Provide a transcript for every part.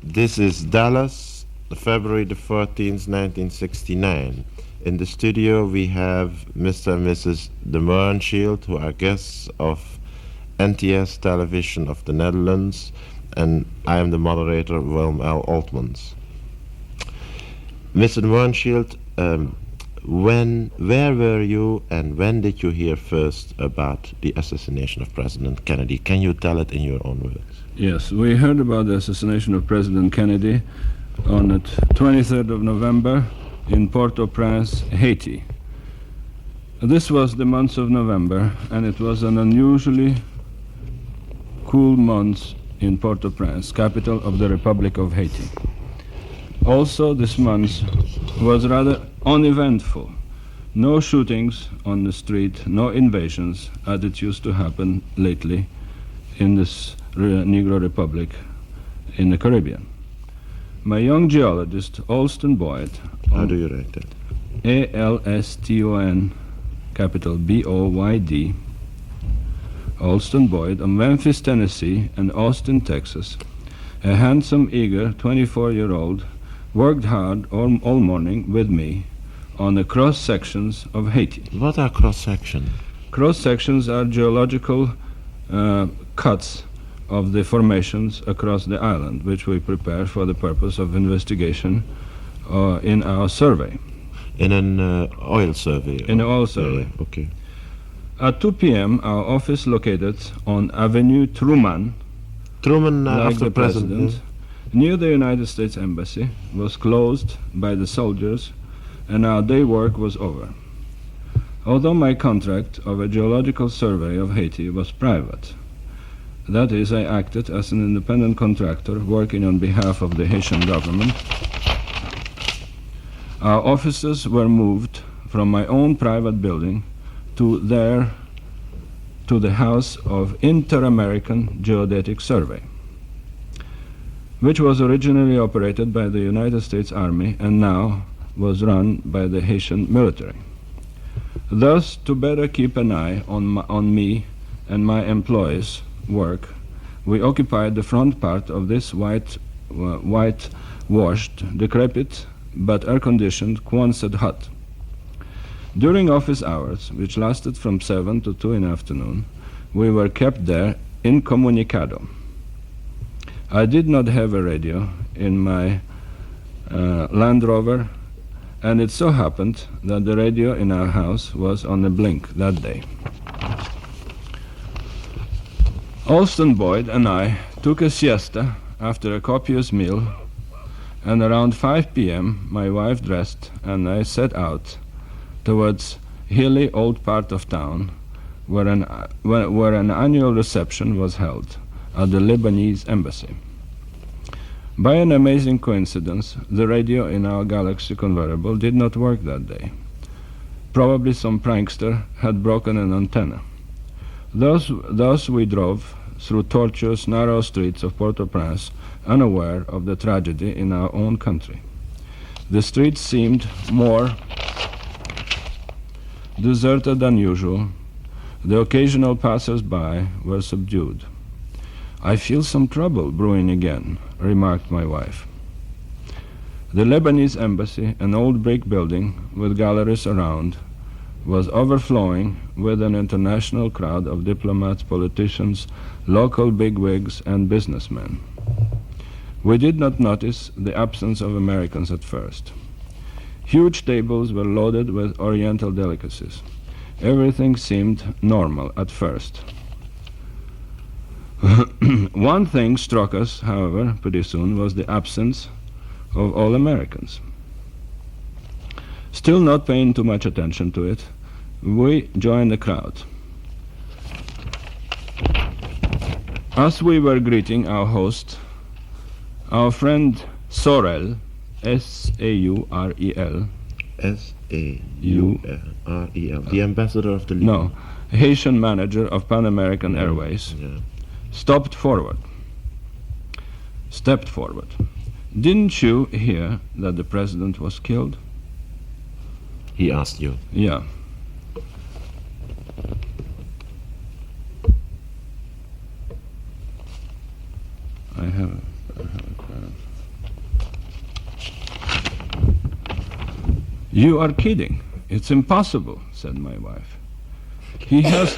This is Dallas, February the 14th, 1969. In the studio, we have Mr. and Mrs. de Mohrenschildt, who are guests of NTS Television of the Netherlands, and I am the moderator, Willem Oltmans. Mr. de Mohrenschildt, where were you and when did you hear first about the assassination of President Kennedy? Can you tell it in your own words? Yes, we heard about the assassination of President Kennedy on the 23rd of November in Port-au-Prince, Haiti. This was the month of November, and it was an unusually cool month in Port-au-Prince, capital of the Republic of Haiti. Also, this month was rather uneventful. No shootings on the street, no invasions, as it used to happen lately in this Negro Republic in the Caribbean. My young geologist, Alston Boyd. How do you write that? Alston, capital Boyd. Alston Boyd of Memphis, Tennessee, and Austin, Texas. A handsome, eager 24-year-old worked hard all morning with me on the cross-sections of Haiti. What are cross-sections? Cross-sections are geological cuts of the formations across the island, which we prepare for the purpose of investigation in our survey. In an oil survey? In an oil survey. Okay. At 2 p.m., our office located on Avenue Truman, Truman, like after the president, near the United States Embassy, was closed by the soldiers, and our day work was over. Although my contract of a geological survey of Haiti was private, that is, I acted as an independent contractor working on behalf of the Haitian government, our offices were moved from my own private building to the House of Inter-American Geodetic Survey, which was originally operated by the United States Army and now was run by the Haitian military. Thus, to better keep an eye on me and my employees' work, we occupied the front part of this whitewashed, decrepit, but air-conditioned Quonset hut. During office hours, which lasted from 7 to 2 in the afternoon, we were kept there incommunicado. I did not have a radio in my Land Rover, and it so happened that the radio in our house was on a blink that day. Alston Boyd and I took a siesta after a copious meal, and around 5 p.m. my wife dressed and I set out towards hilly old part of town where an annual reception was held at the Lebanese embassy. By an amazing coincidence, the radio in our Galaxy convertible did not work that day. Probably some prankster had broken an antenna. Thus we drove through tortuous, narrow streets of Port-au-Prince, unaware of the tragedy in our own country. The streets seemed more deserted than usual. The occasional passers-by were subdued. "I feel some trouble brewing again," remarked my wife. The Lebanese embassy, an old brick building with galleries around, was overflowing with an international crowd of diplomats, politicians, local bigwigs, and businessmen. We did not notice the absence of Americans at first. Huge tables were loaded with Oriental delicacies. Everything seemed normal at first. One thing struck us, however, pretty soon, was the absence of all Americans. Still not paying too much attention to it, we joined the crowd. As we were greeting our host, our friend Sorel, S-A-U-R-E-L. S-A-U-R-E-L. The ambassador of the League. No, Haitian manager of Pan American Airways. Yeah. Stepped forward. "Didn't you hear that the president was killed?" He asked you. Yeah. I have a "You are kidding. It's impossible," said my wife. He has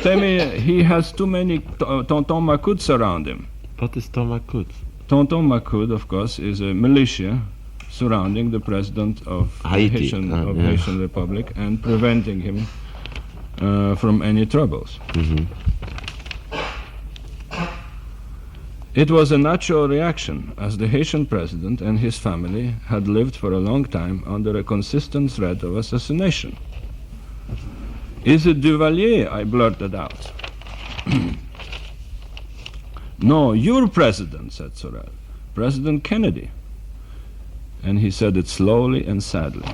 too many Tonton Macoutes around him. What is Tomakut? Tonton Macoute, of course, is a militia surrounding the president of Haiti. Haitian Republic and preventing him from any troubles. It was a natural reaction, as the Haitian president and his family had lived for a long time under a consistent threat of assassination. "Is it Duvalier?" I blurted out. "No, your president," said Sorel. "President Kennedy." And he said it slowly and sadly.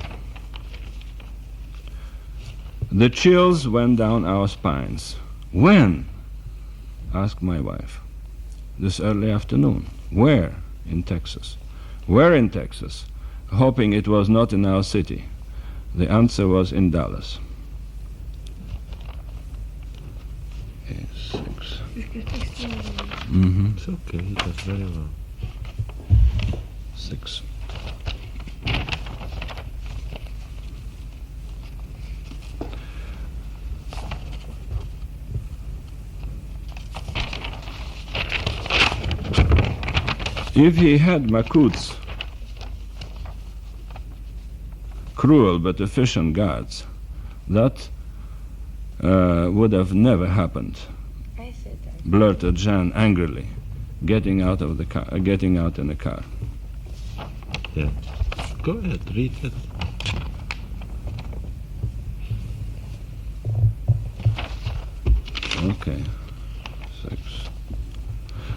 The chills went down our spines. "When?" asked my wife. "This early afternoon." "Where?" "In Texas." "Where in Texas?" Hoping it was not in our city. The answer was in Dallas. 6. It's okay, he does very well. 6. If he had Macoutes, cruel but efficient guards, that would have never happened, I said that. blurted Jean angrily, getting out in the car. Yeah. Go ahead, read it. Okay. 6.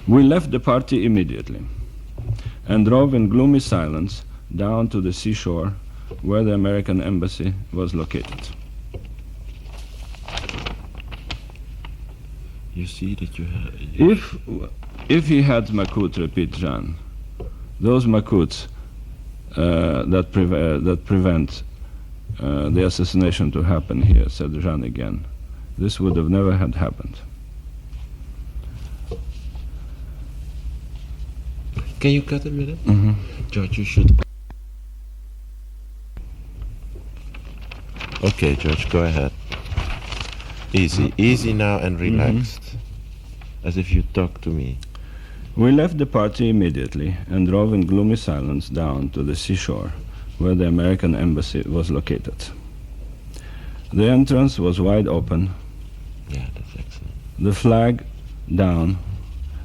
We left the party immediately and drove in gloomy silence down to the seashore where the American embassy was located. You see that you have... If he had Macoutes, repeat Jean, those Macoutes that prevent the assassination to happen here, said Jean again, this would have never had happened. Can you cut a minute? George, you should... Okay, George, go ahead. Easy now and relaxed. As if you talk to me. We left the party immediately and drove in gloomy silence down to the seashore where the American embassy was located. The entrance was wide open, Yeah, that's excellent. the flag down,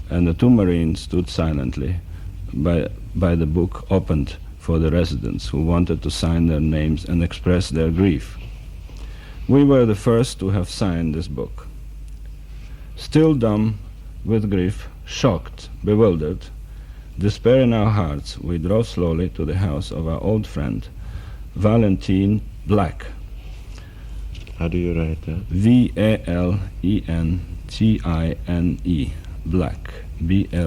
and the 2 Marines stood silently by the book opened for the residents who wanted to sign their names and express their grief. We were the first to have signed this book. Still dumb with grief, shocked, bewildered, despair in our hearts, we drove slowly to the house of our old friend, Valentine Black. How do you write that? Valentine, Black, Blacque,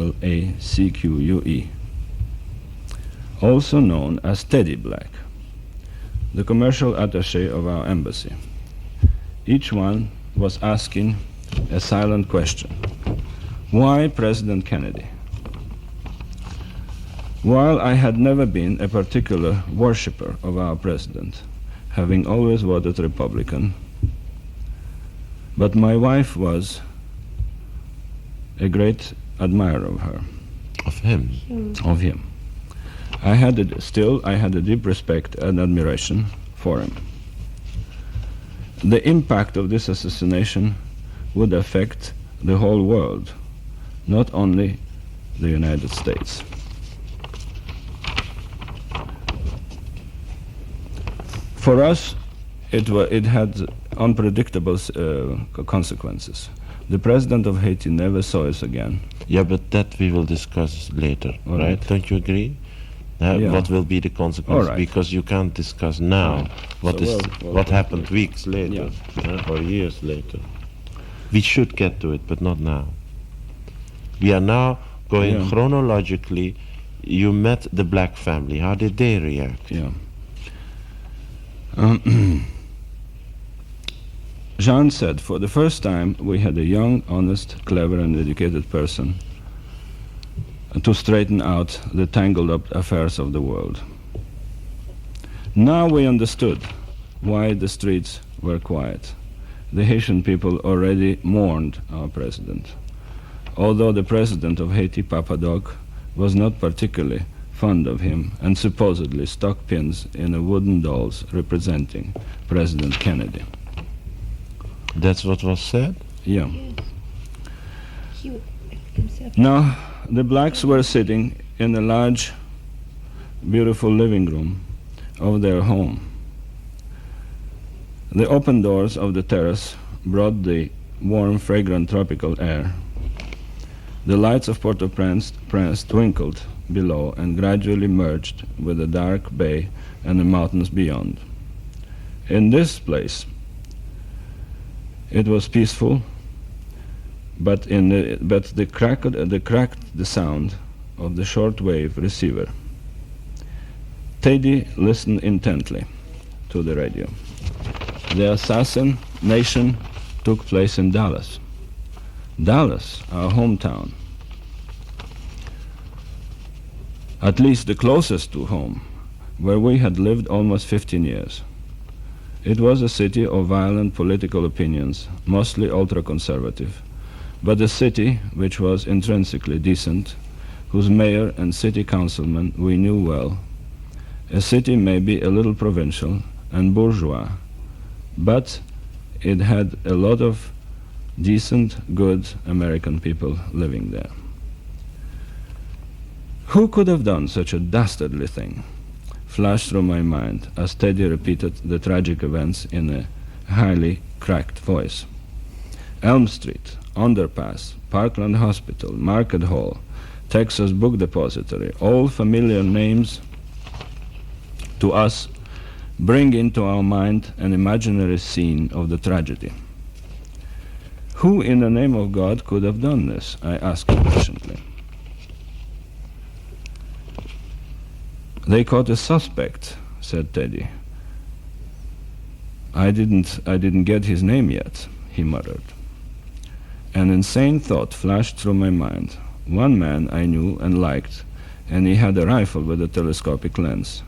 also known as Teddy Black, the commercial attaché of our embassy. Each one was asking a silent question. Why President Kennedy? While I had never been a particular worshipper of our president, having always voted Republican, but my wife was a great admirer of her, Of him. of him. I had a deep respect and admiration for him. The impact of this assassination would affect the whole world, not only the United States. For us, it had unpredictable consequences. The president of Haiti never saw us again. Yeah, but that we will discuss later, All right? right. Don't you agree? Yeah. What will be the consequence? All right. Because you can't discuss now what So we'll happened later. weeks later or years later. We should get to it, but not now. We are now going Yeah. chronologically. You met the Black family. How did they react? Yeah. Jean said, for the first time, we had a young, honest, clever, and educated person to straighten out the tangled up affairs of the world. Now we understood why the streets were quiet. The Haitian people already mourned our president, although the president of Haiti, Papa Doc, was not particularly fond of him and supposedly stuck pins in a wooden dolls representing President Kennedy. That's what was said? Yeah. He himself. Now, the blacks were sitting in a large, beautiful living room of their home. The open doors of the terrace brought the warm, fragrant tropical air. The lights of Port-au-Prince twinkled below and gradually merged with the dark bay and the mountains beyond. In this place, it was peaceful, but cracked the sound of the shortwave receiver. Teddy listened intently to the radio. The assassination took place in Dallas. Dallas, our hometown. At least the closest to home, where we had lived almost 15 years. It was a city of violent political opinions, mostly ultra-conservative, but a city which was intrinsically decent, whose mayor and city councilmen we knew well. A city maybe a little provincial and bourgeois, but it had a lot of decent, good American people living there. Who could have done such a dastardly thing? Flashed through my mind as Teddy repeated the tragic events in a highly cracked voice. Elm Street, Underpass, Parkland Hospital, Market Hall, Texas Book Depository, all familiar names to us bring into our mind an imaginary scene of the tragedy. Who in the name of God could have done this? I asked impatiently. They caught a suspect, said Teddy. I didn't get his name yet, he muttered. An insane thought flashed through my mind. One man I knew and liked, and he had a rifle with a telescopic lens.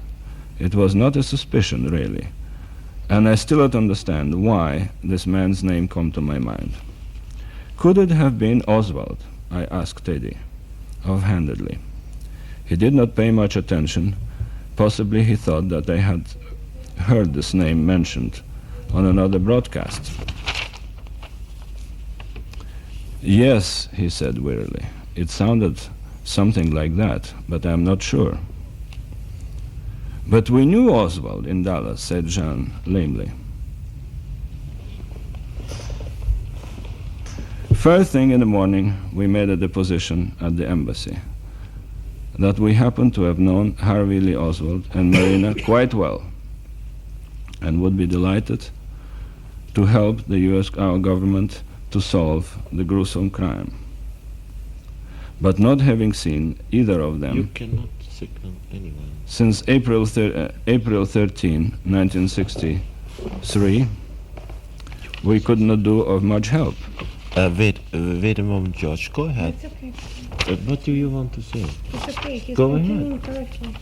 It was not a suspicion, really, and I still don't understand why this man's name came to my mind. Could it have been Oswald? I asked Teddy, offhandedly. He did not pay much attention. Possibly he thought that I had heard this name mentioned on another broadcast. Yes, he said wearily. It sounded something like that, but I'm not sure. But we knew Oswald in Dallas, said Jean lamely. First thing in the morning, we made a deposition at the embassy that we happened to have known Harvey Lee Oswald and Marina quite well and would be delighted to help our government to solve the gruesome crime. But not having seen either of them You cannot signal anyone. since April 13, 1963, we could not do of much help. Wait a moment, George. Go ahead. It's okay. What do you want to say? It's okay. He's Go continuing correctly.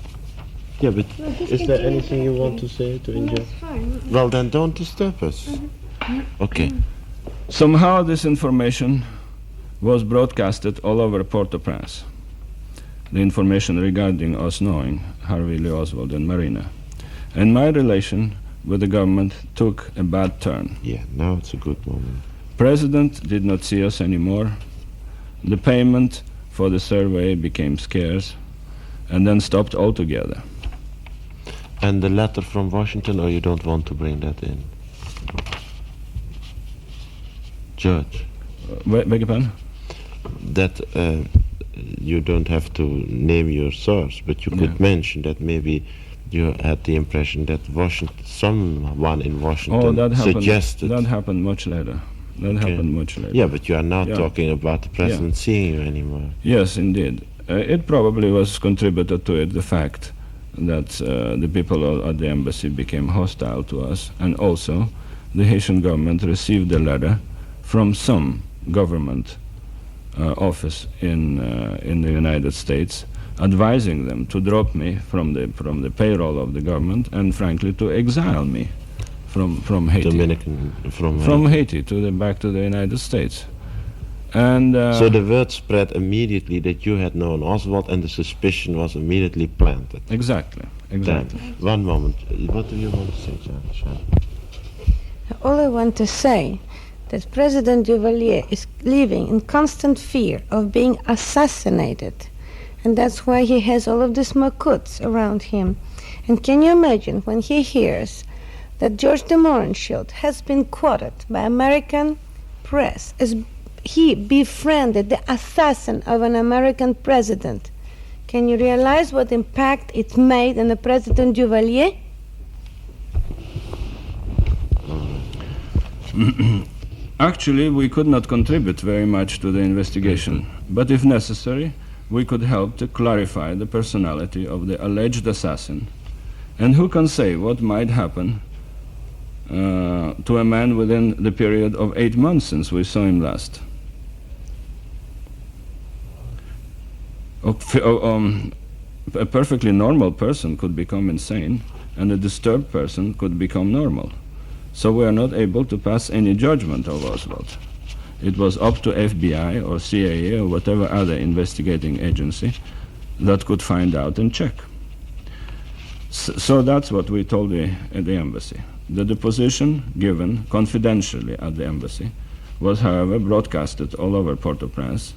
Yeah, but No, he's is there continuing anything you want to correctly. say to No, enjoy? it's fine. Well, then don't disturb us. Okay. Somehow this information was broadcasted all over Port-au-Prince, the information regarding us knowing Harvey Lee Oswald and Marina. And my relation with the government took a bad turn. Yeah, now it's a good moment. President did not see us anymore. The payment for the survey became scarce and then stopped altogether. And the letter from Washington, or you don't want to bring that in? George, Beg your pardon? that you don't have to name your source, but you could mention that maybe you had the impression that someone in Washington suggested. That happened much later. Yeah, but you are not Yeah. talking about the president seeing you anymore. Yes, indeed. It probably was contributed to it, the fact that the people at the embassy became hostile to us, and also the Haitian government received a letter from some government office in the United States advising them to drop me from the payroll of the government and frankly to exile me from Haiti. Dominican From Haiti back to the United States. And so the word spread immediately that you had known Oswald, and the suspicion was immediately planted. exactly. Then, one moment. What do you want to say, Jean? All I want to say that President Duvalier is living in constant fear of being assassinated. And that's why he has all of these makuts around him. And can you imagine when he hears that George de Mohrenschildt has been quoted by American press as he befriended the assassin of an American president? Can you realize what impact it made on the President Duvalier? Actually, we could not contribute very much to the investigation, but if necessary, we could help to clarify the personality of the alleged assassin. And who can say what might happen to a man within the period of 8 months since we saw him last? A perfectly normal person could become insane, and a disturbed person could become normal. So we are not able to pass any judgment of Oswald. It was up to FBI or CIA or whatever other investigating agency that could find out and check. So that's what we told at the embassy. The deposition given confidentially at the embassy was, however, broadcasted all over Port-au-Prince,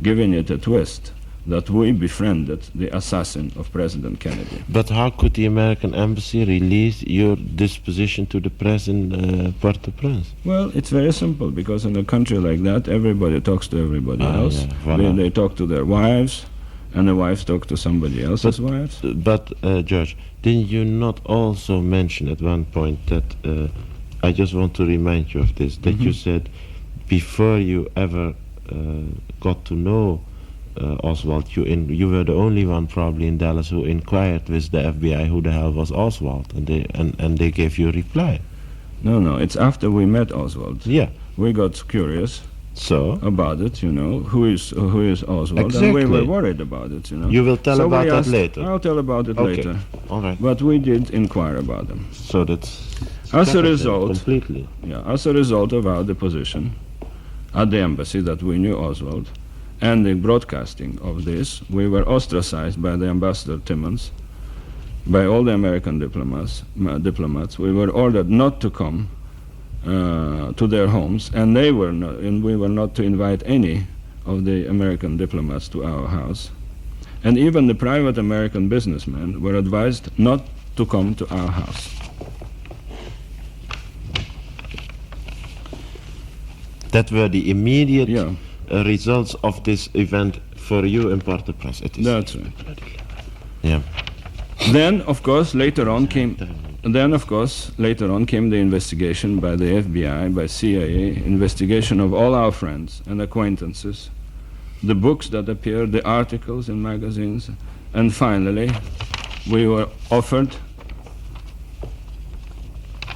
giving it a twist that we befriended the assassin of President Kennedy. But how could the American embassy release your disposition to the press in Port-au-Prince? Well, it's very simple, because in a country like that, everybody talks to everybody else. Yeah, voilà. They talk to their wives, and the wives talk to somebody else's wives. But, George, didn't you not also mention at one point that, I just want to remind you of this, that you said before you ever got to know Oswald, you were the only one probably in Dallas who inquired with the FBI who the hell was Oswald, and they gave you a reply. No, it's after we met Oswald. Yeah. We got curious So? about it, who is Oswald, Exactly. and we were worried about it, You will tell So about we that asked- later. I'll tell about it Okay. later. All right. But we did inquire about them. So that's As a scattered result, completely. as a result of our deposition at the embassy that we knew Oswald, and the broadcasting of this, we were ostracized by the ambassador Timmons, by all the American diplomats. We were ordered not to come to their homes, and we were not to invite any of the American diplomats to our house. And even the private American businessmen were advised not to come to our house. That were the immediate Yeah. results of this event for you in Port-au-Prince. It is That's right. Yeah. Then, of course, later on came the investigation by the FBI, by CIA, investigation of all our friends and acquaintances, the books that appeared, the articles in magazines, and finally, we were offered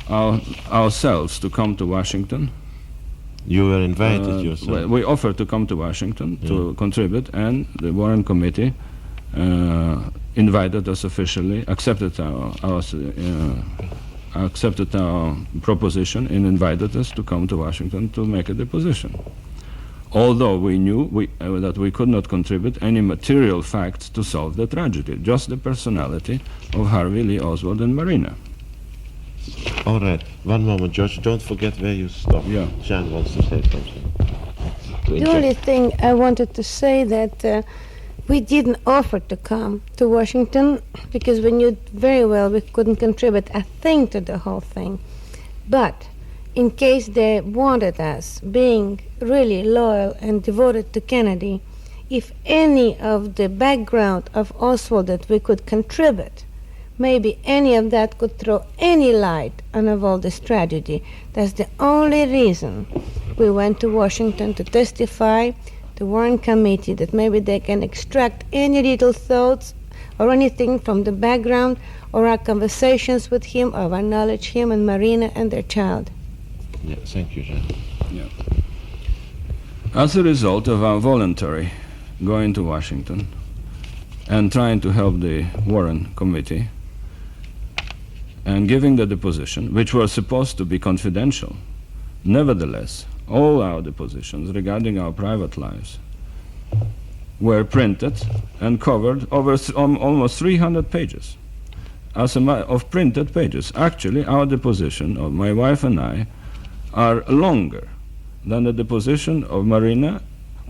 ourselves to come to Washington. You were invited yourself. We offered to come to Washington to contribute, and the Warren Committee invited us officially, accepted our proposition, and invited us to come to Washington to make a deposition. Although we knew that we could not contribute any material facts to solve the tragedy, just the personality of Harvey Lee Oswald and Marina. All right. One moment, George. Don't forget where you stopped. Yeah. Jean wants to say something. The only thing I wanted to say that we didn't offer to come to Washington because we knew very well we couldn't contribute a thing to the whole thing. But in case they wanted us, being really loyal and devoted to Kennedy, if any of the background of Oswald that we could contribute, maybe any of that could throw any light on all this tragedy. That's the only reason we went to Washington to testify to Warren Committee, that maybe they can extract any little thoughts or anything from the background or our conversations with him or our knowledge him and Marina and their child. Yeah, thank you, Jean. Yeah. As a result of our voluntary going to Washington and trying to help the Warren Committee, and giving the deposition, which were supposed to be confidential. Nevertheless, all our depositions regarding our private lives were printed and covered over almost 300 pages of printed pages. Actually, our deposition of my wife and I are longer than the deposition of Marina,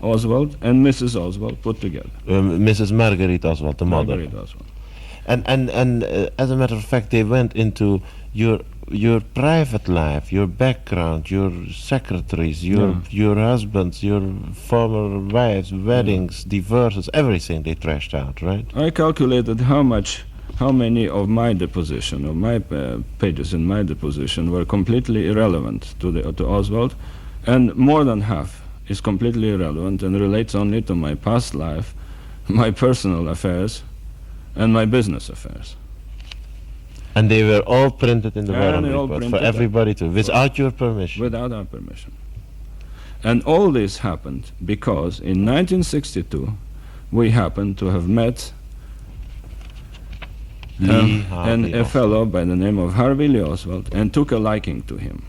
Oswald, and Mrs. Oswald put together. Mrs. Marguerite Oswald, the mother. Marguerite Oswald. And as a matter of fact, they went into your private life, your background, your secretaries, your husbands, your former wives, weddings, divorces, everything they trashed out, right? I calculated how many of my deposition, of my pages in my deposition, were completely irrelevant to Oswald, and more than half is completely irrelevant and relates only to my past life, my personal affairs, and my business affairs. And they were all printed in the And Warren they all report for printed everybody to, without your permission. Without our permission. And all this happened because in 1962 we happened to have met and a fellow by the name of Harvey Lee Oswald, and took a liking to him.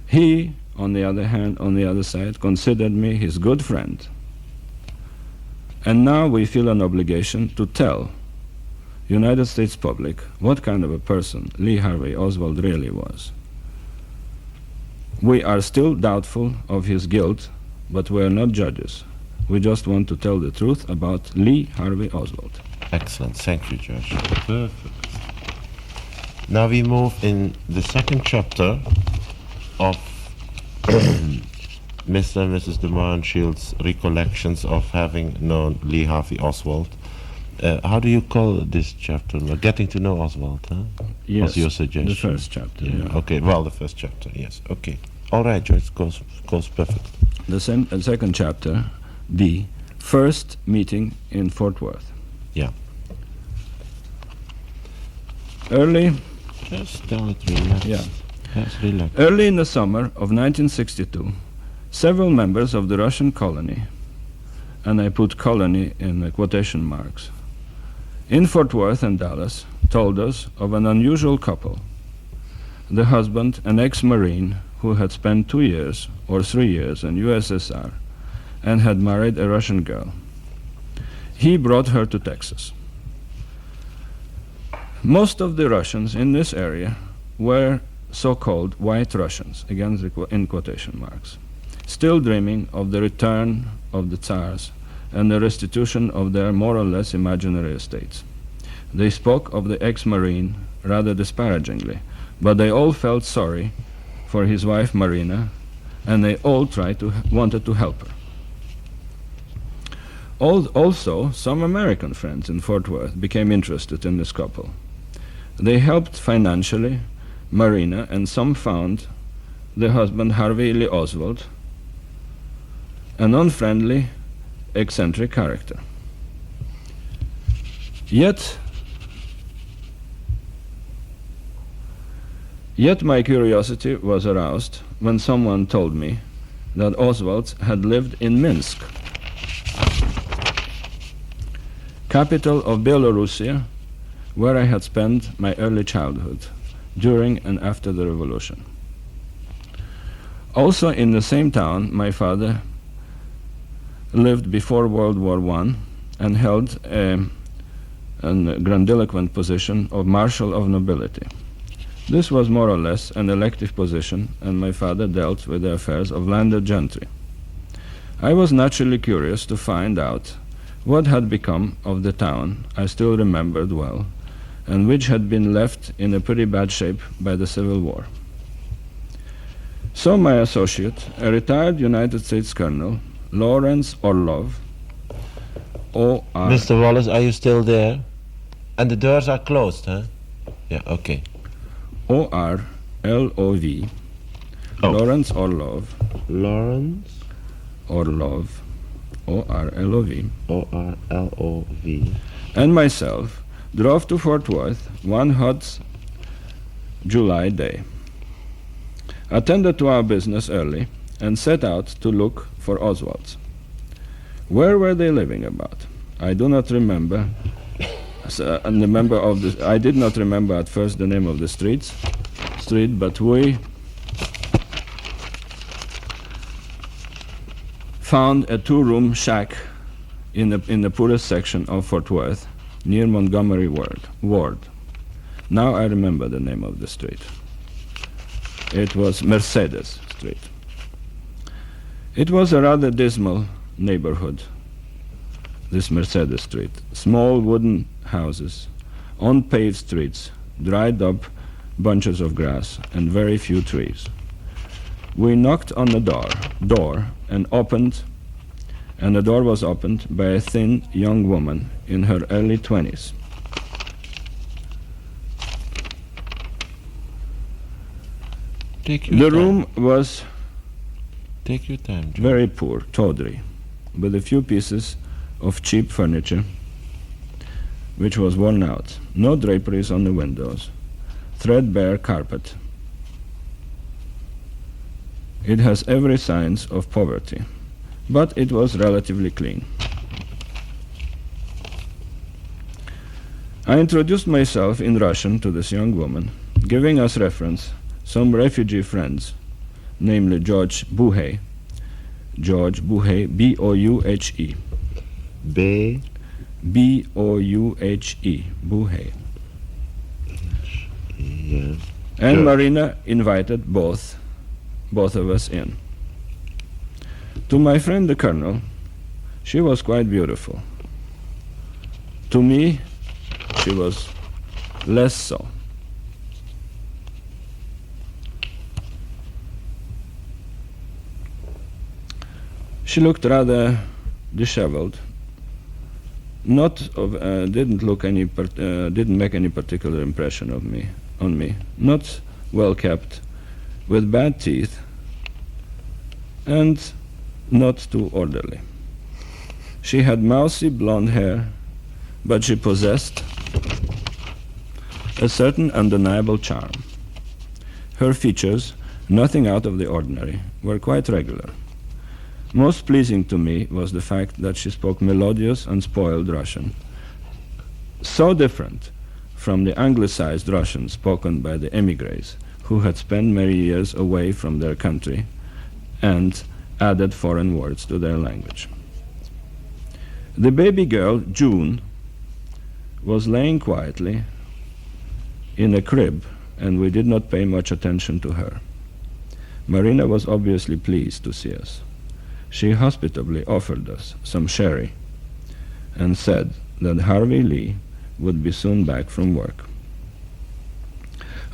He, on the other hand, on the other side, considered me his good friend. And now we feel an obligation to tell United States public what kind of a person Lee Harvey Oswald really was. We are still doubtful of his guilt, but we are not judges. We just want to tell the truth about Lee Harvey Oswald. Excellent, thank you, Josh. Perfect. Now we move in the second chapter of Mr. and Mrs. de Mohrenschildt's recollections of having known Lee Harvey Oswald. How do you call this chapter? Getting to know Oswald, huh? Yes, was your suggestion? the first chapter. Yeah. Okay, well, the first chapter, yes. Okay. All right, Joyce, goes perfect. The second chapter, the first meeting in Fort Worth. Yeah. Early Just tell it relaxed. Yeah. Yes, relax. Early in the summer of 1962, several members of the Russian colony, and I put colony in quotation marks, in Fort Worth and Dallas, told us of an unusual couple. The husband, an ex-Marine who had spent 2 years or 3 years in USSR and had married a Russian girl. He brought her to Texas. Most of the Russians in this area were so-called white Russians, again in quotation marks, still dreaming of the return of the Tsars and the restitution of their more or less imaginary estates. They spoke of the ex-Marine rather disparagingly, but they all felt sorry for his wife Marina, and they all wanted to help her. Also, some American friends in Fort Worth became interested in this couple. They helped financially Marina, and some found the husband Harvey Lee Oswald an unfriendly, eccentric character. Yet my curiosity was aroused when someone told me that Oswald had lived in Minsk, capital of Belarusia, where I had spent my early childhood, during and after the revolution. Also in the same town, my father lived before World War I and held a grandiloquent position of Marshal of Nobility. This was more or less an elective position, and my father dealt with the affairs of landed gentry. I was naturally curious to find out what had become of the town I still remembered well, and which had been left in a pretty bad shape by the Civil War. So my associate, a retired United States Colonel, Lawrence Orlov, O.R. Mr. Wallace, are you still there? And the doors are closed, huh? Yeah, okay. O.R.L.O.V. Oh. Lawrence Orlov. Lawrence Orlov. O.R.L.O.V. O-R-L-O-V. And myself drove to Fort Worth one hot July day, attended to our business early, and set out to look for Oswald's. Where were they living about? I do not remember and the member of the, I did not remember at first the name of the street, but we found a two-room shack in the poorest section of Fort Worth, near Montgomery Ward. Now I remember the name of the street. It was Mercedes Street. It was a rather dismal neighborhood, this Mercedes Street. Small wooden houses, unpaved streets, dried up bunches of grass, and very few trees. We knocked on the door and the door was opened by a thin young woman in her early 20s. The room was very poor, tawdry, with a few pieces of cheap furniture, which was worn out, no draperies on the windows, threadbare carpet. It has every signs of poverty, but it was relatively clean. I introduced myself in Russian to this young woman, giving as reference some refugee friends, namely George Bouhe, B-O-U-H-E. B-O-U-H-E, Bouhe. Yes. And Sure. Marina invited both of us in. To my friend the colonel, she was quite beautiful. To me, she was less so. She looked rather disheveled. Didn't make any particular impression on me. Not well kept, with bad teeth, and not too orderly. She had mousy blonde hair, but she possessed a certain undeniable charm. Her features, nothing out of the ordinary, were quite regular. Most pleasing to me was the fact that she spoke melodious and spoiled Russian, so different from the anglicized Russian spoken by the émigrés who had spent many years away from their country and added foreign words to their language. The baby girl, June, was laying quietly in a crib, and we did not pay much attention to her. Marina was obviously pleased to see us. She hospitably offered us some sherry and said that Harvey Lee would be soon back from work.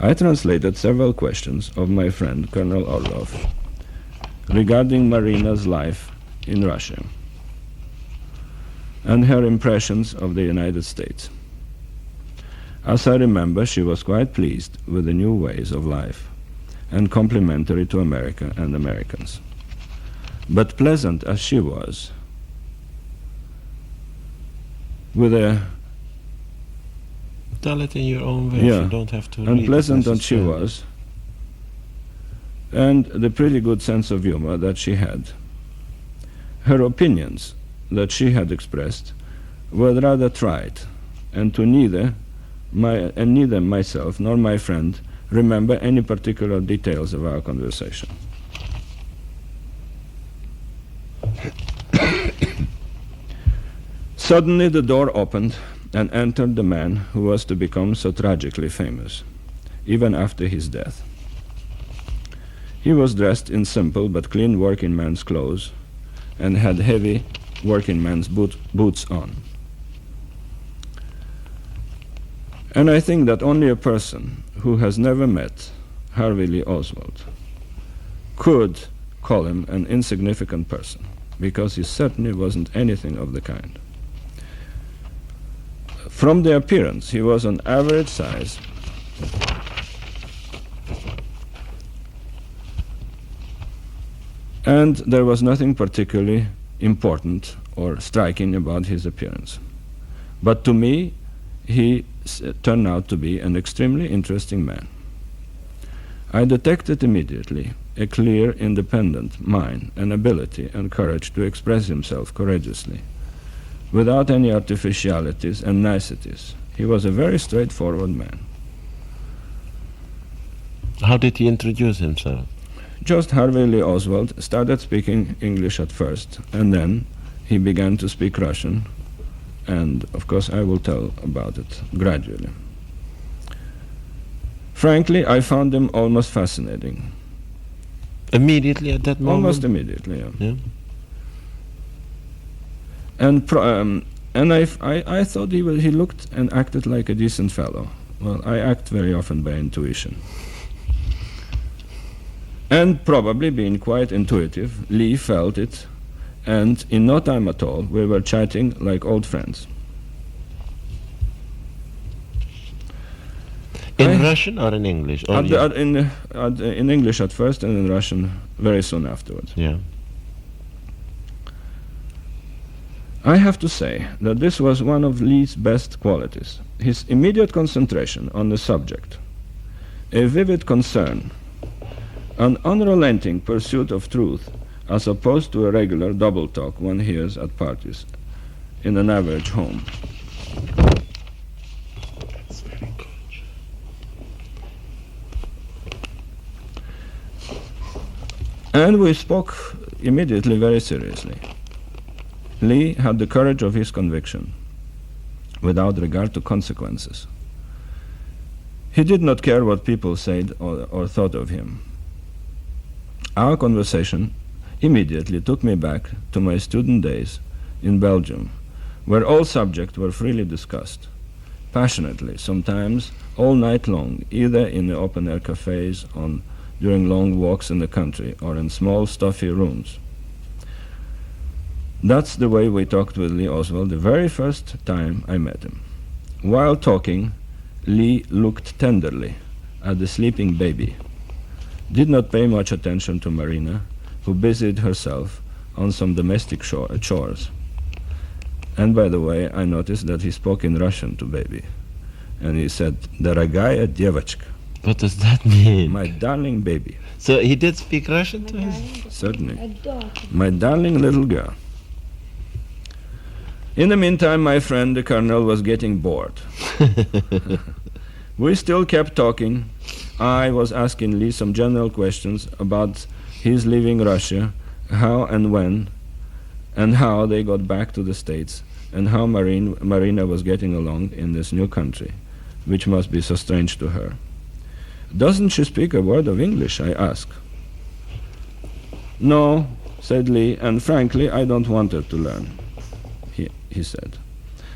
I translated several questions of my friend Colonel Orlov regarding Marina's life in Russia and her impressions of the United States. As I remember, she was quite pleased with the new ways of life and complimentary to America and Americans. But pleasant as she was, with a... Tell it in your own way. Yeah, You don't have to read and it pleasant as she necessarily. was, and the pretty good sense of humor that she had. Her opinions that she had expressed were rather trite, and neither myself nor my friend remember any particular details of our conversation. Suddenly the door opened and entered the man who was to become so tragically famous, even after his death. He was dressed in simple but clean working man's clothes and had heavy working man's boots on. And I think that only a person who has never met Harvey Lee Oswald could call him an insignificant person, because he certainly wasn't anything of the kind. From the appearance, he was an average size, and there was nothing particularly important or striking about his appearance. But to me, he turned out to be an extremely interesting man. I detected immediately a clear, independent mind and ability and courage to express himself courageously, without any artificialities and niceties He was a very straightforward man. How did he introduce himself? Just Harvey Lee Oswald started speaking English at first, and then he began to speak Russian, and of course I will tell about it gradually. Frankly, I found him almost fascinating. Immediately at that moment? Almost immediately, yeah. Yeah. And I thought he looked and acted like a decent fellow. Well, I act very often by intuition. And probably being quite intuitive, Lee felt it, and in no time at all, we were chatting like old friends. In Russian or in English? Or In English at first, and in Russian very soon afterwards. Yeah. I have to say that this was one of Lee's best qualities, his immediate concentration on the subject, a vivid concern, an unrelenting pursuit of truth, as opposed to a regular double talk one hears at parties in an average home. And we spoke immediately very seriously. Lee had the courage of his conviction, without regard to consequences. He did not care what people said or thought of him. Our conversation immediately took me back to my student days in Belgium, where all subjects were freely discussed, passionately, sometimes all night long, either in the open-air cafes, during long walks in the country, or in small, stuffy rooms. That's the way we talked with Lee Oswald the very first time I met him. While talking, Lee looked tenderly at the sleeping baby, did not pay much attention to Marina, who busied herself on some domestic chores. And by the way, I noticed that he spoke in Russian to baby. And he said, "Дорогая девочка." What does that mean? My darling baby. So he did speak Russian to him? Certainly. My darling little girl. In the meantime, my friend, the colonel, was getting bored. We still kept talking. I was asking Lee some general questions about his leaving Russia, how and when, and how they got back to the States, and how Marina was getting along in this new country, which must be so strange to her. "Doesn't she speak a word of English?" I asked. "No," said Lee, "and frankly, I don't want her to learn," he said.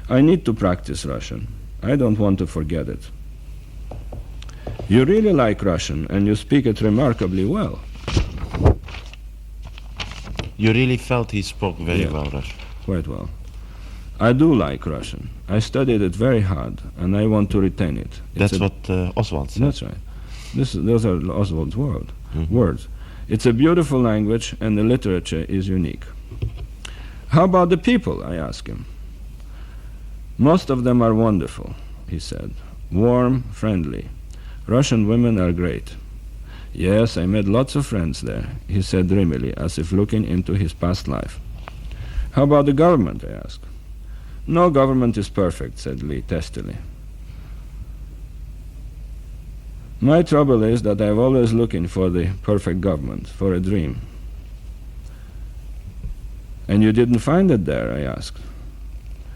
"I need to practice Russian. I don't want to forget it." "You really like Russian, and you speak it remarkably well." You really felt he spoke very well Russian? Quite well. "I do like Russian. I studied it very hard, and I want to retain it." That's what Oswald said. That's right. Those are Oswald's words. "It's a beautiful language, and the literature is unique." "How about the people?" I asked him. "Most of them are wonderful," he said. "Warm, friendly. Russian women are great." "Yes, I made lots of friends there," he said dreamily, as if looking into his past life. "How about the government?" I asked. "No government is perfect," said Lee testily. "My trouble is that I'm always looking for the perfect government, for a dream." "And you didn't find it there?" I asked.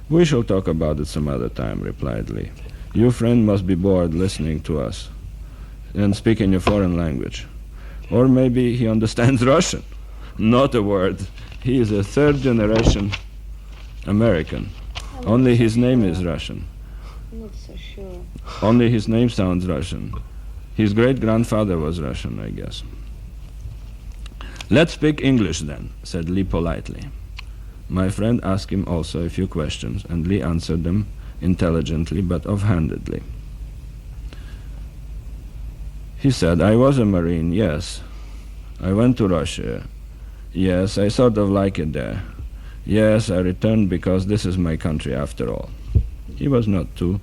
"We shall talk about it some other time," replied Lee. "Your friend must be bored listening to us and speaking a foreign language. Or maybe he understands Russian." "Not a word. He is a third-generation American. Only his name is Russian. I'm not so sure. Only his name sounds Russian. His great-grandfather was Russian, I guess." "Let's speak English then," said Lee politely. My friend asked him also a few questions, and Lee answered them intelligently but offhandedly. He said, "I was a Marine, yes. I went to Russia. Yes, I sort of like it there. Yes, I returned because this is my country after all." He was not too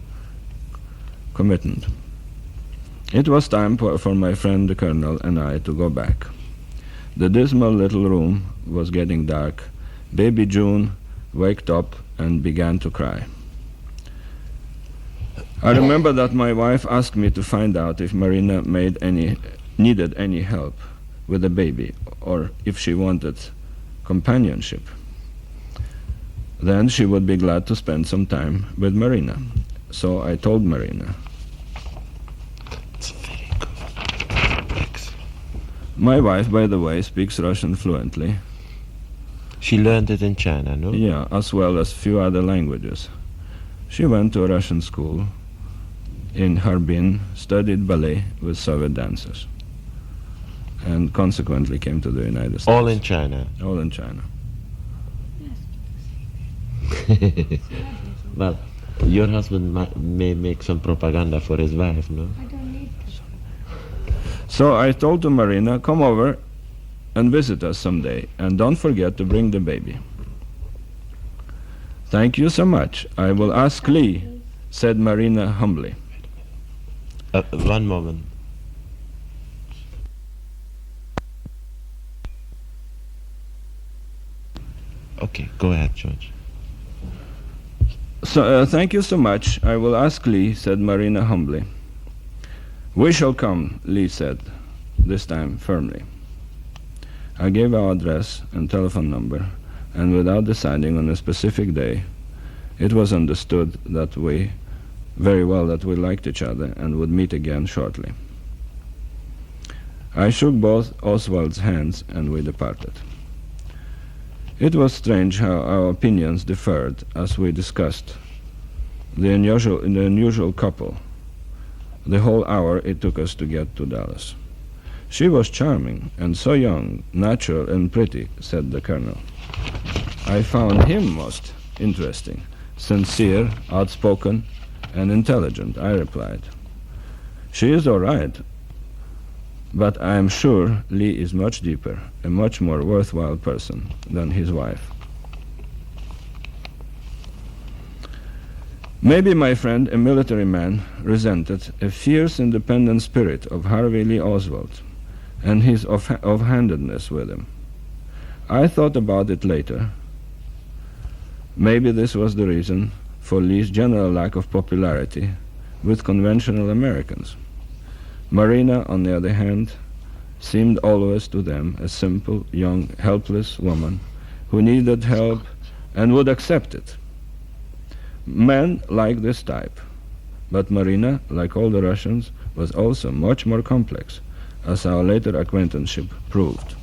committed. It was time for my friend the colonel and I to go back. The dismal little room was getting dark. Baby June waked up and began to cry. I remember that my wife asked me to find out if Marina needed any help with the baby or if she wanted companionship. Then she would be glad to spend some time with Marina. So I told Marina. It's very good. Excellent. My wife, by the way, speaks Russian fluently. She learned it in China, no? Yeah, as well as few other languages. She went to a Russian school in Harbin, studied ballet with Soviet dancers, and consequently came to the United States. All in China. All in China. Well, your husband may make some propaganda for his wife, no? I don't need So I told to Marina, come over and visit us someday, and don't forget to bring the baby. Thank you so much. I will ask Lee, said Marina humbly. One moment. Okay, go ahead, George. So, thank you so much. I will ask Lee, said Marina humbly. We shall come, Lee said, this time firmly. I gave our address and telephone number, and without deciding on a specific day, it was understood that we liked each other and would meet again shortly. I shook both Oswald's hands and we departed. It was strange how our opinions differed as we discussed the unusual couple, the whole hour it took us to get to Dallas. She was charming and so young, natural and pretty, said the colonel. I found him most interesting, sincere, outspoken, and intelligent, I replied. She is all right, but I am sure Lee is much deeper, a much more worthwhile person than his wife. Maybe my friend, a military man, resented a fierce independent spirit of Harvey Lee Oswald and his offhandedness with him. I thought about it later. Maybe this was the reason for Lee's general lack of popularity with conventional Americans. Marina, on the other hand, seemed always to them a simple, young, helpless woman who needed help and would accept it. Men like this type, but Marina, like all the Russians, was also much more complex, as our later acquaintanceship proved.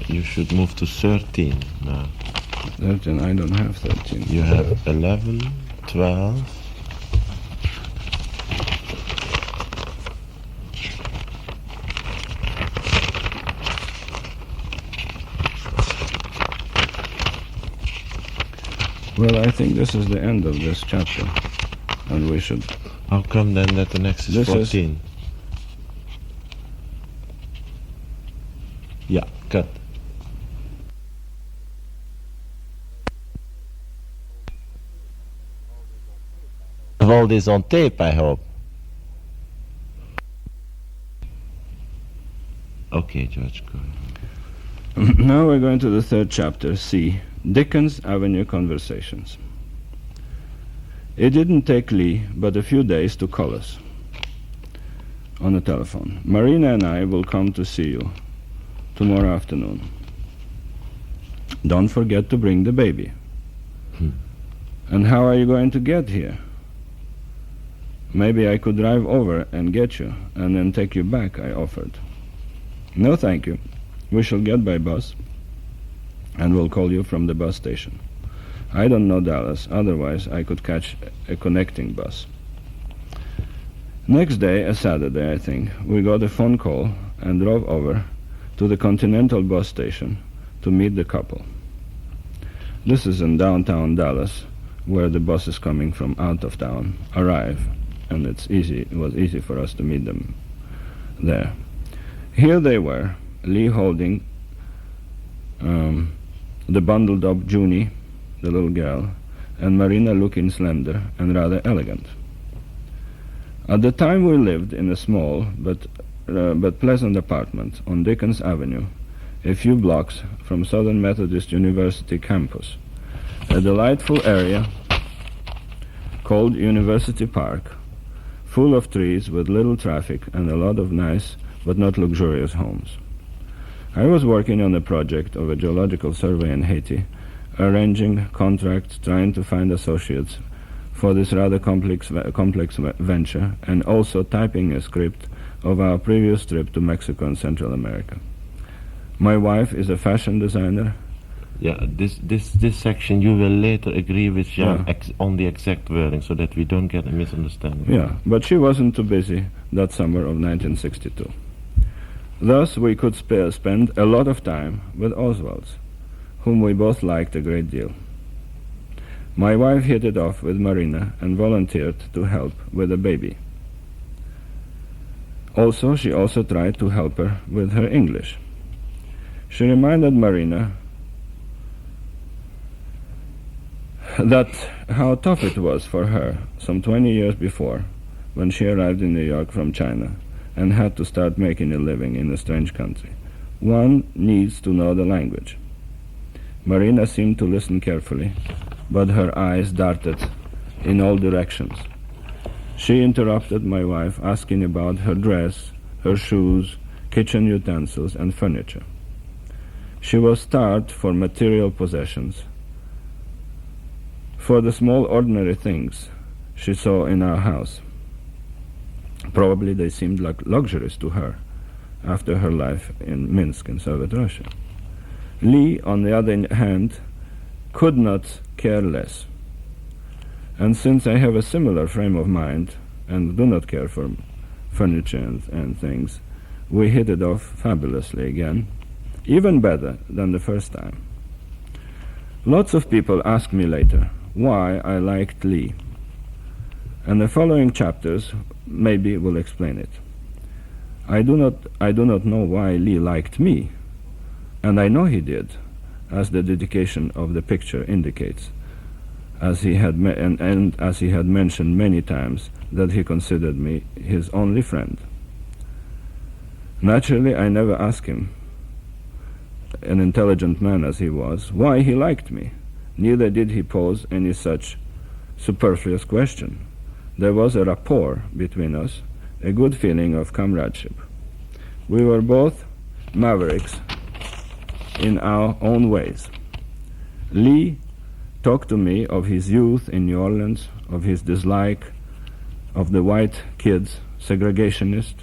You should move to 13 now. 13, I don't have 13. You have 11, 12. Well, I think this is the end of this chapter, and we should... How come then that the next is 14? Yeah, cut. Have all this on tape, I hope. Okay, George, go ahead. Now we're going to the third chapter, C, Dickens Avenue Conversations. It didn't take Lee but a few days to call us on the telephone. Marina and I will come to see you tomorrow afternoon. Don't forget to bring the baby. And how are you going to get here? Maybe I could drive over and get you and then take you back, I offered. No, thank you. We shall get by bus and we'll call you from the bus station. I don't know Dallas, otherwise I could catch a connecting bus. Next day, a Saturday, I think, we got a phone call and drove over to the Continental bus station to meet the couple. This is in downtown Dallas, where the buses coming from out of town arrive, and it was easy for us to meet them there. Here they were, Lee holding the bundled up Junie, the little girl, and Marina looking slender and rather elegant. At the time we lived in a small but pleasant apartment on Dickens Avenue, a few blocks from Southern Methodist University campus, a delightful area called University Park, full of trees with little traffic and a lot of nice but not luxurious homes. I was working on a project of a geological survey in Haiti, arranging contracts, trying to find associates for this rather complex venture, and also typing a script of our previous trip to Mexico and Central America. My wife is a fashion designer. Yeah, this section you will later agree with Jean Yeah. on the exact wording so that we don't get a misunderstanding. Yeah, but she wasn't too busy that summer of 1962. Thus, we could spend a lot of time with Oswald, whom we both liked a great deal. My wife hit it off with Marina and volunteered to help with the baby. She also tried to help her with her English. She reminded Marina that how tough it was for her some 20 years before when she arrived in New York from China and had to start making a living in a strange country. One needs to know the language. Marina seemed to listen carefully, but her eyes darted in all directions. She interrupted my wife, asking about her dress, her shoes, kitchen utensils, and furniture. She was starved for material possessions, for the small ordinary things she saw in our house. Probably they seemed like luxuries to her after her life in Minsk in Soviet Russia. Lee, on the other hand, could not care less. And since I have a similar frame of mind and do not care for furniture and things, we hit it off fabulously again, even better than the first time. Lots of people asked me later why I liked Lee, and the following chapters maybe will explain it. I do not know why Lee liked me, and I know he did, as the dedication of the picture indicates, as he had as he had mentioned many times that he considered me his only friend. Naturally, I never asked him, an intelligent man as he was, why he liked me. Neither did he pose any such superfluous question. There was a rapport between us, a good feeling of comradeship. We were both mavericks in our own ways. Lee talked to me of his youth in New Orleans, of his dislike of the white kids, segregationist,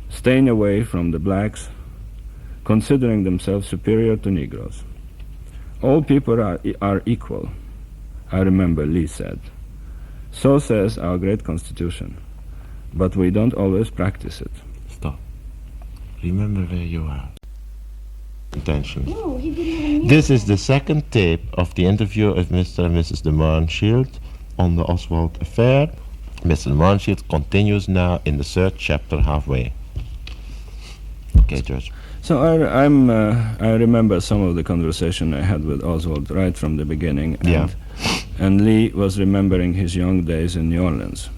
staying away from the blacks, considering themselves superior to Negroes. All people are equal, I remember Lee said. So says our great Constitution, but we don't always practice it. Stop. Remember where you are. Intention. No, he didn't even mean This is the second tape of the interview of Mr. and Mrs. de Mohrenschildt on the Oswald affair. Mr. Mohrenschildt continues now in the third chapter halfway. Okay, George. So I remember some of the conversation I had with Oswald right from the beginning, and Lee was remembering his young days in New Orleans.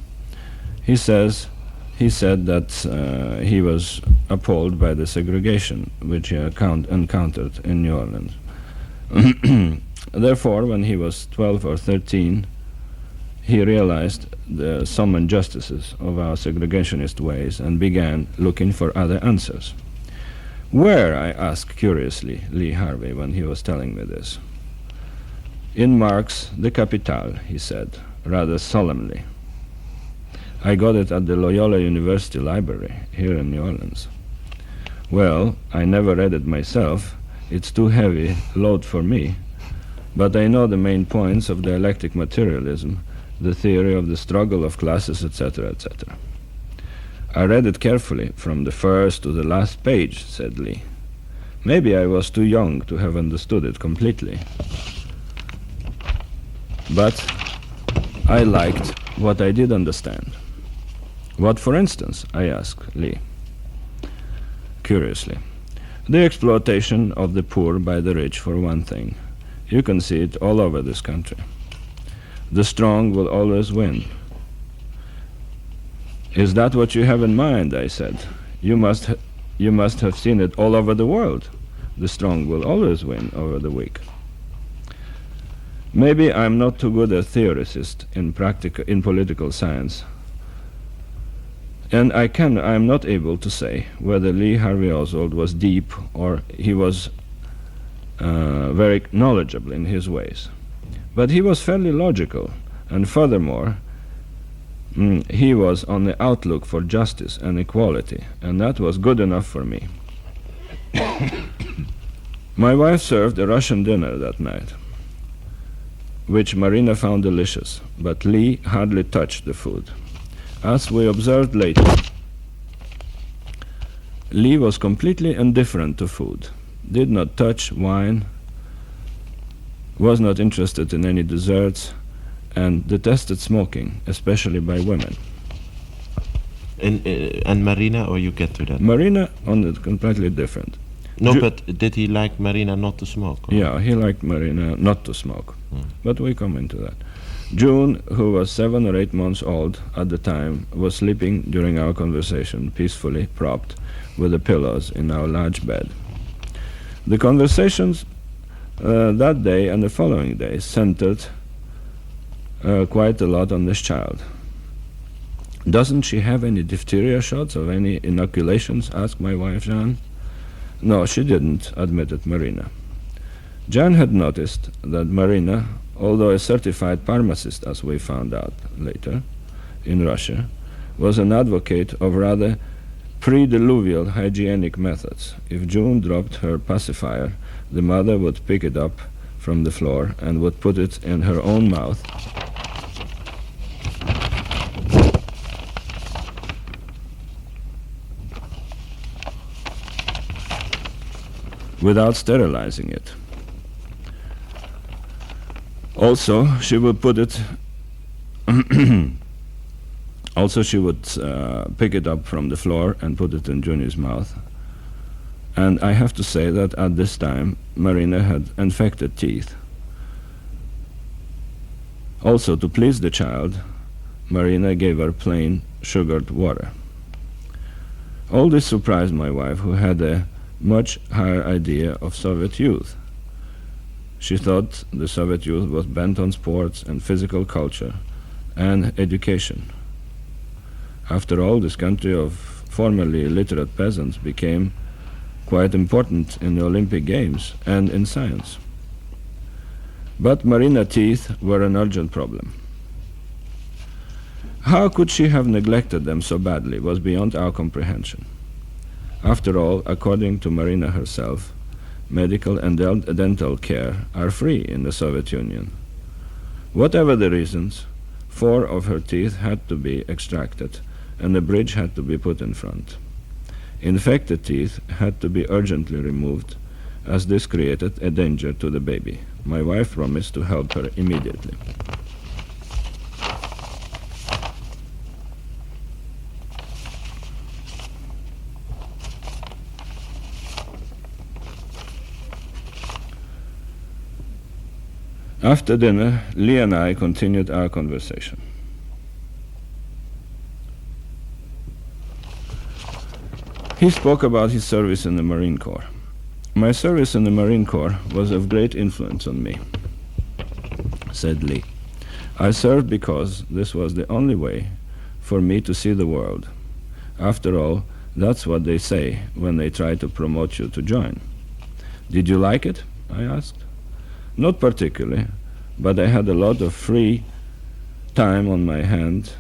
He said that he was appalled by the segregation which he encountered in New Orleans. Therefore, when he was 12 or 13, he realized some injustices of our segregationist ways and began looking for other answers. Where, I asked curiously Lee Harvey when he was telling me this. In Marx' The Capital, he said, rather solemnly. I got it at the Loyola University Library here in New Orleans. Well, I never read it myself. It's too heavy load for me. But I know the main points of dialectic materialism, the theory of the struggle of classes, etc., etc. I read it carefully from the first to the last page, said Lee. Maybe I was too young to have understood it completely. But I liked what I did understand. What, for instance? I asked Lee, curiously. The exploitation of the poor by the rich, for one thing. You can see it all over this country. The strong will always win. Is that what you have in mind? I said. You must have seen it all over the world. The strong will always win over the weak. Maybe I'm not too good a theorist in political science, and I'm not able to say whether Lee Harvey Oswald was deep or he was very knowledgeable in his ways. But he was fairly logical, and furthermore, he was on the outlook for justice and equality, and that was good enough for me. My wife served a Russian dinner that night, which Marina found delicious, but Lee hardly touched the food. As we observed later, Lee was completely indifferent to food, did not touch wine, was not interested in any desserts, and detested smoking, especially by women. And Marina, or you get to that? Marina, on it, completely different. No, but did he like Marina not to smoke? Or? Yeah, he liked Marina not to smoke, but we come into that. June, who was 7 or 8 months old at the time, was sleeping during our conversation, peacefully propped with the pillows in our large bed. The conversations that day and the following day centered quite a lot on this child. Doesn't she have any diphtheria shots or any inoculations? Asked my wife, Jean. No, she didn't, admitted Marina. Jan had noticed that Marina, although a certified pharmacist, as we found out later, in Russia, was an advocate of rather pre-diluvial hygienic methods. If June dropped her pacifier, the mother would pick it up from the floor and would put it in her own mouth without sterilizing it. Also, she would put it pick it up from the floor and put it in Juni's mouth. And I have to say that at this time, Marina had infected teeth. Also, to please the child, Marina gave her plain sugared water. All this surprised my wife, who had a much higher idea of Soviet youth. She thought the Soviet youth was bent on sports and physical culture and education. After all, this country of formerly illiterate peasants became quite important in the Olympic Games and in science. But Marina's teeth were an urgent problem. How could she have neglected them so badly was beyond our comprehension. After all, according to Marina herself, medical and dental care are free in the Soviet Union. Whatever the reasons, 4 of her teeth had to be extracted and a bridge had to be put in front. Infected teeth had to be urgently removed, as this created a danger to the baby. My wife promised to help her immediately. After dinner, Lee and I continued our conversation. He spoke about his service in the Marine Corps. My service in the Marine Corps was of great influence on me, said Lee. I served because this was the only way for me to see the world. After all, that's what they say when they try to promote you to join. Did you like it? I asked. Not particularly, but I had a lot of free time on my hands,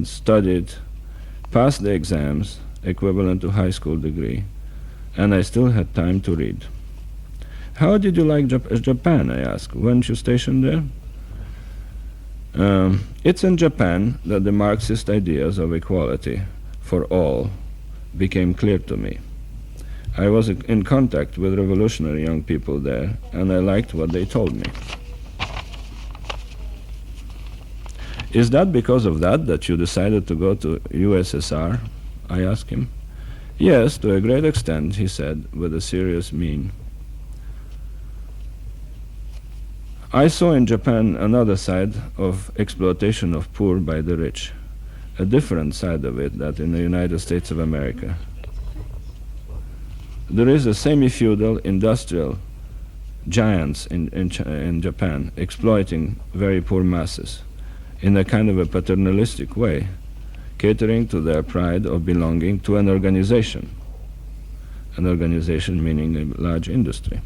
studied, passed the exams, equivalent to high school degree, and I still had time to read. How did you like Japan, I asked. Weren't you stationed there? It's in Japan that the Marxist ideas of equality for all became clear to me. I was in contact with revolutionary young people there, and I liked what they told me. Is that because of that you decided to go to USSR? I asked him. Yes, to a great extent, he said, with a serious mien. I saw in Japan another side of exploitation of poor by the rich, a different side of it than in the United States of America. There is a semi-feudal industrial giants in Japan exploiting very poor masses in a kind of a paternalistic way, catering to their pride of belonging to an organization meaning a large industry,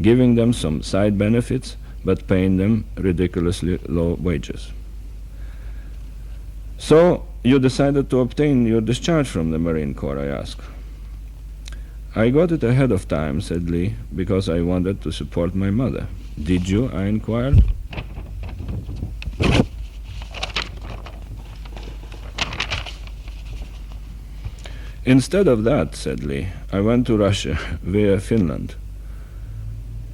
giving them some side benefits but paying them ridiculously low wages. So you decided to obtain your discharge from the Marine Corps, I asked. I got it ahead of time, said Lee, because I wanted to support my mother. Did you? I inquired. Instead of that, said Lee, I went to Russia via Finland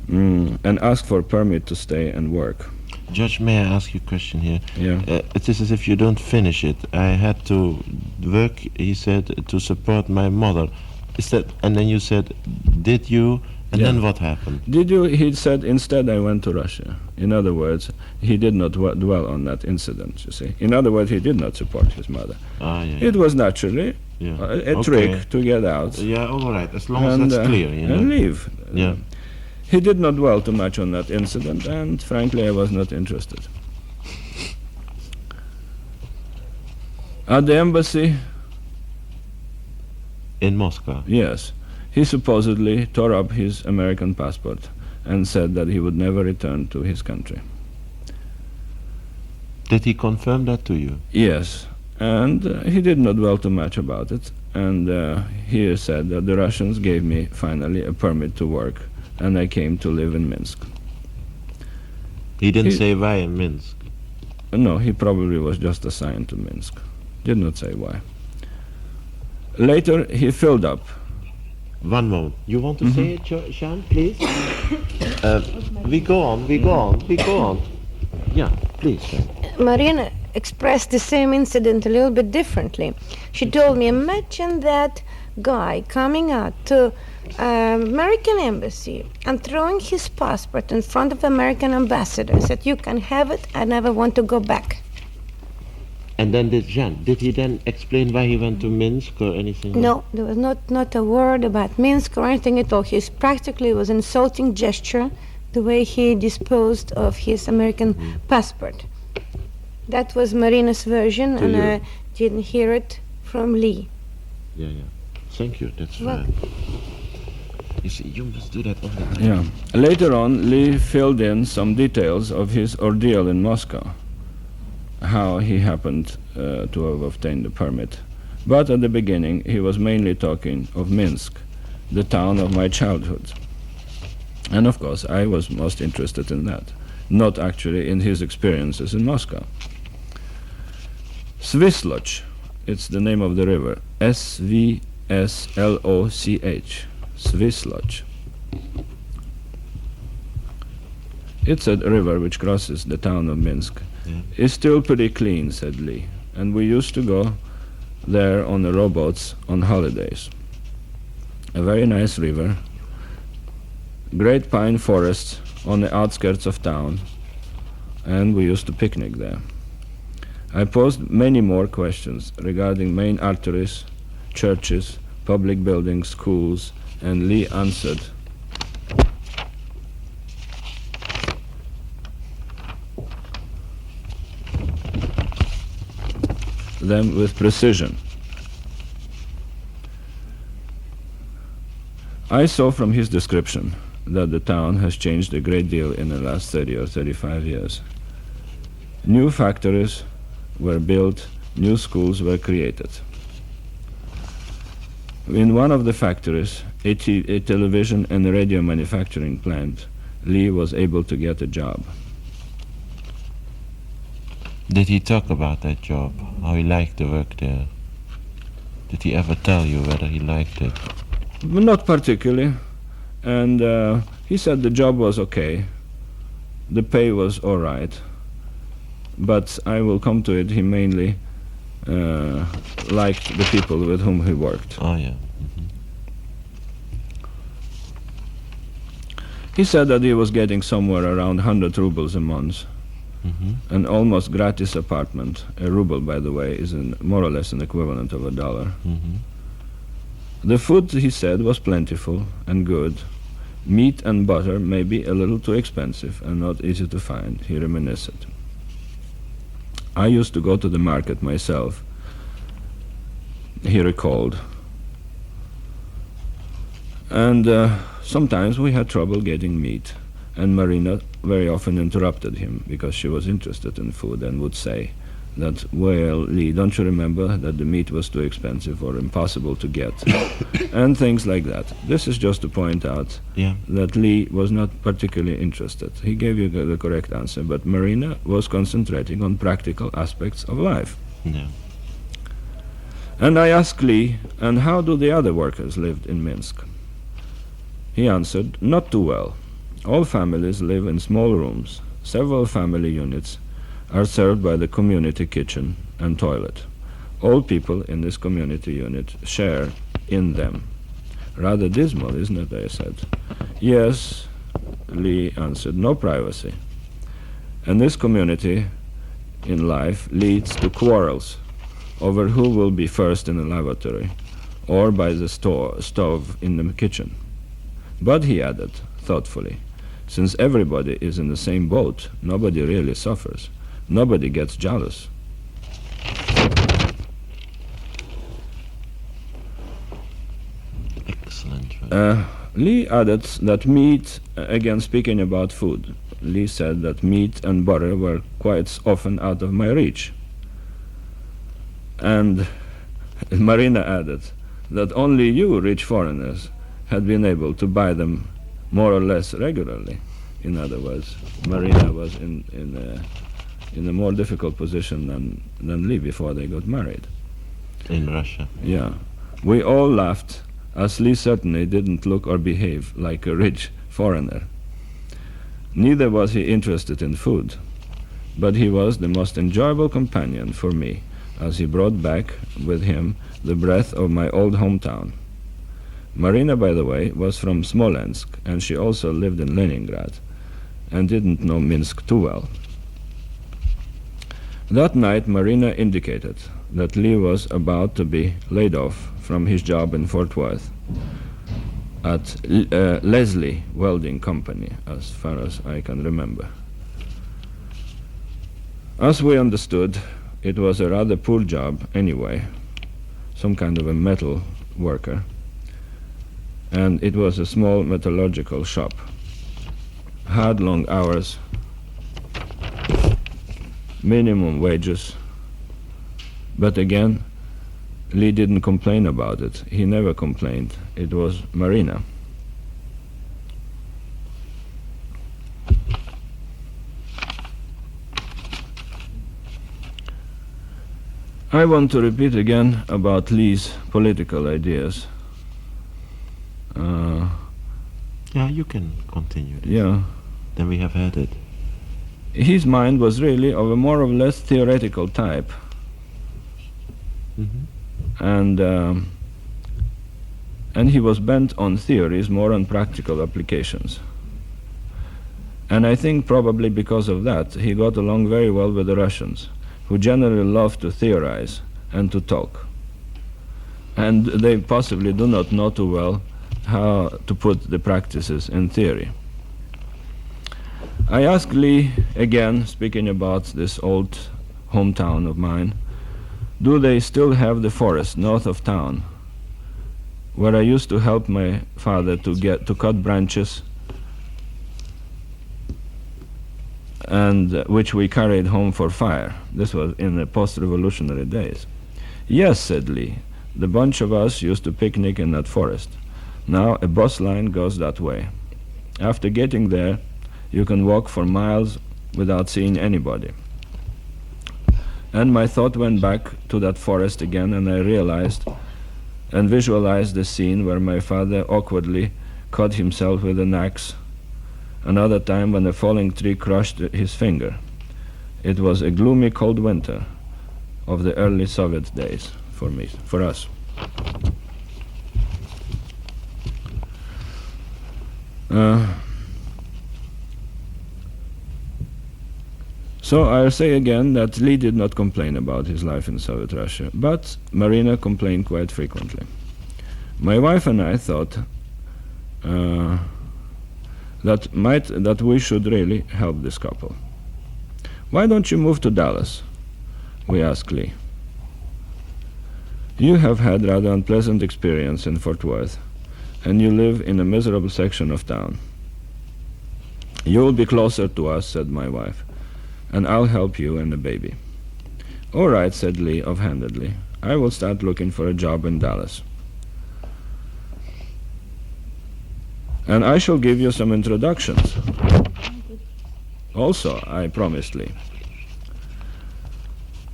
and asked for a permit to stay and work. Judge, may I ask you a question here? Yeah. It is as if you don't finish it. I had to work, he said, to support my mother. Is that, and then you said, did you? And Yeah. then what happened? Did you? He said, instead I went to Russia. In other words, he did not dwell on that incident, you see. In other words, he did not support his mother. Ah, yeah. It was naturally Yeah. a Okay. trick to get out Yeah, all right. As long as that's clear, you know. and leave. Yeah. He did not dwell too much on that incident, and frankly, I was not interested. At the embassy, In Moscow. yes, he supposedly tore up his American passport and said that he would never return to his country. Did he confirm that to you? Yes, and he did not dwell too much about it, and he said that the Russians gave me finally a permit to work, and I came to live in Minsk. He didn't He- say why in Minsk. No, he probably was just assigned to Minsk. Did not say why. Later, he filled up. One moment. You want to say it, Sean, please? We go on. Yeah, please, Sean. Marina expressed the same incident a little bit differently. She told me, imagine that guy coming out to American embassy and throwing his passport in front of American ambassador, said, you can have it, I never want to go back. And then did he then explain why he went to Minsk or anything? No, there was not a word about Minsk or anything at all. His practically was an insulting gesture, the way he disposed of his American passport. That was Marina's version, To and you. I didn't hear it from Lee. Yeah. Thank you. That's Well- fine. You see, you must do that all the time. Yeah. Later on, Lee filled in some details of his ordeal in Moscow, how he happened to have obtained the permit. But at the beginning, he was mainly talking of Minsk, the town of my childhood. And of course, I was most interested in that, not actually in his experiences in Moscow. Svisloch, it's the name of the river, S-V-S-L-O-C-H, Svisloch. It's a river which crosses the town of Minsk. Yeah. It's still pretty clean, said Lee, and we used to go there on the rowboats on holidays. A very nice river, great pine forests on the outskirts of town, and we used to picnic there. I posed many more questions regarding main arteries, churches, public buildings, schools, and Lee answered. Them with precision. I saw from his description that the town has changed a great deal in the last 30 or 35 years. New factories were built, new schools were created. In one of the factories, a television and radio manufacturing plant, Lee was able to get a job. Did he talk about that job? How he liked to work there? Did he ever tell you whether he liked it? Not particularly, and he said the job was okay, the pay was all right, but I will come to it, he mainly liked the people with whom he worked. Oh, yeah. He said that he was getting somewhere around 100 rubles a month, an almost gratis apartment. A ruble, by the way, is more or less an equivalent of $1. The food, he said, was plentiful and good. Meat and butter may be a little too expensive and not easy to find, he reminisced. I used to go to the market myself, he recalled. And sometimes we had trouble getting meat, and Marina very often interrupted him because she was interested in food and would say that, well, Lee, don't you remember that the meat was too expensive or impossible to get? And things like that. This is just to point out that Lee was not particularly interested. He gave you the correct answer, but Marina was concentrating on practical aspects of life. Yeah. And I asked Lee, and how do the other workers live in Minsk? He answered, not too well. All families live in small rooms. Several family units are served by the community kitchen and toilet. All people in this community unit share in them. Rather dismal, isn't it? I said. Yes, Lee answered, no privacy. And this community in life leads to quarrels over who will be first in the lavatory or by the stove in the kitchen. But he added, thoughtfully, since everybody is in the same boat, nobody really suffers. Nobody gets jealous. Excellent. Lee added that meat, again speaking about food, Lee said that meat and butter were quite often out of my reach. And Marina added that only you, rich foreigners, had been able to buy them more or less regularly. In other words, Marina was in a more difficult position than Lee before they got married. In Russia. Yeah. We all laughed, as Lee certainly didn't look or behave like a rich foreigner. Neither was he interested in food, but he was the most enjoyable companion for me, as he brought back with him the breath of my old hometown. Marina, by the way, was from Smolensk, and she also lived in Leningrad, and didn't know Minsk too well. That night, Marina indicated that Lee was about to be laid off from his job in Fort Worth at Leslie Welding Company, as far as I can remember. As we understood, it was a rather poor job anyway, some kind of a metal worker, and it was a small metallurgical shop. Hard, long hours, minimum wages, but again, Lee didn't complain about it. He never complained. It was Marina. I want to repeat again about Lee's political ideas. Yeah, you can continue this. Yeah. Then we have had it. His mind was really of a more or less theoretical type. And he was bent on theories more on practical applications. And I think probably because of that, he got along very well with the Russians, who generally love to theorize and to talk. And they possibly do not know too well how to put the practices in theory. I asked Lee, again, speaking about this old hometown of mine, do they still have the forest north of town, where I used to help my father to cut branches, and which we carried home for fire. This was in the post-revolutionary days. Yes, said Lee, the bunch of us used to picnic in that forest. Now a bus line goes that way. After getting there, you can walk for miles without seeing anybody. And my thought went back to that forest again, and I realized and visualized the scene where my father awkwardly cut himself with an axe, another time when a falling tree crushed his finger. It was a gloomy cold winter of the early Soviet days for us. So I'll say again that Lee did not complain about his life in Soviet Russia, but Marina complained quite frequently. My wife and I thought that we should really help this couple. Why don't you move to Dallas? We asked Lee. You have had rather unpleasant experience in Fort Worth, and you live in a miserable section of town. You will be closer to us, said my wife, and I'll help you and the baby. All right, said Lee offhandedly. I will start looking for a job in Dallas. And I shall give you some introductions. Also, I promised Lee.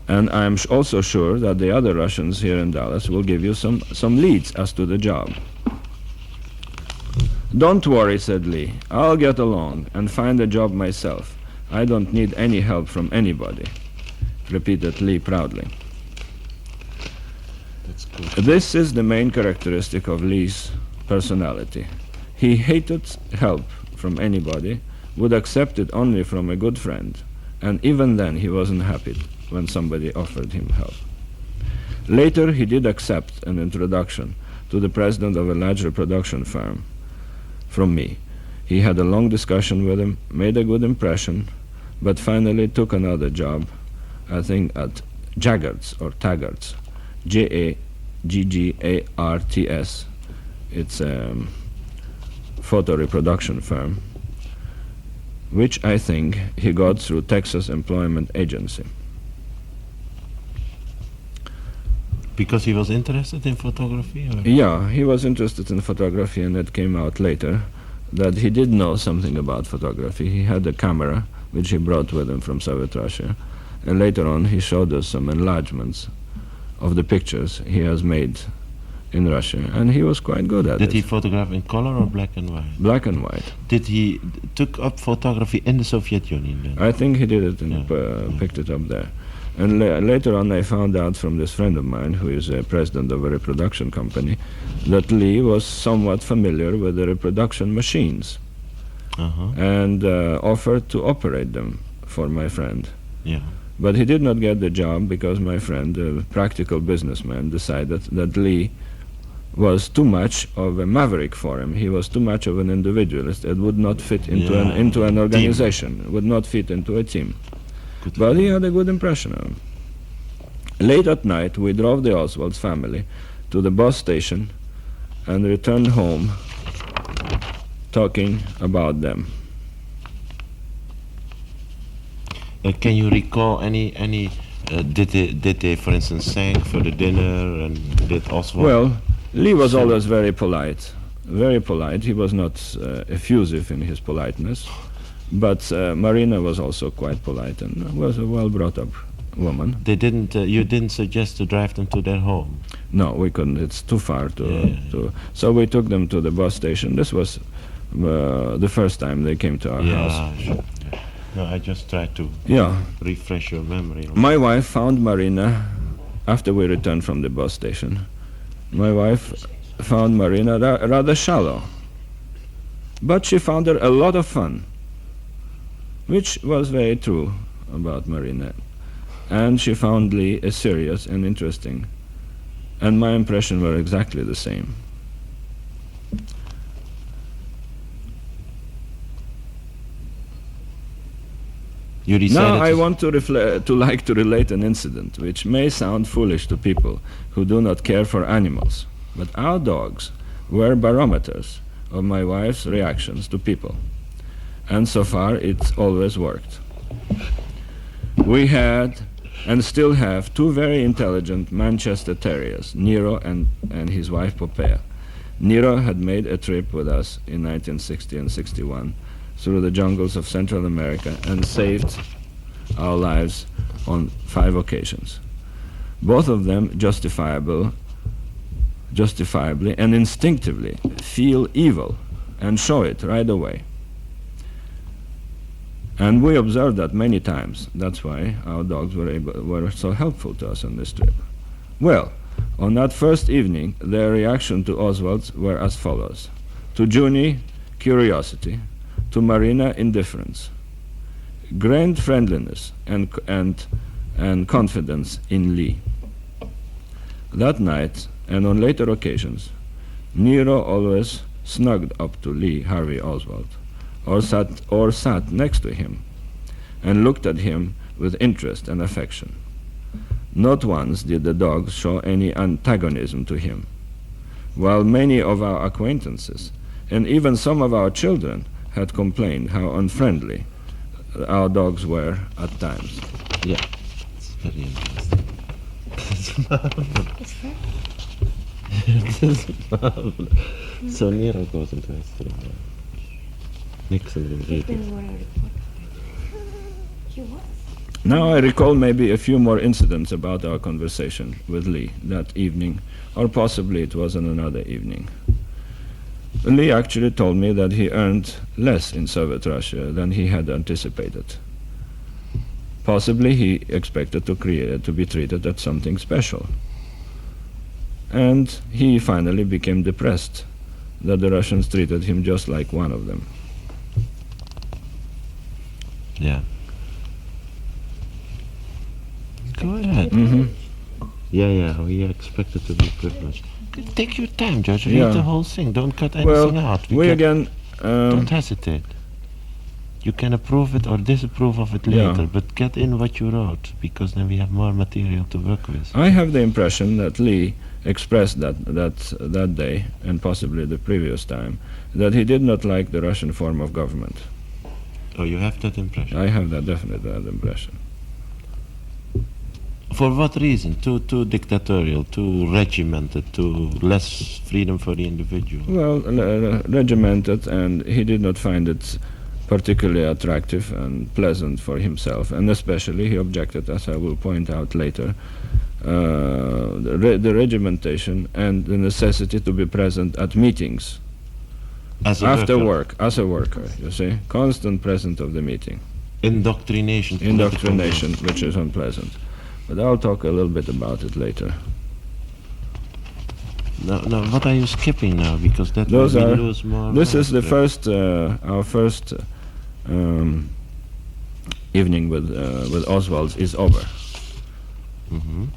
And I'm also sure that the other Russians here in Dallas will give you some leads as to the job. Don't worry, said Lee. I'll get along and find a job myself. I don't need any help from anybody, repeated Lee proudly. That's good. This is the main characteristic of Lee's personality. He hated help from anybody, would accept it only from a good friend, and even then he wasn't happy when somebody offered him help. Later he did accept an introduction to the president of a large reproduction firm from me. He had a long discussion with him, made a good impression, but finally took another job, I think at Jaggards or Taggards, Jaggarts. It's a photo reproduction firm, which I think he got through Texas Employment Agency. Because he was interested in photography? Or? Yeah, he was interested in photography, and it came out later that he did know something about photography. He had a camera, which he brought with him from Soviet Russia, and later on he showed us some enlargements of the pictures he has made in Russia, and he was quite good at it. Did he photograph in color or black and white? Black and white. Did he took up photography in the Soviet Union then? I think he did it and picked it up there. And later on I found out from this friend of mine, who is a president of a reproduction company, that Lee was somewhat familiar with the reproduction machines and offered to operate them for my friend. Yeah. But he did not get the job because my friend, a practical businessman, decided that Lee was too much of a maverick for him. He was too much of an individualist. It would not fit into an organization. It would not fit into a team. Good. But he had a good impression of him. Late at night, we drove the Oswald family to the bus station and returned home talking about them. Can you recall any did they for instance sang for the dinner, and did Oswald? Well, Lee was always very polite. Very polite. He was not effusive in his politeness. But Marina was also quite polite and was a well-brought-up woman. They didn't. You didn't suggest to drive them to their home. No, we couldn't. It's too far to. So we took them to the bus station. This was the first time they came to our house. Sure. No, I just tried to refresh your memory. My wife found Marina after we returned from the bus station. My wife found Marina rather shallow, but she found her a lot of fun, which was very true about Marina. And she found Lee serious and interesting, and my impression were exactly the same. Now I want to relate an incident which may sound foolish to people who do not care for animals, but our dogs were barometers of my wife's reactions to people, and so far it's always worked. We had and still have two very intelligent Manchester Terriers, Nero and his wife Popea. Nero had made a trip with us in 1960 and 61 through the jungles of Central America and saved our lives on 5 occasions. Both of them justifiably and instinctively feel evil and show it right away. And we observed that many times. That's why our dogs were so helpful to us on this trip. Well, on that first evening, their reaction to Oswald were as follows. To Junie, curiosity. To Marina, indifference. great friendliness and confidence in Lee. That night, and on later occasions, Nero always snugged up to Lee Harvey Oswald, or sat next to him, and looked at him with interest and affection. Not once did the dogs show any antagonism to him, while many of our acquaintances, and even some of our children, had complained how unfriendly our dogs were at times. Yeah, it's very interesting. It's marvelous. It's marvelous. So Nero goes into history. Nixon will read it. Now I recall maybe a few more incidents about our conversation with Lee that evening, or possibly it was on another evening. Lee actually told me that he earned less in Soviet Russia than he had anticipated. Possibly he expected to be treated as something special. And he finally became depressed that the Russians treated him just like one of them. Yeah. Go ahead. Mm-hmm. Yeah, we are expected to be privileged. Take your time, George. Read Yeah. the whole thing. Don't cut anything out. Don't hesitate. You can approve it or disapprove of it Yeah. later, but get in what you wrote, because then we have more material to work with. I have the impression that Lee expressed that day, and possibly the previous time, that he did not like the Russian form of government. Oh, you have that impression? I have definitely that impression. For what reason? Too dictatorial, too regimented, too less freedom for the individual? Well, regimented, and he did not find it particularly attractive and pleasant for himself, and especially he objected, as I will point out later, the regimentation and the necessity to be present at meetings As a after worker. work, as a worker, you see, constant present of the meeting. Indoctrination. Indoctrination, which is unpleasant. But I'll talk a little bit about it later. Now, what are you skipping now? Because that Those will are. lose more. This is the manuscript. our first evening with Oswald is over. Mhm.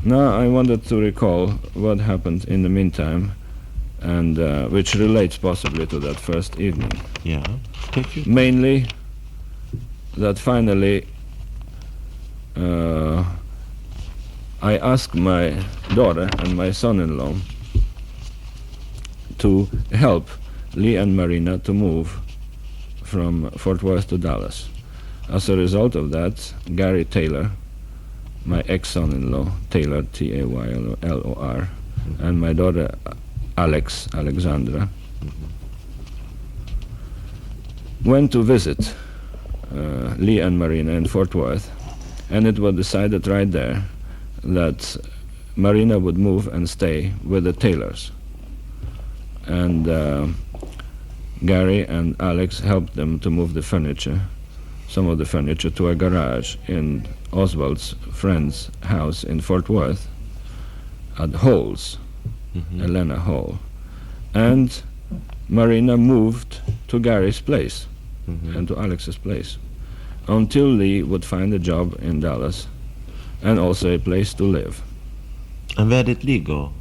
Now I wanted to recall what happened in the meantime, and which relates possibly to that first evening. Yeah. Take your Mainly, that finally I asked my daughter and my son-in-law to help Lee and Marina to move from Fort Worth to Dallas. As a result of that, Gary Taylor, my ex-son-in-law, Taylor, Taylor, and my daughter Alexandra, went to visit Lee and Marina in Fort Worth, and it was decided right there that Marina would move and stay with the Taylors. And Gary and Alex helped them to move the furniture, some of the furniture, to a garage in Oswald's friend's house in Fort Worth at Hall's, Elena Hall. And Marina moved to Gary's place and to Alex's place until Lee would find a job in Dallas and also a place to live. And where did Lee go?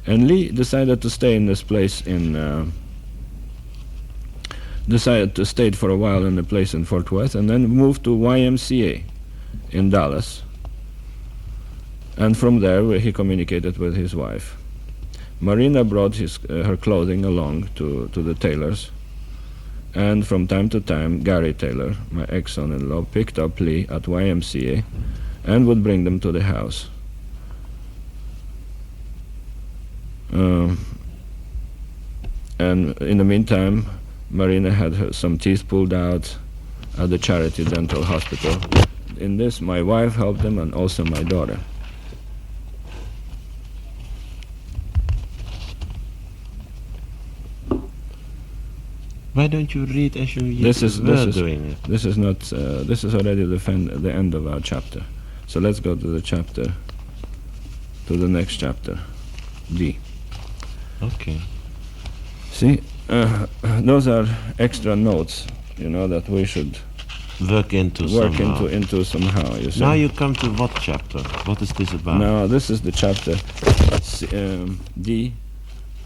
And Lee decided to stay in this place decided to stay for a while in a place in Fort Worth, and then moved to YMCA in Dallas. And from there he communicated with his wife. Marina brought her clothing along to the Taylors, and from time to time Gary Taylor, my ex-son-in-law, picked up Lee at YMCA and would bring them to the house. And in the meantime, Marina had some teeth pulled out at the Charity Dental Hospital. In this, my wife helped them, and also my daughter. Why don't you read as you This were is doing it? this is not this is already the end of our chapter. So let's go to the next chapter, D. Okay. See, those are extra notes, that we should work into somehow. You see. Now you come to what chapter? What is this about? Now this is the chapter D.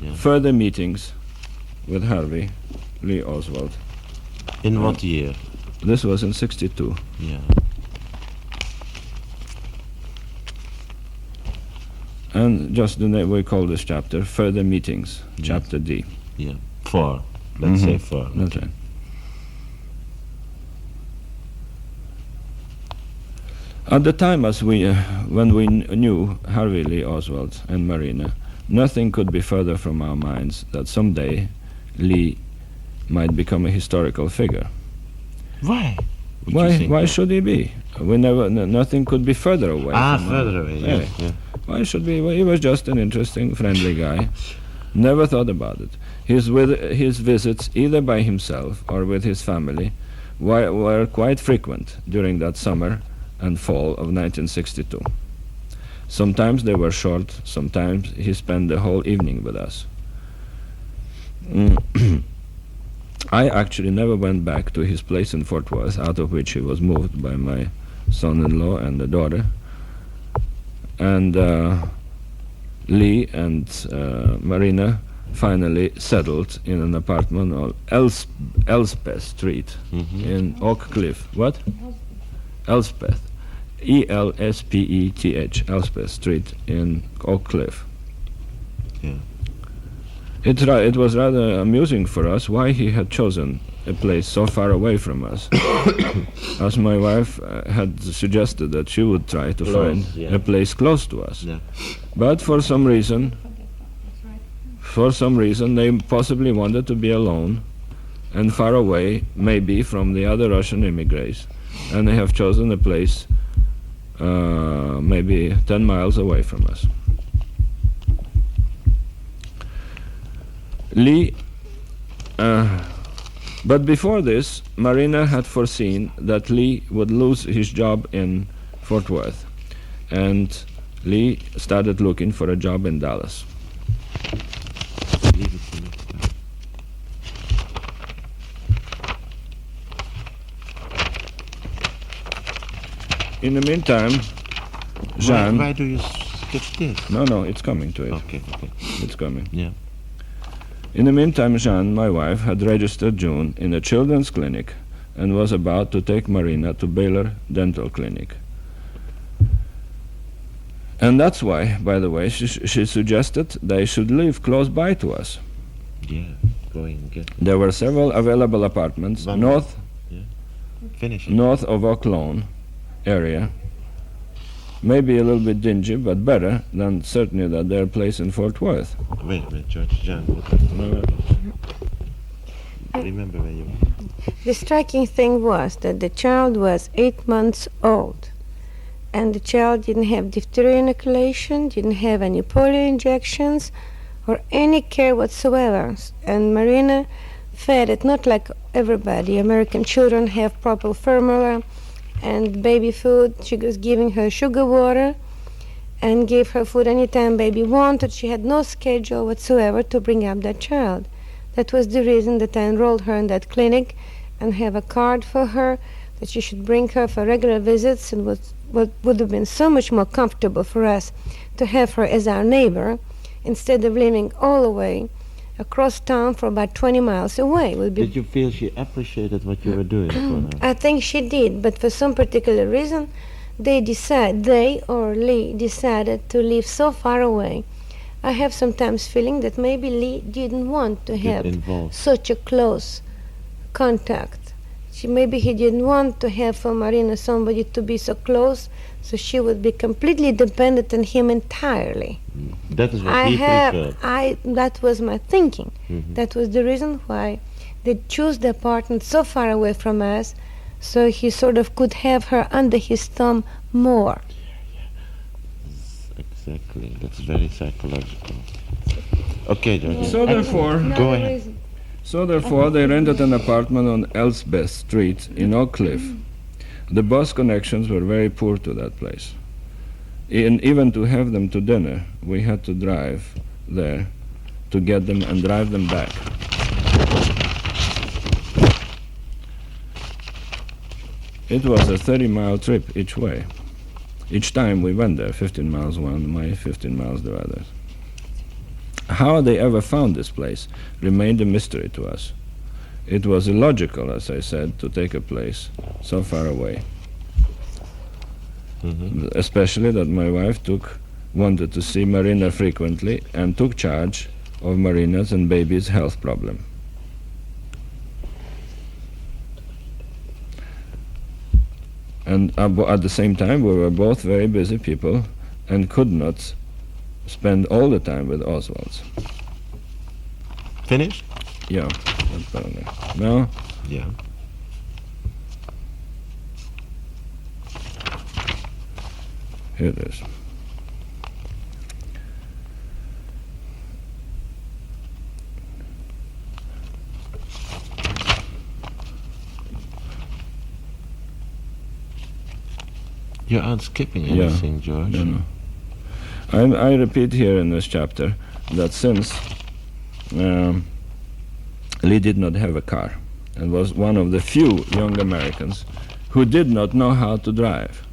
Yeah. Further meetings with Harvey Lee Oswald. In what year? This was in '62. Yeah. And just the name we call this chapter Further Meetings, Yes. Chapter D. Yeah. 4. Let's say 4. That's right. At the time, when we knew Harvey Lee Oswald and Marina, nothing could be further from our minds that someday Lee might become a historical figure. Why? would you think Why that? should he be? Nothing could be further away. from Further him. away, Yeah. yes. Yeah. Why should we? Well, he was just an interesting, friendly guy. Never thought about it. His visits, either by himself or with his family, were quite frequent during that summer and fall of 1962. Sometimes they were short, sometimes he spent the whole evening with us. I actually never went back to his place in Fort Worth, out of which he was moved by my son-in-law and the daughter. And Lee and Marina finally settled in an apartment on Elspeth Street in Oak Cliff. What? Elspeth. Elspeth, Elspeth Street in Oak Cliff. Yeah. It was rather amusing for us why he had chosen a place so far away from us, as my wife had suggested that she would try to find yeah. a place close to us. Yeah. But for some reason they possibly wanted to be alone and far away, maybe from the other Russian immigrants, and they have chosen a place maybe 10 miles away from us. Lee, but before this, Marina had foreseen that Lee would lose his job in Fort Worth, and Lee started looking for a job in Dallas. Leave it to next time. In the meantime, Jean... Why do you skip this? No, it's coming to it. Okay. It's coming. Yeah. In the meantime, Jean, my wife, had registered June in a children's clinic and was about to take Marina to Baylor Dental Clinic. And that's why, by the way, she suggested they should live close by to us. Yeah. Go in and get it. There were several available apartments north Finish it. north of Oak Lawn area. Maybe a little bit dingy, but better than certainly their place in Fort Worth. Wait, George. John, remember where you were. The striking thing was that the child was 8 months old, and the child didn't have diphtheria inoculation, didn't have any polio injections, or any care whatsoever. And Marina fed it not like everybody. American children have proper formula and baby food. She was giving her sugar water and gave her food anytime baby wanted. She had no schedule whatsoever to bring up that child. That was the reason that I enrolled her in that clinic and have a card for her that she should bring her for regular visits, and what would have been so much more comfortable for us to have her as our neighbor instead of living all the way across town for about 20 miles away. Did you feel she appreciated what you were doing for her? I think she did, but for some particular reason, they or Lee decided to live so far away. I have sometimes feeling that maybe Lee didn't want to have involved. such a close contact. Maybe he didn't want to have for Marina somebody to be so close, so she would be completely dependent on him entirely. That is what he preferred. That was my thinking. Mhm. That was the reason why they chose the apartment so far away from us, so he sort of could have her under his thumb more. Exactly. That's very psychological. Okay, George. So therefore, Go ahead. they rented an apartment on Elspeth Street in Oak Cliff. The bus connections were very poor to that place. And even to have them to dinner, we had to drive there to get them and drive them back. It was a 30-mile trip each way. Each time we went there, 15 miles one way, 15 miles the other. How they ever found this place remained a mystery to us. It was illogical, as I said, to take a place so far away. Especially that my wife wanted to see Marina frequently and took charge of Marina's and baby's health problem. And at the same time, we were both very busy people and could not spend all the time with Oswald's. Finished? Yeah, apparently. No? Yeah. Here it is. You aren't skipping anything, George. No. I repeat here in this chapter that since Lee did not have a car and was one of the few young Americans who did not know how to drive.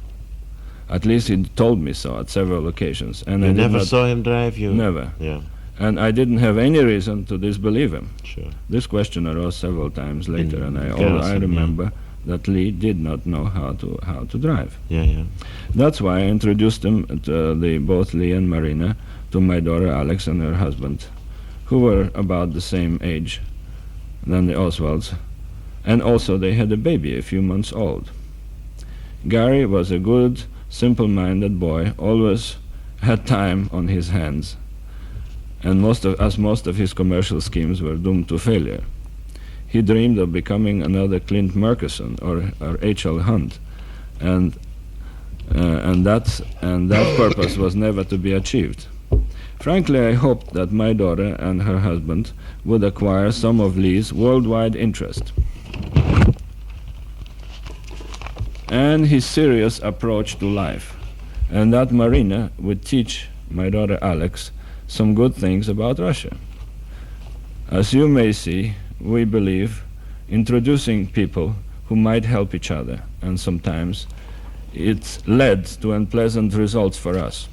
At least he told me so at several occasions. And You never saw him drive? Never. Yeah, And I didn't have any reason to disbelieve him. sure. This question arose several times later, and I Garrison, remember that Lee did not know how to drive. Yeah. That's why I introduced them, both Lee and Marina, to my daughter Alex and her husband, who were about the same age than the Oswalds, and also they had a baby a few months old. Gary was a good, simple-minded boy, always had time on his hands, and most of his commercial schemes were doomed to failure. He dreamed of becoming another Clint Murkison or H.L. Hunt, and that purpose was never to be achieved. Frankly, I hoped that my daughter and her husband would acquire some of Lee's worldwide interest and his serious approach to life, and that Marina would teach my daughter Alex some good things about Russia. As you may see, we believe introducing people who might help each other, and sometimes it led to unpleasant results for us,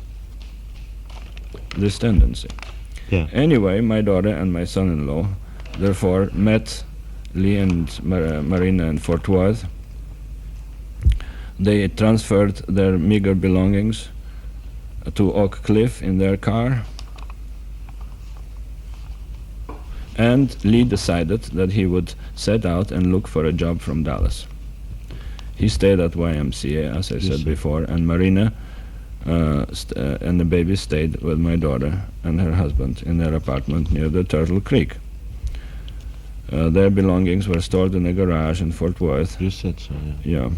this tendency. Yeah. Anyway, my daughter and my son-in-law therefore met Lee and Marina in Fort Worth. They transferred their meager belongings to Oak Cliff in their car, and Lee decided that he would set out and look for a job from Dallas. He stayed at YMCA, as I said before, and Marina and the baby stayed with my daughter and her husband in their apartment near the Turtle Creek. Their belongings were stored in a garage in Fort Worth. You said so, Yeah.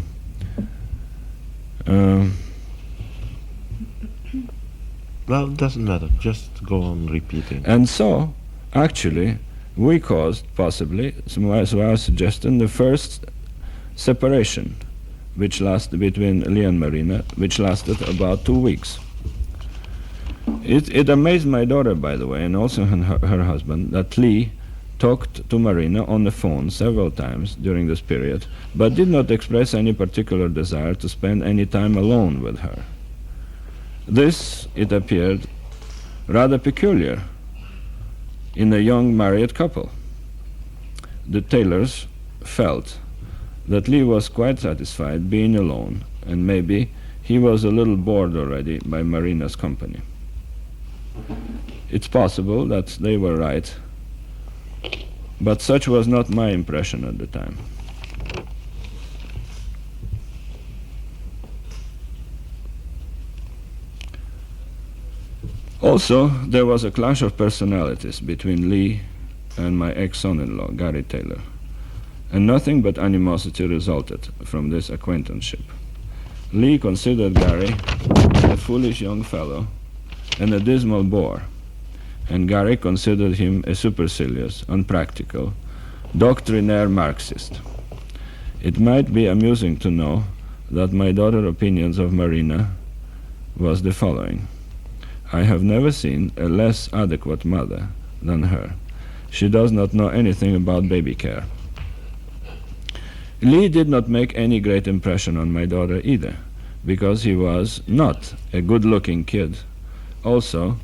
Well, it doesn't matter. Just go on repeating. And so, actually, we caused, possibly, as I was suggesting, the first separation which lasted between Lee and Marina, which lasted about 2 weeks. It amazed my daughter, by the way, and also her husband, that Lee talked to Marina on the phone several times during this period, but did not express any particular desire to spend any time alone with her. This, it appeared, rather peculiar in a young married couple. The Taylors felt that Lee was quite satisfied being alone, and maybe he was a little bored already by Marina's company. It's possible that they were right, but such was not my impression at the time. Also, there was a clash of personalities between Lee and my ex-son-in-law, Gary Taylor, and nothing but animosity resulted from this acquaintanceship. Lee considered Gary a foolish young fellow and a dismal bore, and Gary considered him a supercilious, unpractical, doctrinaire Marxist. It might be amusing to know that my daughter's opinions of Marina was the following. I have never seen a less adequate mother than her. She does not know anything about baby care. Lee did not make any great impression on my daughter either, because he was not a good-looking kid. Also,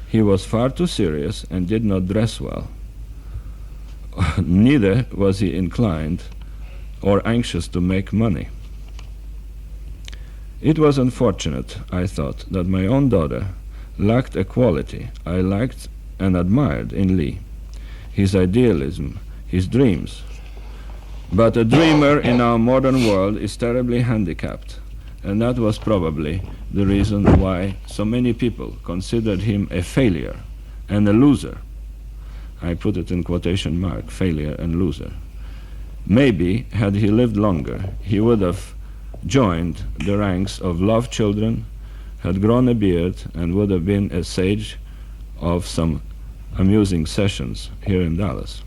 he was far too serious and did not dress well. Neither was he inclined or anxious to make money. It was unfortunate, I thought, that my own daughter lacked a quality I liked and admired in Lee: his idealism, his dreams. But a dreamer in our modern world is terribly handicapped, and that was probably the reason why so many people considered him a failure and a loser. I put it in quotation mark, failure and loser. Maybe, had he lived longer, he would have joined the ranks of love children, had grown a beard, and would have been a sage of some amusing sessions here in Dallas.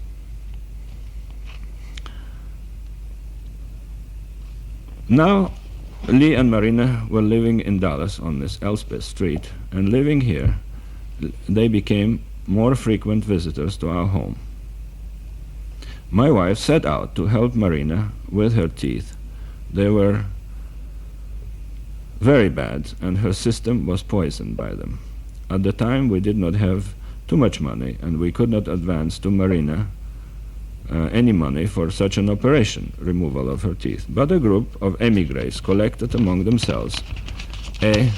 Now, Lee and Marina were living in Dallas on this Elspeth Street, and living here, they became more frequent visitors to our home. My wife set out to help Marina with her teeth. They were very bad, and her system was poisoned by them. At the time, we did not have too much money, and we could not advance to Marina any money for such an operation, removal of her teeth. But a group of emigres collected among themselves a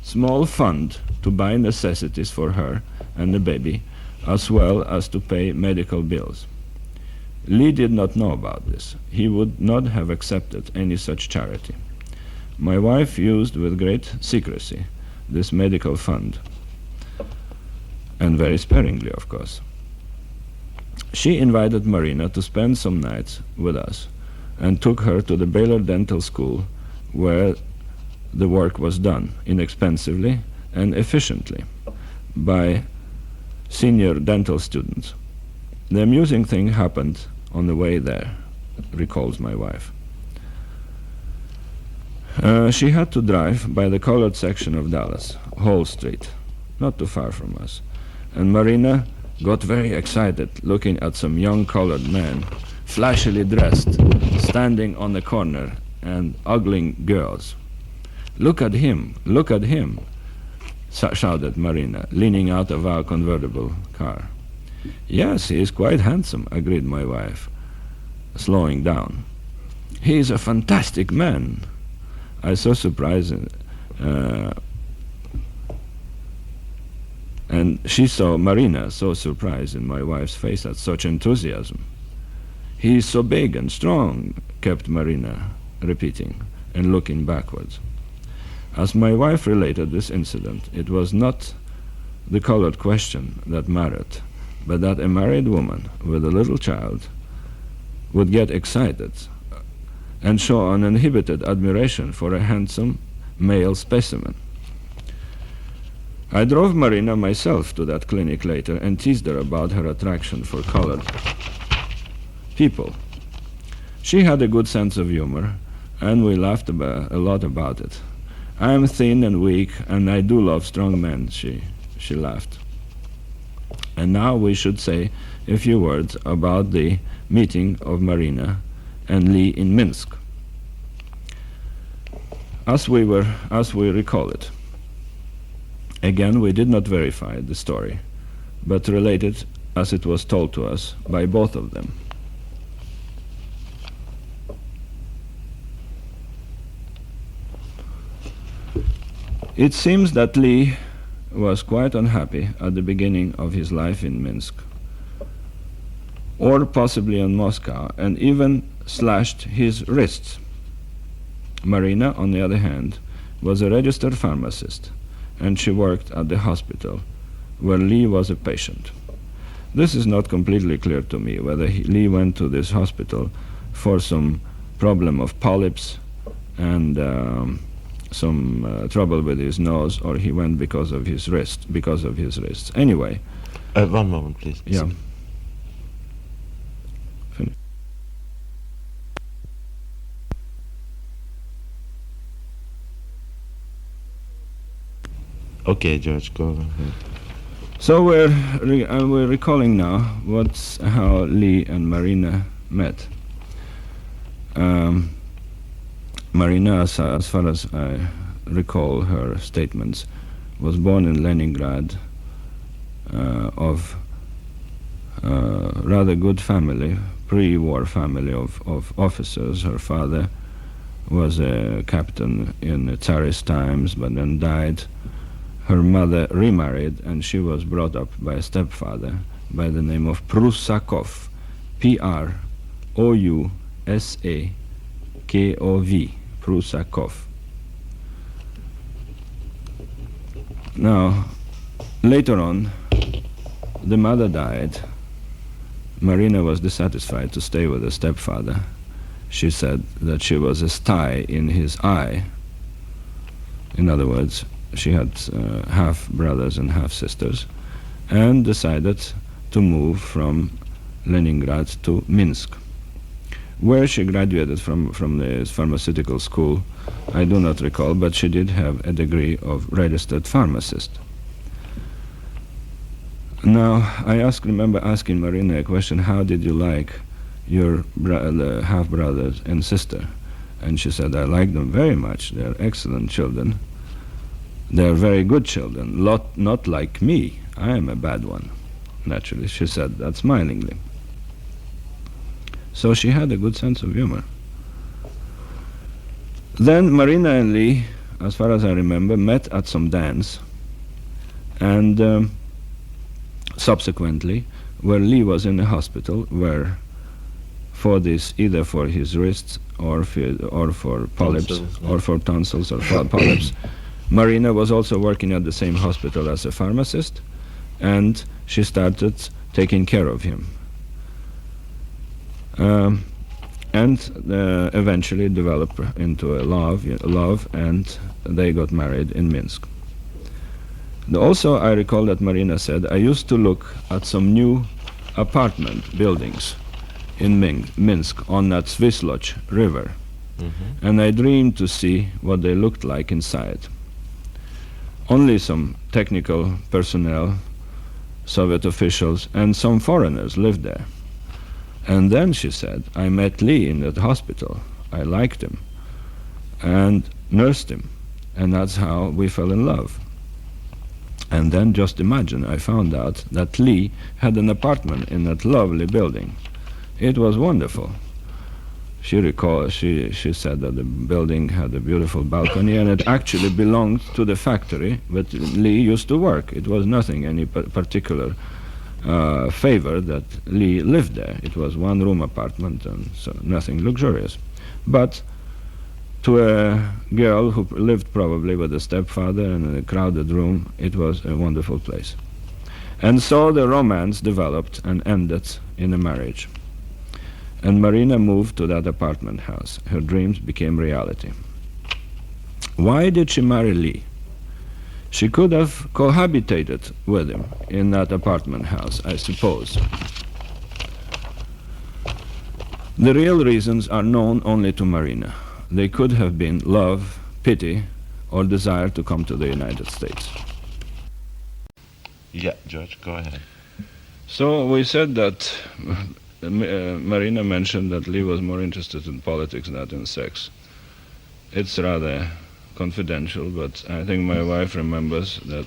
small fund to buy necessities for her and the baby, as well as to pay medical bills. Lee did not know about this. He would not have accepted any such charity. My wife used with great secrecy this medical fund, and very sparingly, of course. She invited Marina to spend some nights with us and took her to the Baylor Dental School, where the work was done inexpensively and efficiently by senior dental students. The amusing thing happened on the way there, recalls my wife. She had to drive by the colored section of Dallas, Hall Street, not too far from us, and Marina got very excited looking at some young colored man, flashily dressed, standing on the corner and ogling girls. Look at him, shouted Marina, leaning out of our convertible car. Yes, he is quite handsome, agreed my wife, slowing down. He is a fantastic man. I was so surprised, and she saw Marina so surprised in my wife's face at such enthusiasm. He is so big and strong, kept Marina repeating and looking backwards. As my wife related this incident, it was not the colored question that mattered, but that a married woman with a little child would get excited and show uninhibited admiration for a handsome male specimen. I drove Marina myself to that clinic later and teased her about her attraction for colored people. She had a good sense of humor, and we laughed a lot about it. I am thin and weak, and I do love strong men, she laughed. And now we should say a few words about the meeting of Marina and Lee in Minsk, as we recall it. Again, we did not verify the story, but related as it was told to us by both of them. It seems that Lee was quite unhappy at the beginning of his life in Minsk, or possibly in Moscow, and even slashed his wrists. Marina, on the other hand, was a registered pharmacist, and she worked at the hospital where Lee was a patient. This is not completely clear to me whether Lee went to this hospital for some problem of polyps and some trouble with his nose, or he went because of his wrists. Anyway. One moment, please. Yeah. Finish. Okay, George, go ahead. So we're recalling now how Lee and Marina met. Marina, as far as I recall her statements, was born in Leningrad of rather good family, pre-war family of officers. Her father was a captain in the Tsarist times, but then died. Her mother remarried, and she was brought up by a stepfather by the name of Prusakov, P-R-O-U-S-A-K-O-V, Prusakov. Now, later on, the mother died. Marina was dissatisfied to stay with the stepfather. She said that she was a sty in his eye. In other words, she had half brothers and half sisters, and decided to move from Leningrad to Minsk, where she graduated from the pharmaceutical school. I do not recall, but she did have a degree of registered pharmacist. Now, I remember asking Marina a question: how did you like your half-brothers and sister? And she said, I like them very much. They're excellent children. They're very good children, not like me. I am a bad one. Naturally, she said that smilingly. So she had a good sense of humor. Then Marina and Lee, as far as I remember, met at some dance, and subsequently, where Lee was in the hospital, where for this, either for his wrists or for polyps, Tonsils, yeah. or for tonsils or polyps, Marina was also working at the same hospital as a pharmacist, and she started taking care of him. And eventually developed into a love, and they got married in Minsk. Also, I recall that Marina said, I used to look at some new apartment buildings in Minsk on that Svisloch river, and I dreamed to see what they looked like inside. Only some technical personnel, Soviet officials, and some foreigners lived there. And then, she said, I met Lee in that hospital. I liked him and nursed him, and that's how we fell in love. And then, just imagine, I found out that Lee had an apartment in that lovely building. It was wonderful. She said that the building had a beautiful balcony, and it actually belonged to the factory where Lee used to work. It was nothing, any particular favor that Lee lived there. It was one-room apartment, and so nothing luxurious. But to a girl who lived probably with a stepfather in a crowded room, it was a wonderful place. And so the romance developed and ended in a marriage. And Marina moved to that apartment house. Her dreams became reality. Why did she marry Lee? She could have cohabitated with him in that apartment house, I suppose. The real reasons are known only to Marina. They could have been love, pity, or desire to come to the United States. Yeah, George, go ahead. So we said that Marina mentioned that Lee was more interested in politics than in sex. It's rather confidential, but I think my wife remembers that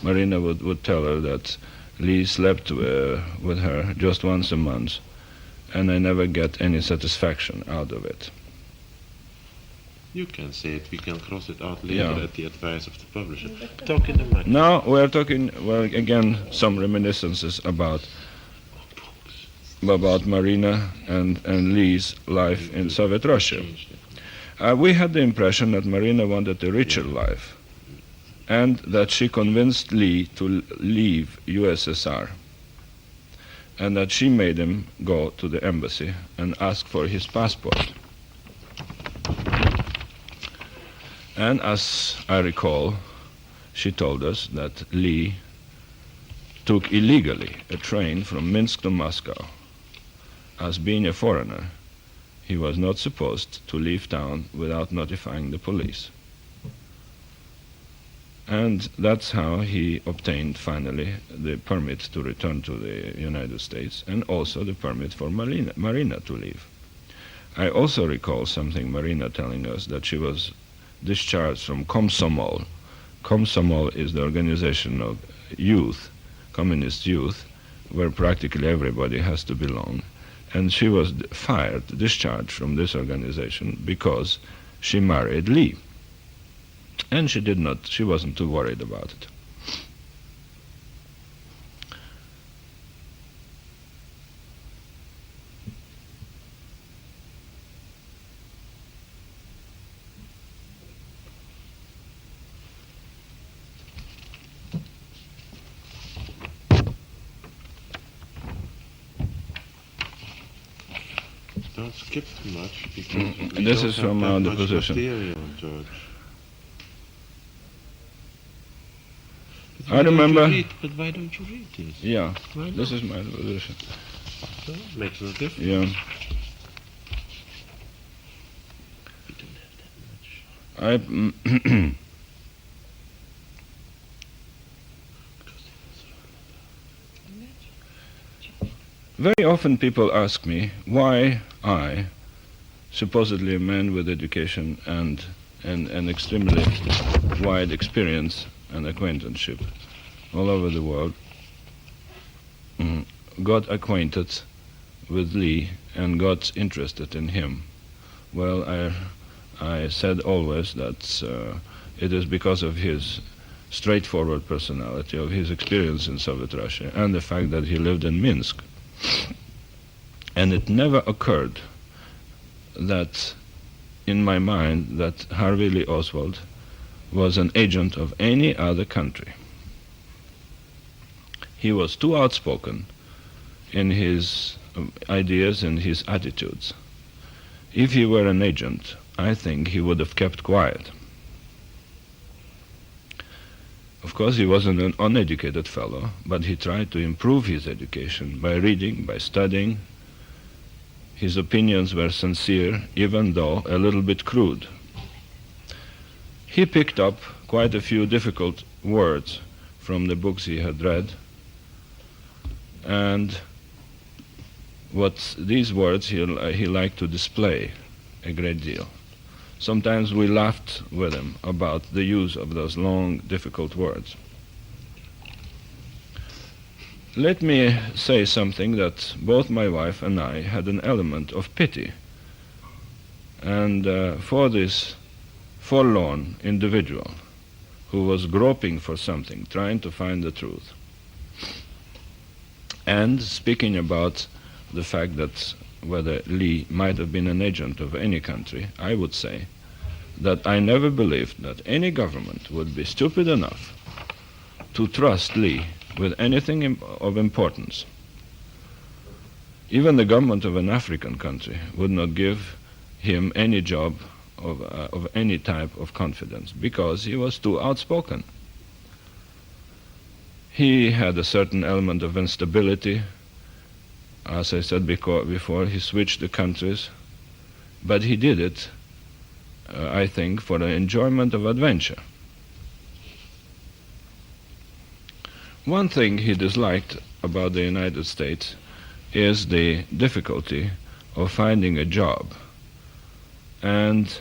Marina would tell her that Lee slept with her just once a month, and I never get any satisfaction out of it. You can say it. We can cross it out later Yeah. at the advice of the publisher. Talk in the mic. Now we're talking, well, again, some reminiscences about Marina and Lee's life in Soviet Russia. We had the impression that Marina wanted a richer life, and that she convinced Lee to leave USSR, and that she made him go to the embassy and ask for his passport. And as I recall, she told us that Lee took illegally a train from Minsk to Moscow. As being a foreigner, he was not supposed to leave town without notifying the police. And that's how he obtained finally the permit to return to the United States, and also the permit for Marina to leave. I also recall something Marina telling us, that she was discharged from Komsomol. Komsomol is the organization of youth, communist youth, where practically everybody has to belong. And she was discharged from this organization because she married Lee. And she wasn't too worried about it. Don't skip too much because we This don't is have from that the much position. material, George. I remember. But why don't you read this? Yeah, Why this not? is my position. So, makes no difference. Yeah. We don't have that much. I Very often people ask me why I, supposedly a man with education and an extremely wide experience and acquaintanceship all over the world, got acquainted with Lee and got interested in him. Well, I said always that it is because of his straightforward personality, of his experience in Soviet Russia, and the fact that he lived in Minsk. And it never occurred that, in my mind, that Harvey Lee Oswald was an agent of any other country. He was too outspoken in his ideas and his attitudes. If he were an agent, I think he would have kept quiet. Of course, he wasn't an uneducated fellow, but he tried to improve his education by reading, by studying. His opinions were sincere, even though a little bit crude. He picked up quite a few difficult words from the books he had read, and these words he liked to display a great deal. Sometimes we laughed with him about the use of those long, difficult words. Let me say something that both my wife and I had an element of pity. And for this forlorn individual who was groping for something, trying to find the truth, and speaking about the fact that whether Lee might have been an agent of any country, I would say that I never believed that any government would be stupid enough to trust Lee with anything of importance. Even the government of an African country would not give him any job of any type of confidence because he was too outspoken. He had a certain element of instability. As I said before, he switched the countries, but he did it, I think, for the enjoyment of adventure. One thing he disliked about the United States is the difficulty of finding a job. And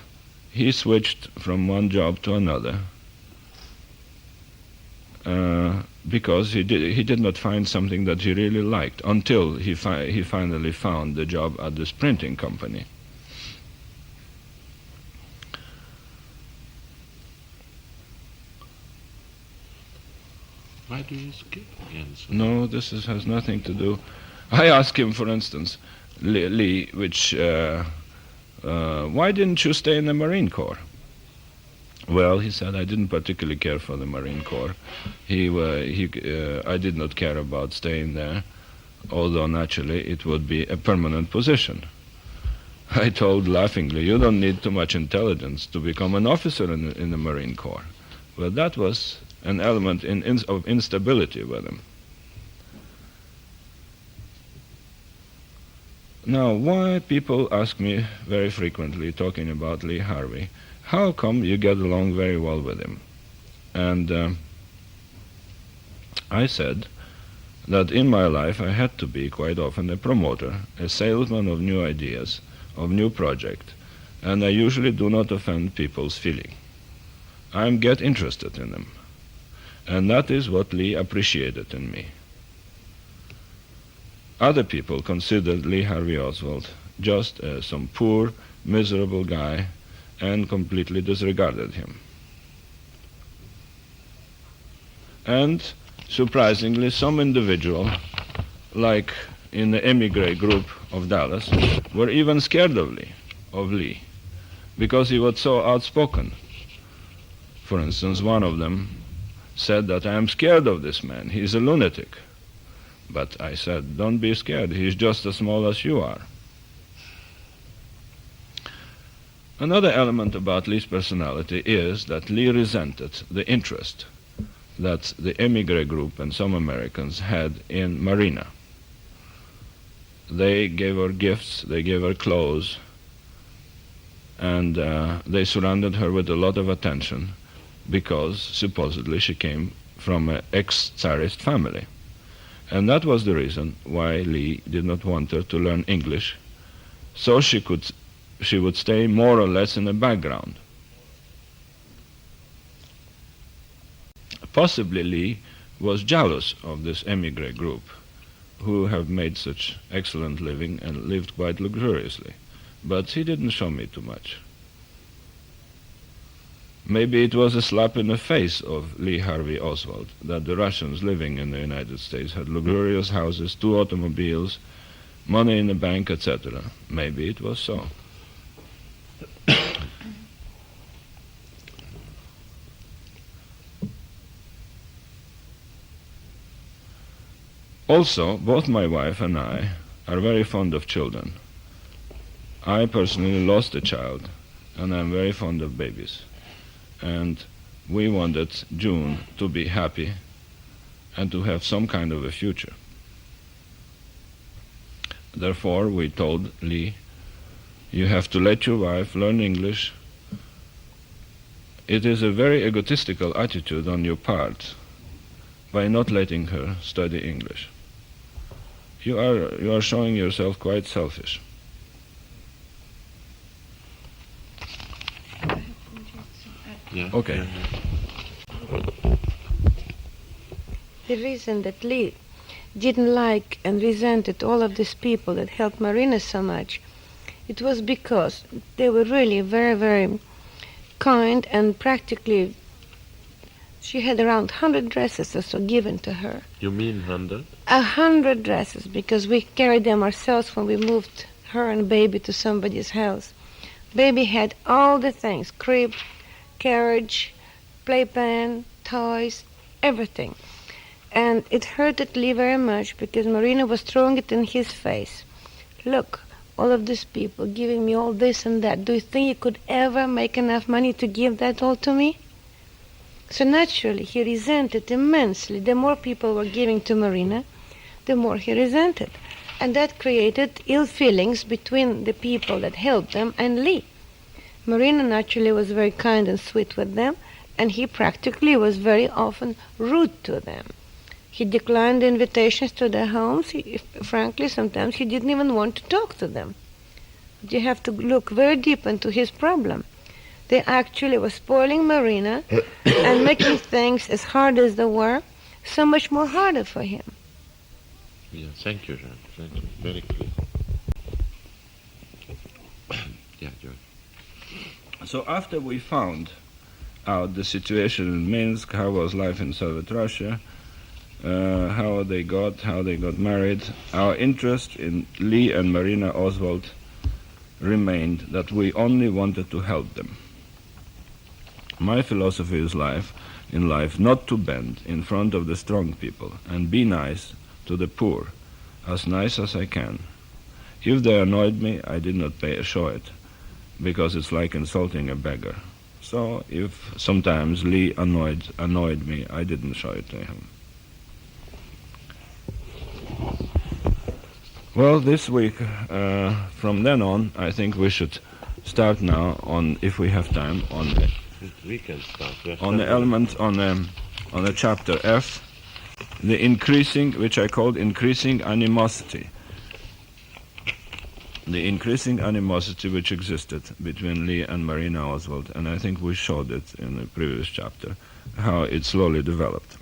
he switched from one job to another because he did not find something that he really liked until he finally found the job at this printing company. Why do you skip again? So No, this has nothing to do. I asked him, for instance, Lee, why didn't you stay in the Marine Corps? Well, he said, I didn't particularly care for the Marine Corps. I did not care about staying there, although naturally it would be a permanent position. I told laughingly, you don't need too much intelligence to become an officer in the Marine Corps. Well, that was an element of instability with him. Now, why people ask me very frequently, talking about Lee Harvey, how come you get along very well with him? And I said that in my life I had to be quite often a promoter, a salesman of new ideas, of new project, and I usually do not offend people's feeling. I get interested in them, and that is what Lee appreciated in me. Other people considered Lee Harvey Oswald just as some poor, miserable guy and completely disregarded him. And surprisingly, some individual, like in the emigre group of Dallas, were even scared of Lee, because he was so outspoken. For instance, one of them said that I am scared of this man, he's a lunatic. But I said, don't be scared, he's just as small as you are. Another element about Lee's personality is that Lee resented the interest that the emigre group and some Americans had in Marina. They gave her gifts, they gave her clothes, and they surrounded her with a lot of attention because supposedly she came from an ex-Tsarist family. And that was the reason why Lee did not want her to learn English, so she would stay more or less in the background. Possibly Lee was jealous of this emigre group, who have made such excellent living and lived quite luxuriously, but he didn't show me too much. Maybe it was a slap in the face of Lee Harvey Oswald that the Russians living in the United States had luxurious houses, 2 automobiles, money in the bank, etc. Maybe it was so. Also, both my wife and I are very fond of children. I personally lost a child, and I'm very fond of babies. And we wanted June to be happy and to have some kind of a future. Therefore, we told Lee, you have to let your wife learn English. It is a very egotistical attitude on your part by not letting her study English. You are showing yourself quite selfish. Yeah. Okay. The reason that Lee didn't like and resented all of these people that helped Marina so much, it was because they were really very, very kind, and practically she had around 100 dresses or so given to her. You mean 100? 100 dresses, because we carried them ourselves when we moved her and baby to somebody's house. Baby had all the things, crib, carriage, playpen, toys, everything. And it hurted Lee very much because Marina was throwing it in his face. Look, all of these people giving me all this and that. Do you think you could ever make enough money to give that all to me? So naturally, he resented immensely. The more people were giving to Marina, the more he resented. And that created ill feelings between the people that helped them and Lee. Marina naturally was very kind and sweet with them, and he practically was very often rude to them. He declined invitations to their homes. Frankly, sometimes he didn't even want to talk to them. But you have to look very deep into his problem. They actually were spoiling Marina and making things as hard as they were, so much more harder for him. Yeah, thank you, Jean. Thank you. Very clear. Yeah, George. So after we found out the situation in Minsk, how was life in Soviet Russia, how they got married, our interest in Lee and Marina Oswald remained that we only wanted to help them. My philosophy is in life not to bend in front of the strong people and be nice to the poor, as nice as I can. If they annoyed me, I did not show it, because it's like insulting a beggar. So if sometimes Lee annoyed me, I didn't show it to him. Well, this week, from then on, I think we should start now on, if we have time, on the We can start. on the element on the chapter F, the increasing, which I called increasing animosity. the increasing animosity which existed between Lee and Marina Oswald, and I think we showed it in the previous chapter, how it slowly developed.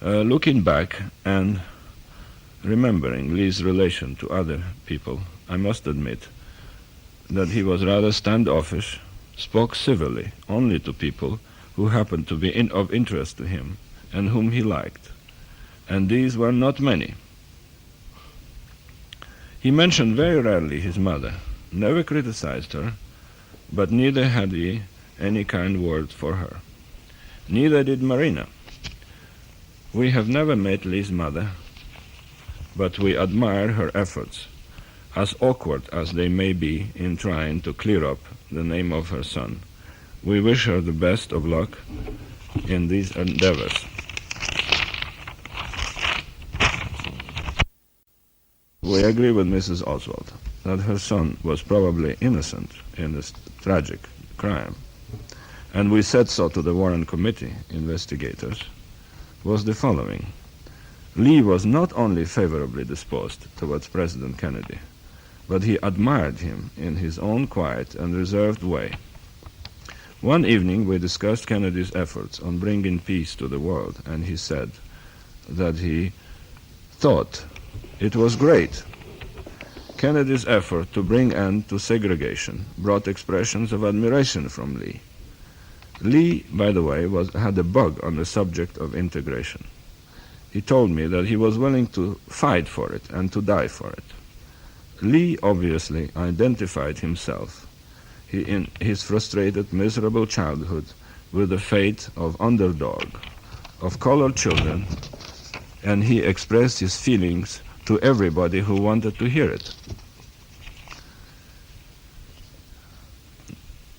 Looking back and remembering Lee's relation to other people, I must admit that he was rather standoffish, spoke civilly only to people who happened to be of interest to him and whom he liked, and these were not many. He mentioned very rarely his mother, never criticized her, but neither had he any kind word for her. Neither did Marina. We have never met Lee's mother, but we admire her efforts, as awkward as they may be in trying to clear up the name of her son. We wish her the best of luck in these endeavors. We agree with Mrs. Oswald that her son was probably innocent in this tragic crime, and we said so to the Warren Committee investigators, was the following. Lee was not only favorably disposed towards President Kennedy, but he admired him in his own quiet and reserved way. One evening we discussed Kennedy's efforts on bringing peace to the world, and he said that he thought it was great. Kennedy's effort to bring end to segregation brought expressions of admiration from Lee. Lee, by the way, had a bug on the subject of integration. He told me that he was willing to fight for it and to die for it. Lee obviously identified himself in his frustrated, miserable childhood with the fate of underdog, of colored children, and he expressed his feelings to everybody who wanted to hear it.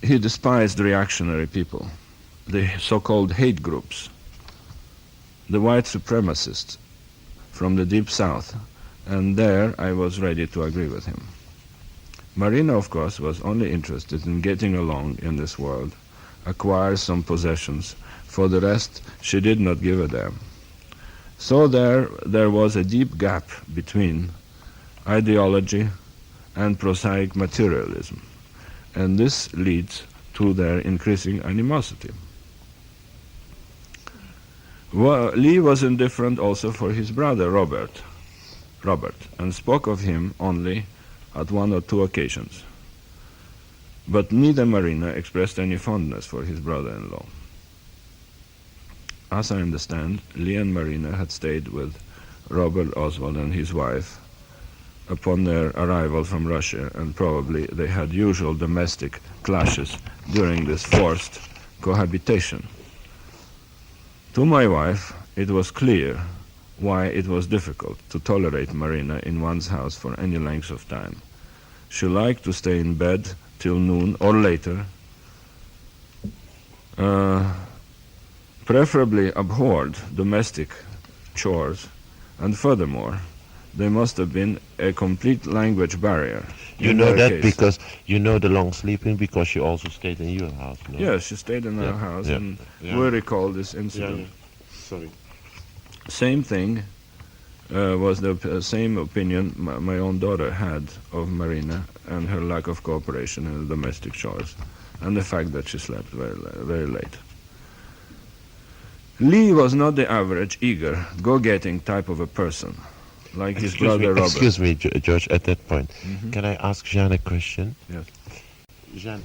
He despised reactionary people, the so-called hate groups, the white supremacists from the Deep South, and there I was ready to agree with him. Marina, of course, was only interested in getting along in this world, acquire some possessions. For the rest, she did not give a damn. So there was a deep gap between ideology and prosaic materialism, and this leads to their increasing animosity. Lee was indifferent also for his brother Robert, and spoke of him only at one or two occasions. But neither Marina expressed any fondness for his brother-in-law. As I understand, Lee and Marina had stayed with Robert Oswald and his wife upon their arrival from Russia, and probably they had usual domestic clashes during this forced cohabitation. To my wife, it was clear why it was difficult to tolerate Marina in one's house for any length of time. She liked to stay in bed till noon or later, preferably abhorred domestic chores, and furthermore, there must have been a complete language barrier. You know that case. Because you know the long sleeping, because she also stayed in your house, no? Yes, she stayed in our house, and we recall this incident. Sorry. Same thing was the same opinion my own daughter had of Marina and her lack of cooperation in the domestic chores, and the fact that she slept very late. Lee was not the average, eager, go-getting type of a person, like his brother Robert. Excuse me, George, at that point. Can I ask Jeanne a question? Yes. Jeanne,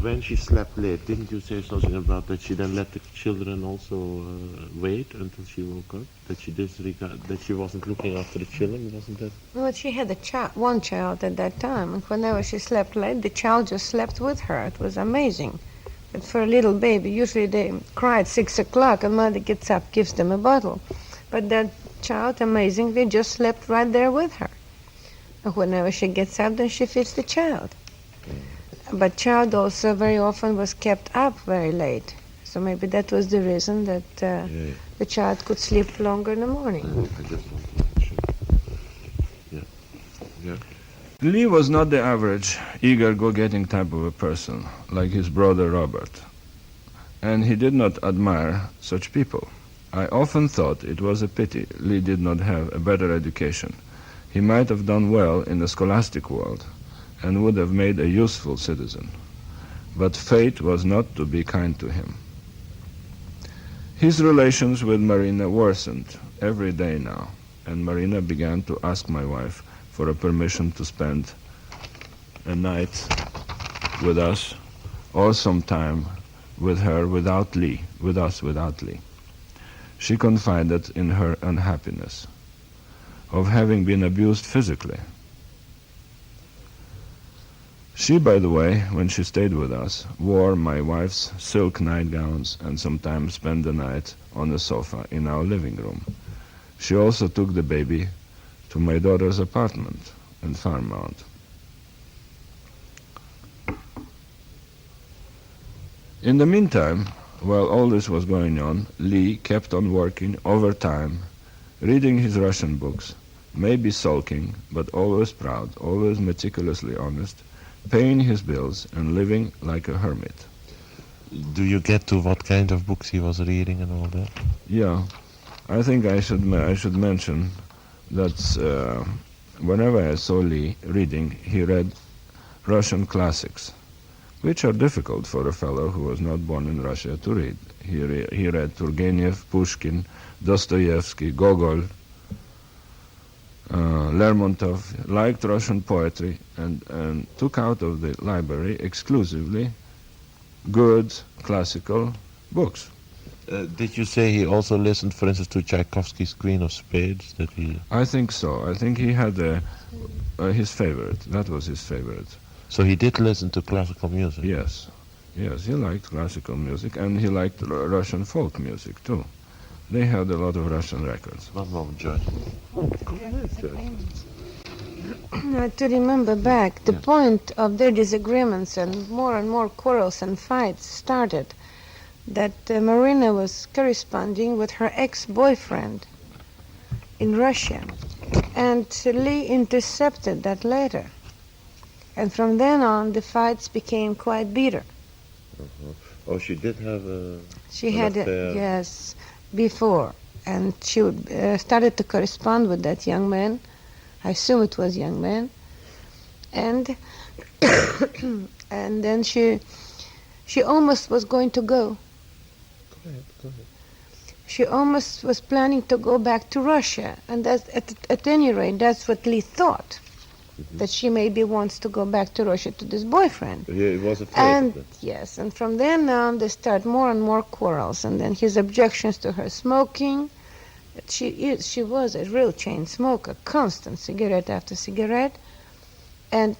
when she slept late, didn't you say something about that she then let the children also wait until she woke up? That she wasn't looking after the children, wasn't that? Well, she had one child at that time, and whenever she slept late, the child just slept with her. It was amazing. But for a little baby, usually they cry at 6 o'clock, and mother gets up, gives them a bottle. But that child, amazingly, just slept right there with her. And whenever she gets up, then she feeds the child. But child also very often was kept up very late. So maybe that was the reason that the child could sleep longer in the morning. I just want to make sure. Yeah. Lee was not the average, eager, go-getting type of a person, like his brother Robert. And he did not admire such people. I often thought it was a pity Lee did not have a better education. He might have done well in the scholastic world and would have made a useful citizen. But fate was not to be kind to him. His relations with Marina worsened every day now, and Marina began to ask my wife for a permission to spend a night with us or some time with her without Lee, with us without Lee. She confided in her unhappiness of having been abused physically. She, by the way, when she stayed with us, wore my wife's silk nightgowns and sometimes spent the night on the sofa in our living room. She also took the baby to my daughter's apartment in Fairmount. In the meantime, while all this was going on, Lee kept on working overtime, reading his Russian books, maybe sulking, but always proud, always meticulously honest, paying his bills and living like a hermit. Do you get to what kind of books he was reading and all that? Yeah, I think I should mention that whenever I saw Lee reading, he read Russian classics, which are difficult for a fellow who was not born in Russia to read. He read Turgenev, Pushkin, Dostoevsky, Gogol, Lermontov, liked Russian poetry, and took out of the library exclusively good classical books. Did you say he also listened, for instance, to Tchaikovsky's Queen of Spades? I think so. I think he had his favorite. That was his favorite. So he did listen to classical music? Yes. Yes, he liked classical music, and he liked Russian folk music, too. They had a lot of Russian records. One moment, George. Now, to remember back, the point of their disagreements and more quarrels and fights started that Marina was corresponding with her ex-boyfriend in Russia, and Lee intercepted that letter. And from then on, the fights became quite bitter. Oh, she did have She had yes, before, and she started to correspond with that young man. I assume it was young man, and and then she almost was going to go. Go ahead. She almost was planning to go back to Russia, and that's, at any rate, that's what Lee thought. That she maybe wants to go back to Russia to this boyfriend. Yeah, he was afraid And of it. yes, and from then on they start more and more quarrels, and then his objections to her smoking. She was a real chain smoker, constant cigarette after cigarette, and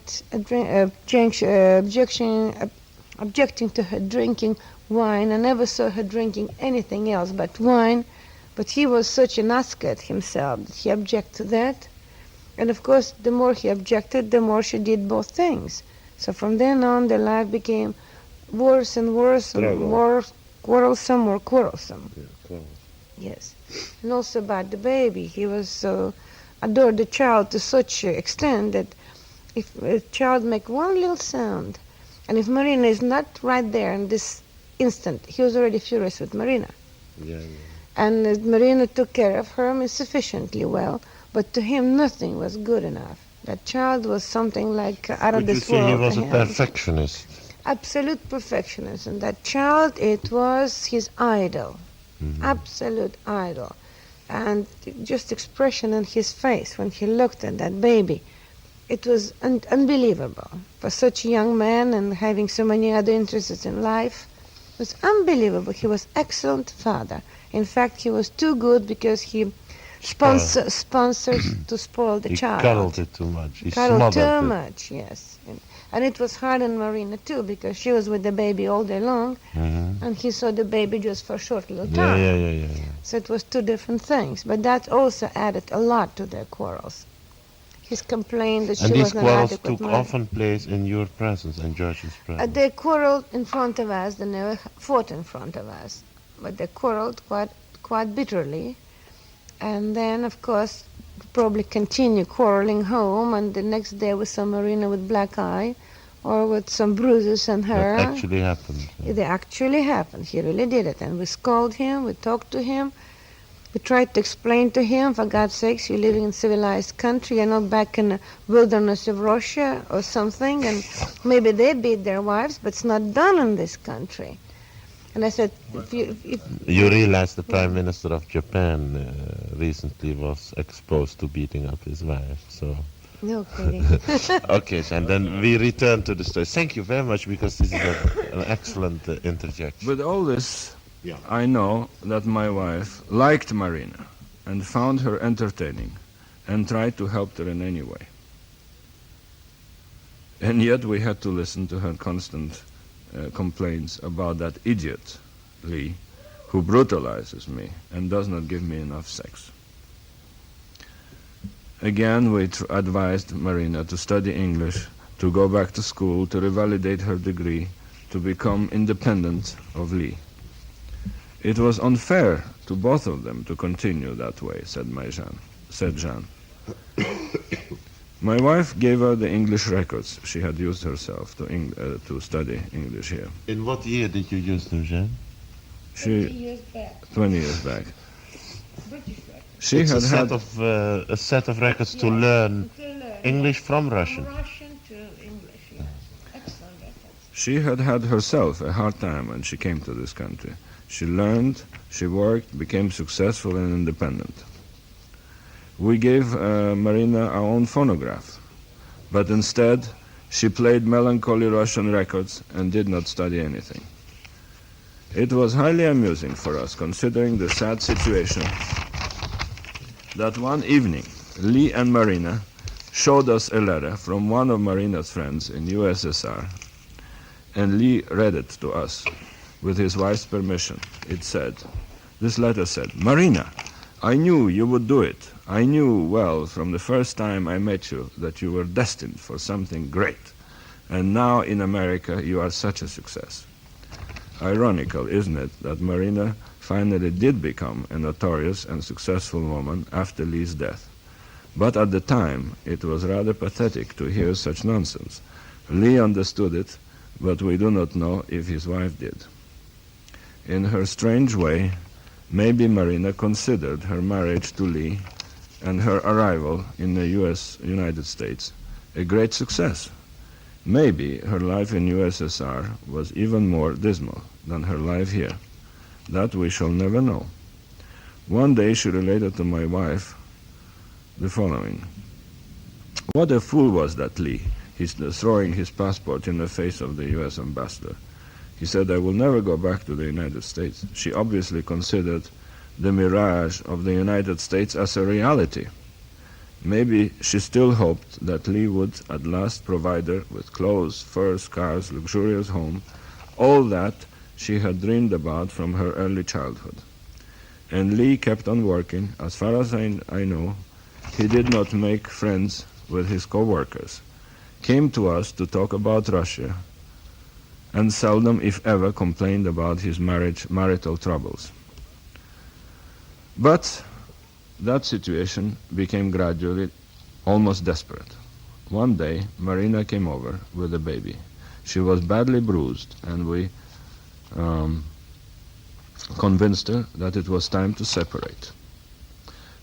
objecting to her drinking wine. I never saw her drinking anything else but wine, but he was such an ascet himself that he objected to that. And of course, the more he objected, the more she did both things. So from then on, their life became worse and worse, and more quarrelsome. Yeah, close. Yes. And also about the baby. He was so adored the child to such an extent that if a child make one little sound, and if Marina is not right there in this instant, he was already furious with Marina. Yeah. And Marina took care of her sufficiently well, but to him nothing was good enough. That child was something like out of this world. Would you say he was to a him. perfectionist? Absolute perfectionist. And that child, it was his idol. Mm-hmm. Absolute idol. And just expression on his face when he looked at that baby, it was unbelievable. For such a young man and having so many other interests in life, it was unbelievable. He was excellent father. In fact, he was too good because he sponsored to spoil the child. He cuddled it too much. He Cuddled smothered too it. much, yes. And it was hard on Marina too, because she was with the baby all day long, Mm-hmm. and he saw the baby just for a short little time. Yeah. So it was two different things. But that also added a lot to their quarrels. His complaint that And she these was not quarrels adequate took mother. often place in your presence and George's presence. They quarreled in front of us. They never fought in front of us, but they quarreled quite bitterly. And then, of course, probably continue quarreling home, and the next day we saw Marina with black eye or with some bruises on her. That actually happened. It actually happened. He really did it. And we scolded him, we talked to him, We tried to explain to him, for God's sakes, you're living in a civilized country, you're not back in the wilderness of Russia or something, and maybe they beat their wives, but it's not done in this country. And I said, if You realize the Prime Minister of Japan recently was exposed to beating up his wife, so... No kidding. Okay, and then we return to the story. Thank you very much, because this is an excellent interjection. With all this, I know that my wife liked Marina and found her entertaining and tried to help her in any way. And yet we had to listen to her constant complaints about that idiot, Lee, who brutalizes me and does not give me enough sex. Again, we advised Marina to study English, to go back to school, to revalidate her degree, to become independent of Lee. It was unfair to both of them to continue that way, said Jean. My wife gave her the English records she had used herself to study English here. In what year did you use them, Jean? 20 years back. 20 years back. British record. She It's had a set of records to learn English from Russian. From Russian to English, yes. Excellent records. She had herself a hard time when she came to this country. She learned, she worked, became successful and independent. We gave Marina our own phonograph, but instead she played melancholy Russian records and did not study anything. It was highly amusing for us, considering the sad situation, that one evening Lee and Marina showed us a letter from one of Marina's friends in USSR, and Lee read it to us with his wife's permission. This letter said, "Marina, I knew you would do it. I knew well from the first time I met you that you were destined for something great. And now in America you are such a success." Ironical, isn't it, that Marina finally did become a notorious and successful woman after Lee's death. But at the time, it was rather pathetic to hear such nonsense. Lee understood it, but we do not know if his wife did. In her strange way, maybe Marina considered her marriage to Lee and her arrival in the United States a great success. Maybe her life in USSR was even more dismal than her life here. That we shall never know. One day she related to my wife the following. "What a fool was that Lee, he's throwing his passport in the face of the US ambassador. He said, I will never go back to the United States." She obviously considered the mirage of the United States as a reality. Maybe she still hoped that Lee would at last provide her with clothes, furs, cars, luxurious home, all that she had dreamed about from her early childhood. And Lee kept on working. As far as I know, he did not make friends with his co-workers, came to us to talk about Russia, and seldom, if ever, complained about his marital troubles. But that situation became gradually almost desperate. One day, Marina came over with a baby. She was badly bruised, and we convinced her that it was time to separate.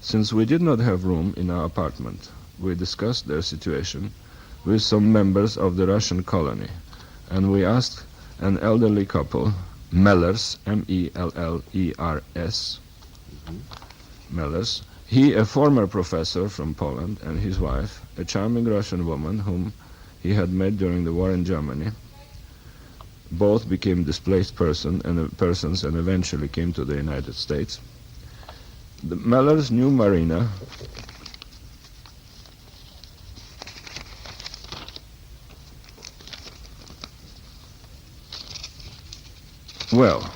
Since we did not have room in our apartment, we discussed their situation with some members of the Russian colony, and we asked an elderly couple, Mellers, M-E-L-L-E-R-S, Mellers, he a former professor from Poland, and his wife, a charming Russian woman whom he had met during the war in Germany. Both became displaced persons and eventually came to the United States. The Mellers knew Marina well,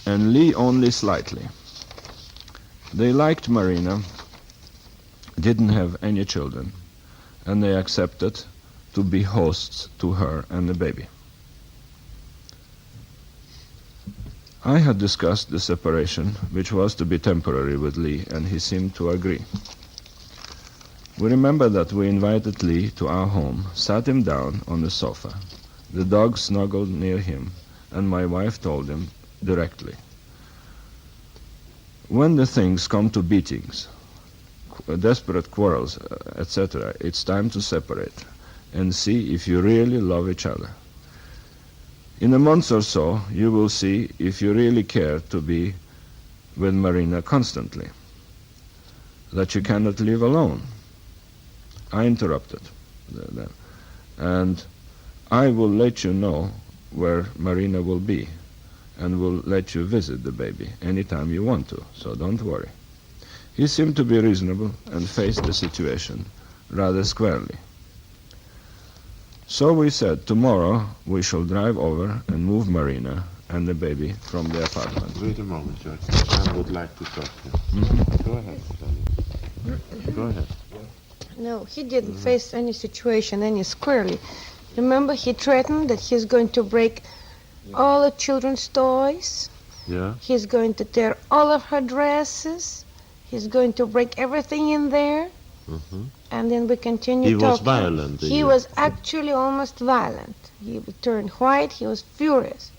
and Lee only slightly. They liked Marina, didn't have any children, and they accepted to be hosts to her and the baby. I had discussed the separation, which was to be temporary, with Lee, and he seemed to agree. We remember that we invited Lee to our home, sat him down on the sofa. The dog snuggled near him, and my wife told him directly, when the things come to beatings, desperate quarrels, etc., it's time to separate and see if you really love each other. In a month or so, you will see if you really care to be with Marina constantly, that you cannot live alone. I interrupted them, and I will let you know where Marina will be, and will let you visit the baby anytime you want to, so don't worry. He seemed to be reasonable and faced the situation rather squarely. So we said, tomorrow we shall drive over and move Marina and the baby from the apartment. Wait a moment, George. I would like to talk to you. Go ahead, Sally. Go ahead. No, he didn't face any situation any squarely. Remember, he threatened that he's going to break all the children's toys. Yeah? He's going to tear all of her dresses. He's going to break everything in there. Mm-hmm. And then we continued He was talking. violent. He was actually almost violent. He turned white. He was furious.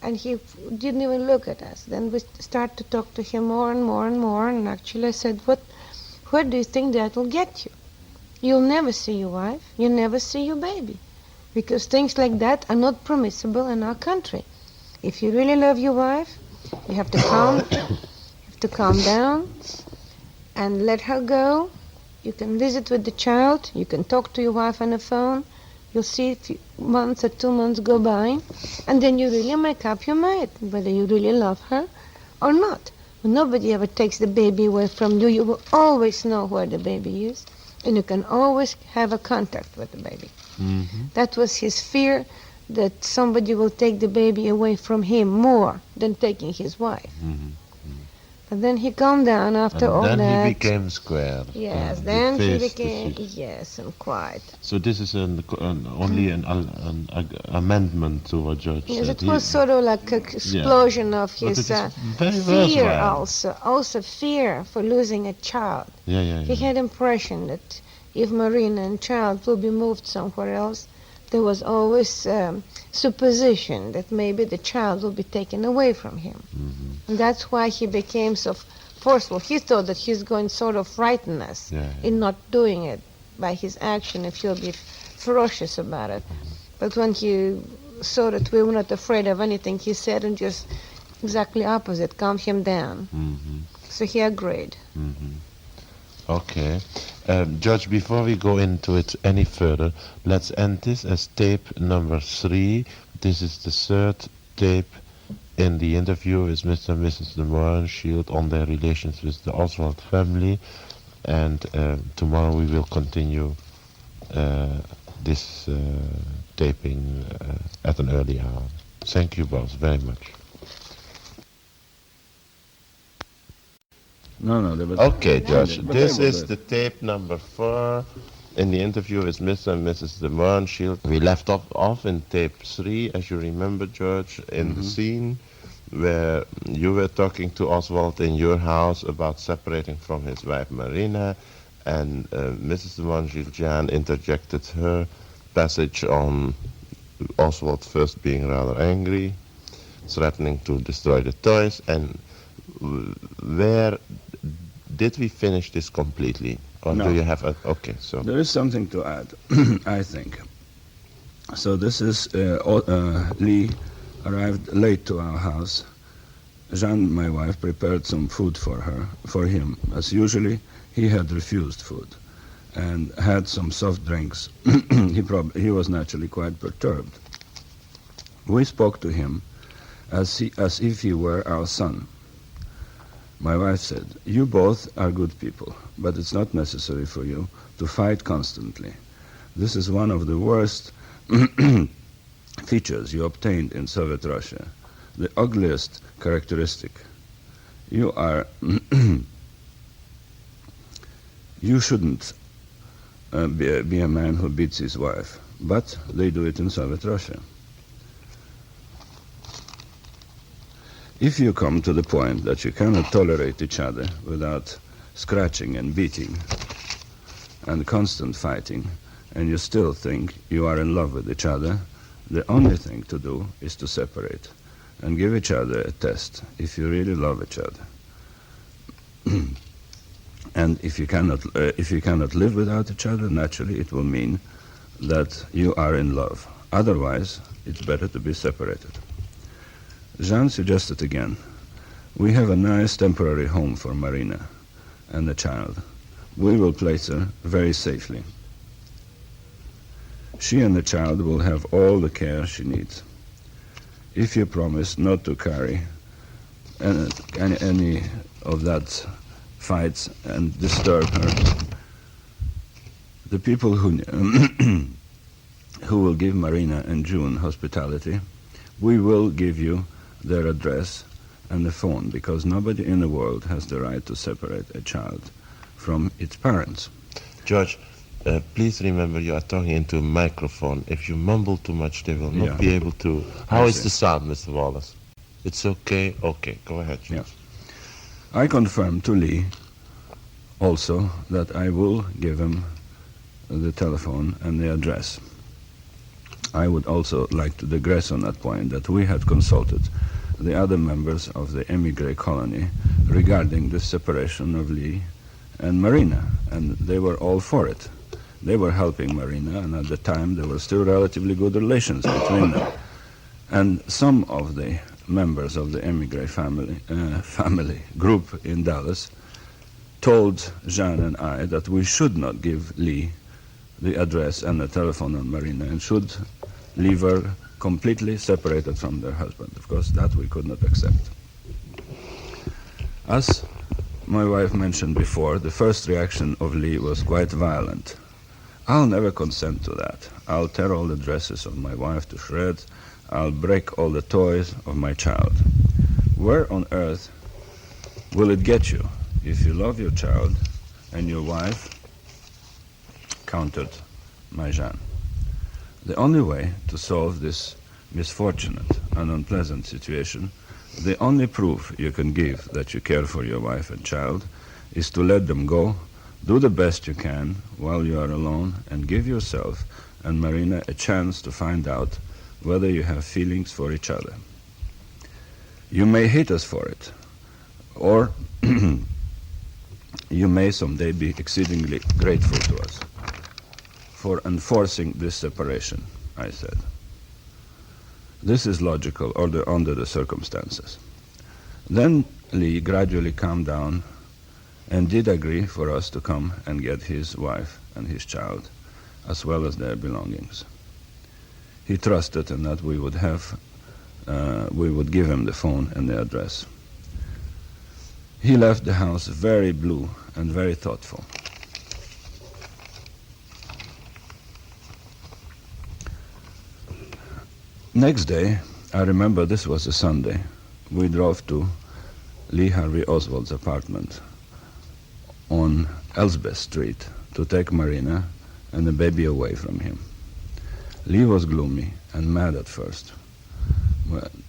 And he didn't even look at us. Then we started to talk to him more and more and more. And actually I said, where do you think that will get you? You'll never see your wife. You'll never see your baby. Because things like that are not permissible in our country. If you really love your wife, you have to calm down and let her go. You can visit with the child. You can talk to your wife on the phone. You'll see a few months or 2 months go by, and then you really make up your mind whether you really love her or not. Nobody ever takes the baby away from you. You will always know where the baby is, and you can always have a contact with the baby. Mm-hmm. That was his fear, that somebody will take the baby away from him more than taking his wife. Mm-hmm. But then he calmed down after all then that. he became square. Yes, and then he faced the became, situation. yes, and quiet. So this is only an amendment to what George Yes, said. it was sort of like an explosion of But his it is very fear worthwhile. also fear for losing a child. Yeah. He had impression that if Marina and child will be moved somewhere else, there was always supposition that maybe the child will be taken away from him. Mm-hmm. And that's why he became so forceful. He thought that he's going to sort of frighten us in not doing it by his action if he'll be ferocious about it. But when he saw that we were not afraid of anything, he said, and just exactly opposite, calm him down. Mm-hmm. So he agreed. Mm-hmm. Okay. Judge, before we go into it any further, let's end this as tape number 3. This is the third tape in the interview with Mr. and Mrs. de Mohrenschildt on their relations with the Oswald family. And tomorrow we will continue this taping at an early hour. Thank you both very much. No, there was... Okay, Judge, But this they were is good. the tape number 4 in the interview with Mr. and Mrs. de Mohrenschildt. We left off in tape 3, as you remember, George, in the scene where you were talking to Oswald in your house about separating from his wife Marina, and Mrs. de Mohrenschildt Jan interjected her passage on Oswald first being rather angry, threatening to destroy the toys, and where did we finish this completely? Or No. do you have a... Okay, so... There is something to add, I think. So this is Lee arrived late to our house. Jean, my wife, prepared some food for him. As usually, he had refused food and had some soft drinks. He was naturally quite perturbed. We spoke to him as if he were our son. My wife said, "You both are good people, but it's not necessary for you to fight constantly. This is one of the worst features you obtained in Soviet Russia, the ugliest characteristic. You are, you shouldn't be a man who beats his wife, but they do it in Soviet Russia. If you come to the point that you cannot tolerate each other without scratching and beating and constant fighting, and you still think you are in love with each other, the only thing to do is to separate and give each other a test if you really love each other. And if you cannot live without each other, naturally it will mean that you are in love. Otherwise, it's better to be separated. Jean suggested again, we have a nice temporary home for Marina and the child. We will place her very safely. She and the child will have all the care she needs. If you promise not to carry any of that fights and disturb her, the people who will give Marina and June hospitality, we will give you their address and the phone, because nobody in the world has the right to separate a child from its parents. George, please remember you are talking into a microphone. If you mumble too much, they will not be able to... How is the sound, Mr. Wallace? It's okay? Okay, go ahead, George. Yeah. I confirm to Lee also that I will give him the telephone and the address. I would also like to digress on that point that we had consulted the other members of the emigre colony regarding the separation of Lee and Marina, and they were all for it. They were helping Marina, and at the time there were still relatively good relations between them. And some of the members of the emigre family group in Dallas told Jean and I that we should not give Lee the address and the telephone on Marina and should leave her completely separated from their husband. Of course, that we could not accept. As my wife mentioned before, the first reaction of Lee was quite violent. I'll never consent to that. I'll tear all the dresses of my wife to shreds. I'll break all the toys of my child. Where on earth will it get you if you love your child and your wife? Countered my Jean. The only way to solve this misfortunate and unpleasant situation, the only proof you can give that you care for your wife and child, is to let them go, do the best you can while you are alone, and give yourself and Marina a chance to find out whether you have feelings for each other. You may hate us for it, or you may someday be exceedingly grateful to us for enforcing this separation, I said. This is logical under the circumstances. Then Lee gradually calmed down and did agree for us to come and get his wife and his child, as well as their belongings. He trusted in that we would give him the phone and the address. He left the house very blue and very thoughtful. Next day, I remember this was a Sunday, we drove to Lee Harvey Oswald's apartment on Elsbeth Street to take Marina and the baby away from him. Lee was gloomy and mad at first.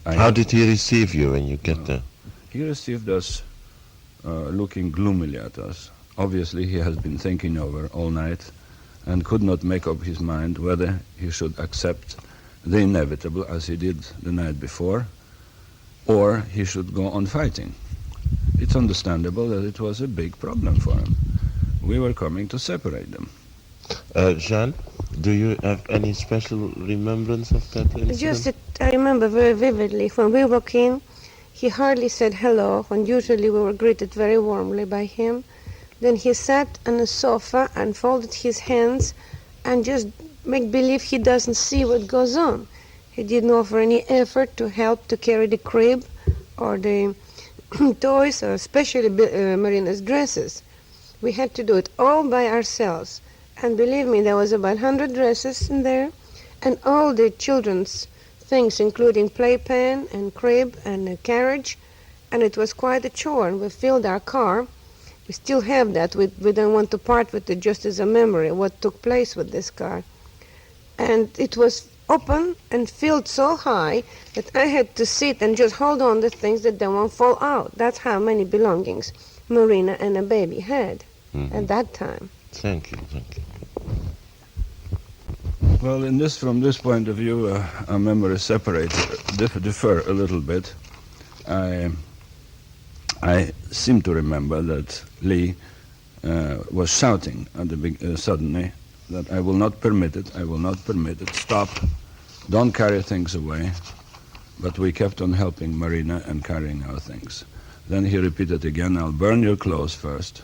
How did he receive you when you get there? He received us looking gloomily at us. Obviously, he has been thinking over all night and could not make up his mind whether he should accept the inevitable, as he did the night before, or he should go on fighting. It's understandable that it was a big problem for him. We were coming to separate them. Jean, do you have any special remembrance of that incident? Just that I remember very vividly. When we walked in, he hardly said hello, when usually we were greeted very warmly by him. Then he sat on the sofa and folded his hands and just make believe he doesn't see what goes on. He didn't offer any effort to help to carry the crib or the toys, or especially Marina's dresses. We had to do it all by ourselves. And believe me, there was about 100 dresses in there, and all the children's things, including playpen and crib and a carriage, and it was quite a chore. And we filled our car. We still have that. We don't want to part with it, just as a memory of what took place with this car. And it was open and filled so high that I had to sit and just hold on to things that they won't fall out. That's how many belongings Marina and a baby had at that time. Thank you. Well, from this point of view, our memories differ a little bit. I I seem to remember that Lee was shouting at suddenly that I will not permit it, I will not permit it, stop, don't carry things away. But we kept on helping Marina and carrying our things. Then he repeated again, I'll burn your clothes first.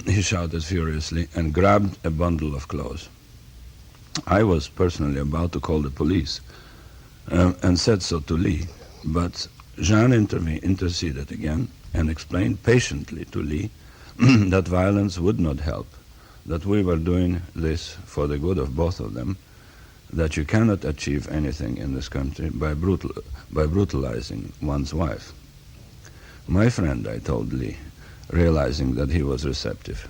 He shouted furiously and grabbed a bundle of clothes. I was personally about to call the police and said so to Lee, but Jean interceded again and explained patiently to Lee that violence would not help, that we were doing this for the good of both of them, that you cannot achieve anything in this country by brutalizing one's wife. My friend, I told Lee, realizing that he was receptive,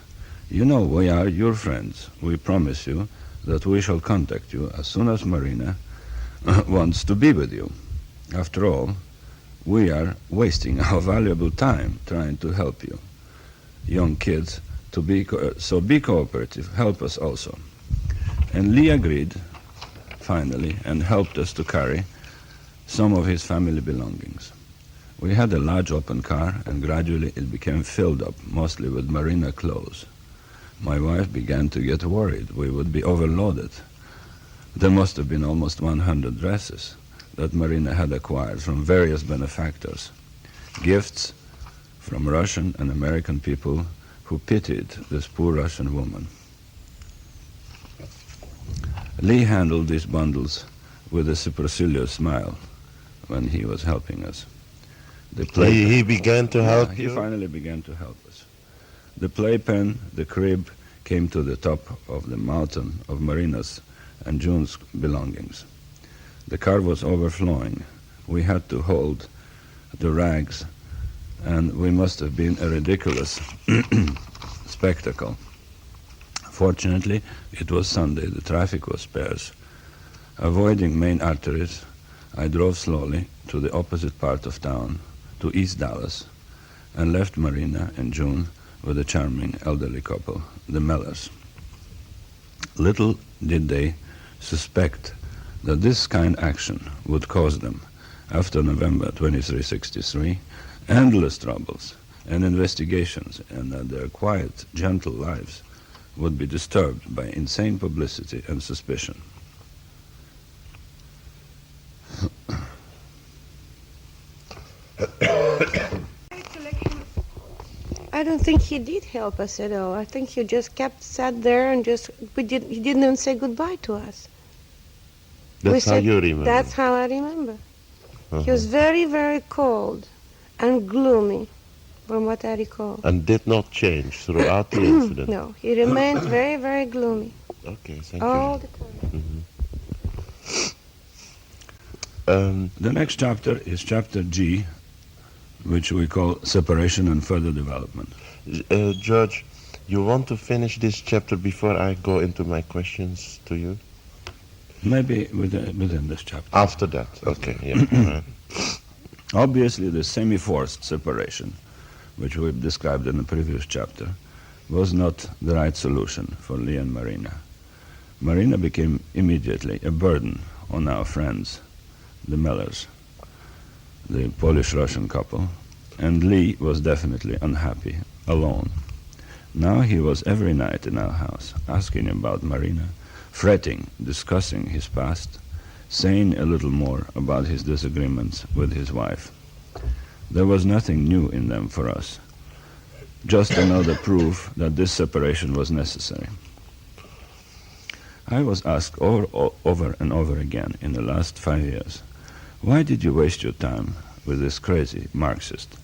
you know we are your friends. We promise you that we shall contact you as soon as Marina wants to be with you. After all, we are wasting our valuable time trying to help you. Young kids, so be cooperative, help us also. And Lee agreed, finally, and helped us to carry some of his family belongings. We had a large open car, and gradually it became filled up, mostly with Marina clothes. My wife began to get worried we would be overloaded. There must have been almost 100 dresses that Marina had acquired from various benefactors, gifts from Russian and American people who pitied this poor Russian woman. Lee handled these bundles with a supercilious smile when he was helping us. He began to help you? you? He finally began to help us. The playpen, the crib, came to the top of the mountain of Marina's and June's belongings. The car was overflowing. We had to hold the rags, and we must have been a ridiculous spectacle. Fortunately, it was Sunday. The traffic was sparse. Avoiding main arteries, I drove slowly to the opposite part of town, to East Dallas, and left Marina and June with a charming elderly couple, the Mellers. Little did they suspect that this kind action would cause them, after November 2363, endless troubles and investigations, and that their quiet, gentle lives would be disturbed by insane publicity and suspicion. I don't think he did help us at all. I think he just sat there and he didn't even say goodbye to us. That's how you remember? That's how I remember. He was very, very cold and gloomy, from what I recall. And did not change throughout the incident? No, he remained very, very gloomy. Okay, thank all you. The time. The next chapter is chapter G, which we call Separation and Further Development. George, you want to finish this chapter before I go into my questions to you? Maybe within this chapter. After that, okay, yeah. Obviously, the semi-forced separation, which we've described in the previous chapter, was not the right solution for Lee and Marina. Marina became immediately a burden on our friends, the Mellers, the Polish-Russian couple, and Lee was definitely unhappy, alone. Now he was every night in our house, asking about Marina, fretting, discussing his past, saying a little more about his disagreements with his wife. There was nothing new in them for us, just another proof that this separation was necessary. I was asked over and over again in the last 5 years, why did you waste your time with this crazy Marxist,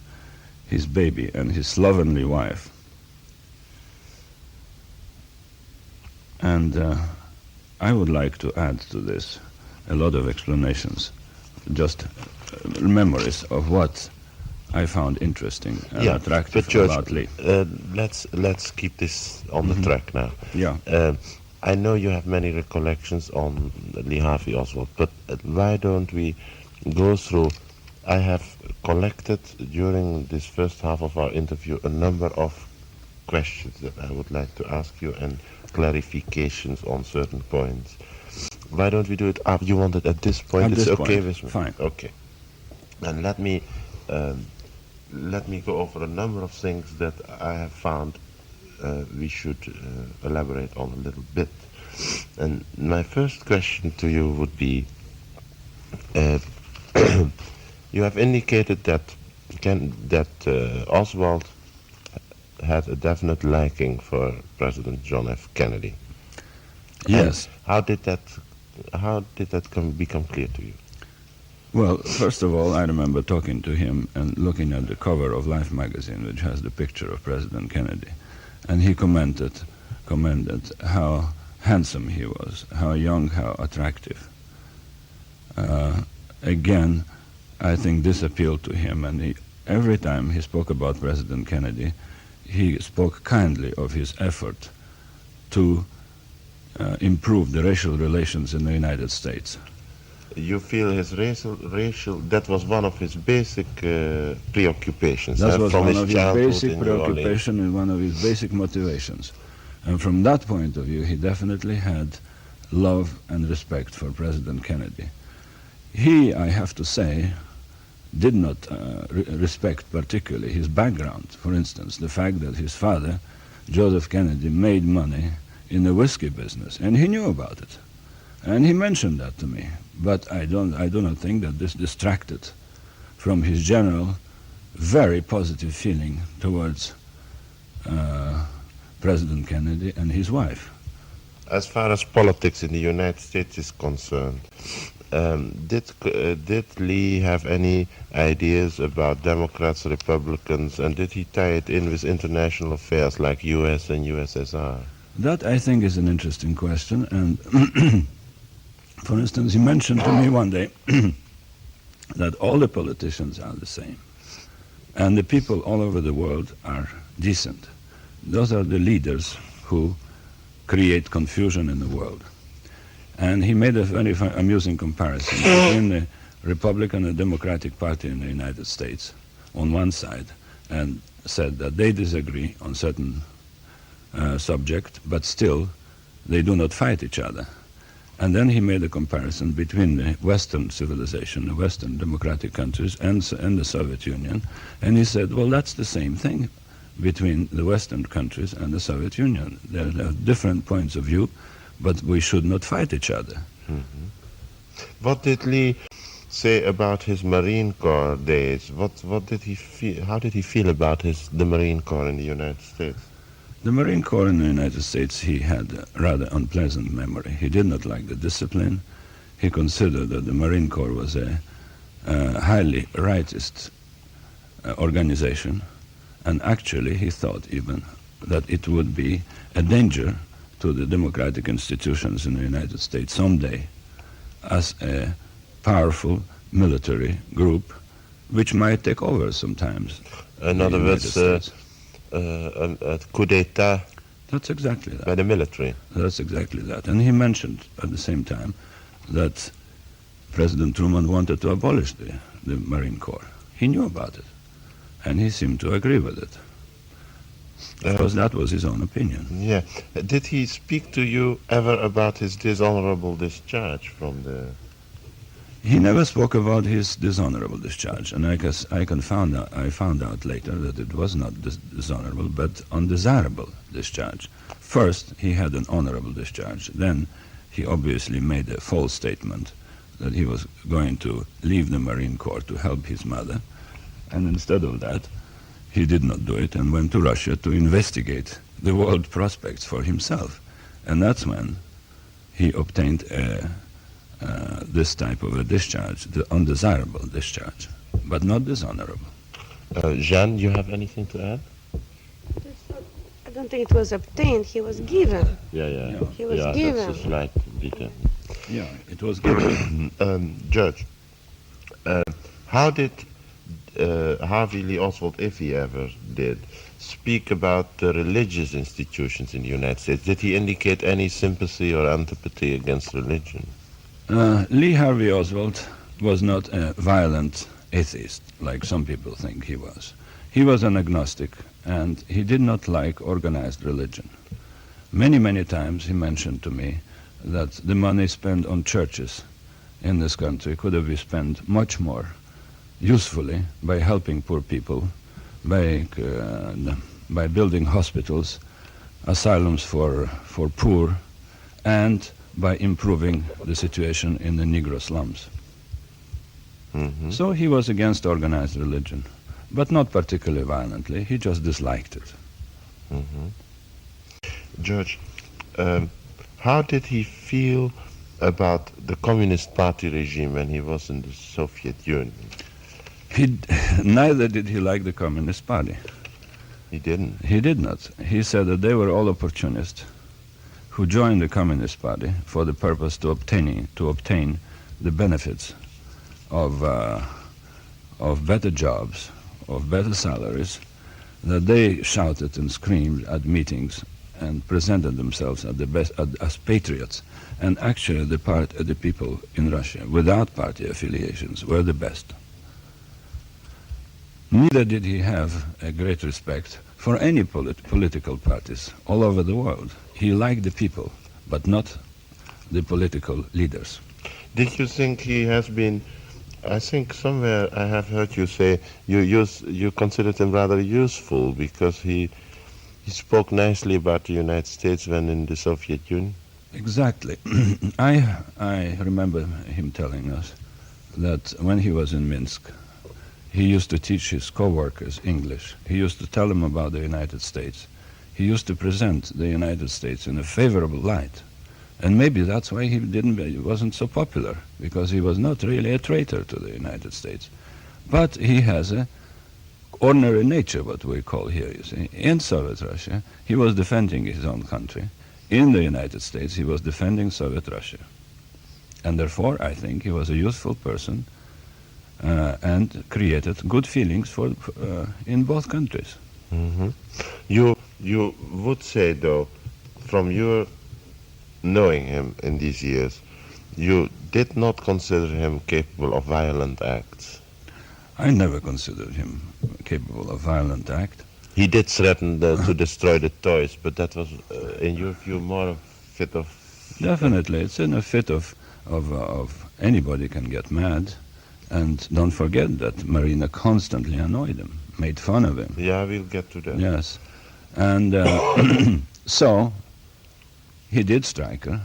his baby and his slovenly wife? And I would like to add to this a lot of explanations, just memories of what I found interesting and attractive but George, about Lee. Let's keep this on the track now. Yeah. I know you have many recollections on Lee Harvey Oswald, but why don't we go through? I have collected during this first half of our interview a number of questions that I would like to ask you and clarifications on certain points. Why don't we do it? You want it at this point? At it's this okay point. with me. Fine. Okay. And let me let me go over a number of things that I have found we should elaborate on a little bit. And my first question to you would be, you have indicated that Oswald had a definite liking for President John F. Kennedy. Yes. And how did that become clear to you? Well, first of all, I remember talking to him and looking at the cover of Life magazine, which has the picture of President Kennedy, and he commented how handsome he was, how young, how attractive. Again, I think this appealed to him, and every time he spoke about President Kennedy, he spoke kindly of his effort to improve the racial relations in the United States. You feel his racial, that was one of his basic preoccupations. That was from one his of his childhood basic in New Orleans. preoccupation and one of his basic motivations. And from that point of view, he definitely had love and respect for President Kennedy. He, I have to say, did not respect particularly his background. For instance, the fact that his father, Joseph Kennedy, made money in the whiskey business, and he knew about it. And he mentioned that to me. But I do not think that this distracted from his general, very positive feeling towards President Kennedy and his wife. As far as politics in the United States is concerned, did Lee have any ideas about Democrats, Republicans, and did he tie it in with international affairs like U.S. and USSR? That, I think, is an interesting question. And for instance, he mentioned to me one day that all the politicians are the same, and the people all over the world are decent. Those are the leaders who create confusion in the world. And he made a very amusing comparison between the Republican and Democratic Party in the United States on one side, and said that they disagree on certain subject, but still they do not fight each other. And then he made a comparison between the Western civilization, the Western democratic countries, and the Soviet Union. And he said, well, that's the same thing between the Western countries and the Soviet Union. There are different points of view, but we should not fight each other. Mm-hmm. What did Lee say about his Marine Corps days? What did he feel? How did he feel about the Marine Corps in the United States? The Marine Corps in the United States, he had a rather unpleasant memory. He did not like the discipline. He considered that the Marine Corps was a highly rightist organization, and actually he thought even that it would be a danger to the democratic institutions in the United States someday as a powerful military group which might take over sometimes. In other words, a coup d'etat. That's exactly that. By the military. That's exactly that. And he mentioned at the same time that President Truman wanted to abolish the Marine Corps. He knew about it, and he seemed to agree with it. Because that was his own opinion. Yeah. Did he speak to you ever about his dishonorable discharge from the... He never spoke about his dishonorable discharge, and I found out later that it was not dishonorable, but undesirable discharge. First, he had an honorable discharge. Then, he obviously made a false statement that he was going to leave the Marine Corps to help his mother, and instead of that, he did not do it and went to Russia to investigate the world prospects for himself. And that's when he obtained this type of a discharge, the undesirable discharge, but not dishonorable. Jeanne, you have anything to add? I don't think it was obtained, he was given. Yeah. He was given. That's a slight detail. Yeah, it was given. Judge, how did Harvey Lee Oswald, if he ever did, speak about the religious institutions in the United States? Did he indicate any sympathy or antipathy against religion? Lee Harvey Oswald was not a violent atheist, like some people think he was. He was an agnostic, and he did not like organized religion. Many, many times he mentioned to me that the money spent on churches in this country could have been spent much more usefully by helping poor people by building hospitals, asylums for poor, and by improving the situation in the Negro slums. Mm-hmm. So he was against organized religion, but not particularly violently. He just disliked it. Mm-hmm. George, how did he feel about the Communist Party regime when he was in the Soviet Union? Neither did he like the Communist Party. He didn't. He did not. He said that they were all opportunists who joined the Communist Party for the purpose to obtain the benefits of better jobs, of better salaries, that they shouted and screamed at meetings and presented themselves as patriots. And actually the people in Russia, without party affiliations, were the best. Neither did he have a great respect for any political parties all over the world. He liked the people, but not the political leaders. Did you think he has been, I think somewhere I have heard you say you considered him rather useful because he spoke nicely about the United States when in the Soviet Union? Exactly. I remember him telling us that when he was in Minsk, he used to teach his co-workers English. He used to tell them about the United States. He used to present the United States in a favorable light. And maybe that's why he wasn't so popular, because he was not really a traitor to the United States. But he has a ordinary nature, what we call here, you see. In Soviet Russia, he was defending his own country. In the United States, he was defending Soviet Russia. And therefore, I think he was a useful person and created good feelings in both countries. Mm-hmm. You would say, though, from your knowing him in these years, you did not consider him capable of violent acts. I never considered him capable of violent act. He did threaten to destroy the toys, but that was, in your view, more a fit of... Definitely, it's in a fit of anybody can get mad. And don't forget that Marina constantly annoyed him, made fun of him. Yeah, we'll get to that. Yes. And so he did strike her,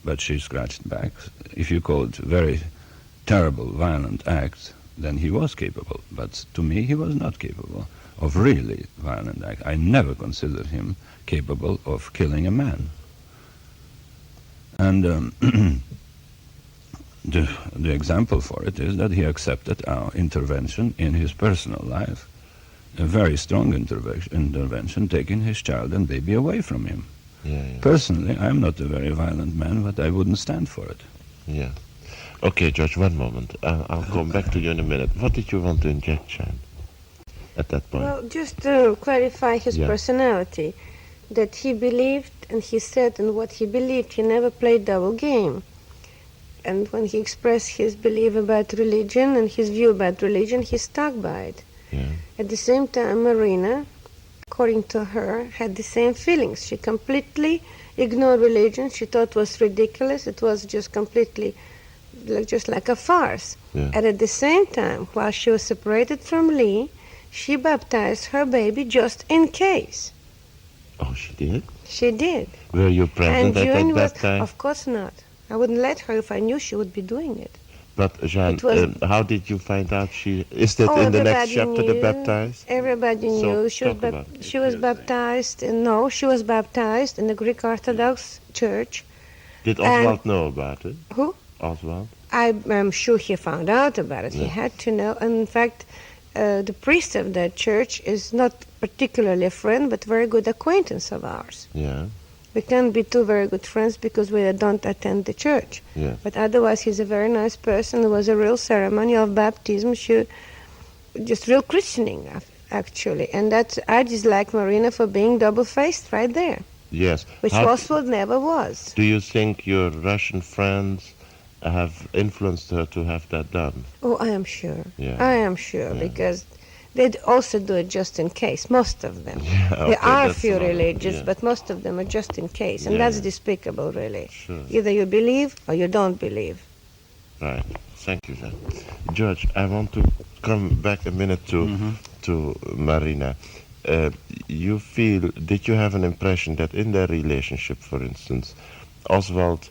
but she scratched back. If you call it very terrible, violent act, then he was capable. But to me, he was not capable of really violent act. I never considered him capable of killing a man. And the example for it is that he accepted our intervention in his personal life, a very strong intervention, taking his child and baby away from him. Yeah. Personally, I'm not a very violent man, but I wouldn't stand for it. Yeah. Okay, George, one moment. I'll come back to you in a minute. What did you want to inject, Shan, at that point? Well, just to clarify his personality, that he believed and he said in what he believed, he never played double game. And when he expressed his belief about religion and his view about religion, he stuck by it. Yeah. At the same time, Marina, according to her, had the same feelings. She completely ignored religion. She thought it was ridiculous. It was just completely, just like a farce. Yeah. And at the same time, while she was separated from Lee, she baptized her baby just in case. Oh, she did? She did. Were you present at that time? Of course not. I wouldn't let her if I knew she would be doing it. But, Jean, how did you find out she... Is that in the next chapter, the baptized? Everybody knew. She was baptized. No, she was baptized in the Greek Orthodox Church. Did Oswald know about it? Who? Oswald? I'm sure he found out about it. Yeah. He had to know. And in fact, the priest of that church is not particularly a friend, but very good acquaintance of ours. Yeah. We can't be two very good friends because we don't attend the church. Yeah. But otherwise, he's a very nice person. It was a real ceremony of baptism, just real christening, actually. And I dislike Marina for being double-faced right there. Yes. Which Oswald never was. Do you think your Russian friends have influenced her to have that done? Oh, I am sure. Yeah. I am sure, because they'd also do it just in case, most of them. Yeah, okay, there are a that's few another, religious, yeah. but most of them are just in case. And Yeah, that's yeah. despicable, really. Sure. Either you believe or you don't believe. Right. Thank you, Jean. George, I want to come back a minute to to Marina. Did you have an impression that in their relationship, for instance, Oswald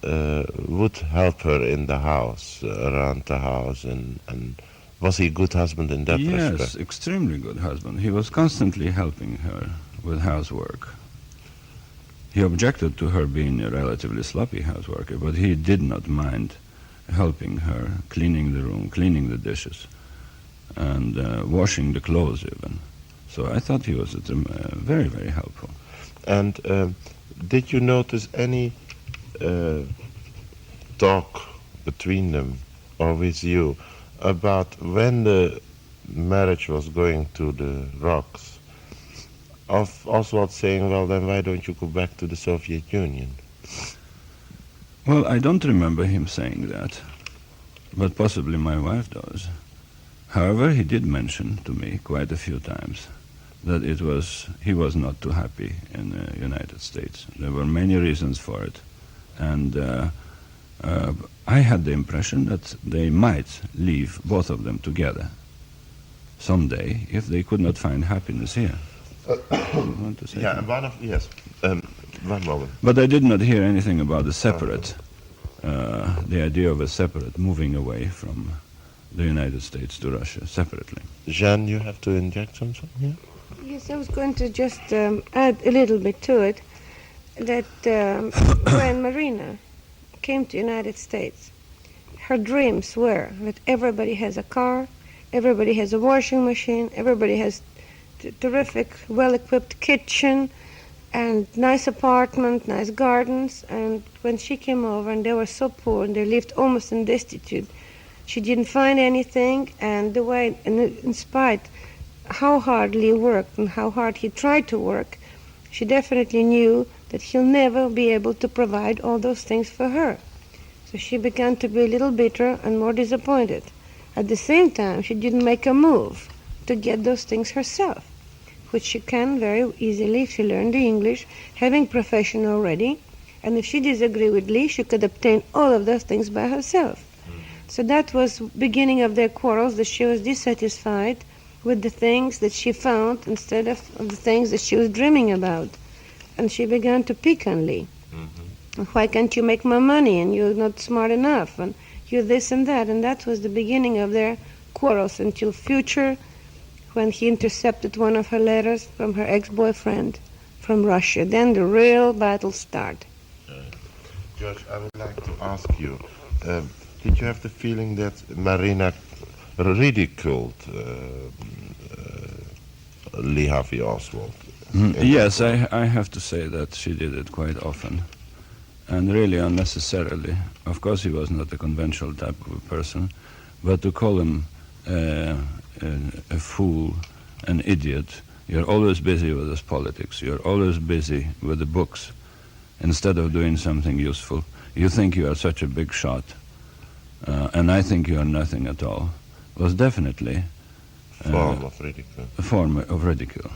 would help her in the house, around the house, and was he a good husband in that respect? Yes, extremely good husband. He was constantly helping her with housework. He objected to her being a relatively sloppy houseworker, but he did not mind helping her, cleaning the room, cleaning the dishes, and washing the clothes even. So I thought he was very, very helpful. And did you notice any talk between them or with you about when the marriage was going to the rocks, of Oswald saying, well, then why don't you go back to the Soviet Union? Well, I don't remember him saying that, but possibly my wife does. However, he did mention to me quite a few times that he was not too happy in the United States. There were many reasons for it, and I had the impression that they might leave both of them together someday if they could not find happiness here. You want to say something? Yes. One moment. But I did not hear anything about the idea of a separate moving away from the United States to Russia separately. Jeanne, you have to inject something here? Yes, I was going to just add a little bit to it, that when Marina came to United States, her dreams were that everybody has a car, everybody has a washing machine, everybody has terrific, well-equipped kitchen, and nice apartment, nice gardens. And when she came over, and they were so poor, and they lived almost in destitute, she didn't find anything, and in spite how hard Lee worked and how hard he tried to work, she definitely knew that he'll never be able to provide all those things for her. So she began to be a little bitter and more disappointed. At the same time, she didn't make a move to get those things herself, which she can very easily if she learned the English, having profession already, and if she disagreed with Lee, she could obtain all of those things by herself. So that was beginning of their quarrels, that she was dissatisfied with the things that she found instead of the things that she was dreaming about. And she began to pick on Lee. Why can't you make more money, and you're not smart enough, and you're this and that. And that was the beginning of their quarrels until future, when he intercepted one of her letters from her ex-boyfriend from Russia. Then the real battle started. George, I would like to ask you, did you have the feeling that Marina ridiculed Lee Harvey Oswald? Yes, I have to say that she did it quite often, and really unnecessarily. Of course, he was not a conventional type of a person, but to call him a fool, an idiot, you're always busy with his politics, you're always busy with the books, instead of doing something useful. You think you are such a big shot, and I think you are nothing at all, was definitely a form of ridicule.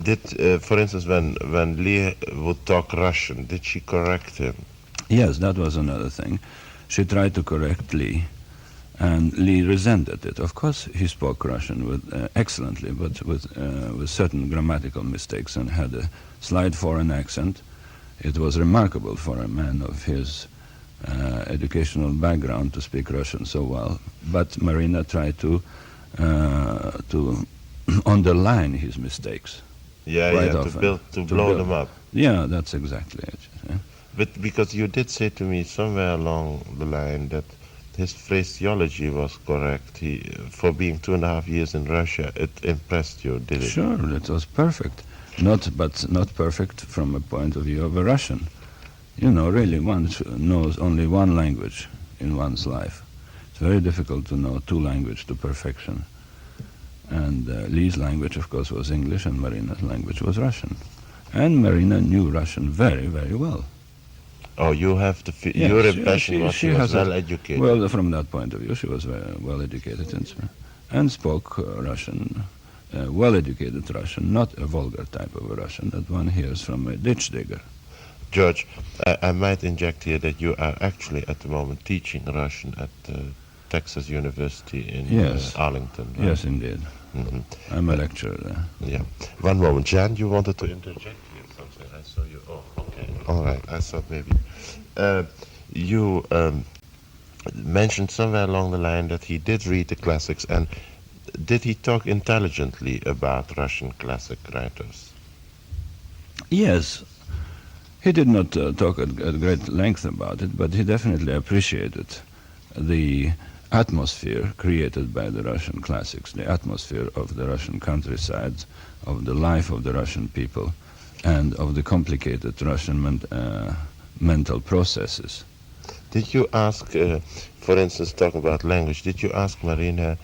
Did, for instance, when Lee would talk Russian, did she correct him? Yes, that was another thing. She tried to correct Lee, and Lee resented it. Of course, he spoke Russian excellently, but with certain grammatical mistakes, and had a slight foreign accent. It was remarkable for a man of his educational background to speak Russian so well. But Marina tried to underline his mistakes. To blow them up. Yeah, that's exactly it. Yeah. But because you did say to me somewhere along the line that his phraseology was correct. For being 2.5 years in Russia, it impressed you, did it? Sure, it was perfect. Not perfect from a point of view of a Russian. You know, really, one knows only one language in one's life. It's very difficult to know two languages to perfection. And Lee's language, of course, was English, and Marina's language was Russian. And Marina knew Russian very, very well. Oh, you have your impression was she was well educated. Well, from that point of view, she was very well educated and spoke Russian, well-educated Russian, not a vulgar type of a Russian that one hears from a ditch digger. George, I might inject here that you are actually at the moment teaching Russian at Texas University in Yes. Arlington. Right? Yes, indeed. Mhm. I'm a lecturer there. Yeah. One moment, Jan, you wanted to interject here something. I saw you. Oh, okay. All right. I thought maybe you mentioned somewhere along the line that he did read the classics, and did he talk intelligently about Russian classic writers? Yes, he did not talk at great length about it, but he definitely appreciated the atmosphere created by the Russian classics, the atmosphere of the Russian countryside, of the life of the Russian people, and of the complicated Russian mental processes. Did you ask, for instance, talking about language, did you ask Marina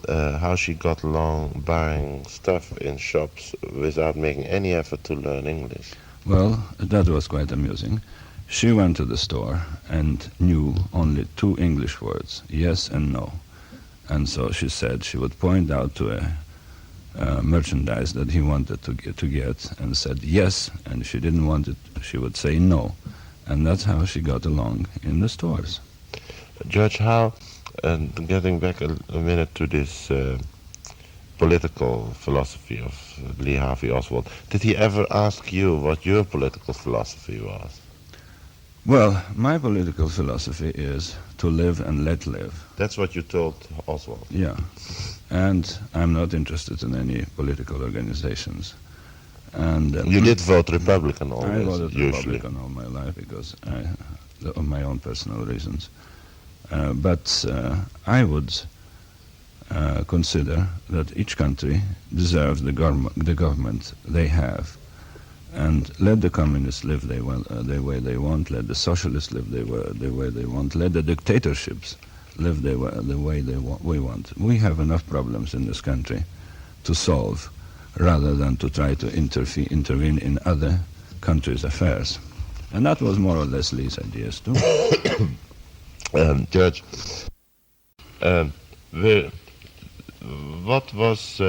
how she got along buying stuff in shops without making any effort to learn English? Well, that was quite amusing. She went to the store and knew only 2 English words, yes and no. And so she said she would point out to a merchandise that he wanted to get and said yes, and she didn't want it, she would say no. And that's how she got along in the stores. George, how, getting back a minute to this political philosophy of Lee Harvey Oswald, did he ever ask you what your political philosophy was? Well, my political philosophy is to live and let live. That's what you told Oswald. Yeah. And I'm not interested in any political organizations. And You did vote Republican I always, voted usually. Republican all my life because of my own personal reasons. But I would consider that each country deserves the government they have, and let the communists live the way they want, let the socialists live the way they want, let the dictatorships live the way we want. We have enough problems in this country to solve, rather than to try to intervene in other countries' affairs. And that was more or less Lee's ideas too. George, what was,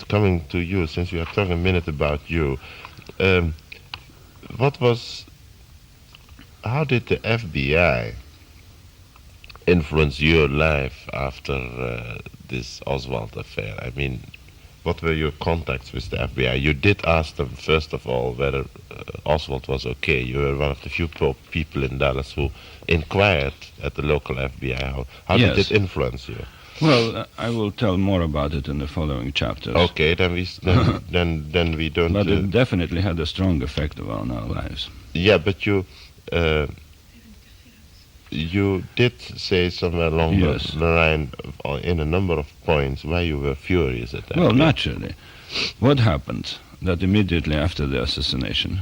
coming to you, since we are talking a minute about you, how did the FBI influence your life after this Oswald affair? I mean, what were your contacts with the FBI? You did ask them, first of all, whether Oswald was okay. You were one of the few people in Dallas who inquired at the local FBI. How Yes. did it influence you? Well, I will tell more about it in the following chapters. Okay, then we don't. But it definitely had a strong effect on our lives. Yeah, but you did say somewhere along Yes. the line, in a number of points, why you were furious at that. Well, naturally. What happened that immediately after the assassination,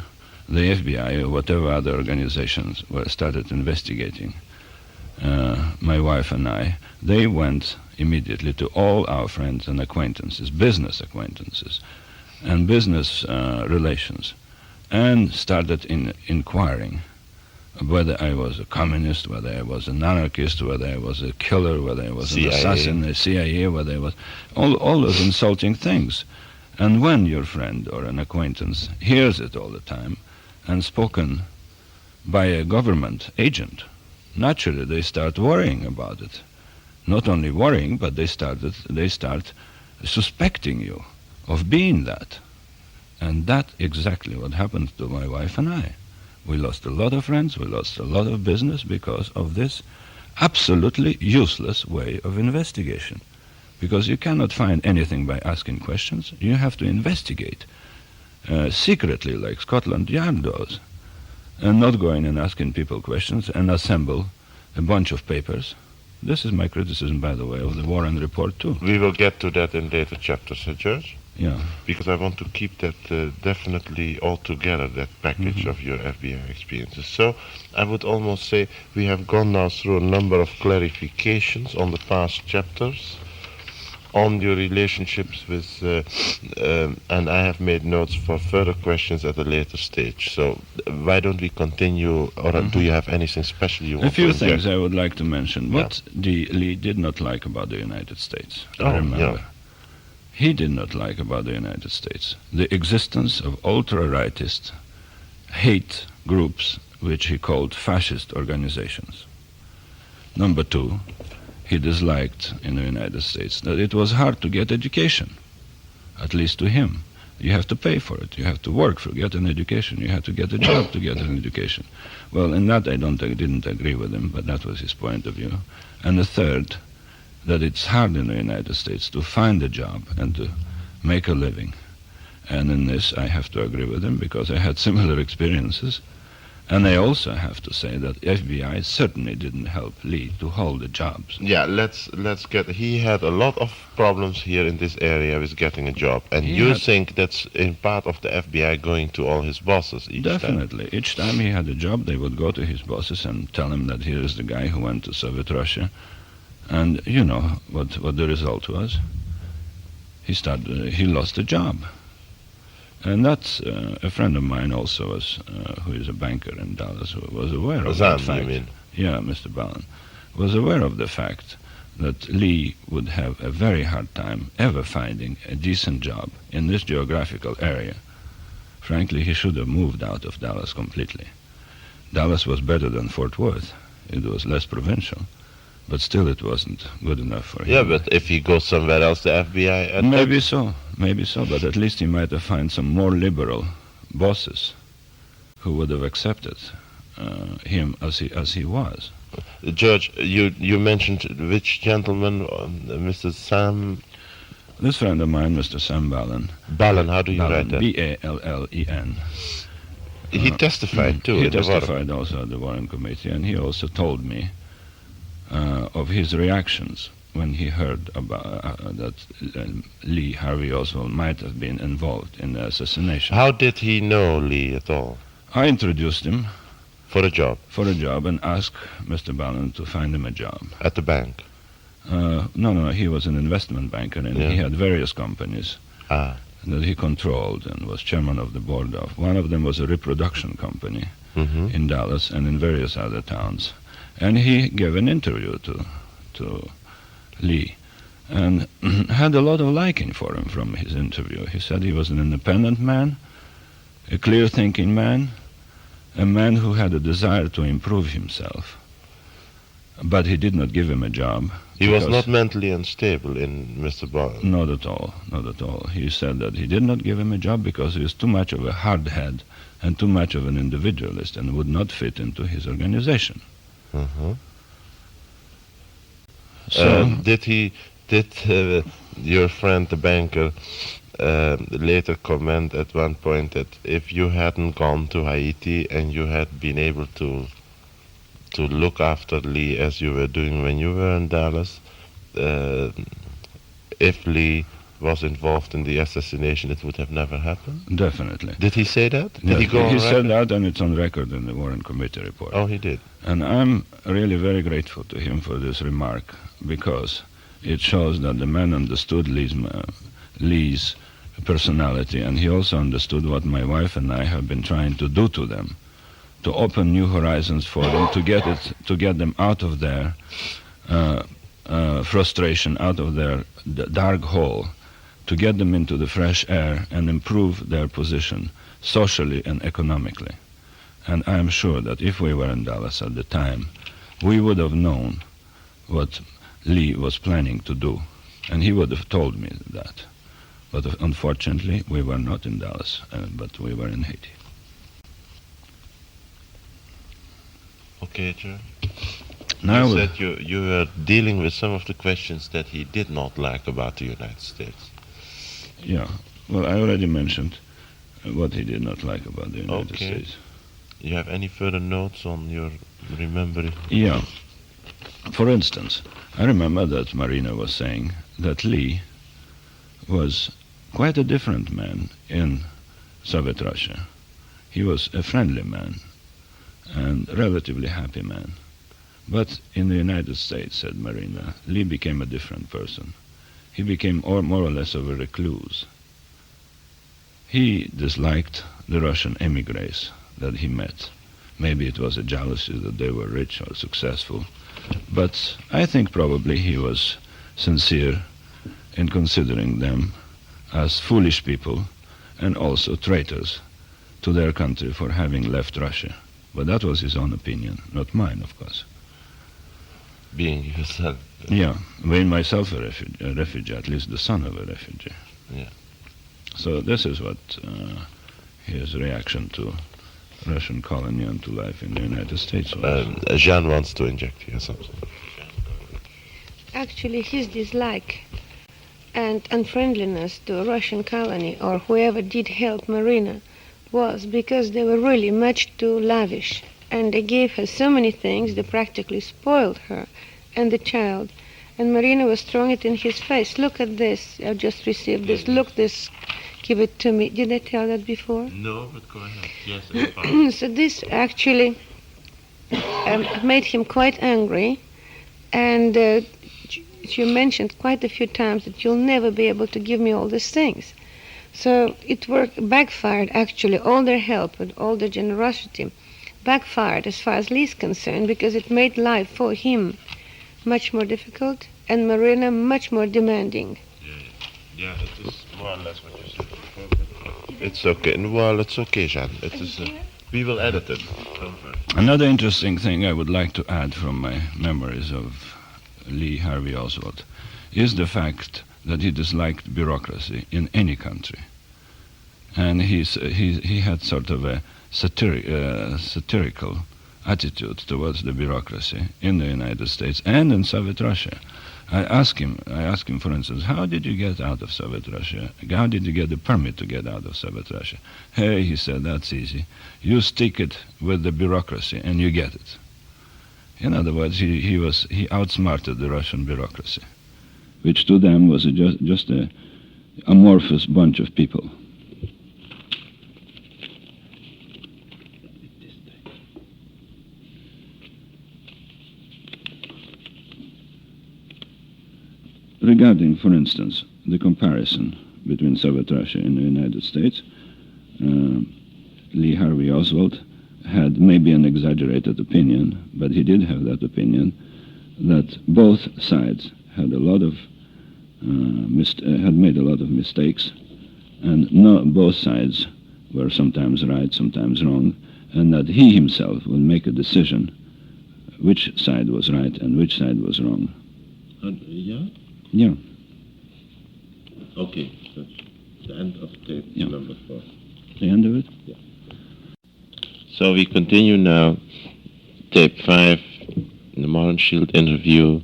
the FBI or whatever other organizations started investigating my wife and I, they went immediately to all our friends and acquaintances, business acquaintances, and business relations, and started inquiring whether I was a communist, whether I was an anarchist, whether I was a killer, whether I was CIA. an assassin, a CIA, whether I was all those insulting things. And when your friend or an acquaintance hears it all the time and spoken by a government agent, naturally they start worrying about it. Not only worrying, but they start suspecting you of being that. And that's exactly what happened to my wife and I. We lost a lot of friends, we lost a lot of business because of this absolutely useless way of investigation. Because you cannot find anything by asking questions. You have to investigate secretly, like Scotland Yard does, and not going and asking people questions and assemble a bunch of papers. This is my criticism, by the way, of the Warren Report too. We will get to that in later chapters, Sir George? Yeah. Because I want to keep that definitely all together, that package of your FBI experiences. So I would almost say we have gone now through a number of clarifications on the past chapters, on your relationships with, and I have made notes for further questions at a later stage. So why don't we continue, or do you have anything special you want A few to inject? things I would like to mention. What Lee did not like about the United States, I Oh, remember. yeah. He did not like about the United States the existence of ultra-rightist hate groups which he called fascist organizations. Number two, he disliked in the United States that it was hard to get education, at least to him. You have to pay for it. You have to work to get an education. You have to get a job to get an education. Well, in that I didn't agree with him, but that was his point of view. And the third, that it's hard in the United States to find a job and to make a living. And in this I have to agree with him because I had similar experiences. And I also have to say that FBI certainly didn't help Lee to hold the jobs. Yeah, let's get. He had a lot of problems here in this area with getting a job, and think that's in part of the FBI going to all his bosses each time? Definitely. Each time he had a job, they would go to his bosses and tell him that here is the guy who went to Soviet Russia, and you know what the result was. He lost a job. And that's a friend of mine also who is a banker in Dallas, who was aware of that fact. You mean? Yeah, Mr. Ballin was aware of the fact that Lee would have a very hard time ever finding a decent job in this geographical area. Frankly, he should have moved out of Dallas completely. Dallas was better than Fort Worth. It was less provincial. But still it wasn't good enough for him. Yeah, but if he goes somewhere else, the FBI... Maybe so, but at least he might have found some more liberal bosses who would have accepted him as he was. George, you mentioned which gentleman, Mr. Sam... This friend of mine, Mr. Sam Ballin. Ballin, how do you write that? B-A-L-L-E-N. He testified too. He testified also at the Warren Committee, and he also told me of his reactions when he heard about that Lee Harvey Oswald might have been involved in the assassination. How did he know Lee at all? I introduced him for a job and asked Mr. Ballin to find him a job. At the bank? No, he was an investment banker, and he had various companies that he controlled and was chairman of the board of. One of them was a reproduction company in Dallas and in various other towns. And he gave an interview to Lee and had a lot of liking for him from his interview. He said he was an independent man, a clear-thinking man, a man who had a desire to improve himself. But he did not give him a job. He was not mentally unstable in Mr. Ballin? Not at all. He said that he did not give him a job because he was too much of a hard head and too much of an individualist and would not fit into his organization. So, did your friend the banker later comment at one point that if you hadn't gone to Haiti and you had been able to look after Lee as you were doing when you were in Dallas, if Lee was involved in the assassination, it would have never happened? Definitely. Did he say that? Did he go on record? He said that, and it's on record in the Warren Committee report. Oh, he did. And I'm really very grateful to him for this remark, because it shows that the man understood Lee's personality, and he also understood what my wife and I have been trying to do to them, to open new horizons for them, to get them out of their frustration, out of their dark hole, to get them into the fresh air and improve their position socially and economically. And I am sure that if we were in Dallas at the time, we would have known what Lee was planning to do, and he would have told me that. But unfortunately, we were not in Dallas, but we were in Haiti. Okay, Joe. Now you said you were dealing with some of the questions that he did not like about the United States. Yeah. Well, I already mentioned what he did not like about the United States. You have any further notes on your remembering? Yeah. For instance, I remember that Marina was saying that Lee was quite a different man in Soviet Russia. He was a friendly man and relatively happy man. But in the United States, said Marina, Lee became a different person. He became more or less of a recluse. He disliked the Russian emigres that he met. Maybe it was a jealousy that they were rich or successful, but I think probably he was sincere in considering them as foolish people and also traitors to their country for having left Russia. But that was his own opinion, not mine, of course. being yourself. Yeah, being myself a refugee, at least the son of a refugee. Yeah. So this is what his reaction to Russian colony and to life in the United States was. Jean wants to inject here something. Actually, his dislike and unfriendliness to a Russian colony or whoever did help Marina was because they were really much too lavish, and they gave her so many things they practically spoiled her and the child. And Marina was throwing it in his face. Look at this. I've just received this. Look this. Give it to me. Did I tell that before? No, but go ahead. Yes, it's fine. So this actually made him quite angry, and you mentioned quite a few times that you'll never be able to give me all these things. So it backfired actually. All their help and all their generosity backfired as far as Lee's concerned, because it made life for him much more difficult and Marina much more demanding. Yeah, it is more or less what you said before. But it's okay. Well, it's okay, Jean. It is. We will edit it. Don't worry. Another interesting thing I would like to add from my memories of Lee Harvey Oswald is the fact that he disliked bureaucracy in any country, and he had sort of a satirical attitude towards the bureaucracy in the United States and in Soviet Russia. I asked him, for instance, how did you get out of Soviet Russia? How did you get the permit to get out of Soviet Russia? Hey, he said, that's easy. You stick it with the bureaucracy and you get it. In other words, he outsmarted the Russian bureaucracy, which to them was just a amorphous bunch of people. Regarding, for instance, the comparison between Soviet Russia and the United States, Lee Harvey Oswald had maybe an exaggerated opinion, but he did have that opinion that both sides had a lot of had made a lot of mistakes, and both sides were sometimes right, sometimes wrong, and that he himself would make a decision which side was right and which side was wrong. Yeah? Yeah. Okay. That's the end of tape number 4. The end of it? Yeah. So we continue now, tape 5, the Mohrenschildt interview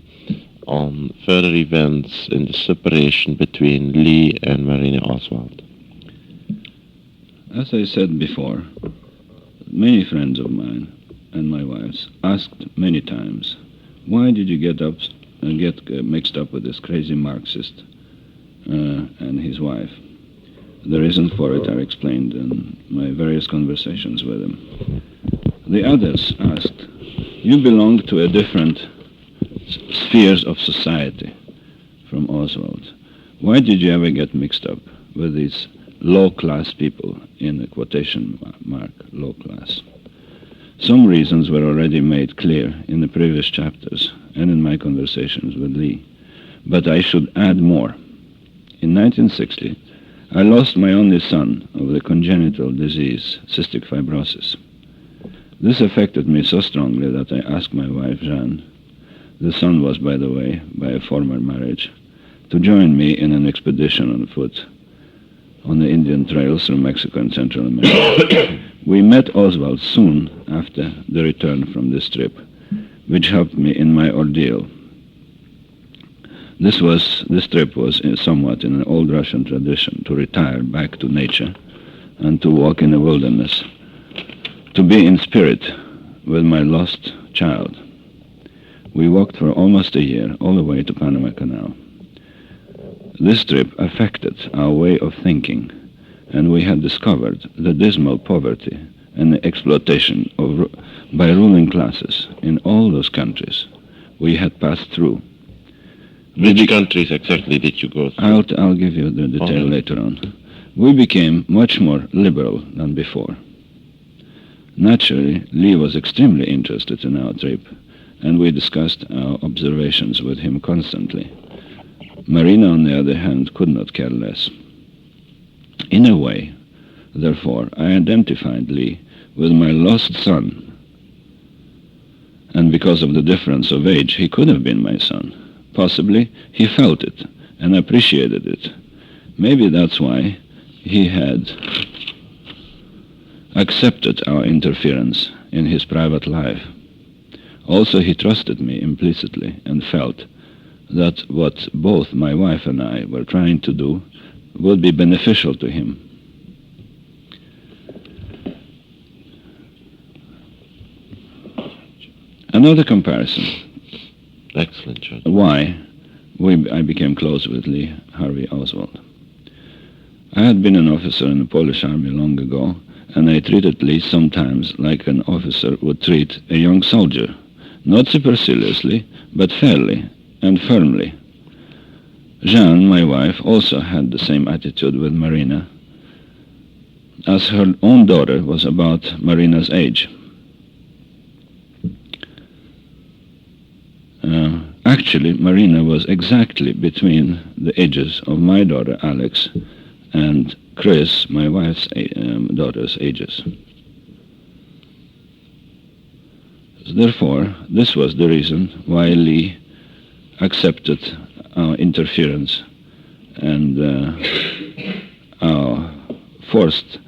on further events in the separation between Lee and Marina Oswald. As I said before, many friends of mine and my wife's asked many times, why did you get mixed up with this crazy Marxist and his wife? The reason for it are explained in my various conversations with him. The others asked, you belong to a different spheres of society from Oswald. Why did you ever get mixed up with these low-class people, in a quotation mark, low class? Some reasons were already made clear in the previous chapters and in my conversations with Lee, but I should add more. In 1960, I lost my only son of the congenital disease, cystic fibrosis. This affected me so strongly that I asked my wife, Jeanne, the son was, by the way, by a former marriage, to join me in an expedition on foot on the Indian trails through Mexico and Central America. We met Oswald soon after the return from this trip, which helped me in my ordeal. This trip was somewhat in an old Russian tradition, to retire back to nature and to walk in the wilderness, to be in spirit with my lost child. We walked for almost a year, all the way to Panama Canal. This trip affected our way of thinking, and we had discovered the dismal poverty and the exploitation by ruling classes in all those countries we had passed through. Which countries exactly did you go through? I'll give you the detail later on. We became much more liberal than before. Naturally, Lee was extremely interested in our trip, and we discussed our observations with him constantly. Marina, on the other hand, could not care less. In a way, therefore, I identified Lee with my lost son, and because of the difference of age, he could have been my son. Possibly he felt it and appreciated it. Maybe that's why he had accepted our interference in his private life. Also, he trusted me implicitly and felt that what both my wife and I were trying to do would be beneficial to him. Another comparison. Excellent, Judge. Why I became close with Lee Harvey Oswald. I had been an officer in the Polish army long ago, and I treated Lee sometimes like an officer would treat a young soldier, not superciliously, but fairly and firmly. Jeanne, my wife, also had the same attitude with Marina, as her own daughter was about Marina's age. Actually, Marina was exactly between the ages of my daughter Alex and Chris, my wife's daughter's ages. Therefore, this was the reason why Lee accepted our interference and our forced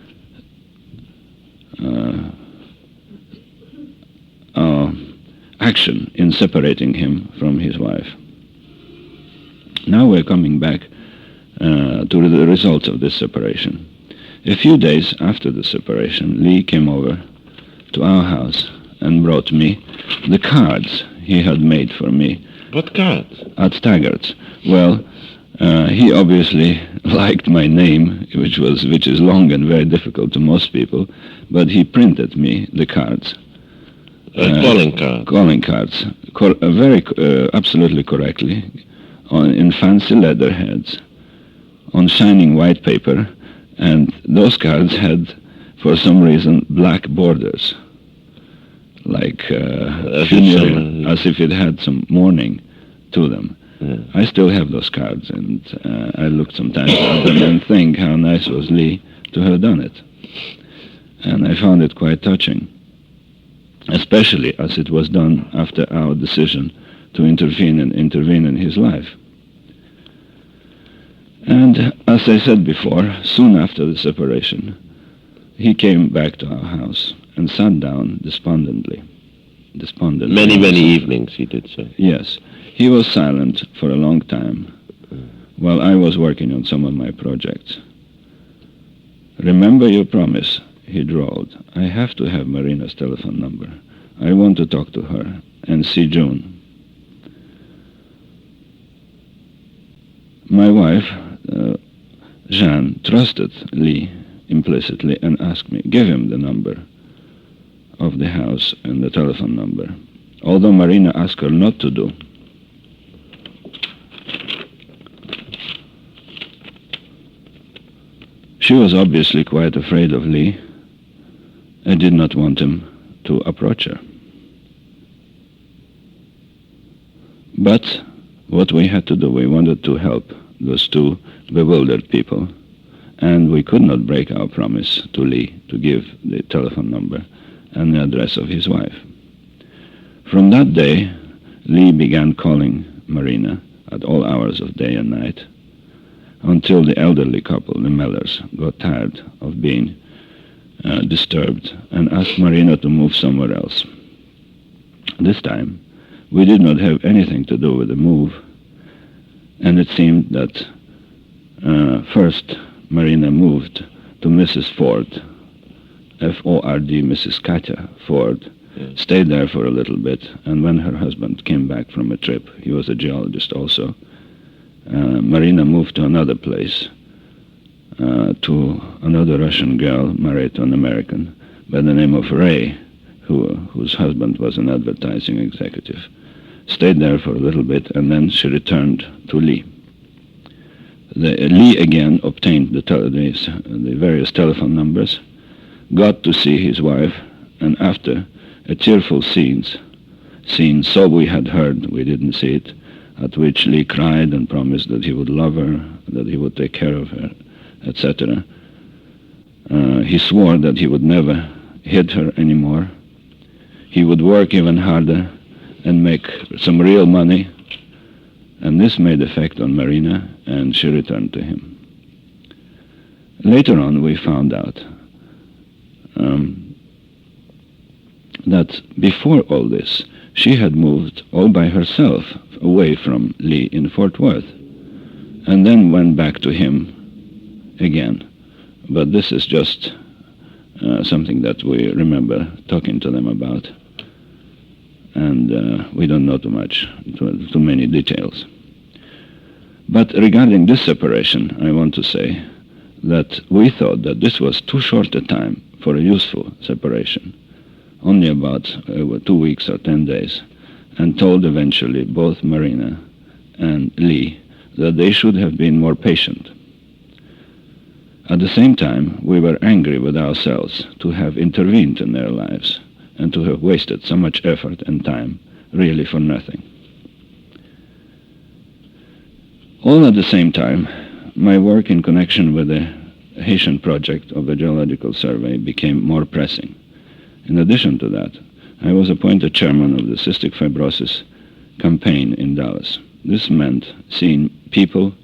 our action in separating him from his wife. Now we're coming back to the results of this separation. A few days after the separation, Lee came over to our house and brought me the cards he had made for me. What cards? At Staggart's. Well, he obviously liked my name, which is long and very difficult to most people, but he printed me the cards. Calling cards. Calling cards, absolutely correctly, in fancy letterheads, on shining white paper, and those cards had, for some reason, black borders, like funereal, as if it had some mourning to them. Yeah. I still have those cards, and I look sometimes at them and think how nice was Lee to have done it. And I found it quite touching, especially as it was done after our decision to intervene in his life. And as I said before, soon after the separation, he came back to our house and sat down despondently. Many evenings he did so. Yes. He was silent for a long time while I was working on some of my projects. "Remember your promise," he drawled. "I have to have Marina's telephone number. I want to talk to her and see June." My wife, Jeanne, trusted Lee implicitly and asked me, "Give him the number of the house and the telephone number," although Marina asked her not to do. She was obviously quite afraid of Lee and did not want him to approach her. But what we had to do, we wanted to help those two bewildered people, and we could not break our promise to Lee to give the telephone number and the address of his wife. From that day, Lee began calling Marina at all hours of day and night, until the elderly couple, the Mellers, got tired of being disturbed and asked Marina to move somewhere else. This time, we did not have anything to do with the move, and it seemed that first Marina moved to Mrs. Ford, F-O-R-D, Mrs. Katja Ford, stayed there for a little bit, and when her husband came back from a trip, he was a geologist also, Marina moved to another place, to another Russian girl married to an American by the name of Ray, whose husband was an advertising executive. Stayed there for a little bit, and then she returned to Lee. Lee again obtained the various telephone numbers, got to see his wife, and after a tearful scene, so we had heard, we didn't see it, at which Lee cried and promised that he would love her, that he would take care of her, etc. He swore that he would never hit her anymore. he would work even harder and make some real money, and this made effect on Marina, and she returned to him. Later on, we found out that before all this, she had moved all by herself away from Lee in Fort Worth, and then went back to him again. But this is just something that we remember talking to them about, and we don't know too many details. But regarding this separation, I want to say that we thought that this was too short a time for a useful separation, only about 2 weeks or 10 days, and told eventually both Marina and Lee that they should have been more patient. At the same time, we were angry with ourselves to have intervened in their lives and to have wasted so much effort and time really for nothing. All at the same time, my work in connection with the Haitian project of the Geological Survey became more pressing. In addition to that, I was appointed chairman of the cystic fibrosis campaign in Dallas. This meant seeing people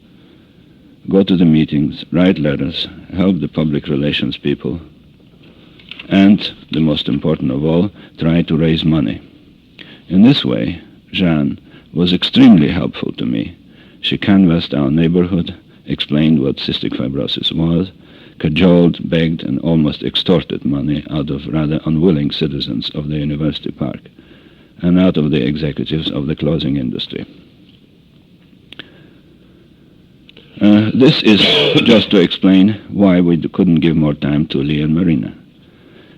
go to the meetings, write letters, help the public relations people, and, the most important of all, try to raise money. In this way, Jeanne was extremely helpful to me. She canvassed our neighborhood, explained what cystic fibrosis was, cajoled, begged, and almost extorted money out of rather unwilling citizens of the University Park and out of the executives of the clothing industry. This is just to explain why we couldn't give more time to Lee and Marina.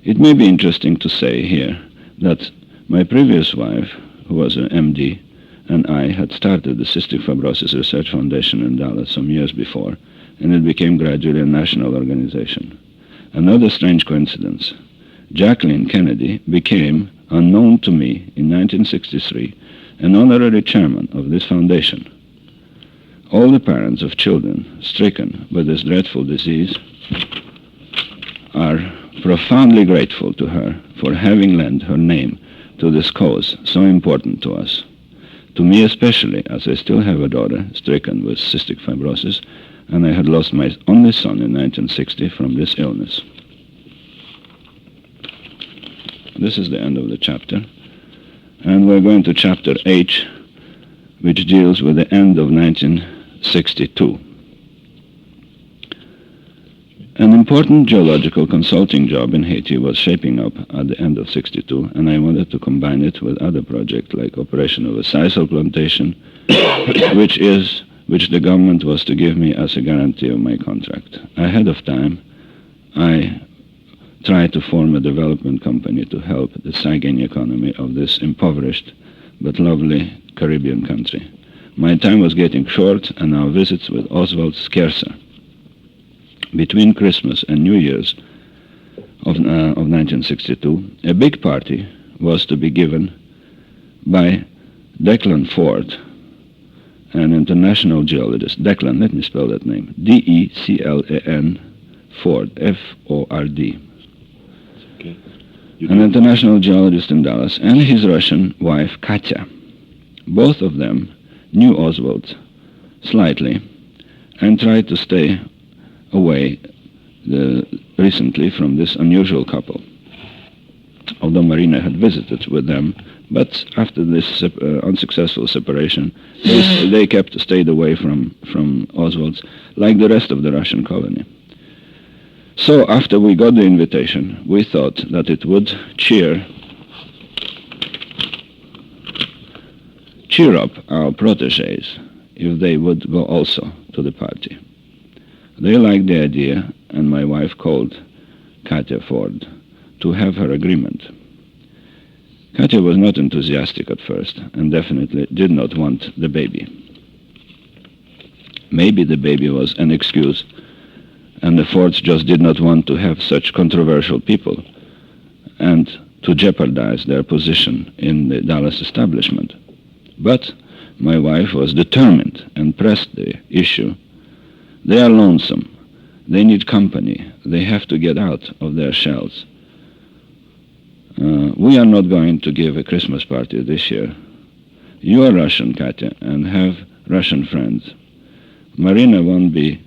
It may be interesting to say here that my previous wife, who was an MD, and I had started the Cystic Fibrosis Research Foundation in Dallas some years before, and it became gradually a national organization. Another strange coincidence. Jacqueline Kennedy became, unknown to me in 1963, an honorary chairman of this foundation. All the parents of children stricken with this dreadful disease are profoundly grateful to her for having lent her name to this cause so important to us. To me especially, as I still have a daughter stricken with cystic fibrosis, and I had lost my only son in 1960 from this illness. This is the end of the chapter, and we're going to chapter H, which deals with the end of 1962. An important geological consulting job in Haiti was shaping up at the end of 62, and I wanted to combine it with other projects like operation of a sisal plantation, which the government was to give me as a guarantee of my contract. Ahead of time, I tried to form a development company to help the sagging economy of this impoverished but lovely Caribbean country. My time was getting short, and our visits with Oswald scarcer. Between Christmas and New Year's of 1962, a big party was to be given by Declan Ford, an international geologist. Declan, let me spell that name. D-E-C-L-A-N Ford, F-O-R-D. Okay. An international geologist in Dallas, and his Russian wife, Katya. Both of them knew Oswald slightly and tried to stay away recently from this unusual couple. Although Marina had visited with them, but after this unsuccessful separation, they stayed away from Oswald's, like the rest of the Russian colony. So after we got the invitation, we thought that it would cheer up our protégés if they would go also to the party. They liked the idea, and my wife called Katya Ford to have her agreement. Katya was not enthusiastic at first, and definitely did not want the baby. Maybe the baby was an excuse, and the Fords just did not want to have such controversial people and to jeopardize their position in the Dallas establishment. But my wife was determined and pressed the issue. They are lonesome. They need company. They have to get out of their shells. we are not going to give a Christmas party this year. You are Russian, Katya, and have Russian friends. Marina won't be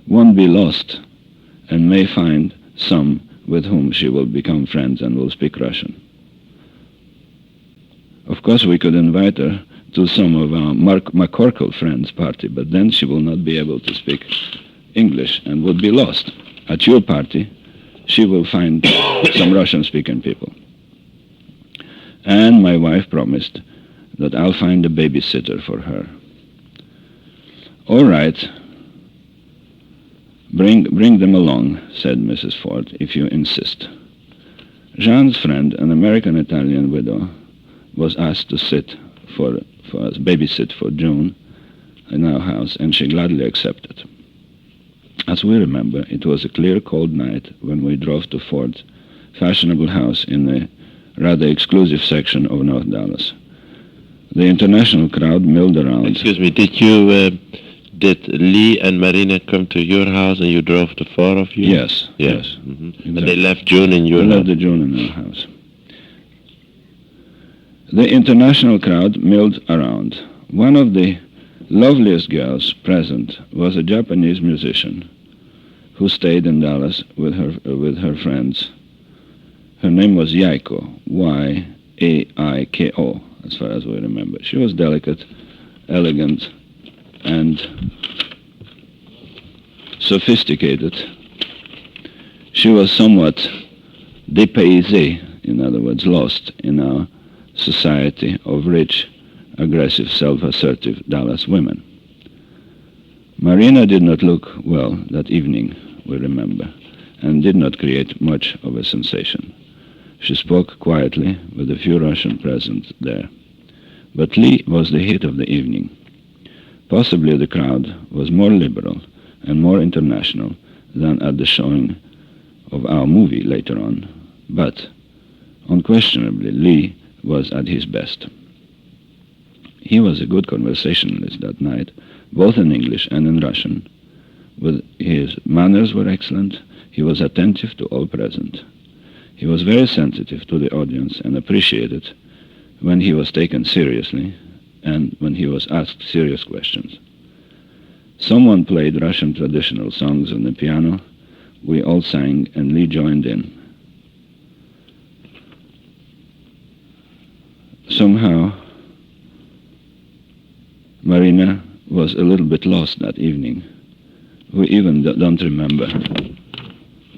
lost and may find some with whom she will become friends and will speak Russian. Of course, we could invite her to some of our McCorkle friends' party, but then she will not be able to speak English and would be lost. At your party, she will find some Russian-speaking people. And my wife promised that I'll find a babysitter for her. All right. Bring them along, said Mrs. Ford, if you insist. Jean's friend, an American-Italian widow, was asked to babysit for June in our house, and she gladly accepted. As we remember, it was a clear, cold night when we drove to Ford's fashionable house in a rather exclusive section of North Dallas. The international crowd milled around. Excuse me, did Lee and Marina come to your house and you drove the four of you? Yes. Mm-hmm. Exactly. And they left June in your house? They left June in our house. The international crowd milled around. One of the loveliest girls present was a Japanese musician who stayed in Dallas with her friends. Her name was Yaiko, Y-A-I-K-O, as far as we remember. She was delicate, elegant, and sophisticated. She was somewhat dépaysée, in other words, lost in our society of rich, aggressive, self-assertive Dallas women. Marina did not look well that evening, we remember, and did not create much of a sensation. She spoke quietly with a few Russian present there. But Lee was the hit of the evening. Possibly the crowd was more liberal and more international than at the showing of our movie later on, but unquestionably Lee was at his best. He was a good conversationalist that night, both in English and in Russian. His manners were excellent. He was attentive to all present. He was very sensitive to the audience and appreciated when he was taken seriously and when he was asked serious questions. Someone played Russian traditional songs on the piano. We all sang and Lee joined in. Somehow, Marina was a little bit lost that evening. We even don't remember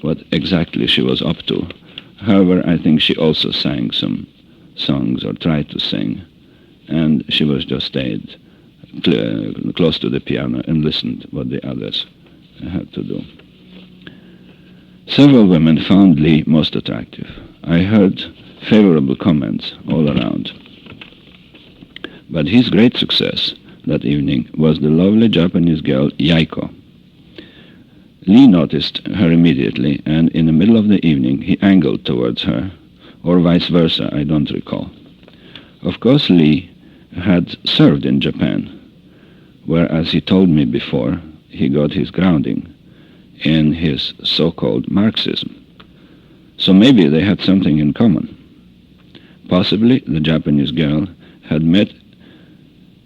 what exactly she was up to. However, I think she also sang some songs or tried to sing, and she was just stayed close to the piano and listened what the others had to do. Several women found Lee most attractive. I heard favorable comments all around. But his great success that evening was the lovely Japanese girl Yaiko. Lee noticed her immediately, and in the middle of the evening he angled towards her, or vice versa, I don't recall. Of course, Lee had served in Japan, where, as he told me before, he got his grounding in his so-called Marxism. So maybe they had something in common. Possibly the Japanese girl had met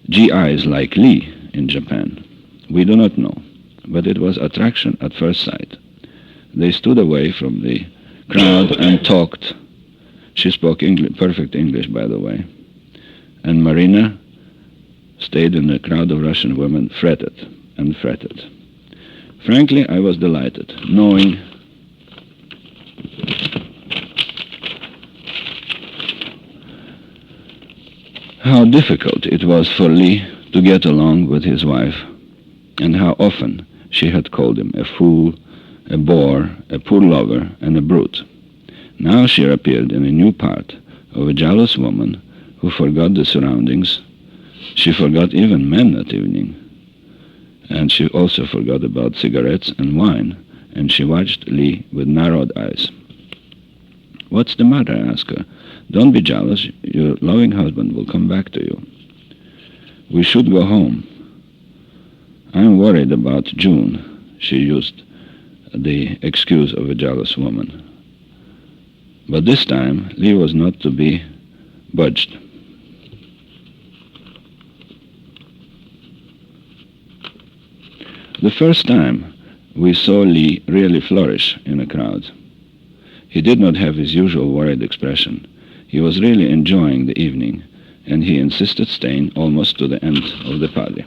GIs like Lee in Japan. We do not know, but it was attraction at first sight. They stood away from the crowd and talked. She spoke perfect English, by the way. And Marina stayed in a crowd of Russian women, fretted and fretted. Frankly, I was delighted, knowing how difficult it was for Lee to get along with his wife, and how often she had called him a fool, a bore, a poor lover, and a brute. Now she appeared in a new part of a jealous woman who forgot the surroundings. She forgot even men that evening. And she also forgot about cigarettes and wine, and she watched Lee with narrowed eyes. "What's the matter?" I asked her. "Don't be jealous. Your loving husband will come back to you. We should go home. I'm worried about June." She used the excuse of a jealous woman. But this time, Lee was not to be budged. The first time we saw Lee really flourish in a crowd. He did not have his usual worried expression. He was really enjoying the evening, and he insisted staying almost to the end of the party.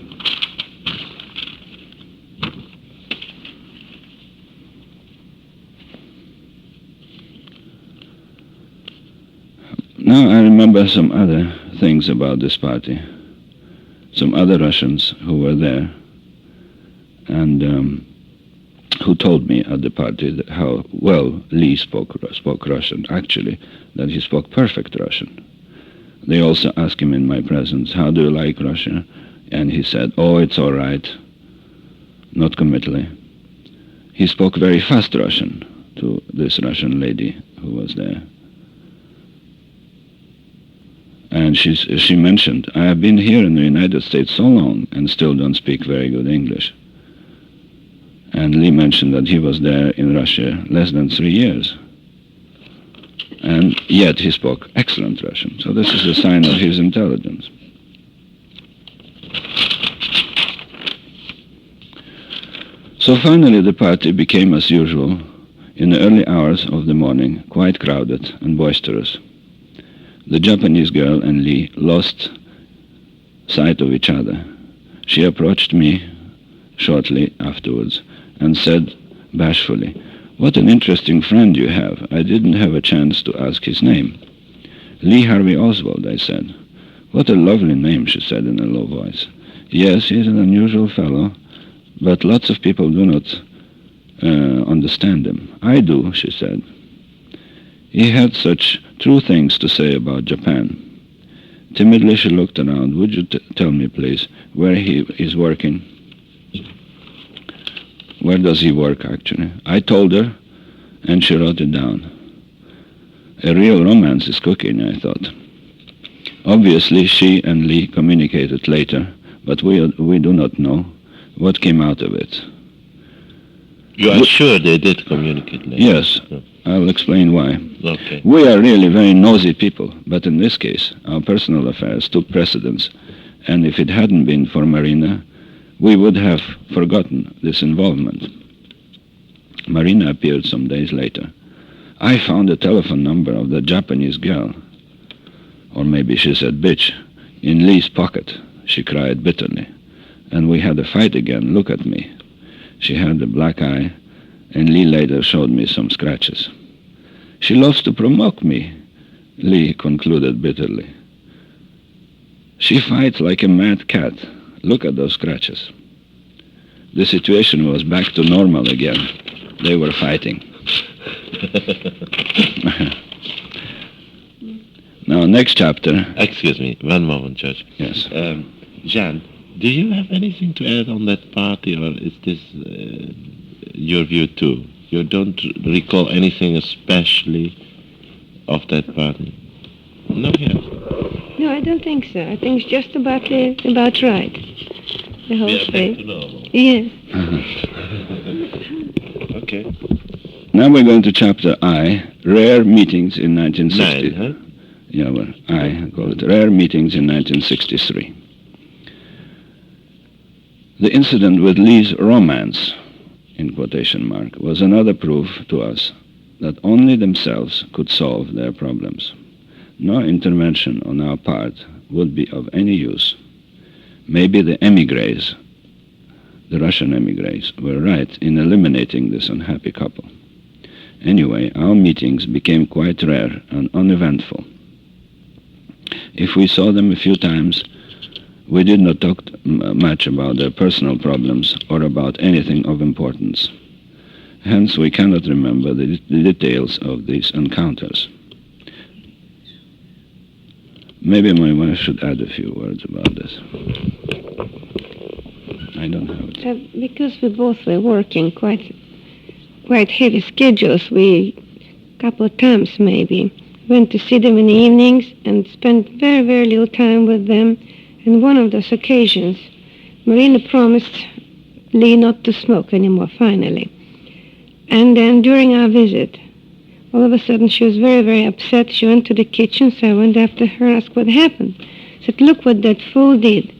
Now I remember some other things about this party. Some other Russians who were there and who told me at the party that how well Lee spoke Russian. Actually, that he spoke perfect Russian. They also asked him in my presence, how do you like Russia? And he said, oh, it's all right, not committally. He spoke very fast Russian to this Russian lady who was there. And she mentioned, I have been here in the United States so long and still don't speak very good English. And Lee mentioned that he was there in Russia less than 3 years. And yet he spoke excellent Russian. So this is a sign of his intelligence. So finally the party became as usual, in the early hours of the morning, quite crowded and boisterous. The Japanese girl and Lee lost sight of each other. She approached me shortly afterwards and said bashfully, what an interesting friend you have. I didn't have a chance to ask his name. Lee Harvey Oswald, I said. What a lovely name, she said in a low voice. Yes, he's an unusual fellow, but lots of people do not understand him. I do, she said. He had such true things to say about Japan. Timidly she looked around. Would you tell me, please, where he is working? Where does he work, actually? I told her, and she wrote it down. A real romance is cooking, I thought. Obviously, she and Lee communicated later, but we do not know what came out of it. You are sure they did communicate later? Yes. I'll explain why. Okay. We are really very nosy people, but in this case, our personal affairs took precedence, and if it hadn't been for Marina, we would have forgotten this involvement. Marina appeared some days later. I found the telephone number of the Japanese girl, or maybe she said bitch, in Lee's pocket. She cried bitterly. And we had a fight again. Look at me. She had a black eye, and Lee later showed me some scratches. She loves to provoke me, Lee concluded bitterly. She fights like a mad cat. Look at those scratches. The situation was back to normal again. They were fighting. Now, next chapter. Excuse me, one moment, Judge. Yes. Jan, do you have anything to add on that party, or is this your view too? You don't recall anything especially of that party? No, yes. No, I don't think so. I think it's just about right. The whole We are thing. back to normal. Yes. Okay. Now we're going to chapter I, Rare Meetings in 1960. 9, huh? Yeah, well, I call it Rare Meetings in 1963. The incident with Lee's romance, in quotation mark, was another proof to us that only themselves could solve their problems. No intervention on our part would be of any use. Maybe the emigres, the Russian emigres, were right in eliminating this unhappy couple. Anyway, our meetings became quite rare and uneventful. If we saw them a few times, we did not talk much about their personal problems or about anything of importance. Hence, we cannot remember the details of these encounters. Maybe my wife should add a few words about this. I don't have it. Because we both were working quite heavy schedules, we, a couple of times maybe, went to see them in the evenings and spent very, very little time with them. And one of those occasions, Marina promised Lee not to smoke anymore, finally. And then during our visit, all of a sudden she was very, very upset. She went to the kitchen, so I went after her and asked what happened. I said, look what that fool did.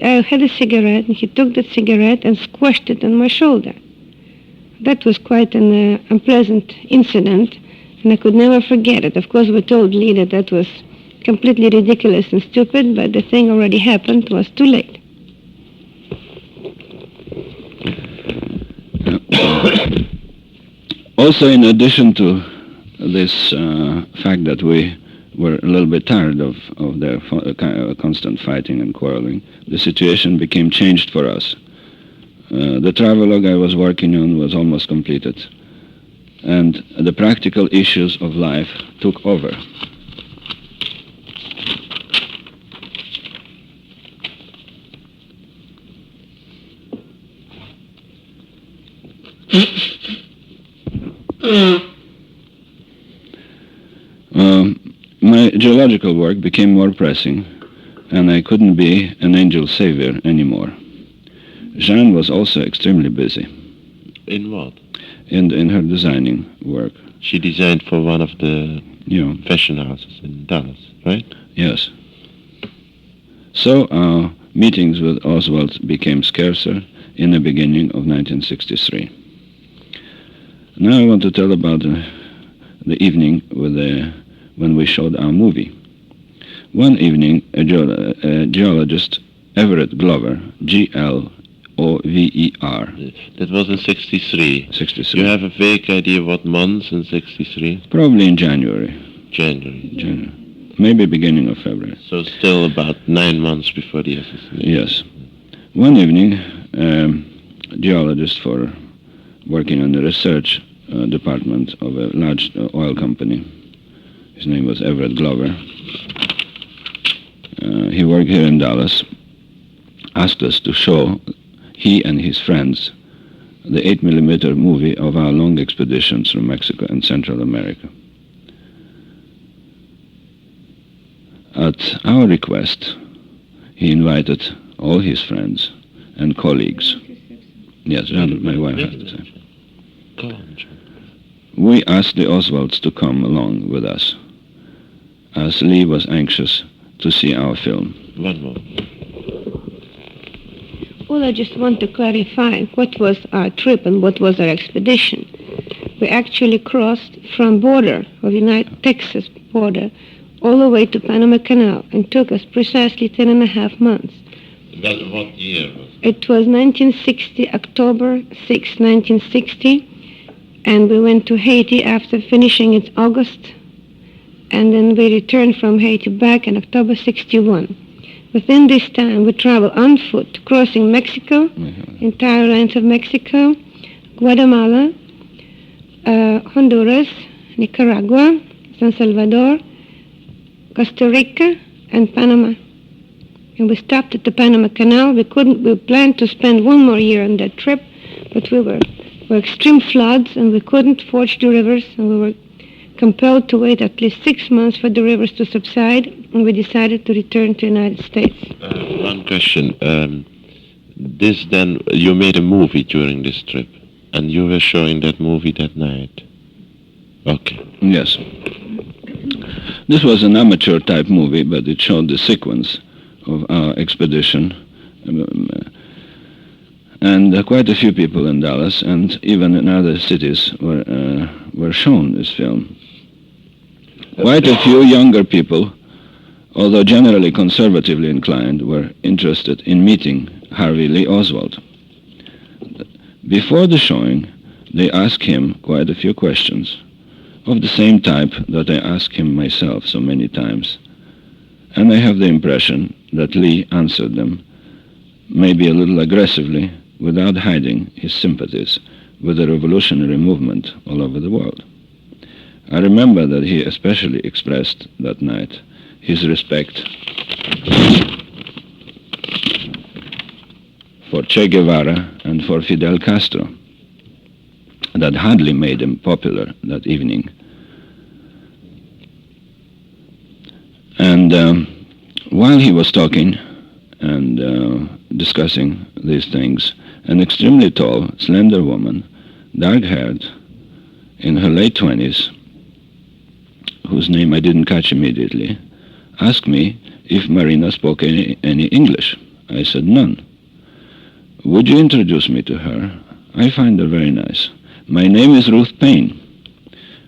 I had a cigarette, and he took that cigarette and squashed it on my shoulder. That was quite an unpleasant incident, and I could never forget it. Of course, we told Lee that that was completely ridiculous and stupid, but the thing already happened. It was too late. Also, in addition to this fact that we were a little bit tired of their constant fighting and quarreling, the situation became changed for us. The travelogue I was working on was almost completed, and the practical issues of life took over. My geological work became more pressing, and I couldn't be an angel savior anymore. Jeanne was also extremely busy. In what? In her designing work. She designed for one of the fashion houses in Dallas, right? Yes. So our meetings with Oswald became scarcer in the beginning of 1963. Now I want to tell about the evening when we showed our movie. One evening, a geologist, Everett Glover, Glover. That was in 63. 63. You have a vague idea what months in 63? Probably in January. January. Maybe beginning of February. So still about 9 months before the assassination. Yes. One evening, a geologist for working on the research department of a large oil company, his name was Everett Glover. He worked here in Dallas, asked us to show, he and his friends, the 8mm movie of our long expeditions through Mexico and Central America. At our request, he invited all his friends and colleagues. Yes, my wife has to say. Go on, John. We asked the Oswalds to come along with us, as Lee was anxious to see our film. One more. Well, I just want to clarify what was our trip and what was our expedition. We actually crossed from border of Texas border all the way to Panama Canal and took us precisely 10.5 months. What year was it? It was 1960, October 6, 1960, and we went to Haiti after finishing in August, and then we returned from Haiti back in October 61. Within this time, we traveled on foot, crossing Mexico, entire length of Mexico, Guatemala, Honduras, Nicaragua, San Salvador, Costa Rica, and Panama. And we stopped at the Panama Canal. We planned to spend 1 more year on that trip, but we were extreme floods, and we couldn't forge the rivers, and we were compelled to wait at least 6 months for the rivers to subside, and we decided to return to the United States. One question. You made a movie during this trip, and you were showing that movie that night. Okay. Yes. This was an amateur type movie, but it showed the sequence of our expedition. And quite a few people in Dallas and even in other cities were shown this film. Quite a few younger people, although generally conservatively inclined, were interested in meeting Harvey Lee Oswald. Before the showing, they asked him quite a few questions of the same type that I asked him myself so many times. And I have the impression that Lee answered them, maybe a little aggressively, without hiding his sympathies with the revolutionary movement all over the world. I remember that he especially expressed that night his respect for Che Guevara and for Fidel Castro. That hardly made him popular that evening. And while he was talking and discussing these things, an extremely tall, slender woman dark-haired, in her late 20s, whose name I didn't catch immediately, asked me if Marina spoke any English. I said none. Would you introduce me to her? I find her very nice. My name is Ruth Payne.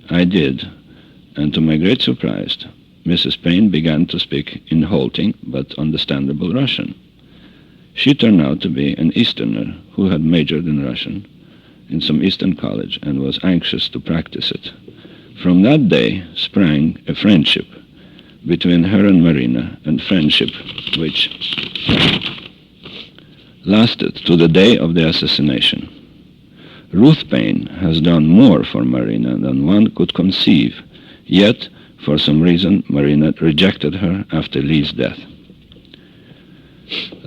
I did, and to my great surprise, Mrs. Payne began to speak in halting but understandable Russian. She turned out to be an Easterner who had majored in Russian in some Eastern college and was anxious to practice it. From that day sprang a friendship between her and Marina, and friendship which lasted to the day of the assassination. Ruth Payne has done more for Marina than one could conceive, yet for some reason Marina rejected her after Lee's death.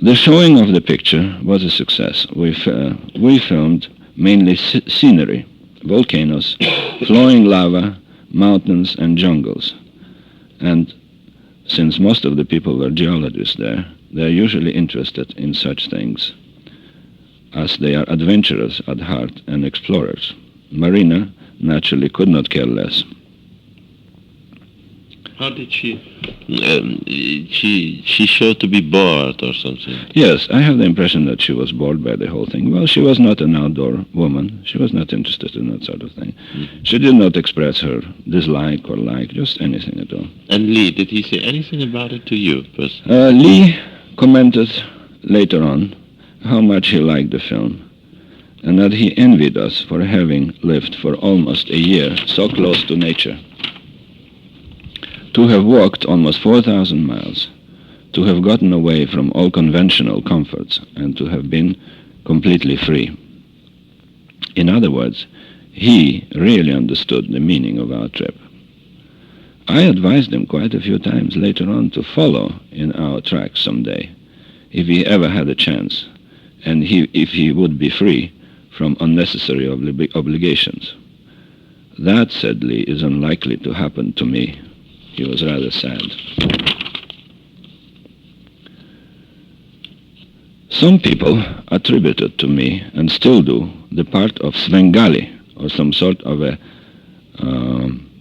The showing of the picture was a success. We filmed mainly scenery, volcanoes, flowing lava, mountains and jungles. And since most of the people were geologists there, they are usually interested in such things, as they are adventurers at heart and explorers. Marina naturally could not care less. How did she showed to be bored or something? Yes, I have the impression that she was bored by the whole thing. Well, she was not an outdoor woman. She was not interested in that sort of thing. Mm-hmm. She did not express her dislike or like, just anything at all. And Lee, did he say anything about it to you? Lee commented later on how much he liked the film, and that he envied us for having lived for almost a year so close to nature. To have walked almost 4,000 miles, to have gotten away from all conventional comforts, and to have been completely free. In other words, he really understood the meaning of our trip. I advised him quite a few times later on to follow in our tracks someday, if he ever had a chance, and if he would be free from unnecessary obligations. That, said Lee, is unlikely to happen to me. He was rather sad. Some people attributed to me, and still do, the part of Svengali, or some sort of a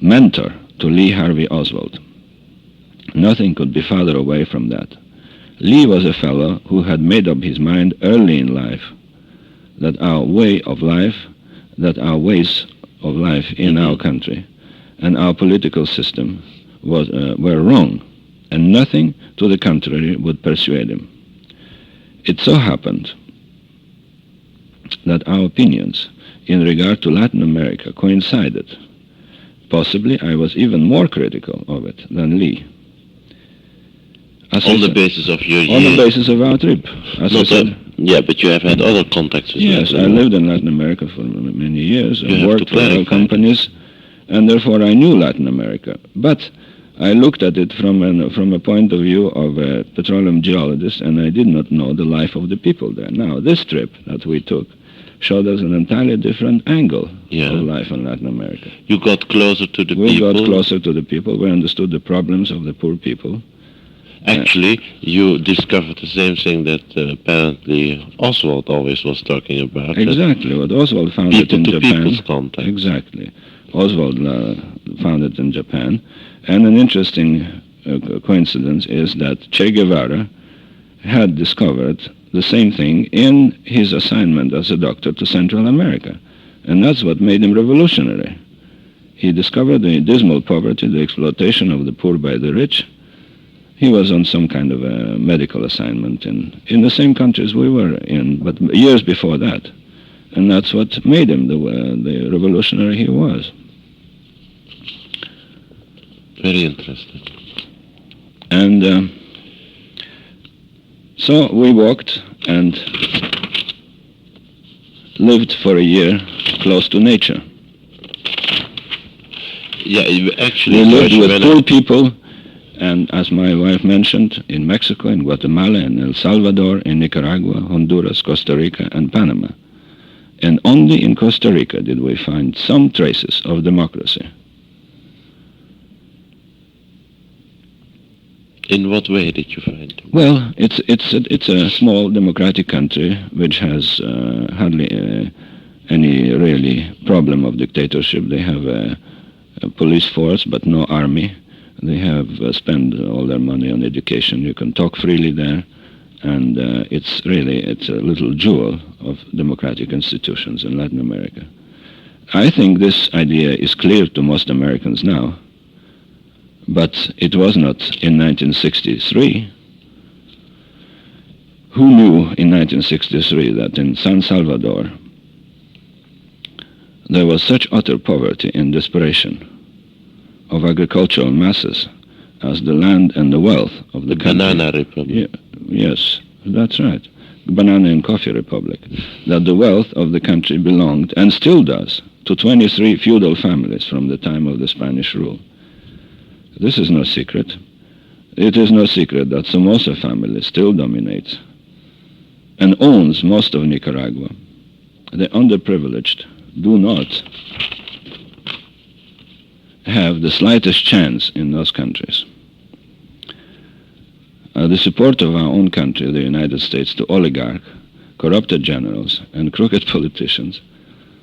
mentor to Lee Harvey Oswald. Nothing could be farther away from that. Lee was a fellow who had made up his mind early in life that our ways of life in our country and our political system were wrong, and nothing to the contrary would persuade him. It so happened that our opinions in regard to Latin America coincided. Possibly I was even more critical of it than Lee. On the basis of your years? On the basis of our trip. Yeah, but you have had other contacts with Yes, I lived in Latin America for many years. I worked for oil companies, and therefore I knew Latin America. But I looked at it from a point of view of a petroleum geologist, and I did not know the life of the people there. Now, this trip that we took showed us an entirely different angle of life in Latin America. You got closer to the people? We got closer to the people. We understood the problems of the poor people. Actually, you discovered the same thing that apparently Oswald always was talking about. Exactly, what Oswald found it in Japan. People's contact. Exactly. Oswald found it in Japan. And an interesting coincidence is that Che Guevara had discovered the same thing in his assignment as a doctor to Central America. And that's what made him revolutionary. He discovered the dismal poverty, the exploitation of the poor by the rich. He was on some kind of a medical assignment in the same countries we were in, but years before that. And that's what made him the revolutionary he was. Very interesting. And so we walked and lived for a year close to nature. Yeah, actually... We lived with poor people, and as my wife mentioned, in Mexico, in Guatemala, in El Salvador, in Nicaragua, Honduras, Costa Rica, and Panama. And only in Costa Rica did we find some traces of democracy. In what way did you find them? Well, it's a small democratic country which has hardly any really problem of dictatorship. They have a police force, but no army. They have spent all their money on education. You can talk freely there, and it's a little jewel of democratic institutions in Latin America. I think this idea is clear to most Americans now, but it was not in 1963. Who knew in 1963 that in San Salvador there was such utter poverty and desperation of agricultural masses as the land and the wealth of the country. Banana Republic. Yes, that's right. Banana and Coffee Republic. That the wealth of the country belonged, and still does, to 23 feudal families from the time of the Spanish rule. This is no secret. It is no secret that Somoza family still dominates and owns most of Nicaragua. The underprivileged do not have the slightest chance in those countries. The support of our own country, the United States, to oligarch, corrupted generals, and crooked politicians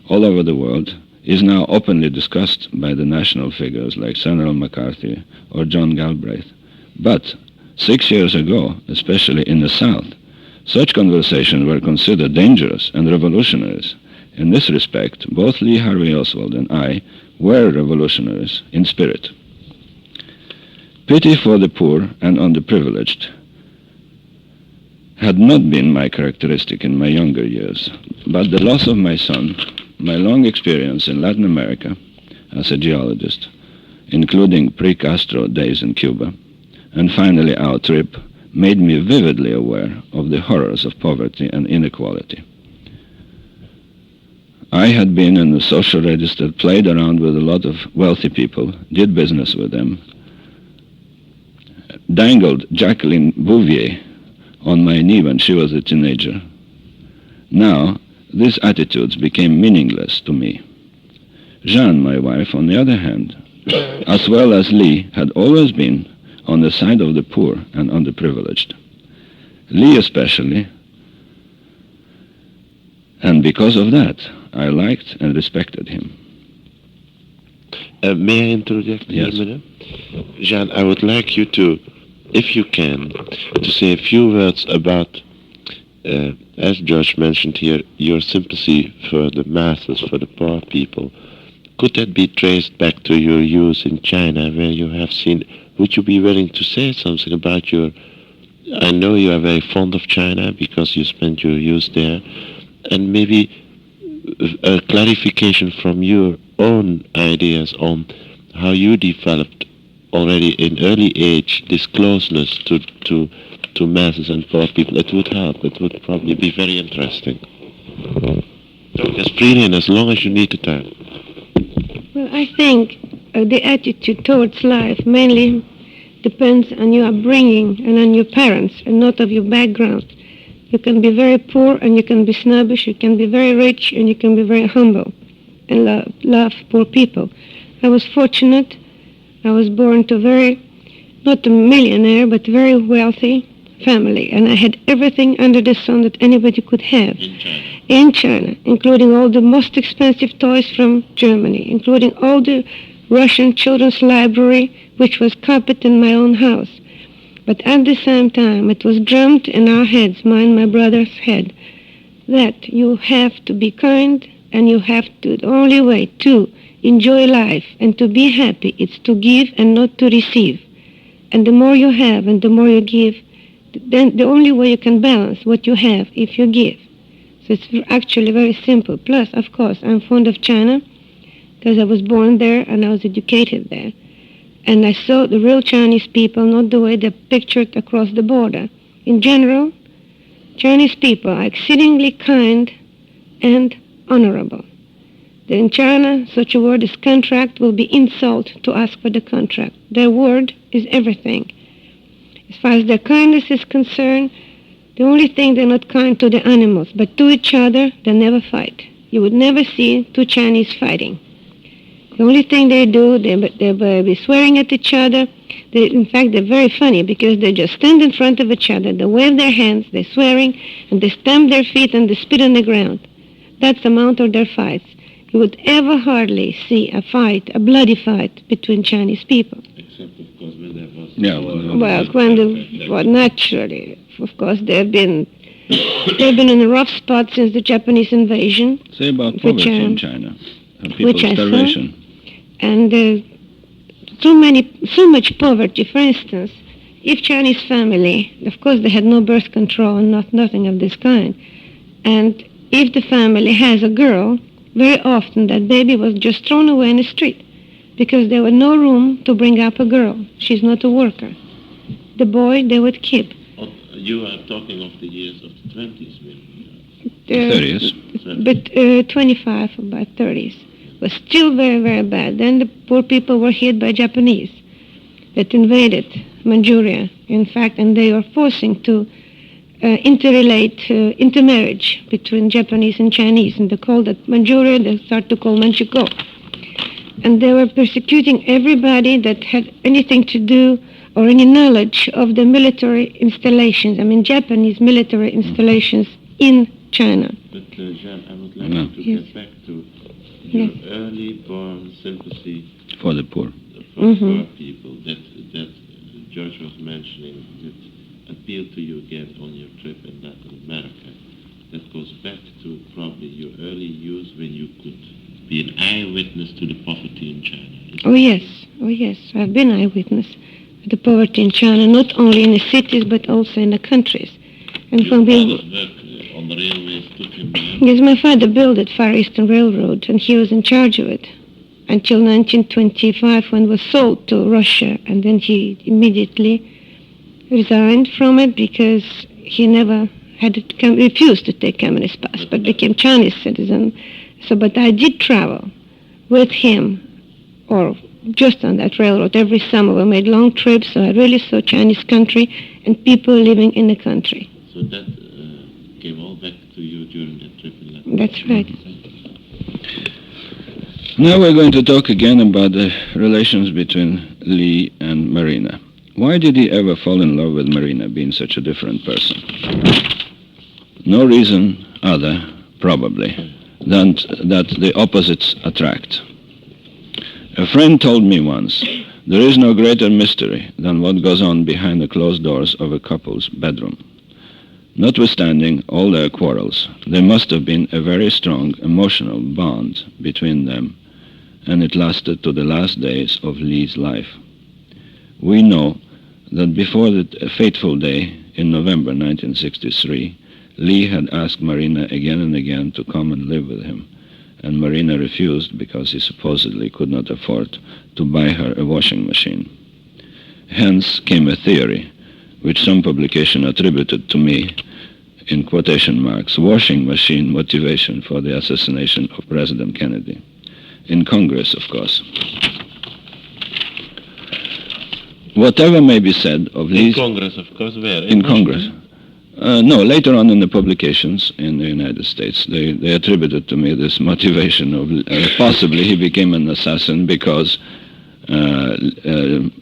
all over the world is now openly discussed by the national figures like Senator McCarthy or John Galbraith. But 6 years ago, especially in the South, such conversations were considered dangerous and revolutionaries. In this respect, both Lee Harvey Oswald and I were revolutionaries in spirit. Pity for the poor and underprivileged had not been my characteristic in my younger years, but the loss of my son, my long experience in Latin America as a geologist, including pre-Castro days in Cuba, and finally our trip, made me vividly aware of the horrors of poverty and inequality. I had been in the social register, played around with a lot of wealthy people, did business with them, dangled Jacqueline Bouvier on my knee when she was a teenager. Now, these attitudes became meaningless to me. Jeanne, my wife, on the other hand, as well as Lee, had always been on the side of the poor and underprivileged. Lee especially, and because of that, I liked and respected him. May I interject here, Yes. Madam? Jean, I would like you to, if you can, to say a few words about, as George mentioned here, your sympathy for the masses, for the poor people. Could that be traced back to your use in China, where you have seen? Would you be willing to say something about your? I know you are very fond of China because you spent your youth there, and maybe a clarification from your own ideas on how you developed already in early age this closeness to masses and poor people. It would help. It would probably be very interesting. Talk as freely and as long as you need the time. Well, I think the attitude towards life mainly depends on your upbringing and on your parents and not of your background. You can be very poor and you can be snobbish, you can be very rich and you can be very humble and love poor people. I was fortunate. I was born to not a millionaire, but very wealthy family, and I had everything under the sun that anybody could have. In China, including all the most expensive toys from Germany, including all the Russian children's library, which was copied in my own house. But at the same time, it was drummed in our heads, mine, my brother's head, that you have to be kind and you have to, the only way to enjoy life and to be happy, it's to give and not to receive. And the more you have and the more you give, then the only way you can balance what you have if you give. So it's actually very simple. Plus, of course, I'm fond of China because I was born there and I was educated there. And I saw the real Chinese people, not the way they're pictured across the border. In general, Chinese people are exceedingly kind and honorable. In China, such a word as contract will be insult to ask for the contract. Their word is everything. As far as their kindness is concerned, the only thing they're not kind to the animals, but to each other, they never fight. You would never see two Chinese fighting. The only thing they do, they'll be swearing at each other. In fact, they're very funny because they just stand in front of each other, they wave their hands, they're swearing, and they stamp their feet and they spit on the ground. That's the amount of their fights. You would ever hardly see a fight, a bloody fight, between Chinese people. Except, of course, when there was... Naturally, of course, they've been in a rough spot since the Japanese invasion. Say about poverty in China, people's starvation. And so much poverty. For instance, if Chinese family, of course, they had no birth control, nothing of this kind. And if the family has a girl, very often that baby was just thrown away in the street because there was no room to bring up a girl. She's not a worker. The boy they would keep. You are talking of the years of the 20s, maybe? 30s. But 25, about 30s. Was still very, very bad. Then the poor people were hit by Japanese that invaded Manchuria, in fact, and they were forcing to intermarriage between Japanese and Chinese, and they called it Manchuria, they started to call Manchukuo. And they were persecuting everybody that had anything to do or any knowledge of the military installations, Japanese military installations in China. But, Jean, I would like to get back to your early born sympathy for the poor. For poor people that George was mentioning, that appealed to you again on your trip in Latin America. That goes back to probably your early years when you could be an eyewitness to the poverty in China. Oh yes, I've been eyewitness to the poverty in China, not only in the cities but also in the countries. And your father's work on the railways took him there? Yes, my father built the Far Eastern Railroad, and he was in charge of it until 1925, when it was sold to Russia, and then he immediately resigned from it because he never refused to take communist passport, but became Chinese citizen. So, but I did travel with him, or just on that railroad every summer. We made long trips, so I really saw Chinese country and people living in the country. So that came all back to you during that trip in Latin? That's right. Now we're going to talk again about the relations between Lee and Marina. Why did he ever fall in love with Marina, being such a different person? No reason other, probably, than that the opposites attract. A friend told me once, there is no greater mystery than what goes on behind the closed doors of a couple's bedroom. Notwithstanding all their quarrels, there must have been a very strong emotional bond between them, and it lasted to the last days of Lee's life. We know that before the fateful day in November 1963, Lee had asked Marina again and again to come and live with him, and Marina refused because he supposedly could not afford to buy her a washing machine. Hence came a theory, which some publication attributed to me, in quotation marks, washing machine motivation for the assassination of President Kennedy. In Congress, of course. Whatever may be said of Lee's... In Congress, of course, where? In Congress. No, later on in the publications in the United States, they attributed to me this motivation of possibly he became an assassin because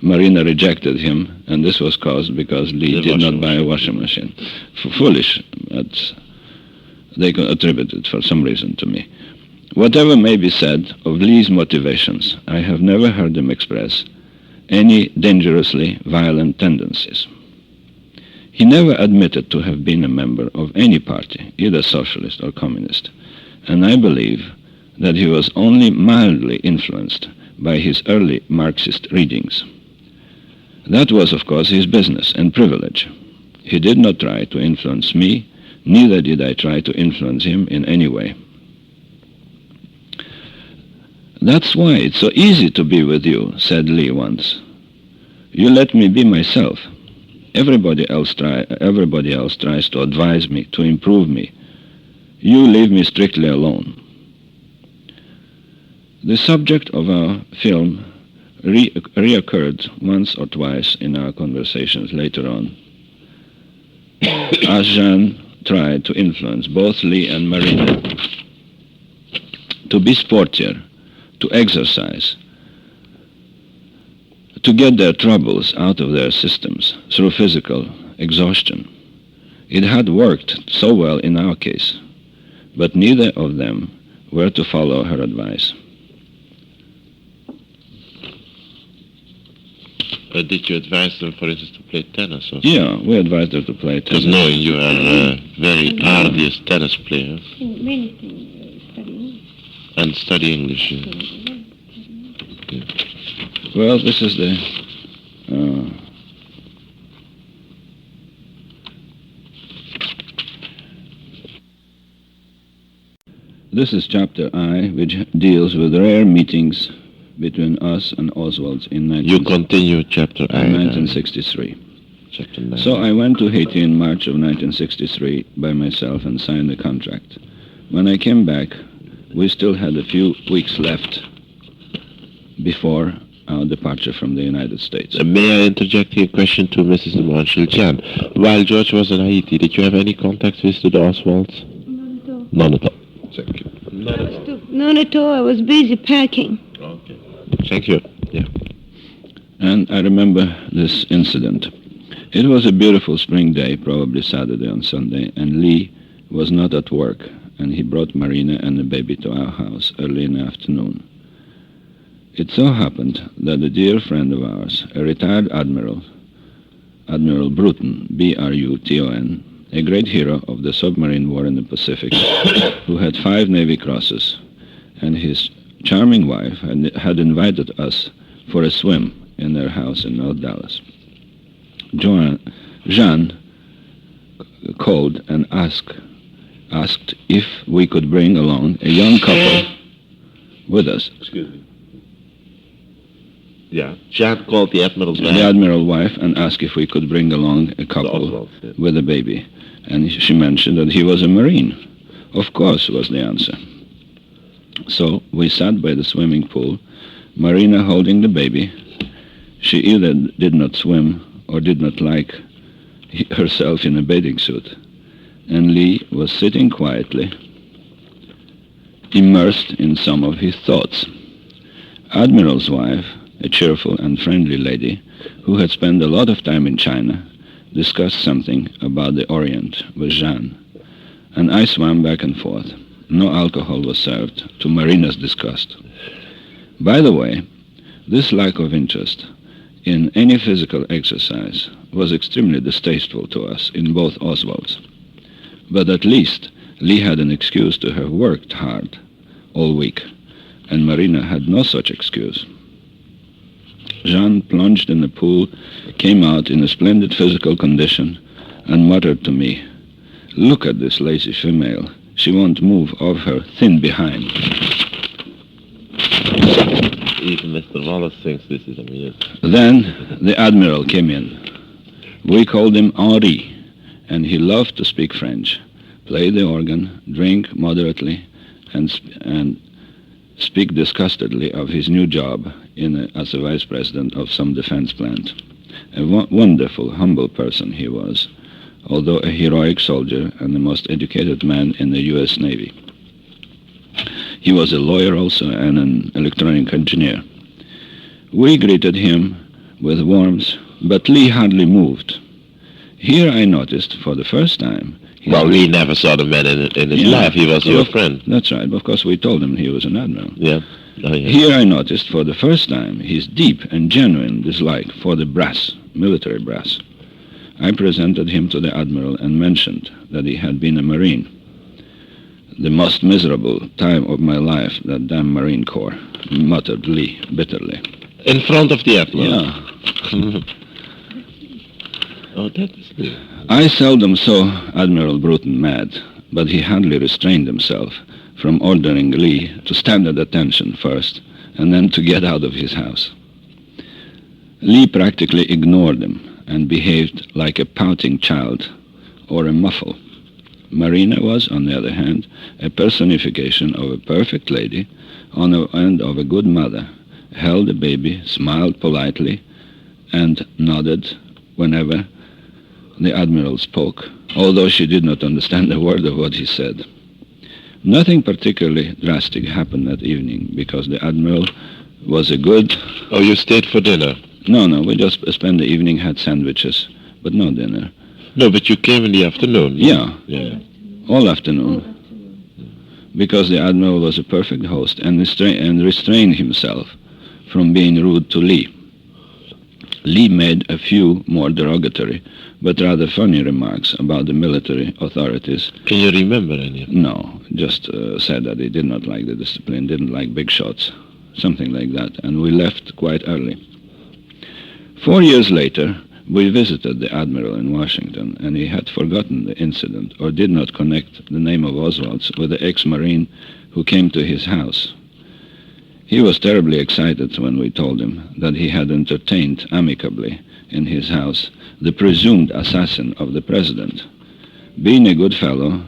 Marina rejected him, and this was caused because Lee did not buy a washing machine. Foolish, they attributed it for some reason to me. Whatever may be said of Lee's motivations, I have never heard him express any dangerously violent tendencies. He never admitted to have been a member of any party, either socialist or communist, and I believe that he was only mildly influenced by his early Marxist readings. That was, of course, his business and privilege. He did not try to influence me, neither did I try to influence him in any way. That's why it's so easy to be with you, said Lee once. You let me be myself. Everybody else tries to advise me, to improve me. You leave me strictly alone. The subject of our film reoccurred once or twice in our conversations later on, as Jean tried to influence both Lee and Marina to be sportier, to exercise, to get their troubles out of their systems through physical exhaustion. It had worked so well in our case. but neither of them were to follow her advice. Did you advise them, for instance, to play tennis? Or Yeah, we advised her to play because tennis. knowing you are very arduous tennis players Many things, studying. and study English. Yeah. Well, this is the this is chapter I, which deals with rare meetings between us and Oswald in You continue chapter I. 1963. Chapter 9. So I went to Haiti in March of 1963 by myself and signed the contract. When I came back, we still had a few weeks left before our departure from the United States. May I interject here a question to Mrs. Mohrenschildt? While George was in Haiti, did you have any contact with the Oswalds? None at all. None at all. Thank you. None at all. None at all. I was busy packing. Okay. Thank you. Yeah. And I remember this incident. It was a beautiful spring day, probably Saturday and Sunday, and Lee was not at work, and he brought Marina and the baby to our house early in the afternoon. It so happened that a dear friend of ours, a retired admiral, Admiral Bruton, B-R-U-T-O-N, a great hero of the submarine war in the Pacific, who had 5 Navy Crosses, and his charming wife had invited us for a swim in their house in North Dallas. Jean called and asked if we could bring along a young couple with us. Excuse me. Yeah. Jean called the Admiral's wife. The Admiral wife and asked if we could bring along a couple Oswald, yeah. with a baby. And she mentioned that he was a Marine. Of course, was the answer. So we sat by the swimming pool, Marina holding the baby. She either did not swim or did not like herself in a bathing suit. And Lee was sitting quietly, immersed in some of his thoughts. Admiral's wife, a cheerful and friendly lady who had spent a lot of time in China, discussed something about the Orient with Jean, and I swam back and forth. No alcohol was served, to Marina's disgust. By the way, this lack of interest in any physical exercise was extremely distasteful to us in both Oswalds. But at least Lee had an excuse to have worked hard all week, and Marina had no such excuse. Jean plunged in the pool, came out in a splendid physical condition, and muttered to me, "Look at this lazy female. She won't move off her thin behind." Even Mr. Wallace thinks this is amusing. Then the Admiral came in. We called him Henri, and he loved to speak French, play the organ, drink moderately, and speak disgustedly of his new job as a vice president of some defense plant. A wonderful, humble person he was, although a heroic soldier and the most educated man in the U.S. Navy. He was a lawyer also and an electronic engineer. We greeted him with warmth, but Lee hardly moved. Here I noticed for the first time... Well, Lee never saw the man in his life. He was your friend. That's right. Of course, we told him he was an admiral. Yeah. Oh, yeah. Here I noticed for the first time his deep and genuine dislike for the brass, military brass. I presented him to the admiral and mentioned that he had been a Marine. "The most miserable time of my life, that damn Marine Corps," muttered Lee bitterly. In front of the admiral? Yeah. Oh, that is good. I seldom saw Admiral Bruton mad, but he hardly restrained himself from ordering Lee to stand at attention first and then to get out of his house. Lee practically ignored him and behaved like a pouting child or a muffle. Marina was, on the other hand, a personification of a perfect lady and of a good mother, held the baby, smiled politely, and nodded whenever the Admiral spoke, although she did not understand a word of what he said. Nothing particularly drastic happened that evening, because the Admiral was a good... Oh, you stayed for dinner? No, we just spent the evening, had sandwiches, but no dinner. No, but you came in the afternoon. Yeah. Yeah. All afternoon. because the Admiral was a perfect host and restrained himself from being rude to Lee. Lee made a few more derogatory but rather funny remarks about the military authorities. Can you remember any? No, just said that he did not like the discipline, didn't like big shots, something like that, and we left quite early. 4 years later, we visited the Admiral in Washington, and he had forgotten the incident or did not connect the name of Oswald with the ex-Marine who came to his house. He was terribly excited when we told him that he had entertained amicably in his house the presumed assassin of the president. Being a good fellow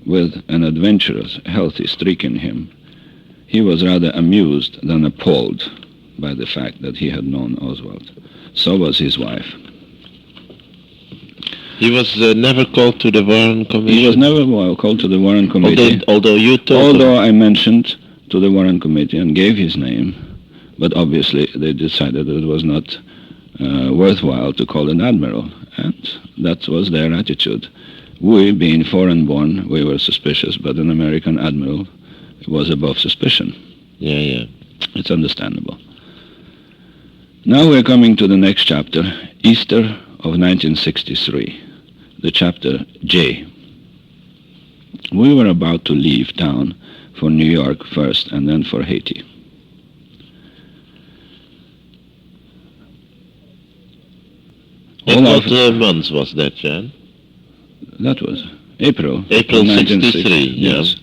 with an adventurous, healthy streak in him, he was rather amused than appalled by the fact that he had known Oswald. So was his wife. He was never called to the Warren Commission? He was never called to the Warren Committee. Although you told Although I mentioned to the Warren Committee and gave his name, but obviously they decided that it was not worthwhile to call an admiral, and that was their attitude. We, being foreign-born, we were suspicious, but an American admiral was above suspicion. Yeah. It's understandable. Now we're coming to the next chapter, Easter of 1963, the chapter J. We were about to leave town for New York first and then for Haiti. What month was that, Jan? That was April. April 1963. 63, yeah. Yes.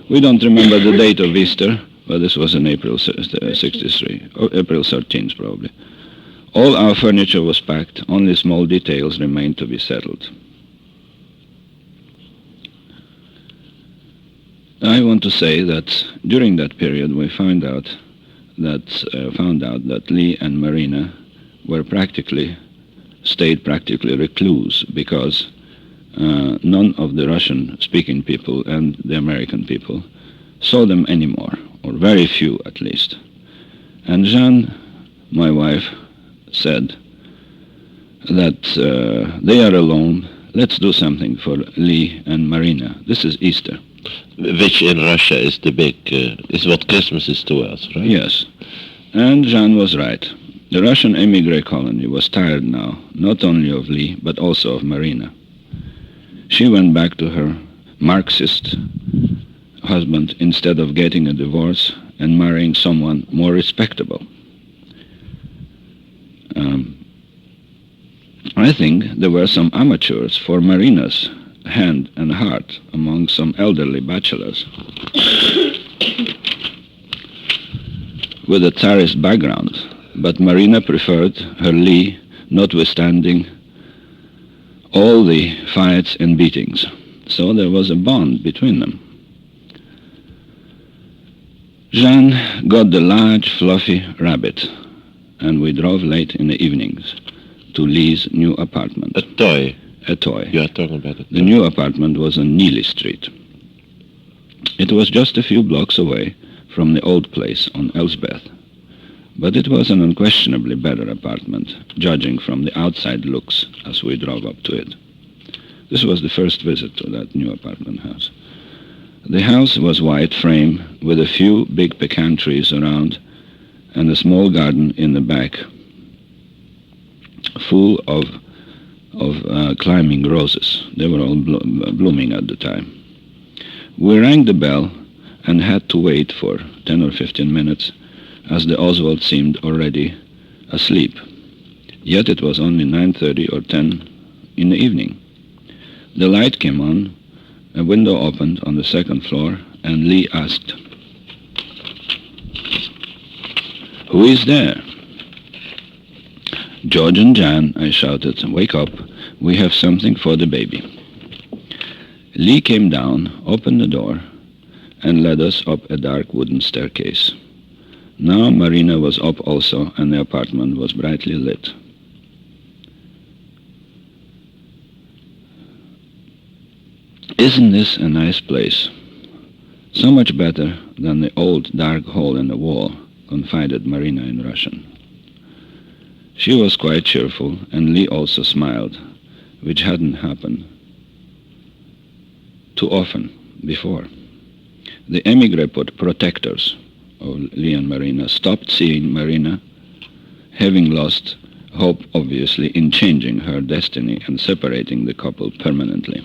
We don't remember the date of Easter, but this was in April 63, or April 13th probably. All our furniture was packed, only small details remained to be settled. I want to say that during that period we found out that Lee and Marina stayed practically recluse because none of the Russian-speaking people and the American people saw them anymore, or very few at least. And Jeanne, my wife, said that they are alone, let's do something for Lee and Marina. This is Easter. Which in Russia is the big, is what Christmas is to us, right? Yes. And Jeanne was right. The Russian emigre colony was tired now, not only of Lee, but also of Marina. She went back to her Marxist husband instead of getting a divorce and marrying someone more respectable. I think there were some amateurs for Marina's hand and heart among some elderly bachelors with a Tsarist background, but Marina preferred her Lee, notwithstanding all the fights and beatings. So there was a bond between them. Jeanne got the large, fluffy rabbit, and we drove late in the evenings to Lee's new apartment. A toy? A toy. You are talking about a toy. The new apartment was on Neely Street. It was just a few blocks away from the old place on Elsbeth, but it was an unquestionably better apartment, judging from the outside looks as we drove up to it. This was the first visit to that new apartment house. The house was white frame with a few big pecan trees around and a small garden in the back full of climbing roses. They were all blooming at the time. We rang the bell and had to wait for 10 or 15 minutes as the Oswald seemed already asleep. Yet it was only 9:30 or 10 in the evening. The light came on, a window opened on the second floor, and Lee asked, "Who is there?" "George and Jan," I shouted. "Wake up. We have something for the baby." Lee came down, opened the door, and led us up a dark wooden staircase. Now Marina was up also, and the apartment was brightly lit. "Isn't this a nice place? So much better than the old dark hole in the wall," confided Marina in Russian. She was quite cheerful, and Lee also smiled, which hadn't happened too often before. The emigre protectors of Lee and Marina stopped seeing Marina, having lost hope, obviously, in changing her destiny and separating the couple permanently.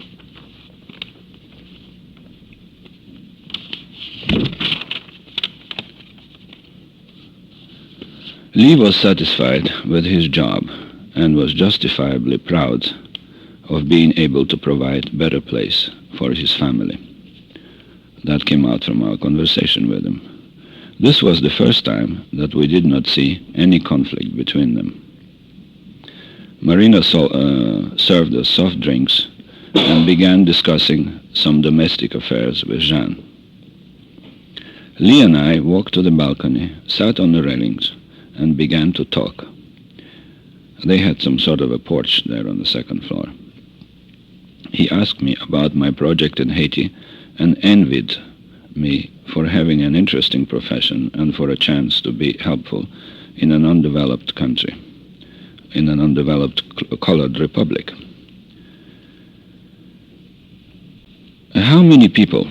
Lee was satisfied with his job and was justifiably proud of being able to provide a better place for his family. That came out from our conversation with him. This was the first time that we did not see any conflict between them. Marina served us soft drinks and began discussing some domestic affairs with Jean. Lee and I walked to the balcony, sat on the railings, and began to talk. They had some sort of a porch there on the second floor. He asked me about my project in Haiti and envied me for having an interesting profession and for a chance to be helpful in an undeveloped country, in an undeveloped colored republic. How many people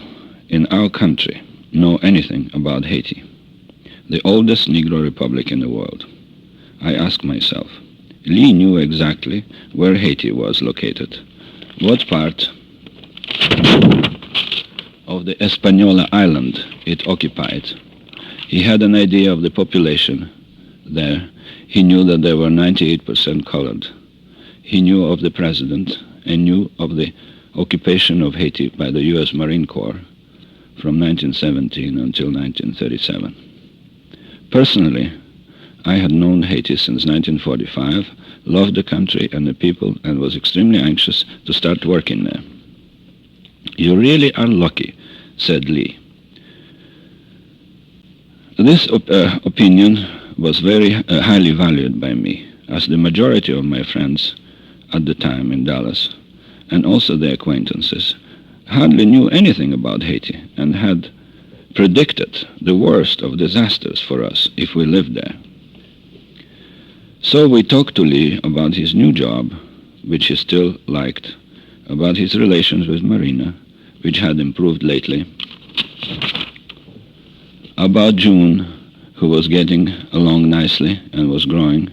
in our country know anything about Haiti, the oldest Negro republic in the world? I asked myself. Lee knew exactly where Haiti was located, what part of the Hispaniola island it occupied. He had an idea of the population there. He knew that there were 98% colored. He knew of the president and knew of the occupation of Haiti by the U.S. Marine Corps from 1917 until 1937. Personally, I had known Haiti since 1945, loved the country and the people, and was extremely anxious to start working there. "You really are lucky," said Lee. This opinion was very highly valued by me, as the majority of my friends at the time in Dallas, and also their acquaintances, hardly knew anything about Haiti and had predicted the worst of disasters for us if we lived there. So we talked to Lee about his new job, which he still liked, about his relations with Marina, which had improved lately, about June, who was getting along nicely and was growing.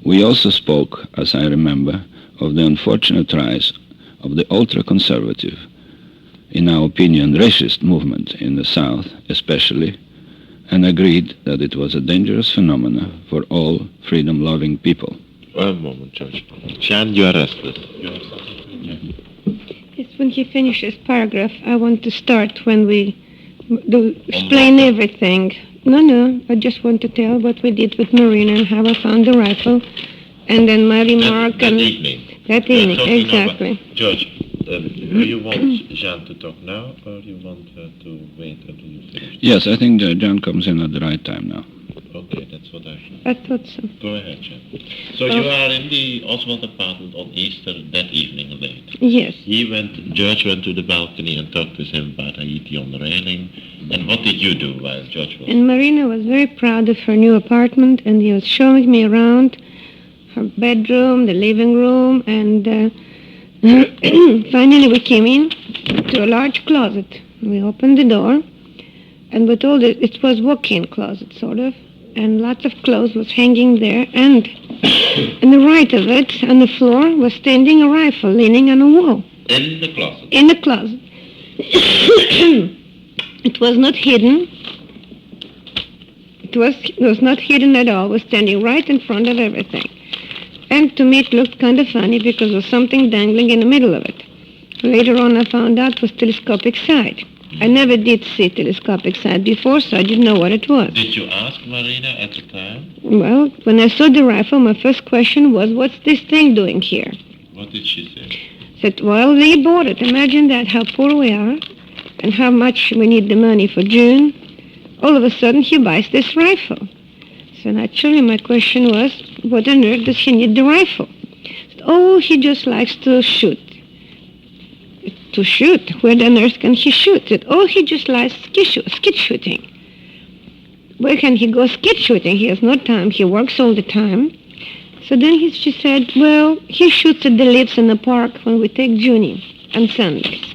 We also spoke, as I remember, of the unfortunate rise of the ultra-conservative, in our opinion, racist movement in the South especially, and agreed that it was a dangerous phenomenon for all freedom-loving people. One moment, George. Jean, you are restless. Yes, when he finishes paragraph, I want to start when we do explain everything. No, I just want to tell what we did with Marina and how I found the rifle, and then my remark. That evening. That evening, exactly. George, do you want Jean to talk now, or you want her to wait until you finish? Yes, I think John comes in at the right time now. Okay, that's what I thought so. Go ahead, Jean. So you are in the Oswald apartment on Easter that evening late. Yes. George went to the balcony and talked with him about Haiti on the railing. And what did you do while George was? And Marina was very proud of her new apartment, and he was showing me around her bedroom, the living room, and finally we came in to a large closet. We opened the door, and we told it was walk-in closet, sort of, and lots of clothes was hanging there, and on the right of it, on the floor, was standing a rifle leaning on a wall. In the closet? In the closet. It was not hidden. It was not hidden at all. It was standing right in front of everything. And to me it looked kind of funny because there was something dangling in the middle of it. Later on I found out it was telescopic sight. I never did see telescopic sight before, so I didn't know what it was. Did you ask Marina at the time? Well, when I saw the rifle, my first question was, what's this thing doing here? What did she say? Said, well, we bought it. Imagine that, how poor we are and how much we need the money for June. All of a sudden, he buys this rifle. So naturally, my question was, what on earth does he need the rifle? Said, oh, he just likes to shoot. To shoot? Where on earth can he shoot? Said, oh, he just likes skid shooting. Where can he go skid shooting? He has no time. He works all the time. So then she said, well, he shoots at the leaves in the park when we take Junie on Sundays,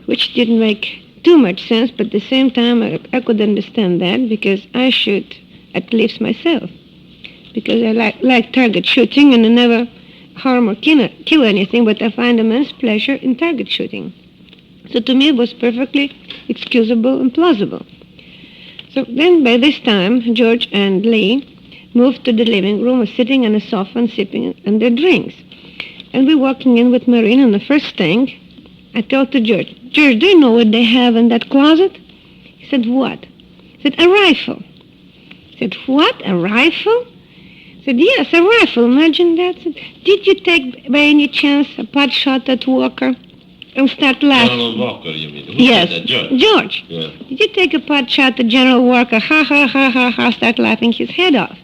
which didn't make too much sense, but at the same time I could understand that because I shoot at least myself. Because I like target shooting and I never harm or kill anything, but I find immense pleasure in target shooting. So to me it was perfectly excusable and plausible. So then by this time, George and Lee moved to the living room, were sitting on a sofa and sipping on their drinks. And we're walking in with Marina, and the first thing I told to George, "George, do you know what they have in that closet?" He said, "What?" I said, "A rifle." I said, "What? A rifle?" I said, "Yes, a rifle. Imagine that." I said, "Did you take by any chance a pot shot at Walker?" And start laughing. General Walker, you mean? Who Yes, said that? George. George. Yeah. Did you take a pot shot at General Walker? Ha, ha, ha, ha, ha, start laughing his head off.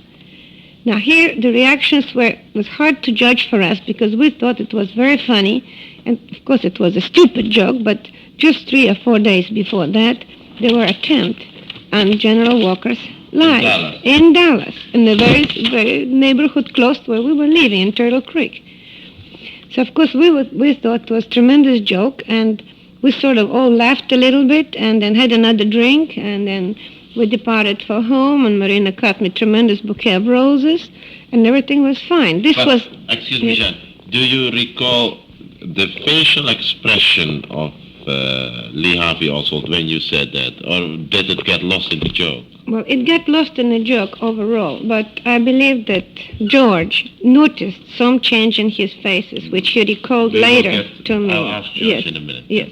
Now here, the reactions was hard to judge for us because we thought it was very funny. And of course it was a stupid joke, but just 3 or 4 days before that, there were attempts on General Walker's life in Dallas, in the very neighborhood close to where we were living, in Turtle Creek. So of course we thought it was a tremendous joke, and we sort of all laughed a little bit, and then had another drink, and then we departed for home, and Marina cut me a tremendous bouquet of roses, and everything was fine. Excuse me, Jean. Do you recall the facial expression of Lee Harvey Oswald when you said that, or did it get lost in the joke? Well, it got lost in the joke overall, but I believe that George noticed some change in his faces, which he recalled later to me. I'll ask George in a minute. Yes.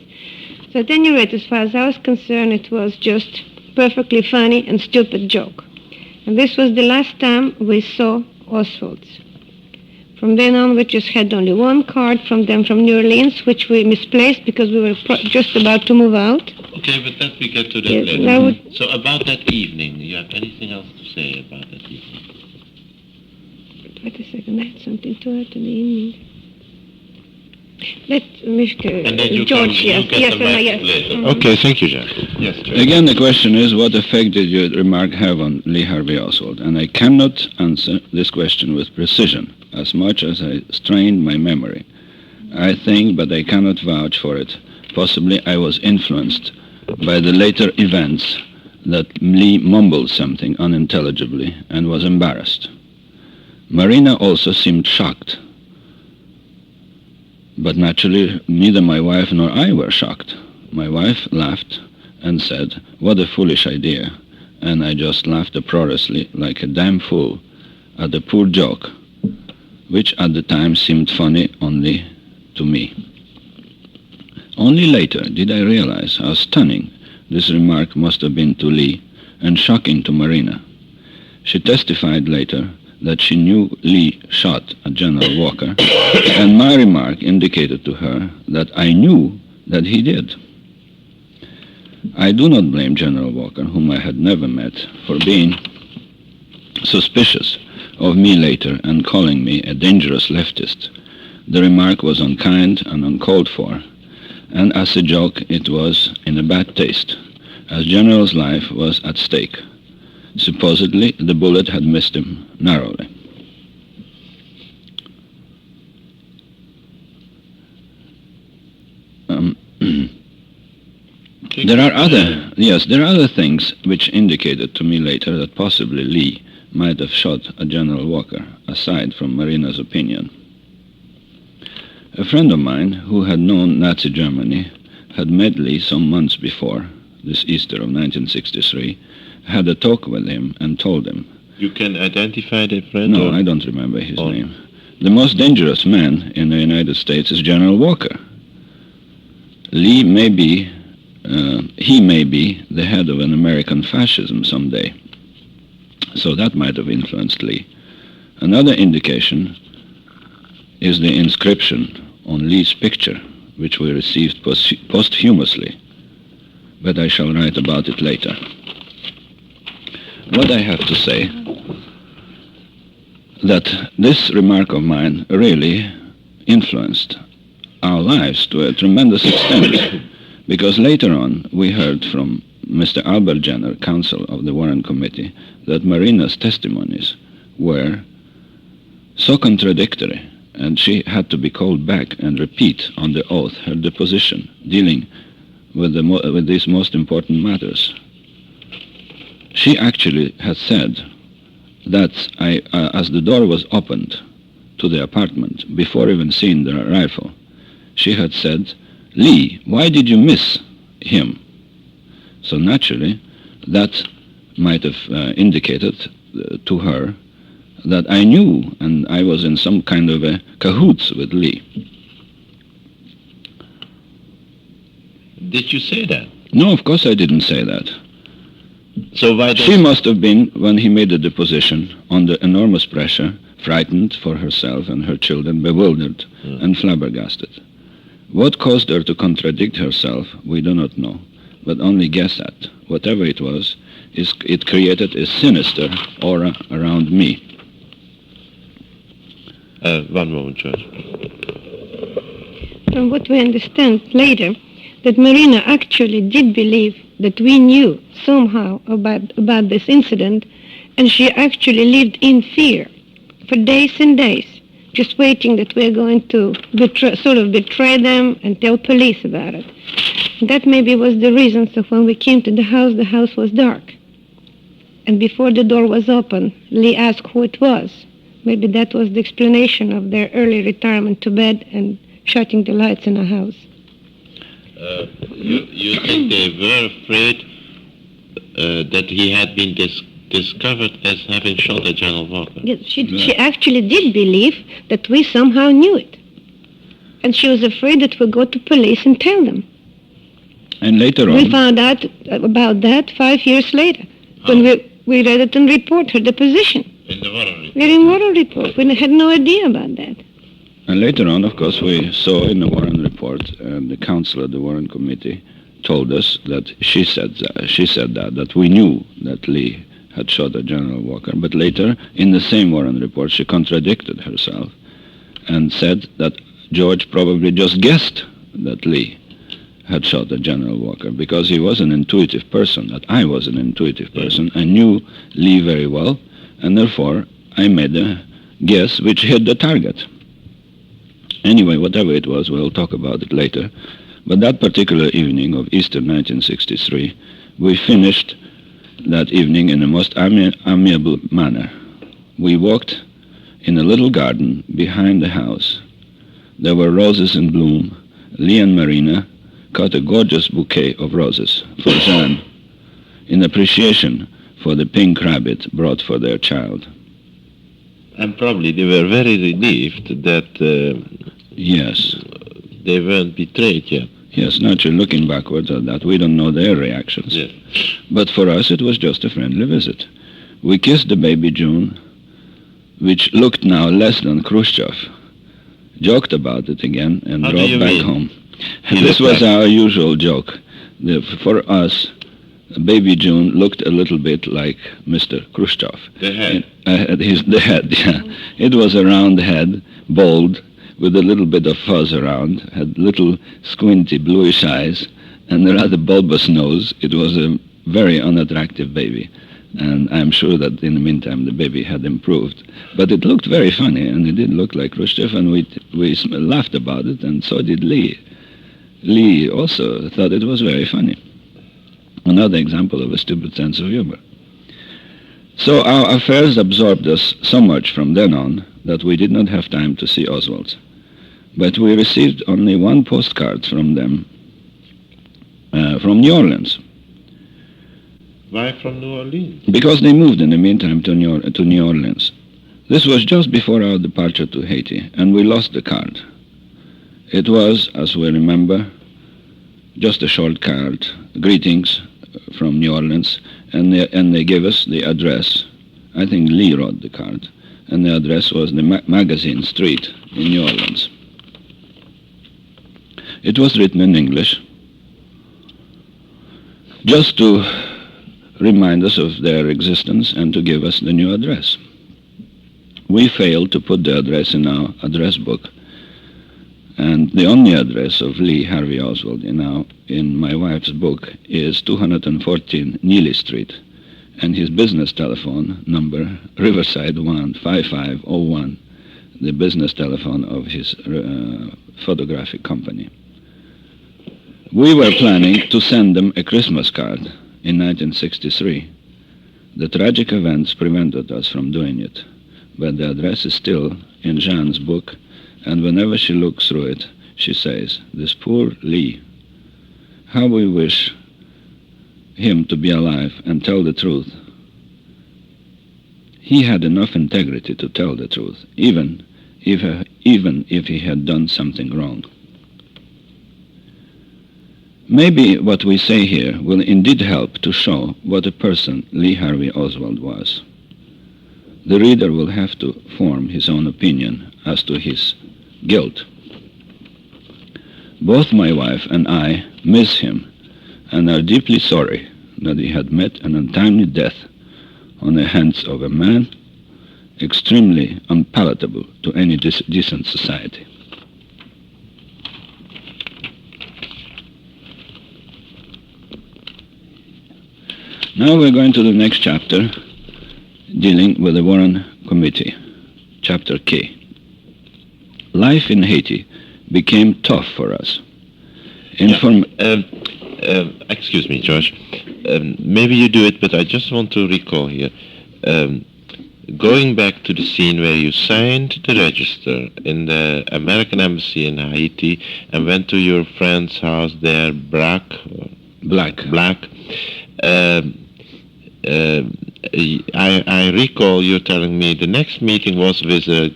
So at any rate, as far as I was concerned, it was just perfectly funny and stupid joke. And this was the last time we saw Oswald's. From then on, we just had only one card from them from New Orleans, which we misplaced because we were just about to move out. Okay, but that we get to that Yes, later. So about that evening, you have anything else to say about that evening? Wait a second, I had something to add to the evening. Let Mr. And then you George, come, yes, you get yes, the mic yes. later. Mhm. Okay, thank you, Jean. Yes, George. Again, the question is, what effect did your remark have on Lee Harvey Oswald? And I cannot answer this question with precision, as much as I strained my memory. I think, but I cannot vouch for it. Possibly I was influenced by the later events that Lee mumbled something unintelligibly and was embarrassed. Marina also seemed shocked. But naturally, neither my wife nor I were shocked. My wife laughed and said, "What a foolish idea." And I just laughed uproariously like a damn fool at the poor joke, which at the time seemed funny only to me. Only later did I realize how stunning this remark must have been to Lee and shocking to Marina. She testified later that she knew Lee shot at General Walker, and my remark indicated to her that I knew that he did. I do not blame General Walker, whom I had never met, for being suspicious of me later and calling me a dangerous leftist. The remark was unkind and uncalled for, and as a joke it was in a bad taste, as General's life was at stake. Supposedly, the bullet had missed him narrowly. There are other things which indicated to me later that possibly Lee might have shot at General Walker, aside from Marina's opinion. A friend of mine who had known Nazi Germany had met Lee some months before, this Easter of 1963, had a talk with him and told him. You can identify the friend? No, I don't remember his name. The most dangerous man in the United States is General Walker. Lee may be, he may be the head of an American fascism someday. So that might have influenced Lee. Another indication is the inscription on Lee's picture, which we received posthumously, but I shall write about it later. What I have to say, that this remark of mine really influenced our lives to a tremendous extent, because later on we heard from Mr. Albert Jenner, counsel of the Warren Committee, that Marina's testimonies were so contradictory, and she had to be called back and repeat on the oath her deposition, dealing with these most important matters. She actually had said that as the door was opened to the apartment, before even seeing the rifle, she had said, "Lee, why did you miss him?" So naturally, that might have indicated to her that I knew and I was in some kind of a cahoots with Lee. Did you say that? No, of course I didn't say that. So why does... She must have been, when he made the deposition, under enormous pressure, frightened for herself and her children, bewildered and flabbergasted. What caused her to contradict herself, we do not know, but only guess at. Whatever it was, it created a sinister aura around me. One moment, George. From what we understand later, that Marina actually did believe that we knew somehow about this incident, and she actually lived in fear for days and days, just waiting that we're going to betray them and tell police about it. That maybe was the reason. So when we came to the house was dark. And before the door was open, Lee asked who it was. Maybe that was the explanation of their early retirement to bed and shutting the lights in the house. You think they were afraid that he had been discovered as having shot at General Walker? Yes, she actually did believe that we somehow knew it. And she was afraid that we'd go to police and tell them. And later on... We found out about that 5 years later, when we read it in report, her deposition. In the Warren report? In Warren report. We had no idea about that. And later on, of course, we saw in the Warren report, and the counsel of the Warren Committee told us that she said that we knew that Lee had shot at General Walker. But later, in the same Warren report, she contradicted herself and said that George probably just guessed that Lee had shot at General Walker because he was an intuitive person, that I was an intuitive person. I knew Lee very well, and therefore I made a guess which hit the target. Anyway, whatever it was, we'll talk about it later. But that particular evening of Easter 1963, we finished that evening in the most amiable manner. We walked in a little garden behind the house. There were roses in bloom. Lee and Marina cut a gorgeous bouquet of roses for Jeanne in appreciation for the pink rabbit brought for their child. And probably they were very relieved that yes, they weren't betrayed yet. Yes, naturally, looking backwards at that, we don't know their reactions. Yes. But for us, it was just a friendly visit. We kissed the baby June, which looked now less than Khrushchev, joked about it again, and drove back home. And this was our usual joke. For us, baby June looked a little bit like Mr. Khrushchev. The head? The head, yeah. It was a round head, bald, with a little bit of fuzz around, had little squinty bluish eyes, and a rather bulbous nose. It was a very unattractive baby. And I'm sure that in the meantime the baby had improved. But it looked very funny, and it did look like Khrushchev, and we laughed about it, and so did Lee. Lee also thought it was very funny. Another example of a stupid sense of humor. So our affairs absorbed us so much from then on that we did not have time to see Oswald. But we received only one postcard from them, from New Orleans. Why from New Orleans? Because they moved in the meantime to New Orleans. This was just before our departure to Haiti, and we lost the card. It was, as we remember, just a short card, greetings from New Orleans, and they gave us the address. I think Lee wrote the card, and the address was the Magazine Street in New Orleans. It was written in English, just to remind us of their existence and to give us the new address. We failed to put the address in our address book, and the only address of Lee Harvey Oswald in my wife's book is 214 Neely Street, and his business telephone number, Riverside 15501, the business telephone of his photographic company. We were planning to send them a Christmas card in 1963. The tragic events prevented us from doing it, but the address is still in Jean's book, and whenever she looks through it, she says, "This poor Lee, how we wish him to be alive and tell the truth. He had enough integrity to tell the truth, even if he had done something wrong." Maybe what we say here will indeed help to show what a person Lee Harvey Oswald was. The reader will have to form his own opinion as to his guilt. Both my wife and I miss him and are deeply sorry that he had met an untimely death on the hands of a man extremely unpalatable to any decent society. Now we're going to the next chapter, dealing with the Warren Committee, chapter K. Life in Haiti became tough for us. Excuse me, George. Maybe you do it, but I just want to recall here. Going back to the scene where you signed the register in the American Embassy in Haiti and went to your friend's house there, Black. I recall you telling me the next meeting was with a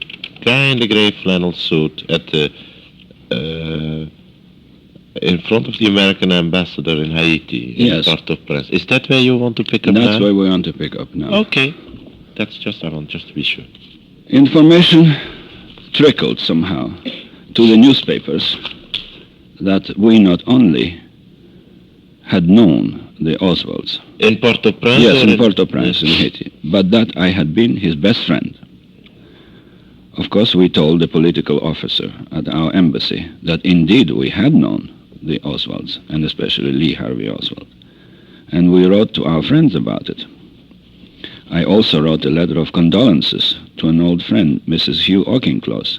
guy in the gray flannel suit at the in front of the American ambassador in Haiti, yes, in Port-au-Prince. Is that where you want to pick up now? That's where we want to pick up now. Okay. I want just to be sure. Information trickled somehow to the newspapers that we not only had known the Oswalds. In Port-au-Prince? Yes, in Port-au-Prince, in Haiti. But that I had been his best friend. Of course, we told the political officer at our embassy that indeed we had known the Oswalds, and especially Lee Harvey Oswald. And we wrote to our friends about it. I also wrote a letter of condolences to an old friend, Mrs. Hugh Auchincloss,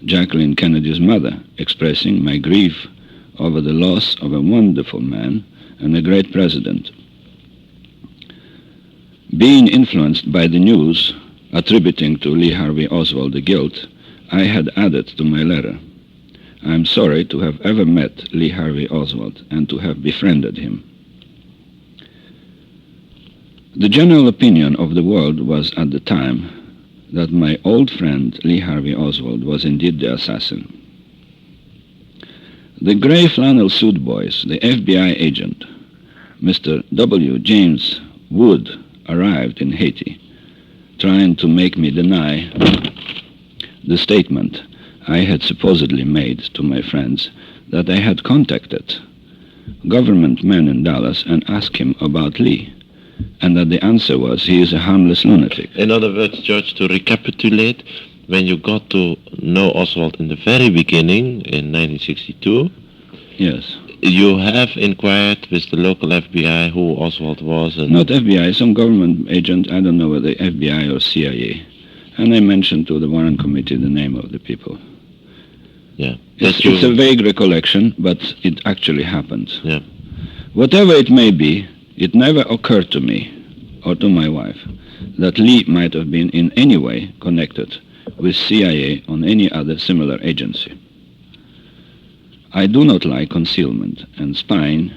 Jacqueline Kennedy's mother, expressing my grief over the loss of a wonderful man and a great president. Being influenced by the news attributing to Lee Harvey Oswald the guilt, I had added to my letter, "I am sorry to have ever met Lee Harvey Oswald and to have befriended him." The general opinion of the world was at the time that my old friend Lee Harvey Oswald was indeed the assassin. The gray flannel suit boys, the FBI agent, Mr. W. James Wood, arrived in Haiti, trying to make me deny the statement I had supposedly made to my friends that I had contacted government men in Dallas and asked him about Lee, and that the answer was he is a harmless lunatic. In other words, George, to recapitulate, when you got to know Oswald in the very beginning, in 1962, yes, you have inquired with the local FBI who Oswald was? And not FBI, some government agent, I don't know whether FBI or CIA. And I mentioned to the Warren Committee the name of the people. Yeah. It's a vague recollection, but it actually happened. Yeah. Whatever it may be, it never occurred to me, or to my wife, that Lee might have been in any way connected with CIA or any other similar agency. I do not like concealment and spying,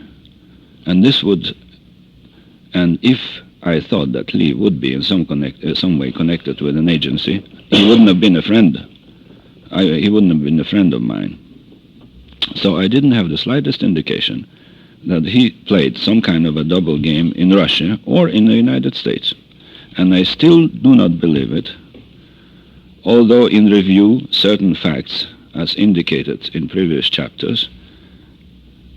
and if I thought that Lee would be in some way connected with an agency, he wouldn't have been a friend. He wouldn't have been a friend of mine. So I didn't have the slightest indication that he played some kind of a double game in Russia or in the United States. And I still do not believe it, although in review certain facts, as indicated in previous chapters,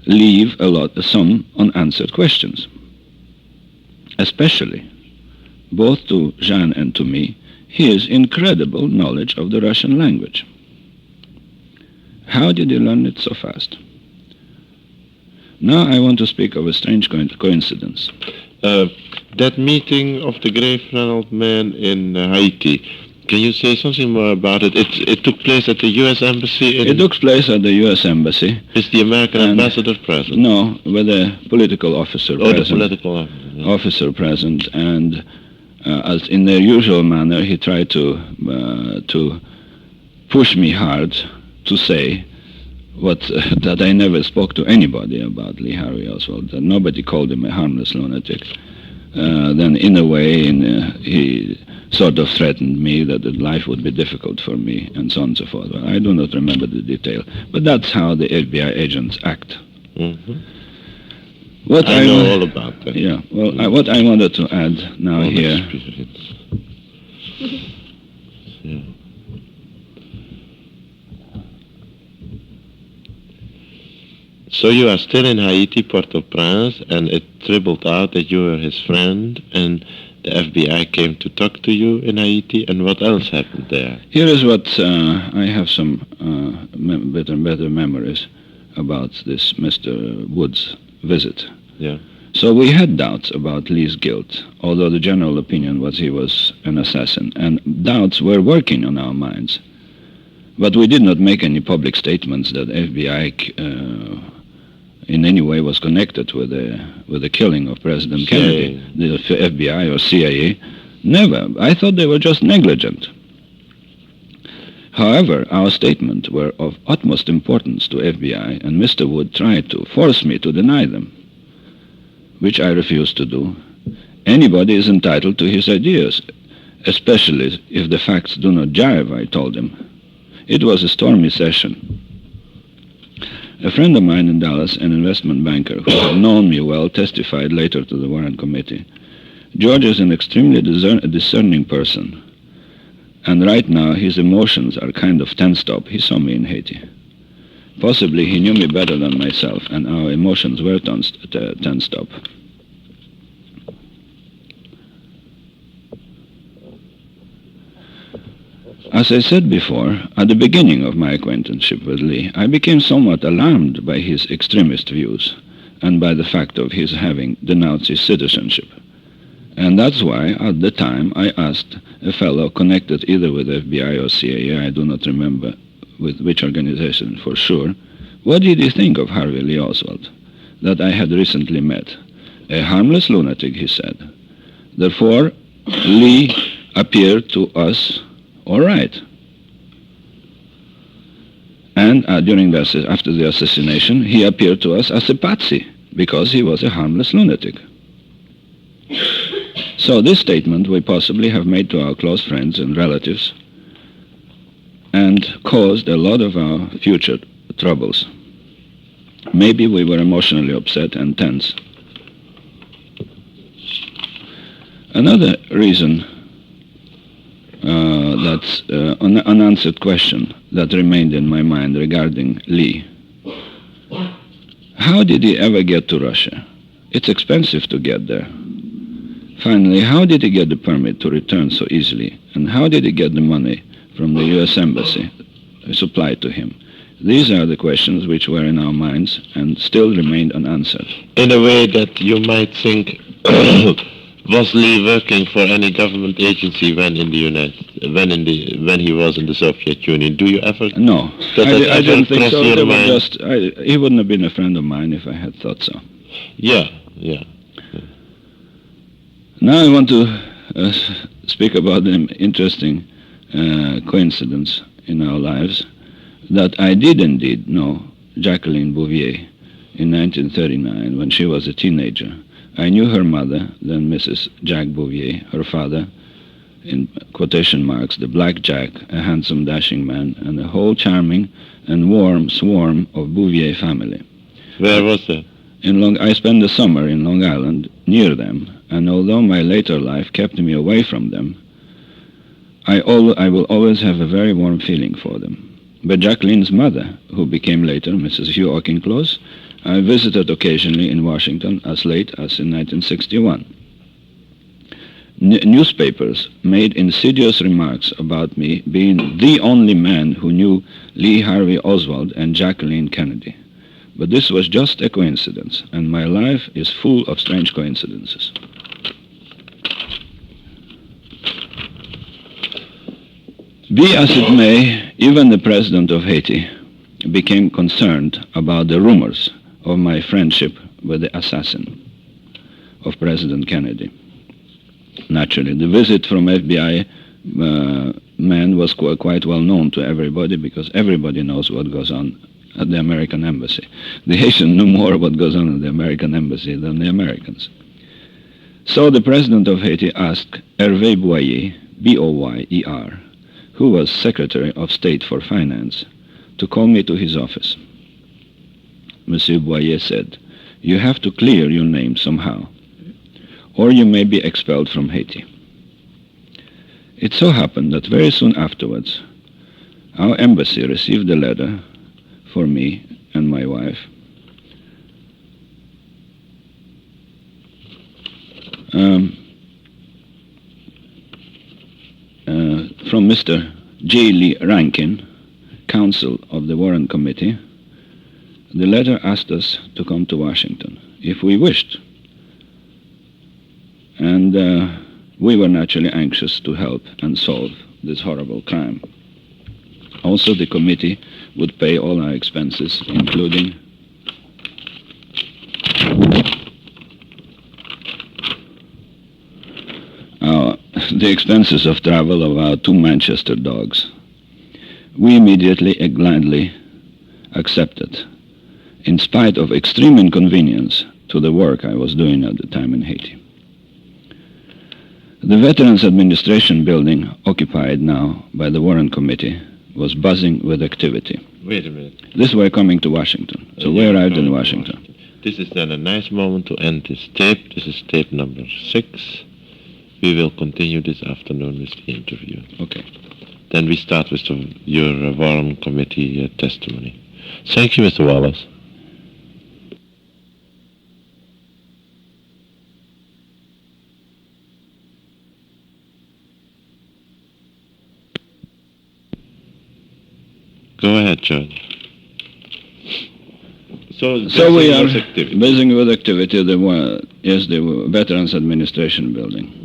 leave some unanswered questions. Especially, both to Jean and to me, his incredible knowledge of the Russian language. How did he learn it so fast? Now I want to speak of a strange coincidence. That meeting of the gray flanneled man in Haiti, Can you say something more about it? It took place at the U.S. Embassy? It took place at the U.S. Embassy. Is the American ambassador present? No, with a political officer present. The political officer. Yeah. Officer present, and as in their usual manner, he tried to push me hard to say that I never spoke to anybody about Lee Harvey Oswald, that nobody called him a harmless lunatic. Then in a way, he sort of threatened me that life would be difficult for me, and so on and so forth. Well, I do not remember the detail, but that's how the FBI agents act. Mm-hmm. I know all about that. Yeah, well, what I wanted to add now here... Yeah. So you are still in Haiti, Port-au-Prince, and it dribbled out that you were his friend, and the FBI came to talk to you in Haiti, and what else happened there? Here is what I have some better memories about this Mr. Wood's visit. Yeah. So we had doubts about Lee's guilt, although the general opinion was he was an assassin, and doubts were working on our minds. But we did not make any public statements that FBI in any way was connected with the killing of President Kennedy, the FBI or CIA. Never. I thought they were just negligent. However, our statements were of utmost importance to FBI, and Mr. Wood tried to force me to deny them, which I refused to do. Anybody is entitled to his ideas, especially if the facts do not jive, I told him. It was a stormy session. A friend of mine in Dallas, an investment banker who had known me well, testified later to the Warren Committee. George is an extremely discerning person, and right now his emotions are kind of tensed up. He saw me in Haiti. Possibly he knew me better than myself, and our emotions were tensed up. As I said before, at the beginning of my acquaintanceship with Lee, I became somewhat alarmed by his extremist views and by the fact of his having denounced his citizenship. And that's why, at the time, I asked a fellow connected either with FBI or CIA, I do not remember with which organization for sure, what did he think of Harvey Lee Oswald, that I had recently met? A harmless lunatic, he said. Therefore, Lee appeared to us all right. And after the assassination, he appeared to us as a patsy because he was a harmless lunatic. So this statement we possibly have made to our close friends and relatives and caused a lot of our future troubles. Maybe we were emotionally upset and tense. Another reason that's an unanswered question that remained in my mind regarding Lee. How did he ever get to Russia? It's expensive to get there. Finally, how did he get the permit to return so easily? And how did he get the money from the U.S. Embassy supplied to him? These are the questions which were in our minds and still remained unanswered. In a way that you might think, was Lee working for any government agency when he was in the Soviet Union? Do you ever? No, I didn't think so. He wouldn't have been a friend of mine if I had thought so. Yeah. Now I want to speak about an interesting coincidence in our lives, that I did indeed know Jacqueline Bouvier in 1939 when she was a teenager. I knew her mother, then Mrs. Jack Bouvier, her father, in quotation marks, the Black Jack, a handsome, dashing man, and a whole charming and warm swarm of Bouvier family. Where was that? I spent the summer in Long Island, near them, and although my later life kept me away from them, I will always have a very warm feeling for them. But Jacqueline's mother, who became later Mrs. Hugh Auchincloss, I visited occasionally in Washington as late as in 1961. Newspapers made insidious remarks about me being the only man who knew Lee Harvey Oswald and Jacqueline Kennedy. But this was just a coincidence, and my life is full of strange coincidences. Be as it may, even the president of Haiti became concerned about the rumors of my friendship with the assassin of President Kennedy. Naturally, the visit from FBI man was quite well known to everybody, because everybody knows what goes on at the American embassy. The Haitians knew more what goes on at the American embassy than the Americans. So the president of Haiti asked Hervé Boyer, B-O-Y-E-R, who was Secretary of State for Finance, to call me to his office. Monsieur Boyer said, "You have to clear your name somehow, or you may be expelled from Haiti." It so happened that very soon afterwards, our embassy received a letter for me and my wife from Mr. J. Lee Rankin, counsel of the Warren Committee. The letter asked us to come to Washington if we wished. And we were naturally anxious to help and solve this horrible crime. Also, the committee would pay all our expenses, including the expenses of travel of our 2 Manchester dogs. We immediately and gladly accepted, in spite of extreme inconvenience to the work I was doing at the time in Haiti. The Veterans Administration building, occupied now by the Warren Committee, was buzzing with activity. Wait a minute. This way coming to Washington. So we arrived in Washington. This is then a nice moment to end this tape. This is tape number 6. We will continue this afternoon with the interview. Okay. Then we start with your Warren Committee testimony. Thank you, Mr. Wallace. Go ahead, Judge. So we are activity. busy with activity. The Veterans Administration building.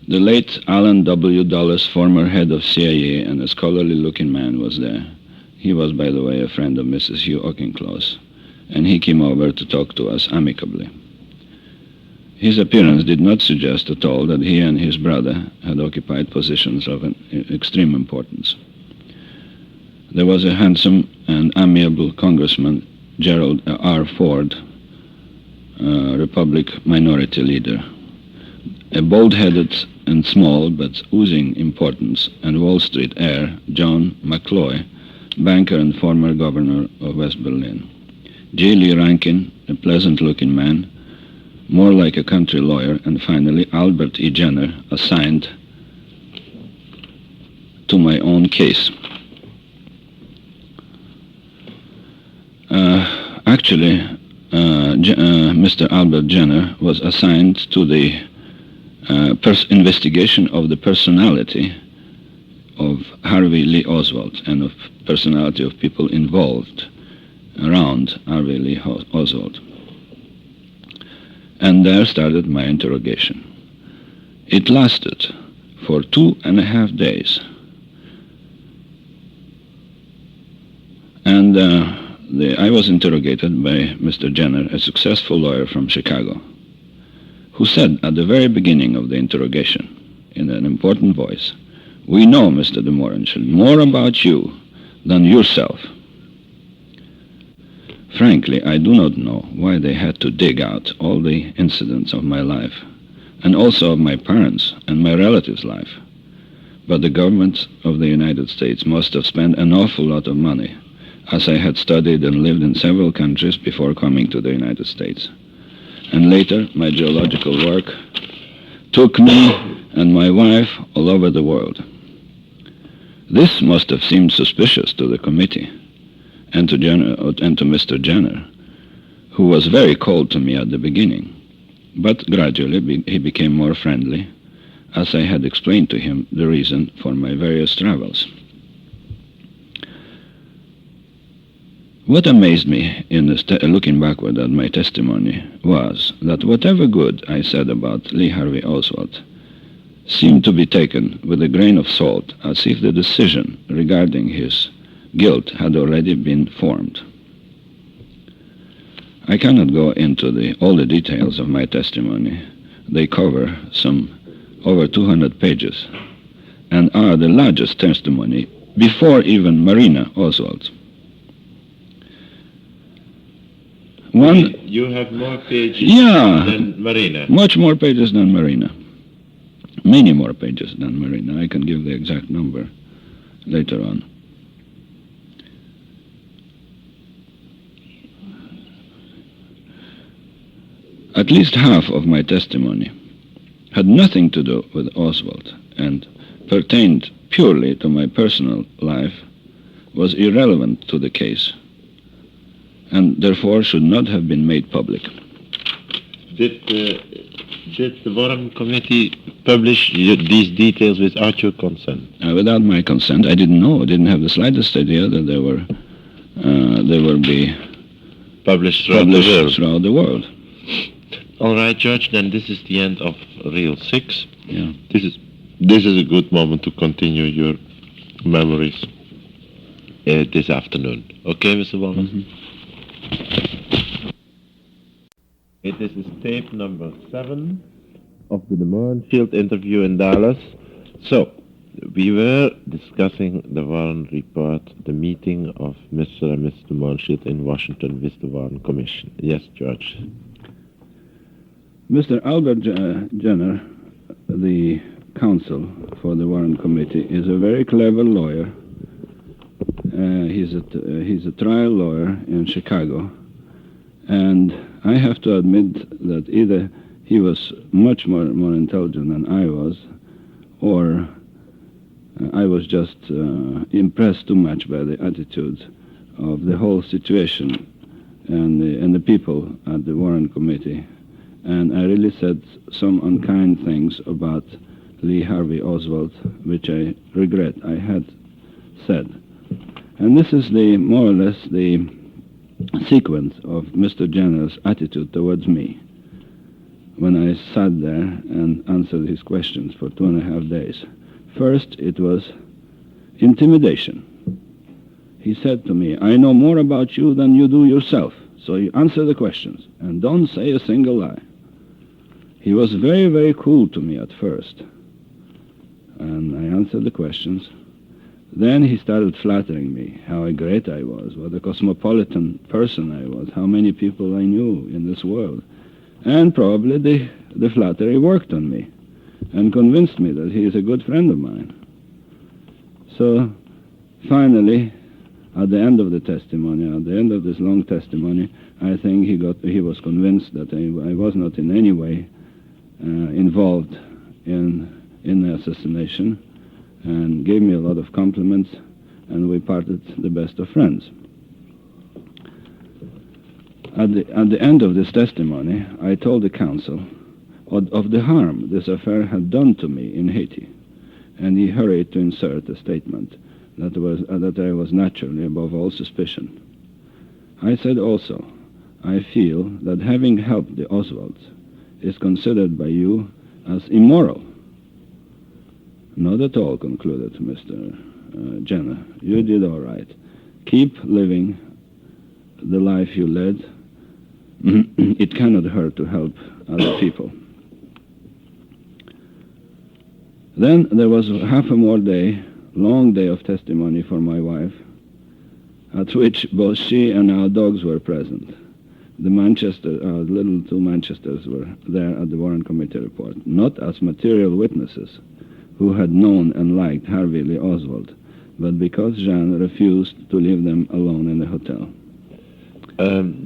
The late Alan W. Dulles, former head of CIA and a scholarly-looking man, was there. He was, by the way, a friend of Mrs. Hugh Auchincloss, and he came over to talk to us amicably. His appearance did not suggest at all that he and his brother had occupied positions of extreme importance. There was a handsome and amiable Congressman, Gerald R. Ford, Republic Minority Leader, a bald-headed and small but oozing importance and Wall Street heir, John McCloy, banker and former governor of West Berlin. J. Lee Rankin, a pleasant-looking man, more like a country lawyer, and finally Albert E. Jenner, assigned to my own case. Mr. Albert Jenner was assigned to the investigation of the personality of Harvey Lee Oswald and of personality of people involved around Harvey Lee Oswald. And there started my interrogation. It lasted for 2.5 days. And I was interrogated by Mr. Jenner, a successful lawyer from Chicago, who said at the very beginning of the interrogation, in an important voice, "We know, Mr. de Mohrenschildt, more about you than yourself." Frankly, I do not know why they had to dig out all the incidents of my life, and also of my parents' and my relatives' life. But the government of the United States must have spent an awful lot of money, as I had studied and lived in several countries before coming to the United States. And later, my geological work took me and my wife all over the world. This must have seemed suspicious to the committee and to Mr. Jenner, who was very cold to me at the beginning. But gradually he became more friendly, as I had explained to him the reason for my various travels. What amazed me in looking backward at my testimony was that whatever good I said about Lee Harvey Oswald, seemed to be taken with a grain of salt, as if the decision regarding his guilt had already been formed. I cannot go into all the details of my testimony. They cover some over 200 pages and are the largest testimony before even Marina Oswald. You have more pages than Marina. Much more pages than Marina. Many more pages than Marina. I can give the exact number later on. At least half of my testimony had nothing to do with Oswald and pertained purely to my personal life, was irrelevant to the case, and therefore should not have been made public. Did the Warren Committee publish these details without your consent? Without my consent. I didn't know. I didn't have the slightest idea that they would be published throughout the world. All right, George, then this is the end of Reel 6. Yeah. This is a good moment to continue your memories this afternoon. Okay, Mr. Willem? Mm-hmm. This is tape number 7 of the Mohrenschildt interview in Dallas. So, we were discussing the Warren report, the meeting of Mr. and Mr. Mohrenschildt in Washington with the Warren Commission. Yes, George. Mr. Albert Jenner, the counsel for the Warren Committee, is a very clever lawyer. He's a trial lawyer in Chicago, and I have to admit that either he was much more intelligent than I was, or I was just impressed too much by the attitude of the whole situation and the people at the Warren Committee. And I really said some unkind things about Lee Harvey Oswald, which I regret I had said. And this is more or less the sequence of Mr. Jenner's attitude towards me when I sat there and answered his questions for 2.5 days. First, it was intimidation. He said to me, "I know more about you than you do yourself, so you answer the questions and don't say a single lie." He was very, very cool to me at first, and I answered the questions. Then he started flattering me, how great I was, what a cosmopolitan person I was, how many people I knew in this world. And probably the flattery worked on me and convinced me that he is a good friend of mine. So finally, at the end of the testimony, at the end of this long testimony, I think he was convinced that I was not in any way involved in the assassination, and gave me a lot of compliments, and we parted the best of friends. At the end of this testimony, I told the counsel of the harm this affair had done to me in Haiti, and he hurried to insert a statement that I was naturally above all suspicion. I said also, I feel that having helped the Oswalds is considered by you as immoral. Not at all, concluded Mr. Jenner. You did all right. Keep living the life you led. It cannot hurt to help other people. Then there was half a more day, long day of testimony for my wife, at which both she and our dogs were present. The little two Manchesters were there at the Warren Committee report, not as material witnesses who had known and liked Harvey Lee Oswald, but because Jean refused to leave them alone in the hotel.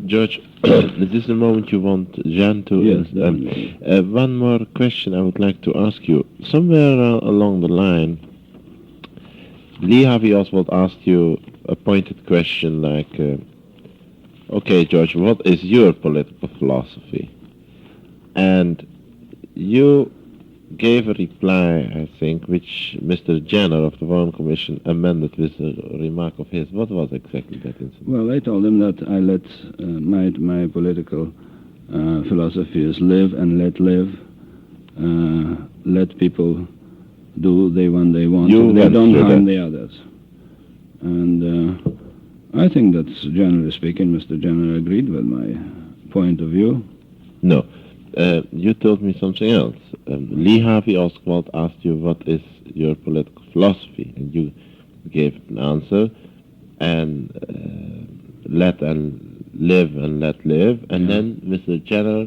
George, is this the moment you want Jean to... Yes, one more question I would like to ask you. Somewhere along the line, Lee Harvey Oswald asked you a pointed question like, okay, George, what is your political philosophy? And you gave a reply, I think, which Mr. Jenner of the Warren Commission amended with a remark of his. What was exactly that incident? Well, I told him that I let my political philosophy is live and let live. let people do when they want. You They went don't through harm that. the others. And I think that, generally speaking, Mr. Jenner agreed with my point of view. No. You told me something else. Lee Harvey Oswald asked you what is your political philosophy, and you gave an answer, and let and live and let live, and Yeah. then Mr. Jenner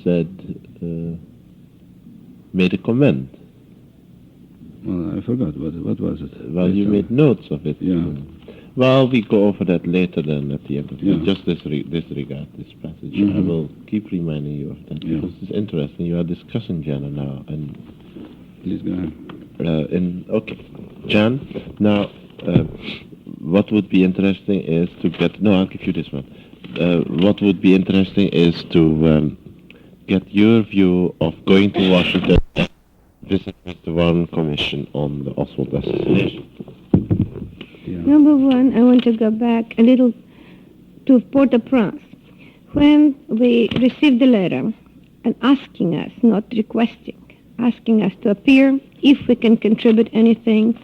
said, made a comment. Well, I forgot. What was it? Well, you made notes of it. Yeah. Well, we go over that later then at the end of Yeah. Just disregard this passage. I Mhm. will keep reminding you of that Yeah. because it's interesting. You are discussing Jenner now, and Please go ahead. okay, Jan. Now, what would be interesting is to get. No, I'll give you this one. What would be interesting is to get your view of going to Washington and visit with the Warren Commission on the Oswald assassination. Yeah. Number one, I want to go back a little to Port-au-Prince. When we received the letter and asking us, not requesting, asking us to appear if we can contribute anything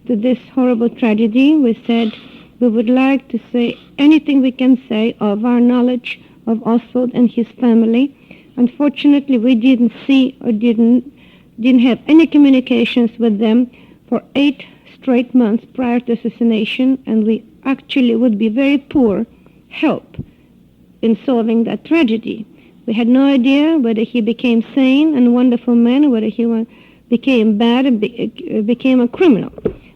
to this horrible tragedy, we said we would like to say anything we can say of our knowledge of Oswald and his family. Unfortunately, we didn't see or didn't have any communications with them for 8 straight months prior to assassination, and we actually would be very poor help in solving that tragedy. We had no idea whether he became sane and a wonderful man, or whether he became bad and became a criminal.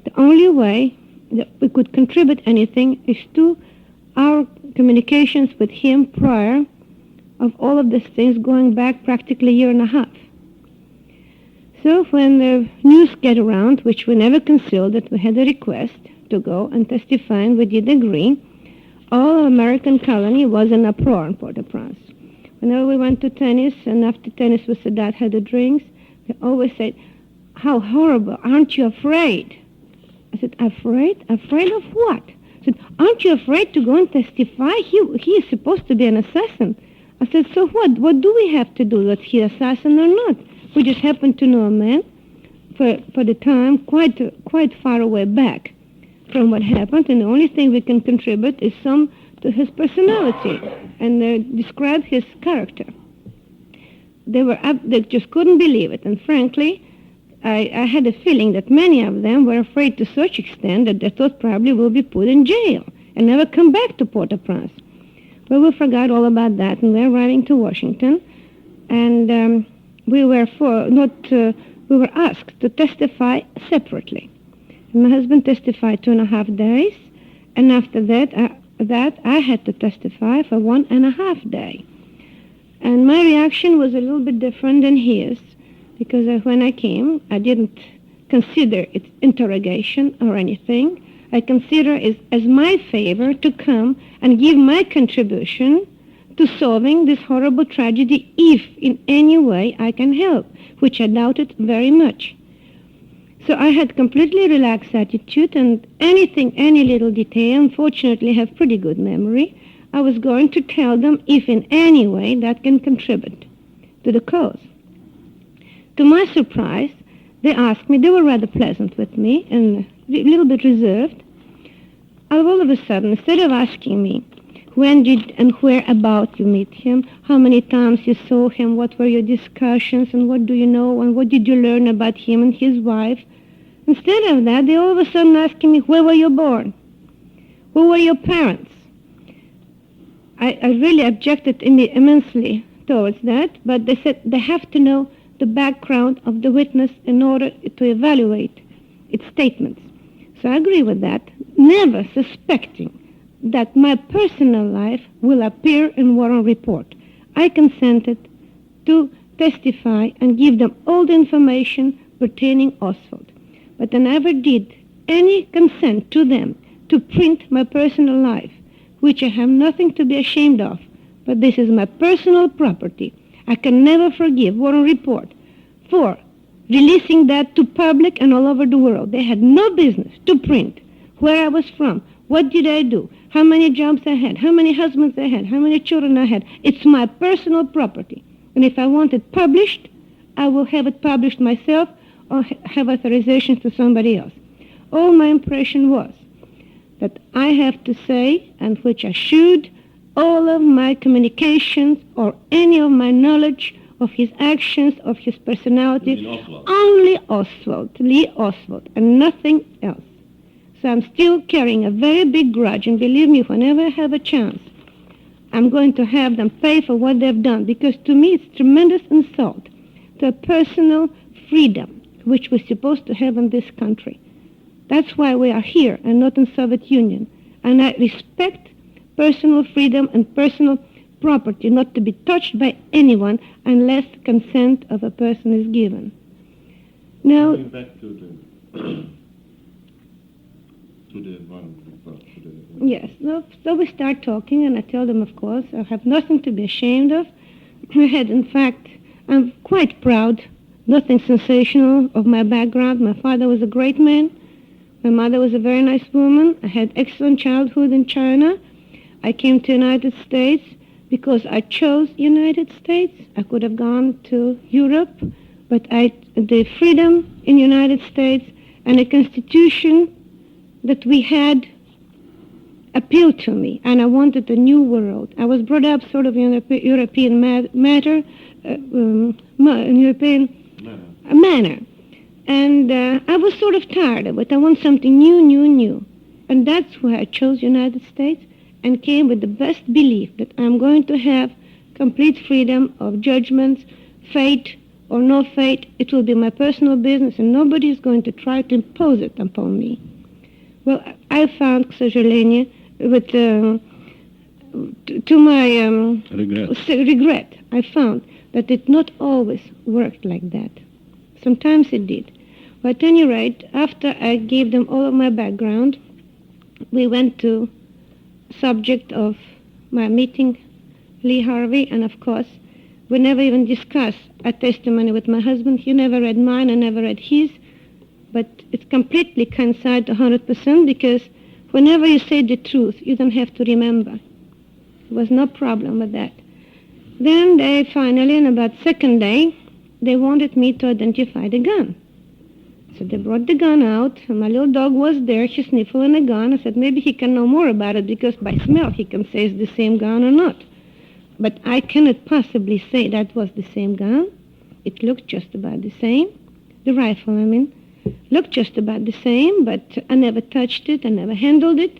The only way that we could contribute anything is to our communications with him prior of all of these things going back practically a year and a half. So when the news got around, which we never concealed, that we had a request to go and testify, and we did agree, all American colony was in uproar in Port-au-Prince. Whenever we went to tennis, and after tennis we sat down, had the drinks, they always said, "How horrible, aren't you afraid?" I said, "Afraid? Afraid of what?" I said, "Aren't you afraid to go and testify? He is supposed to be an assassin." I said, "So what? What do we have to do, that he assassin or not? We just happen to know a man for the time quite far away back from what happened, and the only thing we can contribute is some to his personality and describe his character." They just couldn't believe it, and frankly, I had a feeling that many of them were afraid to such extent that they thought probably we'll be put in jail and never come back to Port-au-Prince. Well, we forgot all about that, and we're arriving to Washington, and we were asked to testify separately. And my husband testified 2.5 days, and after that I had to testify for 1.5 days. And my reaction was a little bit different than his, because when I came, I didn't consider it interrogation or anything. I consider it as my favor to come and give my contribution to solving this horrible tragedy, if in any way I can help, which I doubted very much. So I had completely relaxed attitude, and any little detail, unfortunately I have pretty good memory, I was going to tell them if in any way that can contribute to the cause. To my surprise, they asked me, they were rather pleasant with me and a little bit reserved. All of a sudden, instead of asking me, when did and where about you meet him, how many times you saw him, what were your discussions, and what do you know, and what did you learn about him and his wife, instead of that, they all of a sudden asking me, where were you born? Who were your parents? I really objected immensely towards that, but they said they have to know the background of the witness in order to evaluate its statements. So I agree with that, never suspecting that my personal life will appear in Warren report. I consented to testify and give them all the information pertaining Oswald. But I never did any consent to them to print my personal life, which I have nothing to be ashamed of. But this is my personal property. I can never forgive Warren report for releasing that to public and all over the world. They had no business to print where I was from, what did I do, how many jobs I had, how many husbands I had, how many children I had. It's my personal property. And if I want it published, I will have it published myself or have authorization to somebody else. All my impression was that I have to say, and which I should, all of my communications or any of my knowledge of his actions, of his personality, only Oswald, Lee Oswald, and nothing else. So I'm still carrying a very big grudge, and believe me, whenever I have a chance, I'm going to have them pay for what they've done, because to me it's tremendous insult to a personal freedom which we're supposed to have in this country. That's why we are here and not in Soviet Union. And I respect personal freedom and personal property not to be touched by anyone unless consent of a person is given. Now, Going back to the one report. yes, so we start talking, and I tell them, of course, I have nothing to be ashamed of. I had, in fact, I'm quite proud, nothing sensational of my background. My father was a great man. My mother was a very nice woman. I had excellent childhood in China. I came to the United States because I chose United States. I could have gone to Europe, but the freedom in United States and the Constitution that we had appealed to me, and I wanted a new world. I was brought up sort of in a European manner. And I was sort of tired of it. I want something new. And that's why I chose United States and came with the best belief that I'm going to have complete freedom of judgments, fate or no fate. It will be my personal business, and nobody is going to try to impose it upon me. Well, I found, к сожалению, to my regret, I found that it not always worked like that. Sometimes it did. But at any rate, after I gave them all of my background, we went to subject of my meeting Lee Harvey, and of course, we never even discussed a testimony with my husband. He never read mine, I never read his, but it completely coincides 100% because whenever you say the truth, you don't have to remember. There was no problem with that. Then they finally, on about second day, they wanted me to identify the gun. So they brought the gun out, and my little dog was there. He sniffed on the gun. I said, maybe he can know more about it, because by smell he can say it's the same gun or not. But I cannot possibly say that was the same gun. It looked just about the same. The rifle, I mean, looked just about the same, but I never touched it, I never handled it.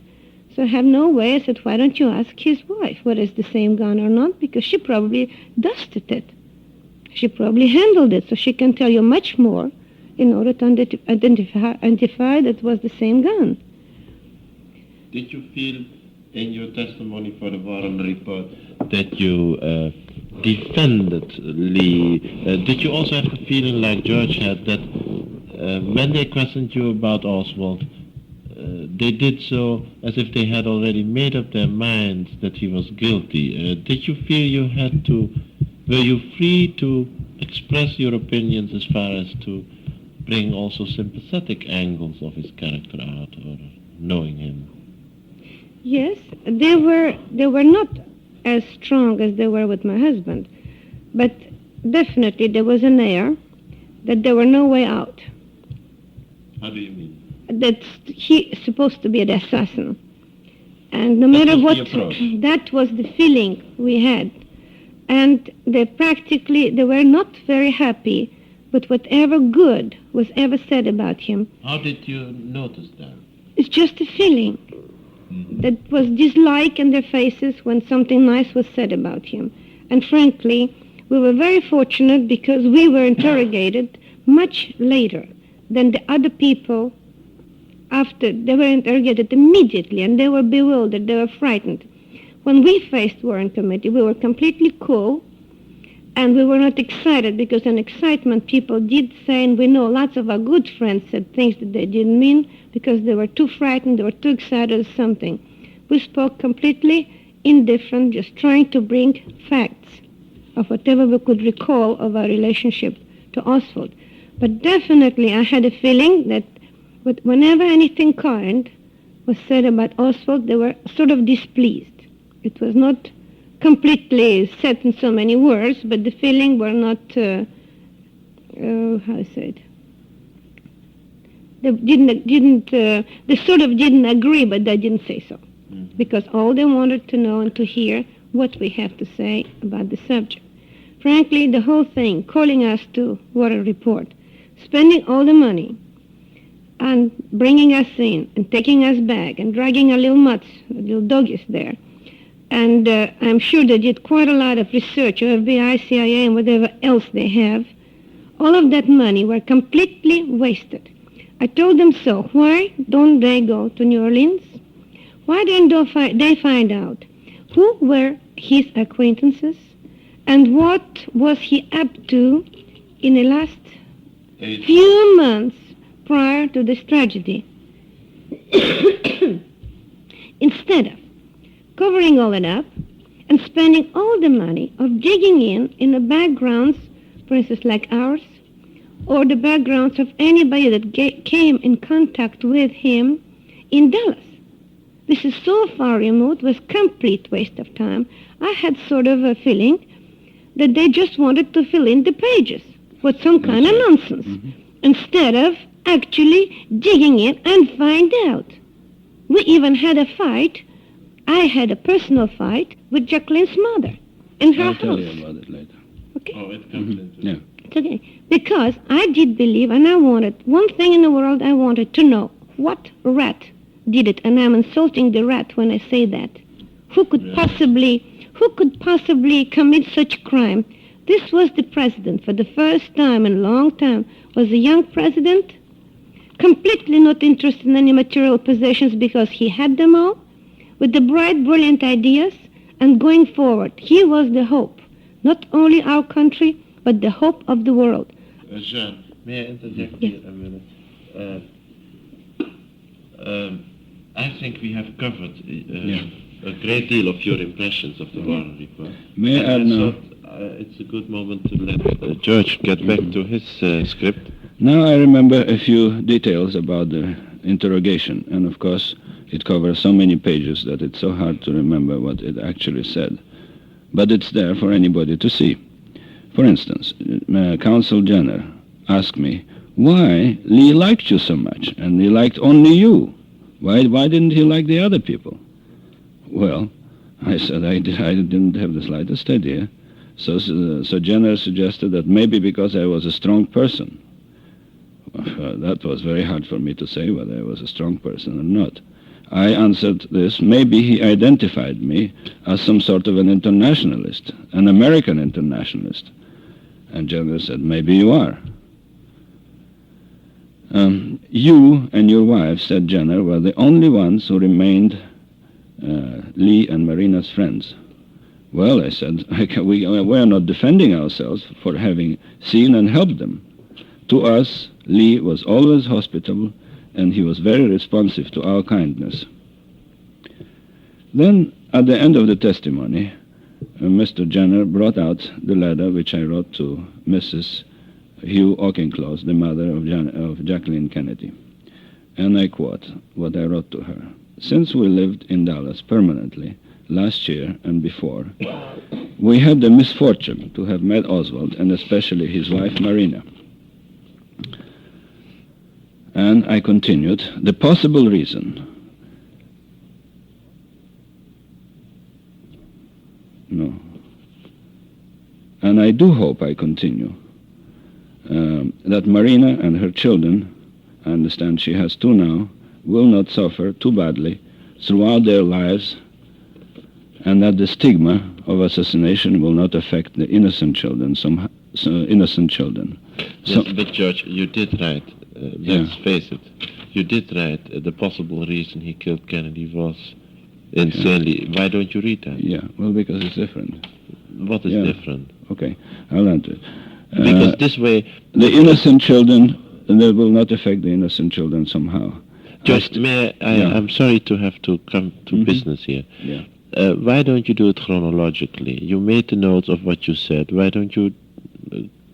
So I have no way. I said, why don't you ask his wife whether it's the same gun or not, because she probably dusted it. She probably handled it, so she can tell you much more in order to identify that it was the same gun. Did you feel in your testimony for the Warren report that you defended Lee? Did you also have the feeling like George had that when they questioned you about Oswald, they did so as if they had already made up their minds that he was guilty? Did you feel you had to, were you free to express your opinions as far as to bring also sympathetic angles of his character out, or knowing him? Yes, they were not as strong as they were with my husband, but definitely there was an air that there were no way out. How do you mean? That he is supposed to be the assassin. And no matter what, that was the feeling we had. And they were not very happy with whatever good was ever said about him. How did you notice that? It's just a feeling. That was dislike in their faces when something nice was said about him. And frankly, we were very fortunate because we were interrogated much later than the other people. After they were interrogated immediately, and they were bewildered, they were frightened. When we faced Warren Committee, we were completely cool, and we were not excited, because in excitement people did say, and we know lots of our good friends said things that they didn't mean because they were too frightened, they were too excited or something. We spoke completely indifferent, just trying to bring facts of whatever we could recall of our relationship to Oswald. But definitely I had a feeling that whenever anything kind was said about Oswald, they were sort of displeased. It was not completely said in so many words, but the feeling were not how I say it? They they sort of didn't agree, but they didn't say so. Mm-hmm. Because all they wanted to know and to hear what we have to say about the subject. Frankly, the whole thing, calling us to Water Report, spending all the money, and bringing us in, and taking us back, and dragging our little mutts, little doggies there. And I'm sure they did quite a lot of research, FBI, CIA, and whatever else they have. All of that money were completely wasted. I told them so. Why don't they go to New Orleans? Why didn't they find out who were his acquaintances and what was he up to in the last few months prior to this tragedy? Instead of covering all it up and spending all the money of digging in the backgrounds, for instance, like ours, or the backgrounds of anybody that came in contact with him in Dallas. This is so far removed, was complete waste of time. I had sort of a feeling that they just wanted to fill in the pages with some kind of nonsense, instead of actually digging in and find out. We even had a fight. I had a personal fight with Jacqueline's mother in her I'll house. tell you about it later. Okay? Oh, it comes into Yeah. It's okay. Because I did believe, and I wanted, one thing in the world I wanted to know, what rat did it? And I'm insulting the rat when I say that. Who could possibly commit such crime? This was the president, for the first time in a long time, was a young president, completely not interested in any material possessions because he had them all, with the bright, brilliant ideas, and going forward. He was the hope, not only our country, but the hope of the world. Jean, may I interject Yes. here a minute? I think we have covered a great deal of your impressions of the Warren Report. May I add And I now? thought, it's a good moment to let George get back to his script. Now I remember a few details about the interrogation, and of course it covers so many pages that it's so hard to remember what it actually said. But it's there for anybody to see. For instance, Consul Jenner asked me why Lee liked you so much, and he liked only you. Why didn't he like the other people? Well, I said I didn't have the slightest idea. So Jenner suggested that maybe because I was a strong person. That was very hard for me to say whether I was a strong person or not. I answered this, maybe he identified me as some sort of an internationalist, an American internationalist. And Jenner said, maybe you are. You and your wife, said Jenner, were the only ones who remained Lee and Marina's friends. Well, I said, we are not defending ourselves for having seen and helped them. To us, Lee was always hospitable, and he was very responsive to our kindness. Then, at the end of the testimony, Mr. Jenner brought out the letter which I wrote to Mrs. Hugh Auchincloss, the mother of Jacqueline Kennedy. And I quote what I wrote to her. Since we lived in Dallas permanently, last year and before, we had the misfortune to have met Oswald, and especially his wife Marina. And I continued, the possible reason. No. And I do hope, I continue, that Marina and her children, I understand she has two now, will not suffer too badly throughout their lives, and that the stigma of assassination will not affect the innocent children, innocent children. Yes, but George, you did write, let's face it, you did write the possible reason he killed Kennedy was insanely. Yeah. Why don't you read that? Yeah, well, because it's different. What is different? Okay, I'll answer it. Because this way... The innocent children, that will not affect the innocent children somehow. Just, I'm sorry to have to come to business here. Yeah. Why don't you do it chronologically? You made the notes of what you said. Why don't you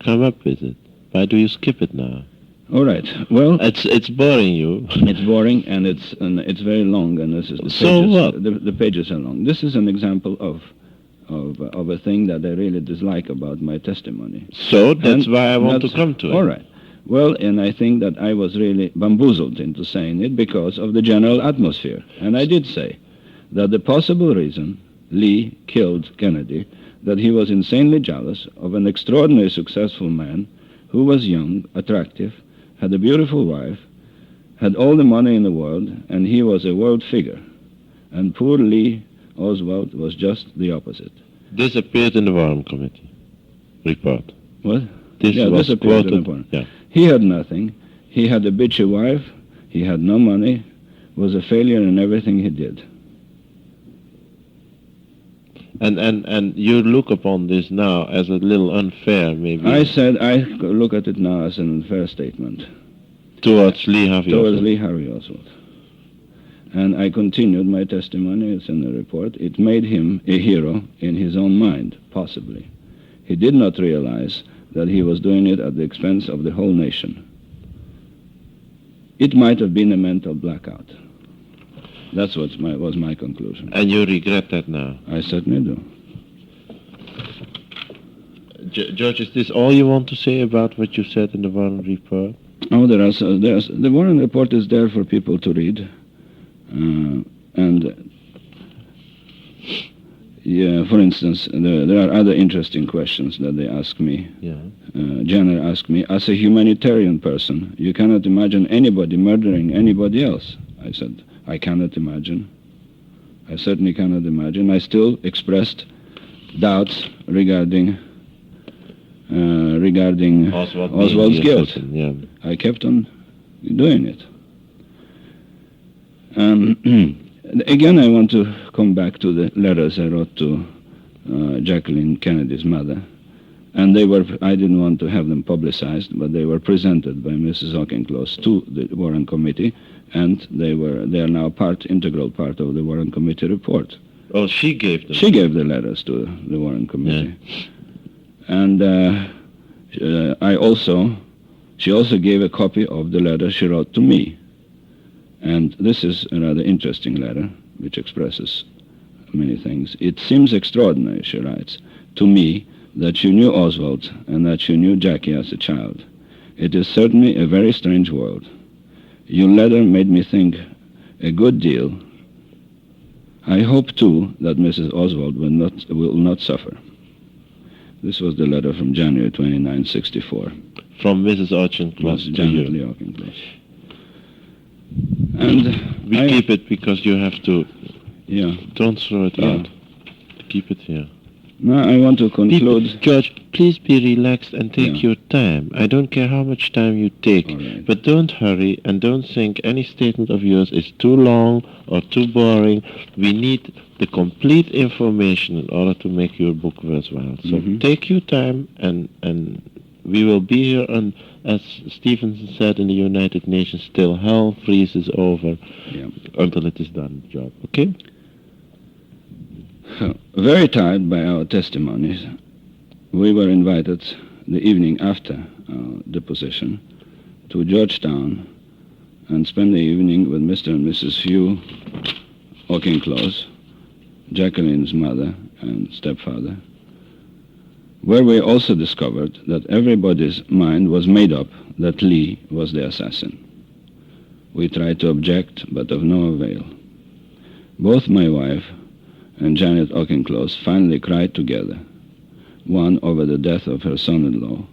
come up with it? Why do you skip it now? All right. Well, it's boring you. It's boring, and it's very long, and this is the pages. So what? The pages are long. This is an example of of a thing that I really dislike about my testimony. So that's And why I want to that's- come to it. All right. Well, and I think that I was really bamboozled into saying it because of the general atmosphere. And I did say that the possible reason Lee killed Kennedy, that he was insanely jealous of an extraordinarily successful man who was young, attractive, had a beautiful wife, had all the money in the world, and he was a world figure. And poor Lee Oswald was just the opposite. This appeared in the Warren Committee report. What? This Yeah, was this appeared in the quoted. report. Yeah. He had nothing. He had a bitchy wife. He had no money. Was a failure in everything he did. And you look upon this now as a little unfair, maybe, I said I look at it now as an unfair statement towards Lee Harvey towards Oswald. Lee Harvey Oswald. And I continued my testimony. It's in the report. It made him a hero in his own mind, possibly. He did not realize that he was doing it at the expense of the whole nation. It might have been a mental blackout. That's what was my conclusion. And you regret that now. I certainly do. George, is this all you want to say about what you said in the Warren report? Oh, there's the Warren report is there for people to read, and yeah, for instance, there are other interesting questions that they ask me. Yeah. Jenner asked me, as a humanitarian person, you cannot imagine anybody murdering anybody else. I said, I cannot imagine. I certainly cannot imagine. I still expressed doubts regarding Oswald's guilt. Assassin, yeah. I kept on doing it. Again, I want to come back to the letters I wrote to Jacqueline Kennedy's mother. And I didn't want to have them publicized, but they were presented by Mrs. Auchincloss to the Warren Committee, and they are now integral part of the Warren Committee report. Oh, she gave them. She gave the letters to the Warren Committee. Yeah. And she also gave a copy of the letter she wrote to me. And this is a rather interesting letter, which expresses many things. It seems extraordinary, she writes, to me that you knew Oswald and that you knew Jackie as a child. It is certainly a very strange world. Your letter made me think a good deal. I hope, too, that Mrs. Oswald will not suffer. This was the letter from January 29, 1964. From Mrs. Auchincloss to Janet you. Lee Auchincloss. And we keep it because you have to... Yeah. Don't throw it out. Keep it here. Now I want to conclude... George, please be relaxed and take your time. I don't care how much time you take. Right. But don't hurry and don't think any statement of yours is too long or too boring. We need the complete information in order to make your book worthwhile. So take your time and we will be here, and as Stevenson said in the United Nations, till hell freezes over until it is done, the job. Okay? Very tired by our testimonies, we were invited the evening after our deposition to Georgetown and spend the evening with Mr. and Mrs. Hugh Auchincloss, Jacqueline's mother and stepfather, where we also discovered that everybody's mind was made up that Lee was the assassin. We tried to object, but of no avail. Both my wife and Janet Auchincloss finally cried together, one over the death of her son-in-law,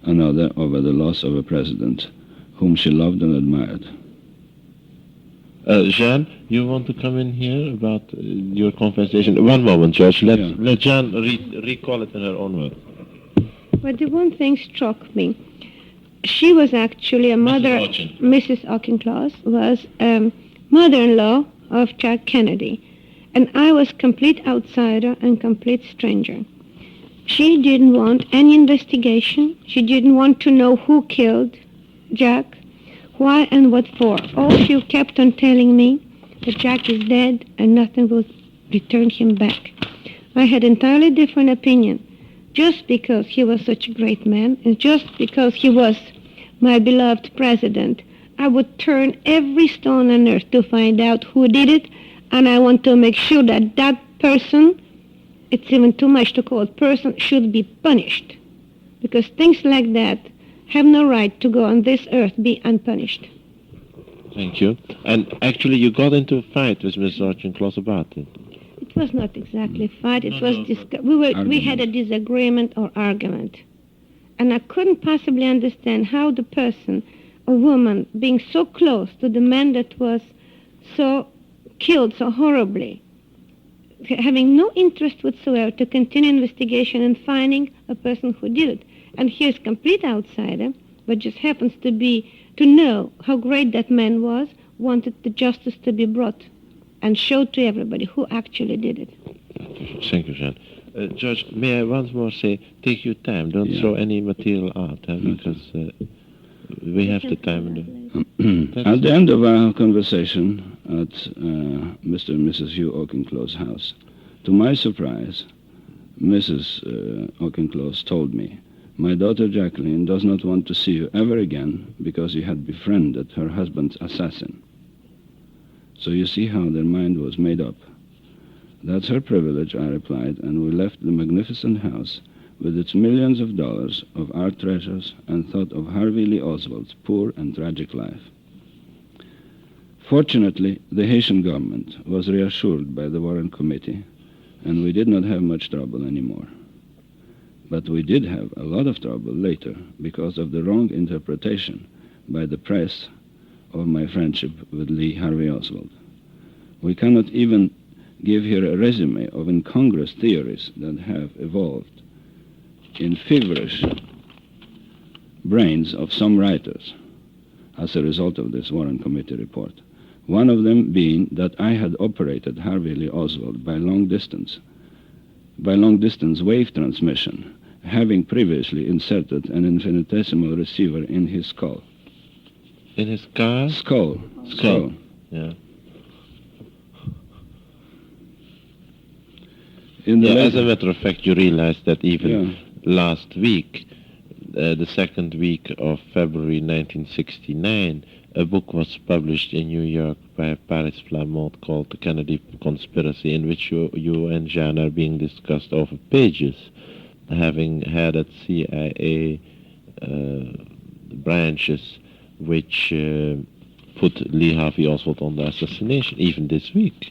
another over the loss of a president whom she loved and admired. Jean, you want to come in here about your conversation? One moment, George. Let Jean recall it in her own words. But the one thing struck me. She was actually a mother... Mrs. Auchincloss was a mother-in-law of Jack Kennedy. And I was complete outsider and complete stranger. She didn't want any investigation. She didn't want to know who killed Jack, why and what for. All she kept on telling me that Jack is dead and nothing will return him back. I had entirely different opinion. Just because he was such a great man, and just because he was my beloved president, I would turn every stone on earth to find out who did it, and I want to make sure that that person it's even too much to call it person, should be punished. Because things like that have no right to go on this earth be unpunished. Thank you. And actually, you got into a fight with Mrs. Auchincloss about it. It was not exactly a fight. It was we had a disagreement or argument, and I couldn't possibly understand how the person, a woman, being so close to the man that was so killed so horribly, having no interest whatsoever to continue investigation and finding a person who did it. And here's a complete outsider, but just happens to know how great that man was, wanted the justice to be brought and showed to everybody who actually did it. Thank you, Jean. Judge, may I once more say, take your time. Don't throw any material out, because we have the time. At the end of our conversation at Mr. and Mrs. Hugh Auchincloss' house, to my surprise, Mrs. Auchincloss told me, "My daughter Jacqueline does not want to see you ever again because you had befriended her husband's assassin." So you see how their mind was made up. "That's her privilege," I replied, and we left the magnificent house with its millions of dollars of our treasures and thought of Harvey Lee Oswald's poor and tragic life. Fortunately, the Haitian government was reassured by the Warren Committee, and we did not have much trouble anymore. But we did have a lot of trouble later because of the wrong interpretation by the press of my friendship with Lee Harvey Oswald. We cannot even give here a resume of incongruous theories that have evolved in feverish brains of some writers as a result of this Warren Committee report. One of them being that I had operated Harvey Lee Oswald by long distance wave transmission, having previously inserted an infinitesimal receiver in his skull. In his car? Skull. Yeah. As a matter of fact, you realize that even last week, the second week of February 1969, a book was published in New York by Paris Flamont called The Kennedy Conspiracy, in which you and Jean are being discussed over pages, having had at CIA branches which put Lee Harvey Oswald on the assassination, even this week.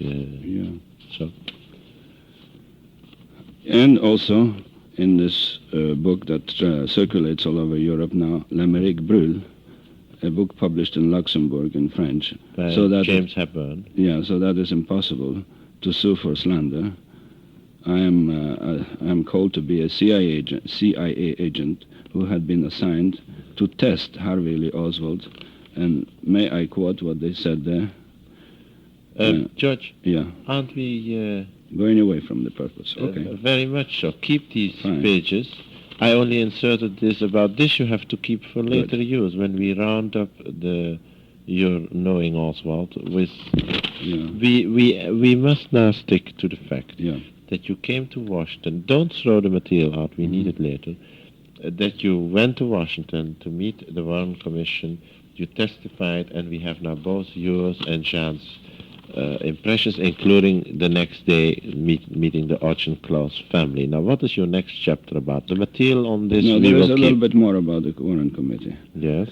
So. And also, in this book that circulates all over Europe now, L'Amérique Brûle, a book published in Luxembourg in French. By James Hepburn. Yeah, so that is impossible to sue for slander. I am called to be a CIA agent who had been assigned to test Harvey Lee Oswald. And may I quote what they said there? Judge, yeah. Aren't we... going away from the purpose, okay. Very much so. Keep these pages. I only inserted this about this you have to keep for later use when we round up your knowing Oswald with... We must now stick to the fact that you came to Washington. Don't throw the material out, we need it later. That you went to Washington to meet the Warren Commission, you testified, and we have now both yours and Jean's impressions, including the next day meeting the Auchincloss family. Now, what is your next chapter about? The material on this... No, there is a little bit more about the Warren Committee. Yes.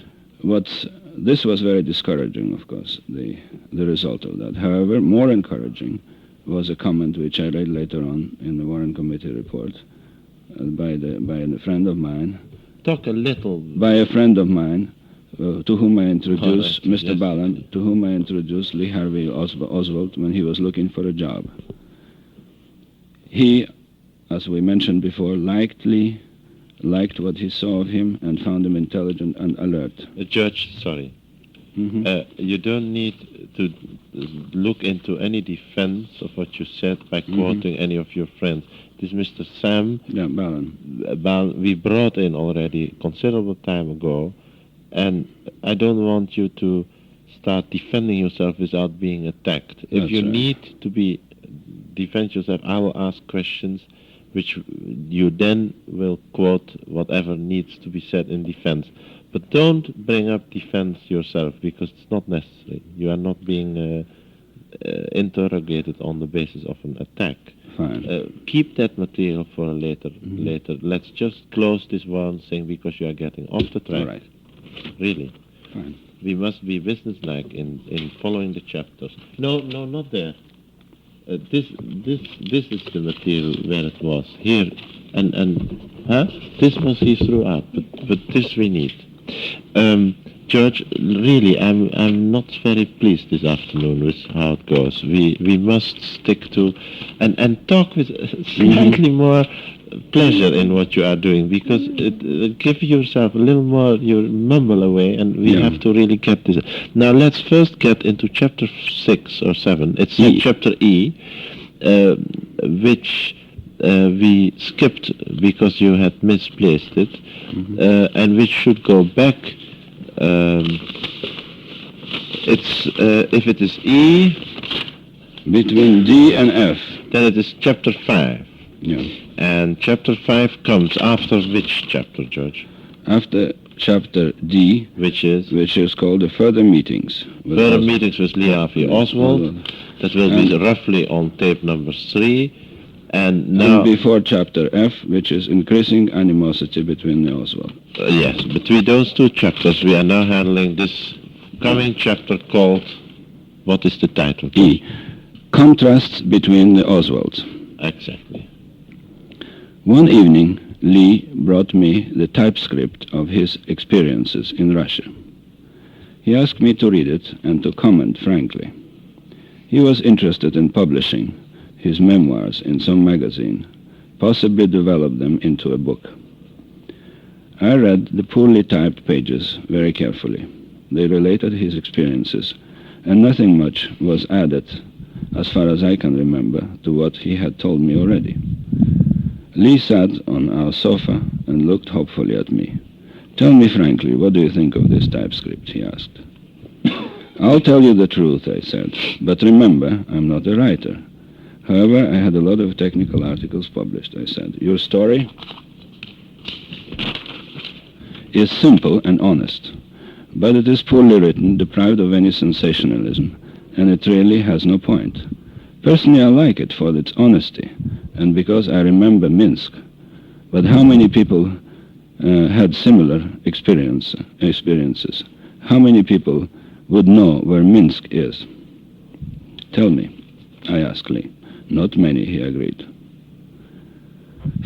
This was very discouraging, of course, the result of that. However, more encouraging was a comment which I read later on in the Warren Committee report by a friend of mine. Talk a little. By a friend of mine, to whom I introduced Mr. Ballant, to whom I introduced Lee Harvey Oswald when he was looking for a job. He, as we mentioned before, liked Lee, liked what he saw of him, and found him intelligent and alert. Judge, sorry. You don't need to look into any defense of what you said by quoting any of your friends. This Mr. Sam Ballant. We brought in already considerable time ago, and I don't want you to start defending yourself without being attacked. If you need to defend yourself, I will ask questions which you then will quote whatever needs to be said in defense. But don't bring up defense yourself, because it's not necessary. You are not being interrogated on the basis of an attack. Fine. Keep that material for later. Later. Let's just close this one thing because you are getting off the track. All right. Really. Fine. We must be businesslike in following the chapters. No, not there. This is the material where it was here, and this was he threw out, but this we need. George, really, I'm not very pleased this afternoon with how it goes. We must stick to and talk with slightly more pleasure in what you are doing, because give yourself a little more, you mumble away, and we have to really get this. Now let's first get into chapter 6 or 7. It's chapter E, which we skipped because you had misplaced it, and which should go back. It's if it is E between D and F, then it is chapter 5. Yeah. And chapter 5 comes after which chapter, George? After chapter D, which is called the Further Meetings. Further Meetings with Lee Harvey Oswald. That will be roughly on tape number 3. And now... And before chapter F, which is Increasing Animosity between the Oswald. Yes, between those two chapters we are now handling this coming chapter called... What is the title? E. Contrasts between the Oswalds. Exactly. One evening, Lee brought me the typescript of his experiences in Russia. He asked me to read it and to comment frankly. He was interested in publishing his memoirs in some magazine, possibly develop them into a book. I read the poorly typed pages very carefully. They related his experiences, and nothing much was added, as far as I can remember, to what he had told me already. Lee sat on our sofa and looked hopefully at me. "Tell me frankly, what do you think of this typescript?" he asked. "I'll tell you the truth," I said, "but remember, I'm not a writer. However, I had a lot of technical articles published," I said. "Your story is simple and honest, but it is poorly written, deprived of any sensationalism, and it really has no point. Personally, I like it for its honesty, and because I remember Minsk. But how many people had similar experiences? How many people would know where Minsk is? Tell me," I asked Lee. "Not many," he agreed.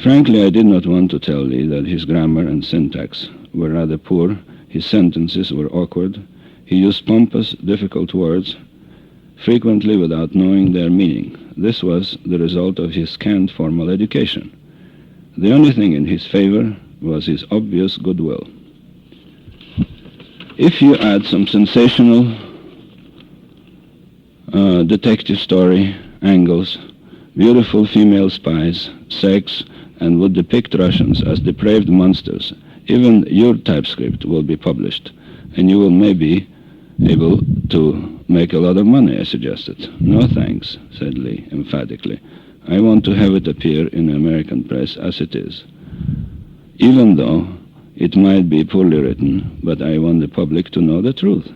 Frankly, I did not want to tell Lee that his grammar and syntax were rather poor, his sentences were awkward, he used pompous, difficult words, frequently without knowing their meaning. This was the result of his scant formal education. The only thing in his favor was his obvious goodwill. If you add some sensational detective story, angles, beautiful female spies, sex, and would depict Russians as depraved monsters, even your typescript will be published, and you will maybe able to make a lot of money," I suggested. "No thanks," said Lee emphatically. "I want to have it appear in the American press as it is. Even though it might be poorly written, but I want the public to know the truth.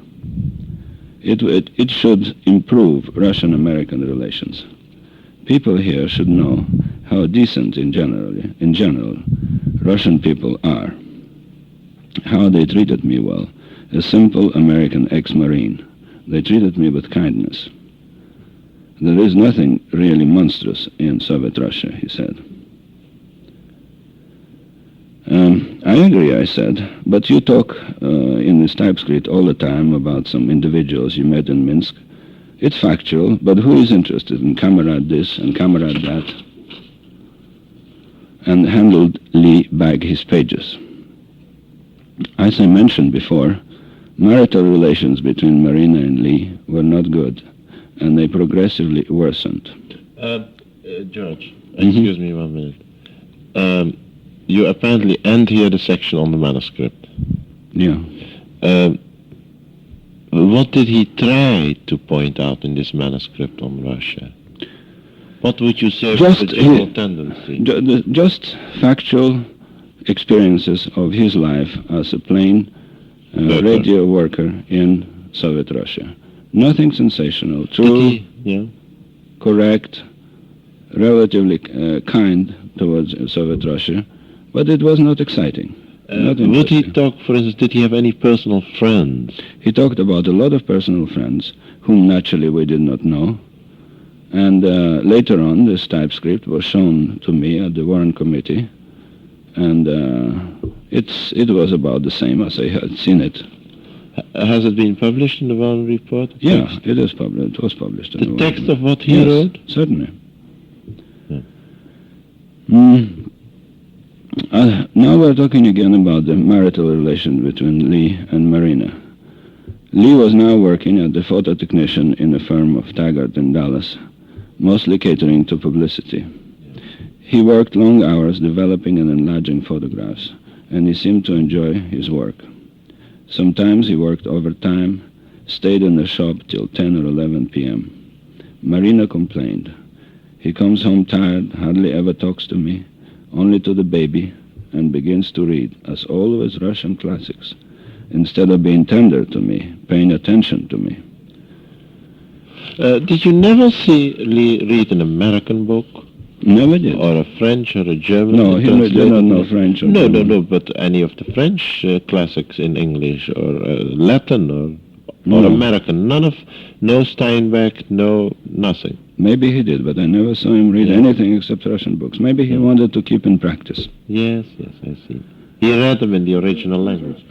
It should improve Russian-American relations. People here should know how decent in general Russian people are, how they treated me well, a simple American ex-Marine. They treated me with kindness. There is nothing really monstrous in Soviet Russia," he said. "I agree," I said, "but you talk in this typescript all the time about some individuals you met in Minsk. It's factual, but who is interested in Comrade this and Comrade that?" And handed Lee back his pages. As I mentioned before, marital relations between Marina and Lee were not good, and they progressively worsened. George, excuse me 1 minute. You apparently end here the section on the manuscript. Yeah. What did he try to point out in this manuscript on Russia? What would you say was the general tendency? Just factual experiences of his life as a plain radio worker in Soviet Russia. Nothing sensational. True, correct, relatively kind towards Soviet Russia, but it was not exciting. Would he talk, for instance, did he have any personal friends? He talked about a lot of personal friends, whom naturally we did not know. And later on, this typescript was shown to me at the Warren Committee, and it was about the same as I had seen it. Has it been published in the Warren Report? Yeah, it is published. It was published. The text of what he wrote? Certainly. Yeah. Now we're talking again about the marital relation between Lee and Marina. Lee was now working as the photo technician in a firm of Taggart in Dallas, mostly catering to publicity. He worked long hours developing and enlarging photographs, and he seemed to enjoy his work. Sometimes he worked overtime, stayed in the shop till 10 or 11 p.m. Marina complained. He comes home tired, hardly ever talks to me, only to the baby, and begins to read, as always, Russian classics, instead of being tender to me, paying attention to me. Did you never see Lee read an American book? Never did. Or a French or a German? No, he did not know French or German. No, but any of the French classics in English, or Latin, or American? No Steinbeck, no nothing. Maybe he did, but I never saw him read anything except Russian books. Maybe he wanted to keep in practice. Yes, I see. He read them in the original language.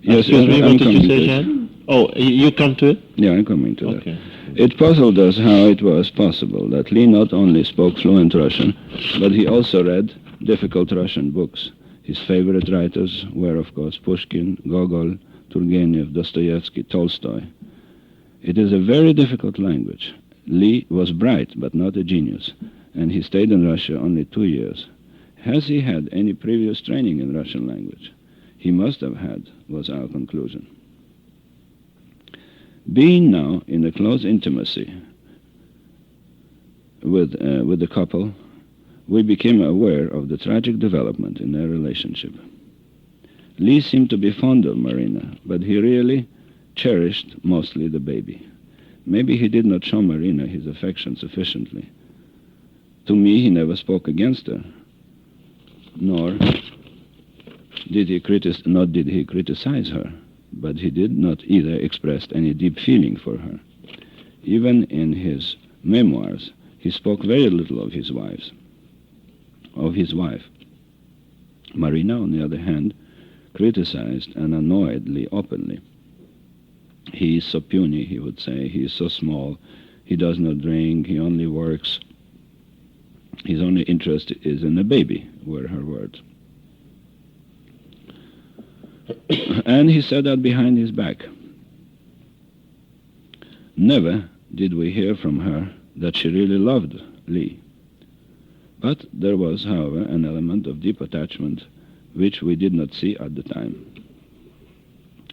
Yes, Excuse me, what did you say, to Jan? Oh, you come to it? Yeah, I'm coming to Okay. that. It puzzled us how it was possible that Lee not only spoke fluent Russian, but he also read difficult Russian books. His favorite writers were, of course, Pushkin, Gogol, Turgenev, Dostoevsky, Tolstoy. It is a very difficult language. Lee was bright, but not a genius, and he stayed in Russia only 2 years. Has he had any previous training in Russian language? He must have had, was our conclusion. Being now in a close intimacy with the couple, we became aware of the tragic development in their relationship. Lee seemed to be fond of Marina, but he really cherished mostly the baby. Maybe he did not show Marina his affection sufficiently. To me, he never spoke against her, nor did he criticize her, but he did not either express any deep feeling for her. Even in his memoirs, he spoke very little of his wife. Marina, on the other hand, criticized and annoyed Lee openly. He is so puny, he would say. He is so small. He does not drink. He only works. His only interest is in the baby, were her words. And he said that behind his back. Never did we hear from her that she really loved Lee. But there was, however, an element of deep attachment which we did not see at the time.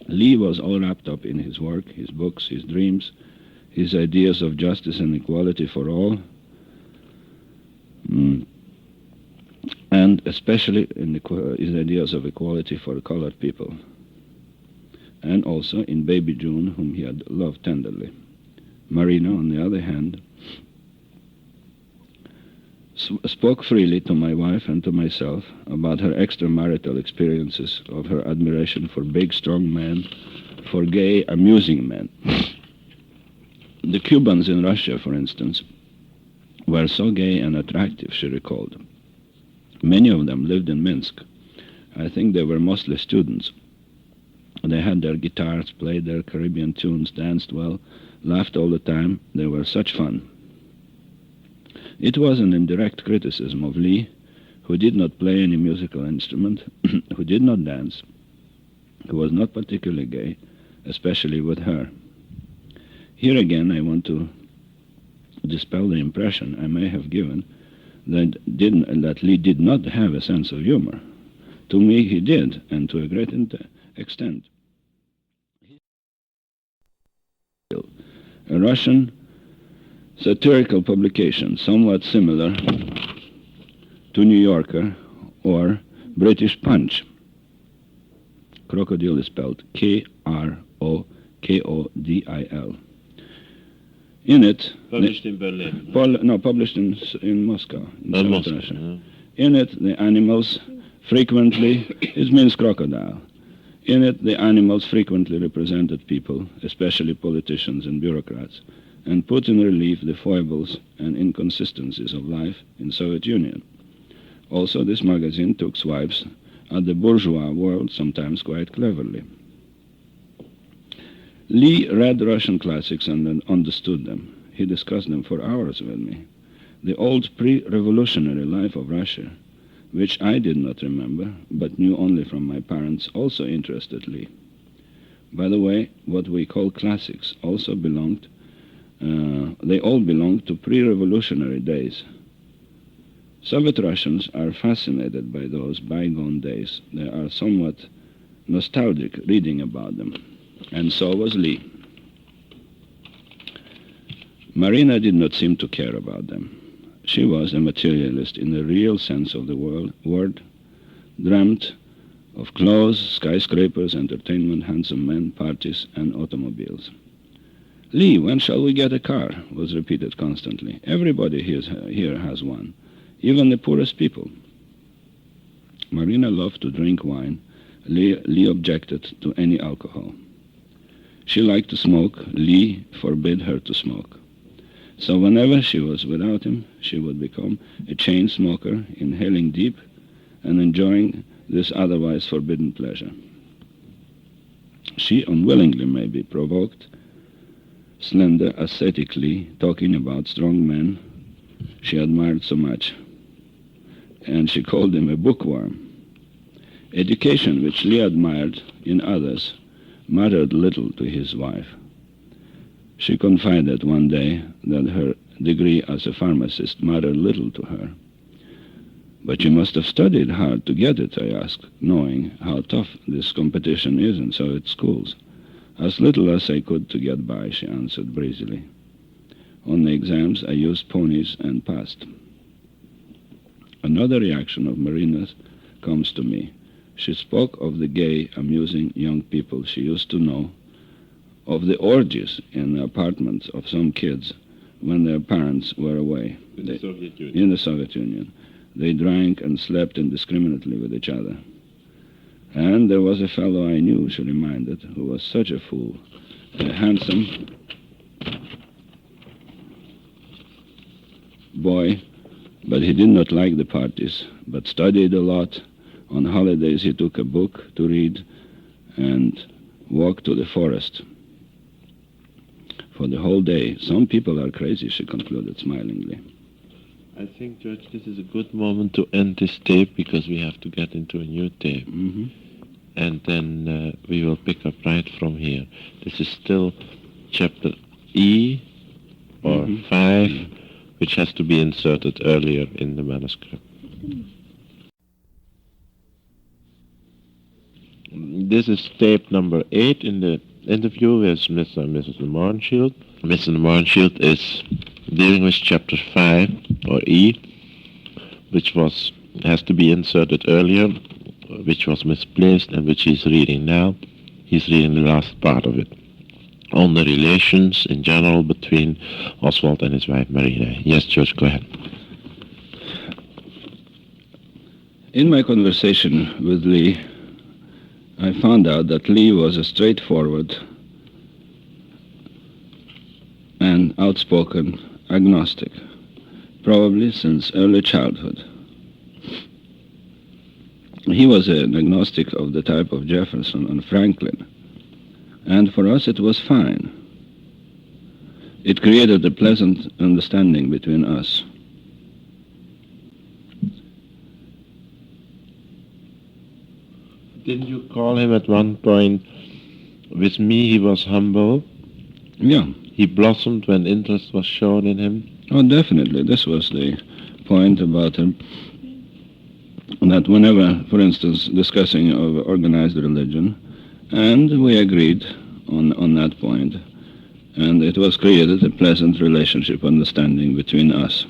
Lee was all wrapped up in his work, his books, his dreams, his ideas of justice and equality for all, and especially in his ideas of equality for colored people, and also in baby June, whom he had loved tenderly. Marina, on the other hand, spoke freely to my wife and to myself about her extramarital experiences, of her admiration for big, strong men, for gay, amusing men. The Cubans in Russia, for instance, were so gay and attractive, she recalled. Many of them lived in Minsk. I think they were mostly students. They had their guitars, played their Caribbean tunes, danced well, laughed all the time. They were such fun. It was an indirect criticism of Lee, who did not play any musical instrument, who did not dance, who was not particularly gay, especially with her. Here again I want to dispel the impression I may have given that Lee did not have a sense of humor. To me he did, and to a great extent. A Russian satirical publication somewhat similar to New Yorker or British Punch. Crocodile is spelled K-R-O-K-O-D-I-L. In it, Published in Berlin. published in Moscow, in Soviet Moscow, Russia. yeah. In it, the animals frequently, it means crocodile. In it, the animals frequently represented people, especially politicians and bureaucrats, and put in relief the foibles and inconsistencies of life in Soviet Union. Also, this magazine took swipes at the bourgeois world, sometimes quite cleverly. Lee read Russian classics and understood them. He discussed them for hours with me. The old pre-revolutionary life of Russia, which I did not remember, but knew only from my parents, also interested Lee. By the way, what we call classics also belonged, they all belonged to pre-revolutionary days. Soviet Russians are fascinated by those bygone days. They are somewhat nostalgic reading about them, and so was Lee. Marina did not seem to care about them. She was a materialist in the real sense of the word, dreamt of clothes, skyscrapers, entertainment, handsome men, parties, and automobiles. Lee, when shall we get a car? Was repeated constantly. Everybody here has one, even the poorest people. Marina loved to drink wine. Lee objected to any alcohol. She liked to smoke. Lee forbid her to smoke. So whenever she was without him, she would become a chain smoker, inhaling deep and enjoying this otherwise forbidden pleasure. She unwillingly maybe provoked slender, ascetic Lee, talking about strong men she admired so much, and she called him a bookworm. Education, which Lee admired in others, mattered little to his wife. She confided one day that her degree as a pharmacist mattered little to her. But you must have studied hard to get it, I asked, knowing how tough this competition is in Soviet schools. As little as I could to get by, she answered breezily. On the exams, I used ponies and passed. Another reaction of Marina's comes to me. She spoke of the gay, amusing young people she used to know, of the orgies in the apartments of some kids when their parents were away. In the Soviet Union. They drank and slept indiscriminately with each other. And there was a fellow I knew, she reminded, who was such a fool, a handsome boy, but he did not like the parties, but studied a lot. On holidays he took a book to read and walked to the forest for the whole day. Some people are crazy, she concluded smilingly. I think, George, this is a good moment to end this tape because we have to get into a new tape. Mm-hmm. And then we will pick up right from here. This is still chapter E or 5, which has to be inserted earlier in the manuscript. This is tape number 8 in the interview with Mr. and Mrs. Mohrenschildt. Mr. Mohrenschildt is dealing with chapter 5, or E, which has to be inserted earlier, which was misplaced and which he's reading now. He's reading the last part of it, on the relations in general between Oswald and his wife Marina. Yes, George, go ahead. In my conversation with Lee, I found out that Lee was a straightforward and outspoken agnostic, probably since early childhood. He was an agnostic of the type of Jefferson and Franklin, and for us it was fine. It created a pleasant understanding between us. Didn't you call him at one point, with me he was humble? Yeah. He blossomed when interest was shown in him? Oh, definitely. This was the point about him, that whenever, for instance, discussing of organized religion, and we agreed on that point, and it was created a pleasant relationship, understanding between us.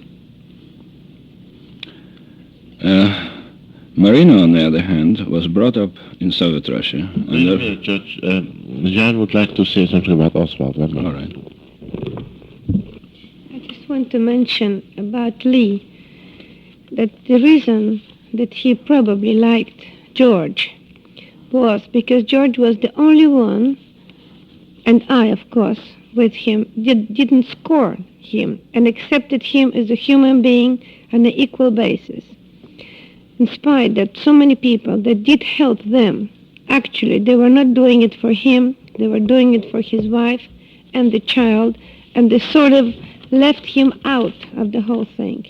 Marina, on the other hand, was brought up in Soviet Russia. Wait a minute, Judge. Jan would like to say something about Oswald. All right. want to mention about Lee that the reason that he probably liked George was because George was the only one, and I, of course, with him, didn't scorn him and accepted him as a human being on an equal basis. In spite that so many people that did help them, actually, they were not doing it for him, they were doing it for his wife and the child, and they sort of left him out of the whole thing.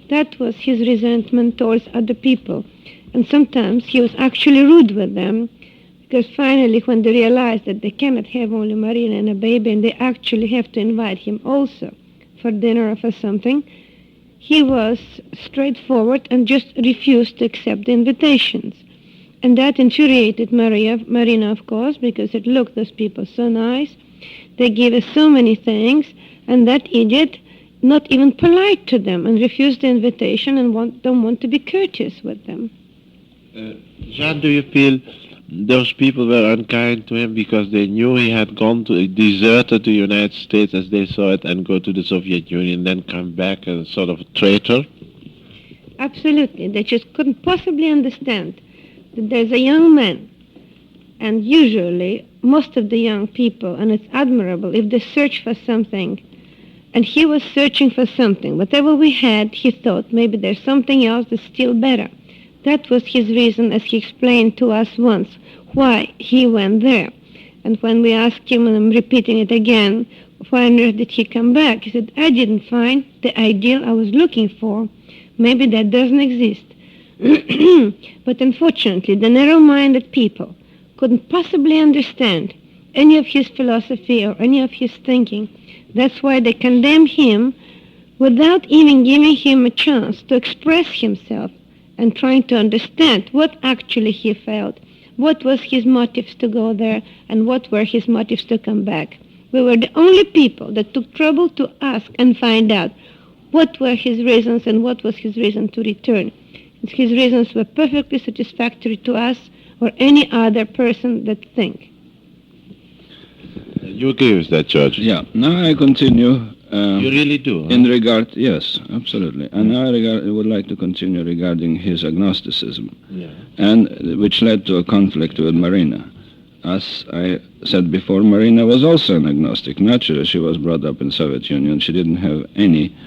That was his resentment towards other people. And sometimes he was actually rude with them, because finally when they realized that they cannot have only Marina and a baby, and they actually have to invite him also for dinner or for something, he was straightforward and just refused to accept the invitations. And that infuriated Marina, of course, because it looked those people so nice. They gave us so many things, and that idiot not even polite to them and refused the invitation and don't want to be courteous with them. Jean, do you feel those people were unkind to him because they knew he had deserted the United States as they saw it and go to the Soviet Union, then come back as sort of a traitor? Absolutely. They just couldn't possibly understand that there's a young man, and usually most of the young people, and it's admirable if they search for something, and he was searching for something. Whatever we had, he thought maybe there's something else that's still better. That was his reason, as he explained to us once, why he went there. And when we asked him, and I'm repeating it again, why on earth did he come back? He said, I didn't find the ideal I was looking for. Maybe that doesn't exist. But unfortunately, the narrow-minded people couldn't possibly understand any of his philosophy or any of his thinking. That's why they condemned him without even giving him a chance to express himself and trying to understand what actually he felt, what was his motives to go there, and what were his motives to come back. We were the only people that took trouble to ask and find out what were his reasons and what was his reason to return. His reasons were perfectly satisfactory to us or any other person that think. You agree with that, George? Yeah. Now I continue. You really do? Huh? In regard, yes, absolutely. And now I would like to continue regarding his agnosticism, and which led to a conflict with Marina. As I said before, Marina was also an agnostic. Naturally, she was brought up in Soviet Union. She didn't have any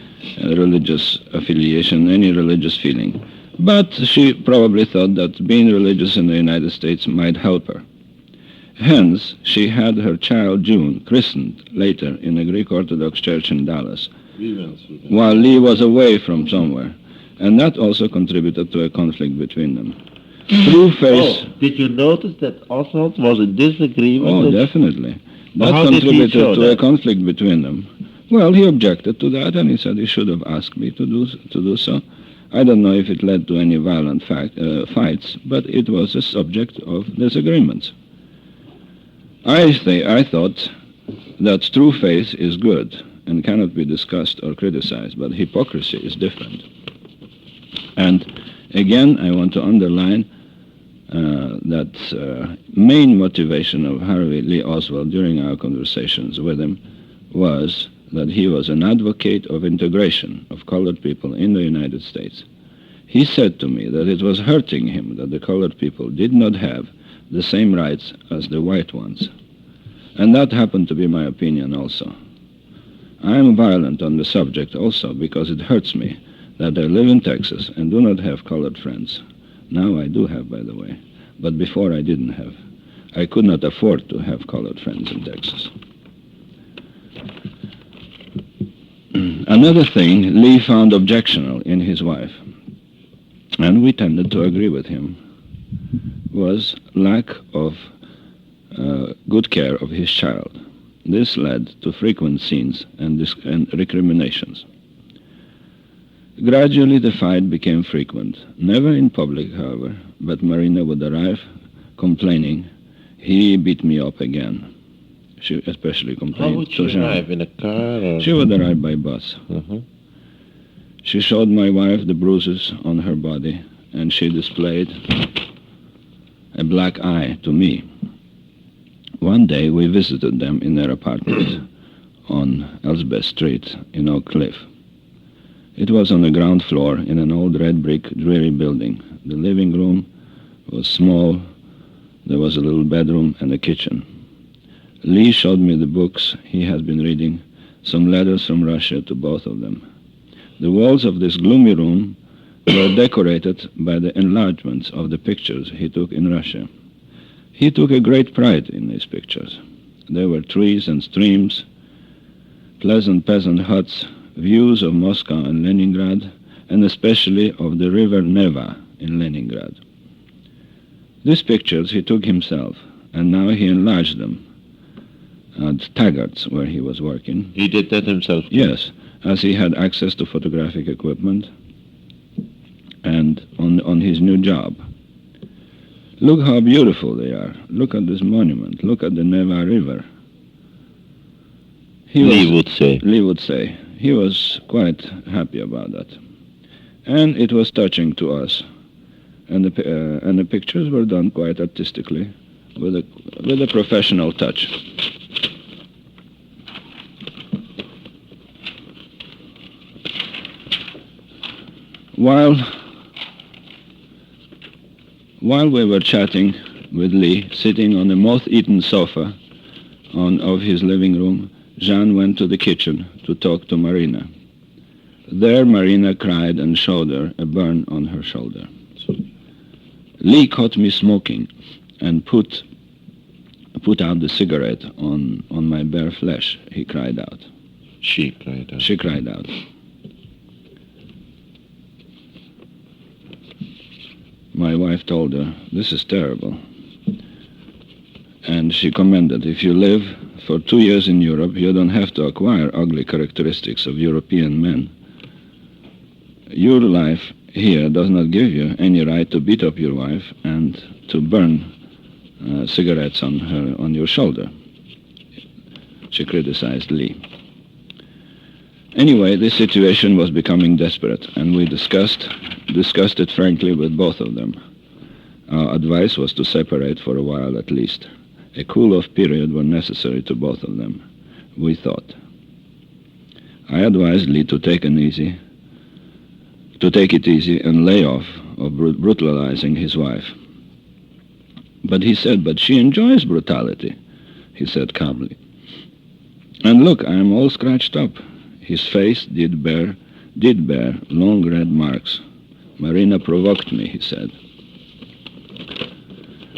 religious affiliation, any religious feeling. But she probably thought that being religious in the United States might help her. Hence, she had her child June christened later in a Greek Orthodox church in Dallas, while Lee was away from somewhere. And that also contributed to a conflict between them. True faith... Oh, did you notice that Oswald was in disagreement? Oh, definitely. That contributed to a conflict between them. Well, he objected to that, and he said he should have asked me to do so. I don't know if it led to any violent fights, but it was a subject of disagreements. I thought that true faith is good and cannot be discussed or criticized, but hypocrisy is different. And again, I want to underline that main motivation of Harvey Lee Oswald during our conversations with him was that he was an advocate of integration of colored people in the United States. He said to me that it was hurting him that the colored people did not have the same rights as the white ones. And that happened to be my opinion also. I am violent on the subject also because it hurts me that I live in Texas and do not have colored friends. Now I do have, by the way, but before I didn't have. I could not afford to have colored friends in Texas. Another thing Lee found objectionable in his wife, and we tended to agree with him, was lack of good care of his child. This led to frequent scenes and recriminations. Gradually the fight became frequent, never in public, however, but Marina would arrive complaining, "He beat me up again." She especially complained. How would she arrive, in a car? Or? She would arrive by bus. She showed my wife the bruises on her body, and she displayed a black eye to me. One day we visited them in their apartment on Elsbeth Street in Oak Cliff. It was on the ground floor in an old red brick dreary building. The living room was small. There was a little bedroom and a kitchen. Lee showed me the books he had been reading, some letters from Russia to both of them. The walls of this gloomy room were decorated by the enlargements of the pictures he took in Russia. He took a great pride in these pictures. There were trees and streams, pleasant peasant huts, views of Moscow and Leningrad, and especially of the river Neva in Leningrad. These pictures he took himself, and now he enlarged them at Taggart's, where he was working. He did that himself? Yes, as he had access to photographic equipment and on his new job. Look how beautiful they are. Look at this monument. Look at the Neva River. Lee would say. Lee would say. He was quite happy about that. And it was touching to us. And the pictures were done quite artistically, with a professional touch. While we were chatting with Lee, sitting on a moth-eaten sofa of his living room, Jean went to the kitchen to talk to Marina. There Marina cried and showed her a burn on her shoulder. Lee caught me smoking and put out the cigarette on my bare flesh, he cried out. She cried out. She cried out. My wife told her, "This is terrible." And she commented, "If you live for 2 years in Europe, you don't have to acquire ugly characteristics of European men. Your life here does not give you any right to beat up your wife and to burn cigarettes on your shoulder." She criticized Lee. Anyway, this situation was becoming desperate, and we discussed it frankly with both of them. Our advice was to separate for a while at least. A cool-off period was necessary to both of them, we thought. I advised Lee to take it easy and lay off of brutalizing his wife. But he said, "But she enjoys brutality," he said calmly. "And look, I am all scratched up." His face did bear long red marks. "Marina provoked me," he said.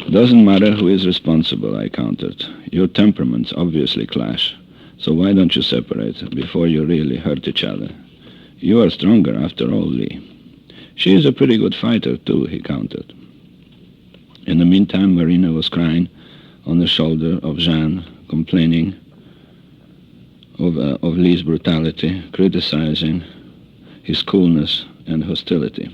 "Doesn't matter who is responsible," I countered. "Your temperaments obviously clash, so why don't you separate before you really hurt each other? You are stronger after all, Lee." "She is a pretty good fighter too," he countered. In the meantime, Marina was crying on the shoulder of Jean, complaining of Lee's brutality, criticizing his coolness and hostility.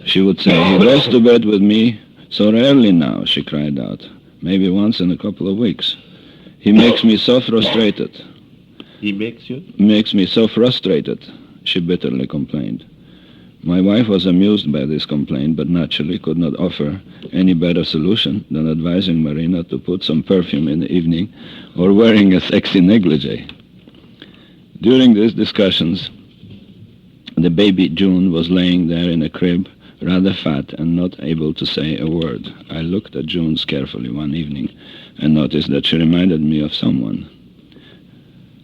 She would say, "He goes to bed with me so rarely now," she cried out, "maybe once in a couple of weeks. He makes me so frustrated." He makes you? "Makes me so frustrated," she bitterly complained. My wife was amused by this complaint, but naturally could not offer any better solution than advising Marina to put some perfume in the evening or wearing a sexy negligee. During these discussions, the baby June was laying there in a crib, rather fat and not able to say a word. I looked at June carefully one evening and noticed that she reminded me of someone.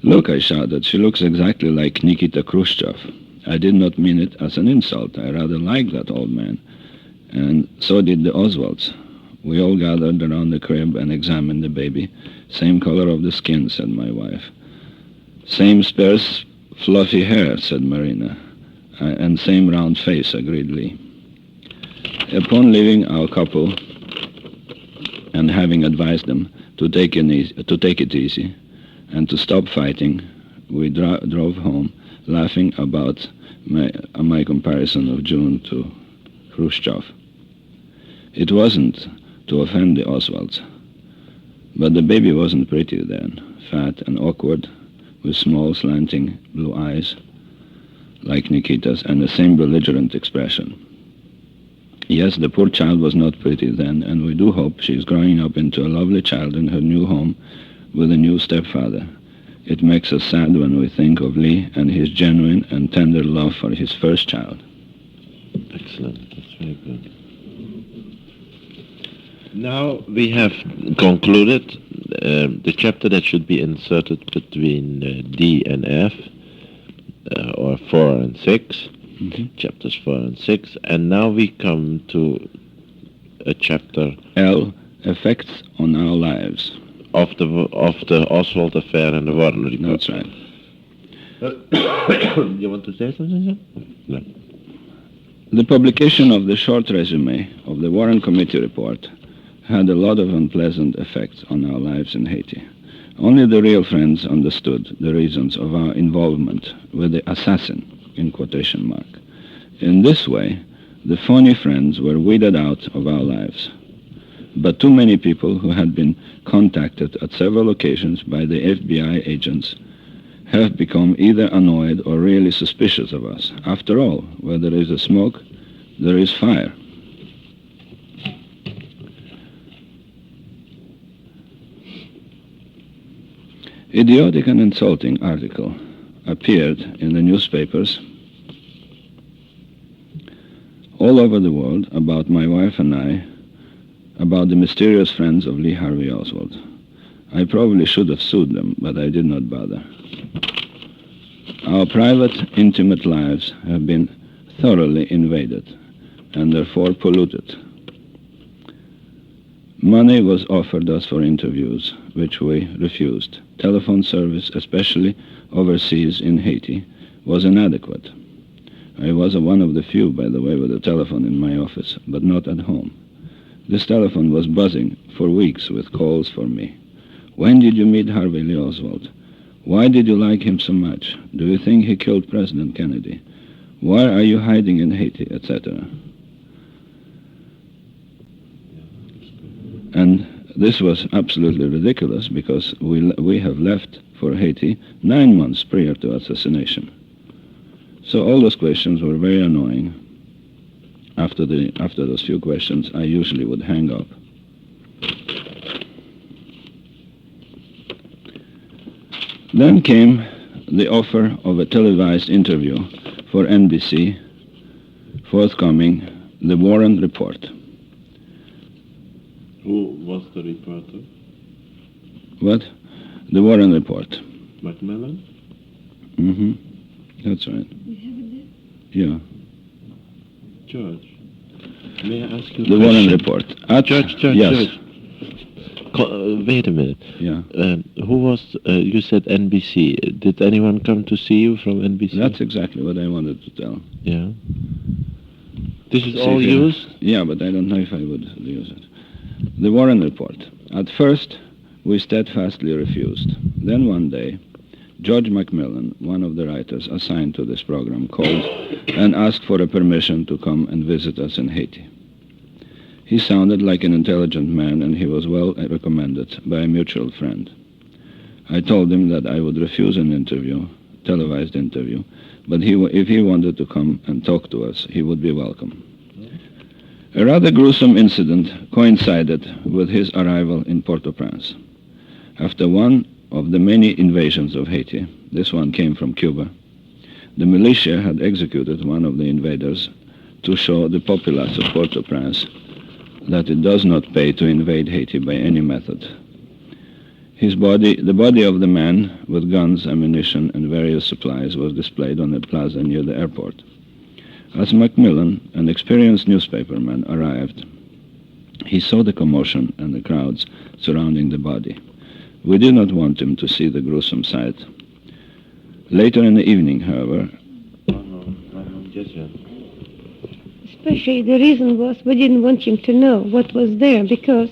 "Look," I shouted, "she looks exactly like Nikita Khrushchev." I did not mean it as an insult. I rather liked that old man, and so did the Oswalds. We all gathered around the crib and examined the baby. "Same color of the skin," said my wife. "Same sparse, fluffy hair," said Marina. "And same round face," agreed Lee. Upon leaving our couple and having advised them to take it easy and to stop fighting, we drove home, laughing about my comparison of June to Khrushchev. It wasn't to offend the Oswalds, but the baby wasn't pretty then, fat and awkward, with small slanting blue eyes like Nikita's and the same belligerent expression. Yes, the poor child was not pretty then, and we do hope she is growing up into a lovely child in her new home with a new stepfather. It makes us sad when we think of Lee and his genuine and tender love for his first child. Excellent. That's very good. Now we have concluded the chapter that should be inserted between D and F, or 4 and 6, chapters 4 and 6, and now we come to a chapter L, effects on our lives. Of the Oswald affair and the Warren report. That's right. You want to say something? No. The publication of the short resume of the Warren Committee report had a lot of unpleasant effects on our lives in Haiti. Only the real friends understood the reasons of our involvement with the assassin, in quotation mark. In this way, the phony friends were weeded out of our lives. But too many people who had been contacted at several occasions by the FBI agents have become either annoyed or really suspicious of us. After all, where there is a smoke, there is fire. Idiotic and insulting article appeared in the newspapers all over the world about my wife and I, about the mysterious friends of Lee Harvey Oswald. I probably should have sued them, but I did not bother. Our private, intimate lives have been thoroughly invaded and therefore polluted. Money was offered us for interviews, which we refused. Telephone service, especially overseas in Haiti, was inadequate. I was one of the few, by the way, with a telephone in my office, but not at home. This telephone was buzzing for weeks with calls for me. When did you meet Harvey Lee Oswald? Why did you like him so much? Do you think he killed President Kennedy? Why are you hiding in Haiti, etc.? And this was absolutely ridiculous because we have left for Haiti 9 months prior to assassination. So all those questions were very annoying. After those few questions, I usually would hang up. Then came the offer of a televised interview for NBC, forthcoming, the Warren Report. Who was the reporter? What? The Warren Report. Macmillan? Mm-hmm. That's right. Yeah. George, may I ask you a The question? Warren Report. George, yes. George. Wait a minute. Yeah. Who was, you said NBC. Did anyone come to see you from NBC? That's exactly what I wanted to tell. Yeah. This is See all if you- used? Yeah, but I don't know if I would use it. The Warren Report. At first, we steadfastly refused. Then one day, George Macmillan, one of the writers assigned to this program, called and asked for a permission to come and visit us in Haiti. He sounded like an intelligent man, and he was well recommended by a mutual friend. I told him that I would refuse an interview, televised interview, but if he wanted to come and talk to us, he would be welcome. A rather gruesome incident coincided with his arrival in Port-au-Prince. After one of the many invasions of Haiti, this one came from Cuba, the militia had executed one of the invaders to show the populace of Port-au-Prince that it does not pay to invade Haiti by any method. The body of the man with guns, ammunition, and various supplies was displayed on a plaza near the airport. As Macmillan, an experienced newspaperman, arrived, he saw the commotion and the crowds surrounding the body. We did not want him to see the gruesome sight. Later in the evening, however, Especially the reason was we didn't want him to know what was there because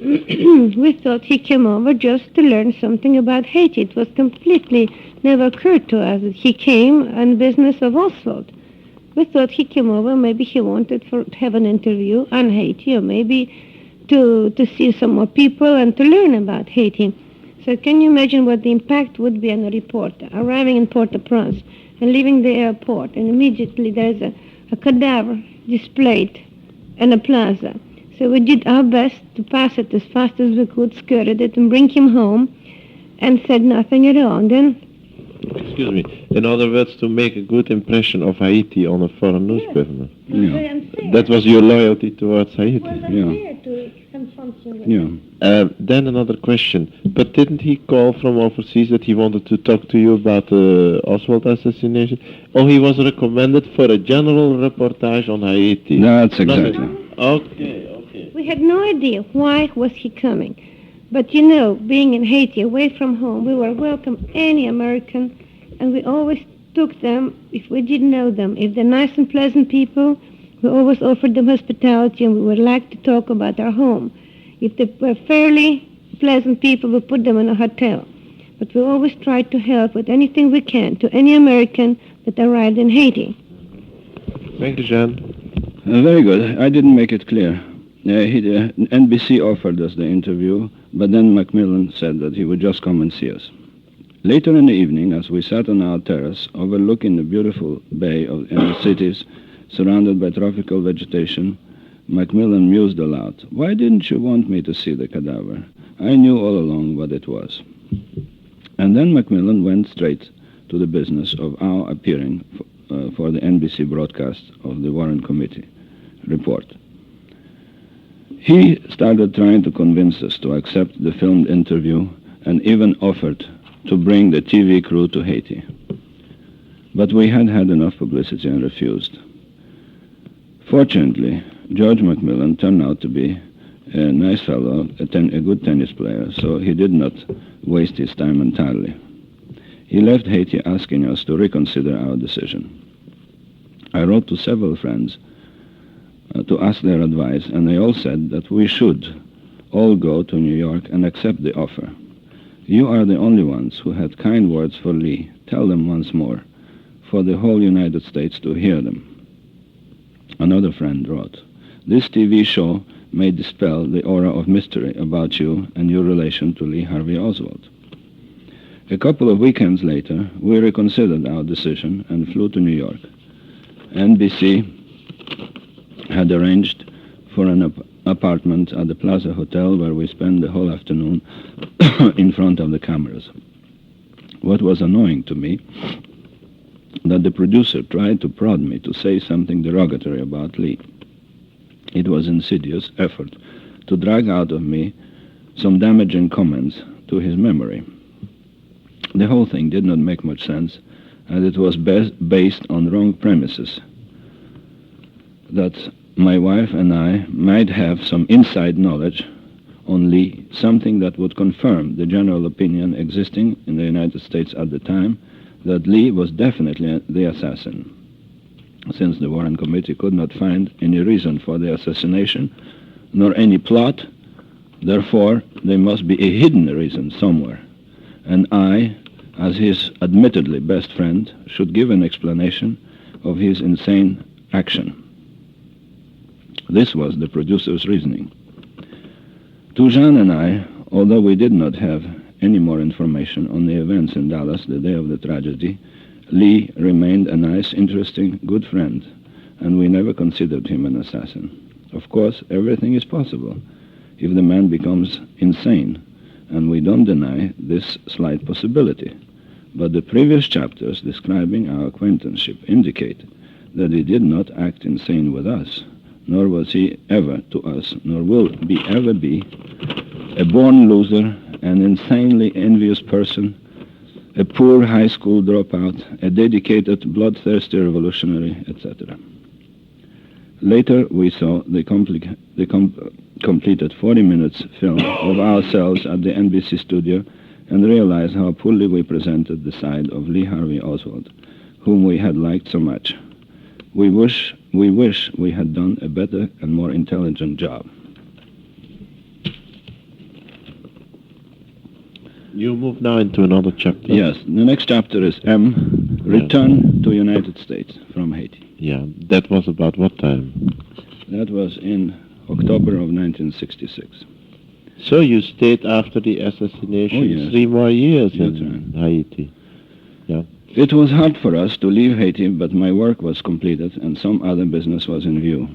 we thought he came over just to learn something about Haiti. It was completely never occurred to us that he came on business of Oswald. We thought he came over, maybe he wanted to have an interview on Haiti or maybe to see some more people and to learn about Haiti. So can you imagine what the impact would be on a reporter arriving in Port-au-Prince and leaving the airport and immediately there's a cadaver displayed in a plaza. So we did our best to pass it as fast as we could, skirted it, and bring him home. and said nothing at all. And then, Excuse me. In other words, to make a good impression of Haiti on a foreign newspaper. That was your loyalty towards Haiti. Then another question. But didn't he call from overseas that he wanted to talk to you about the Oswald assassination? Or he was recommended for a general reportage on Haiti? That's exactly. Okay. we had no idea why was he coming. But you know, being in Haiti, away from home, we were welcome any American, and we always took them if we didn't know them. If they're nice and pleasant people, we always offered them hospitality, and we would like to talk about our home. If they were fairly pleasant people, we put them in a hotel. But we always tried to help with anything we can to any American that arrived in Haiti. Thank you, Jean. Very good. I didn't make it clear. NBC offered us the interview, but then Macmillan said that he would just come and see us. Later in the evening, as we sat on our terrace overlooking the beautiful bay in the cities, surrounded by tropical vegetation, Macmillan mused aloud. Why didn't you want me to see the cadaver? I knew all along what it was. And then Macmillan went straight to the business of our appearing for the NBC broadcast of the Warren Committee report. He started trying to convince us to accept the filmed interview and even offered to bring the TV crew to Haiti. But we had had enough publicity and refused. Fortunately, George Macmillan turned out to be a nice fellow, a good tennis player, so he did not waste his time entirely. He left Haiti asking us to reconsider our decision. I wrote to several friends to ask their advice, and they all said that we should all go to New York and accept the offer. You are the only ones who had kind words for Lee. Tell them once more, for the whole United States to hear them. Another friend wrote, this TV show may dispel the aura of mystery about you and your relation to Lee Harvey Oswald. A couple of weekends later, we reconsidered our decision and flew to New York. NBC had arranged for an apartment at the Plaza Hotel where we spent the whole afternoon in front of the cameras. What was annoying to me, that the producer tried to prod me to say something derogatory about Lee. It was an insidious effort to drag out of me some damaging comments to his memory. The whole thing did not make much sense, and it was based on wrong premises. That my wife and I might have some inside knowledge on Lee, something that would confirm the general opinion existing in the United States at the time that Lee was definitely the assassin. Since the Warren Committee could not find any reason for the assassination, nor any plot, therefore there must be a hidden reason somewhere. And I, as his admittedly best friend, should give an explanation of his insane action. This was the producer's reasoning. To Jean and I, although we did not have any more information on the events in Dallas the day of the tragedy, Lee remained a nice, interesting, good friend, and we never considered him an assassin. Of course, everything is possible if the man becomes insane, and we don't deny this slight possibility. But the previous chapters describing our acquaintanceship indicate that he did not act insane with us, nor was he ever to us, nor will he ever be, a born loser, an insanely envious person, a poor high school dropout, a dedicated, bloodthirsty revolutionary, etc. Later, we saw the completed 40 minutes film of ourselves at the NBC studio and realized how poorly we presented the side of Lee Harvey Oswald, whom we had liked so much. We wish we had done a better and more intelligent job. You move now into another chapter. Yes, the next chapter is M, Return to United States from Haiti. Yeah, that was about what time? That was in October of 1966. So you stayed after the assassination 3 more years in Haiti. Yeah. It was hard for us to leave Haiti, but my work was completed and some other business was in view.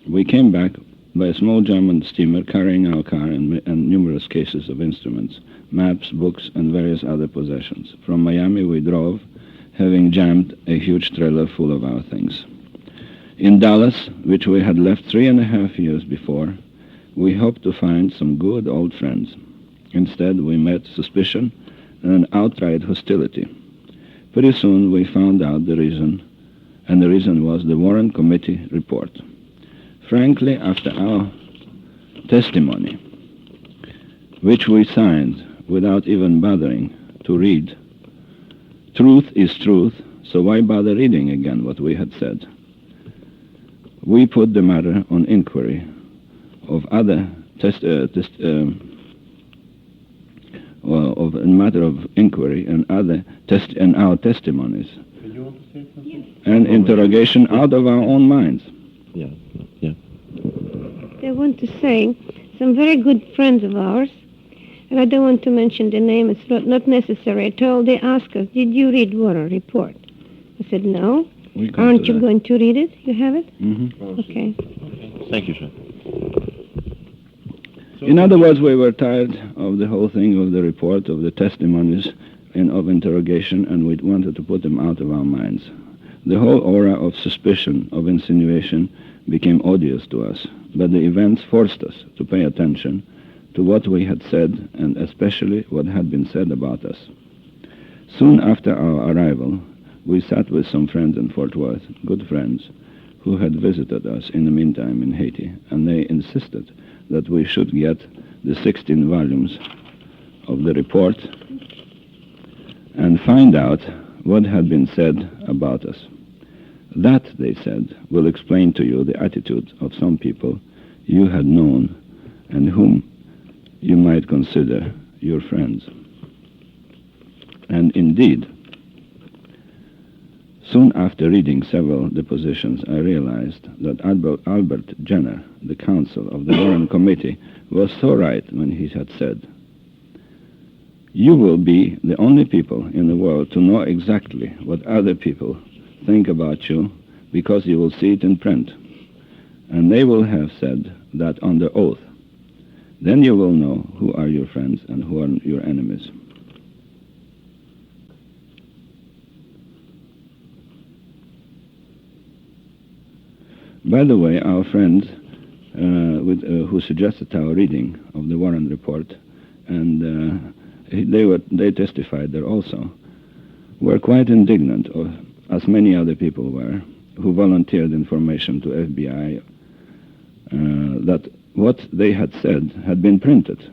We came back by a small German steamer carrying our car and numerous numerous cases of instruments, maps, books, and various other possessions. From Miami we drove, having jammed a huge trailer full of our things. In Dallas, which we had left 3.5 years before, we hoped to find some good old friends. Instead, we met suspicion and outright hostility. Pretty soon we found out the reason, and the reason was the Warren Committee report. Frankly, after our testimony, which we signed without even bothering to read, truth is truth, so why bother reading again what we had said? We put the matter on inquiry of other of a matter of inquiry and our testimonies and interrogation out of our own minds. Yeah. I want to say some very good friends of ours, and I don't want to mention the name, it's not necessary at all. They asked us, did you read Warren report? I said, no. Aren't you going to read it? You have it? Mm-hmm. Okay. Thank you, sir. In other words, we were tired of the whole thing, of the report, of the testimonies, and of interrogation, and we wanted to put them out of our minds. The whole aura of suspicion, of insinuation, became odious to us, but the events forced us to pay attention to what we had said, and especially what had been said about us. Soon after our arrival, we sat with some friends in Fort Worth, good friends, who had visited us in the meantime in Haiti, and they insisted that we should get the 16 volumes of the report and find out what had been said about us. That, they said, will explain to you the attitude of some people you had known and whom you might consider your friends. And indeed, soon after reading several depositions, I realized that Albert Jenner, the counsel of the Warren Committee, was so right when he had said, "You will be the only people in the world to know exactly what other people think about you because you will see it in print. And they will have said that under oath. Then you will know who are your friends and who are your enemies." By the way, our friend who suggested our reading of the Warren report, and they testified there also, were quite indignant, as many other people were, who volunteered information to FBI that what they had said had been printed.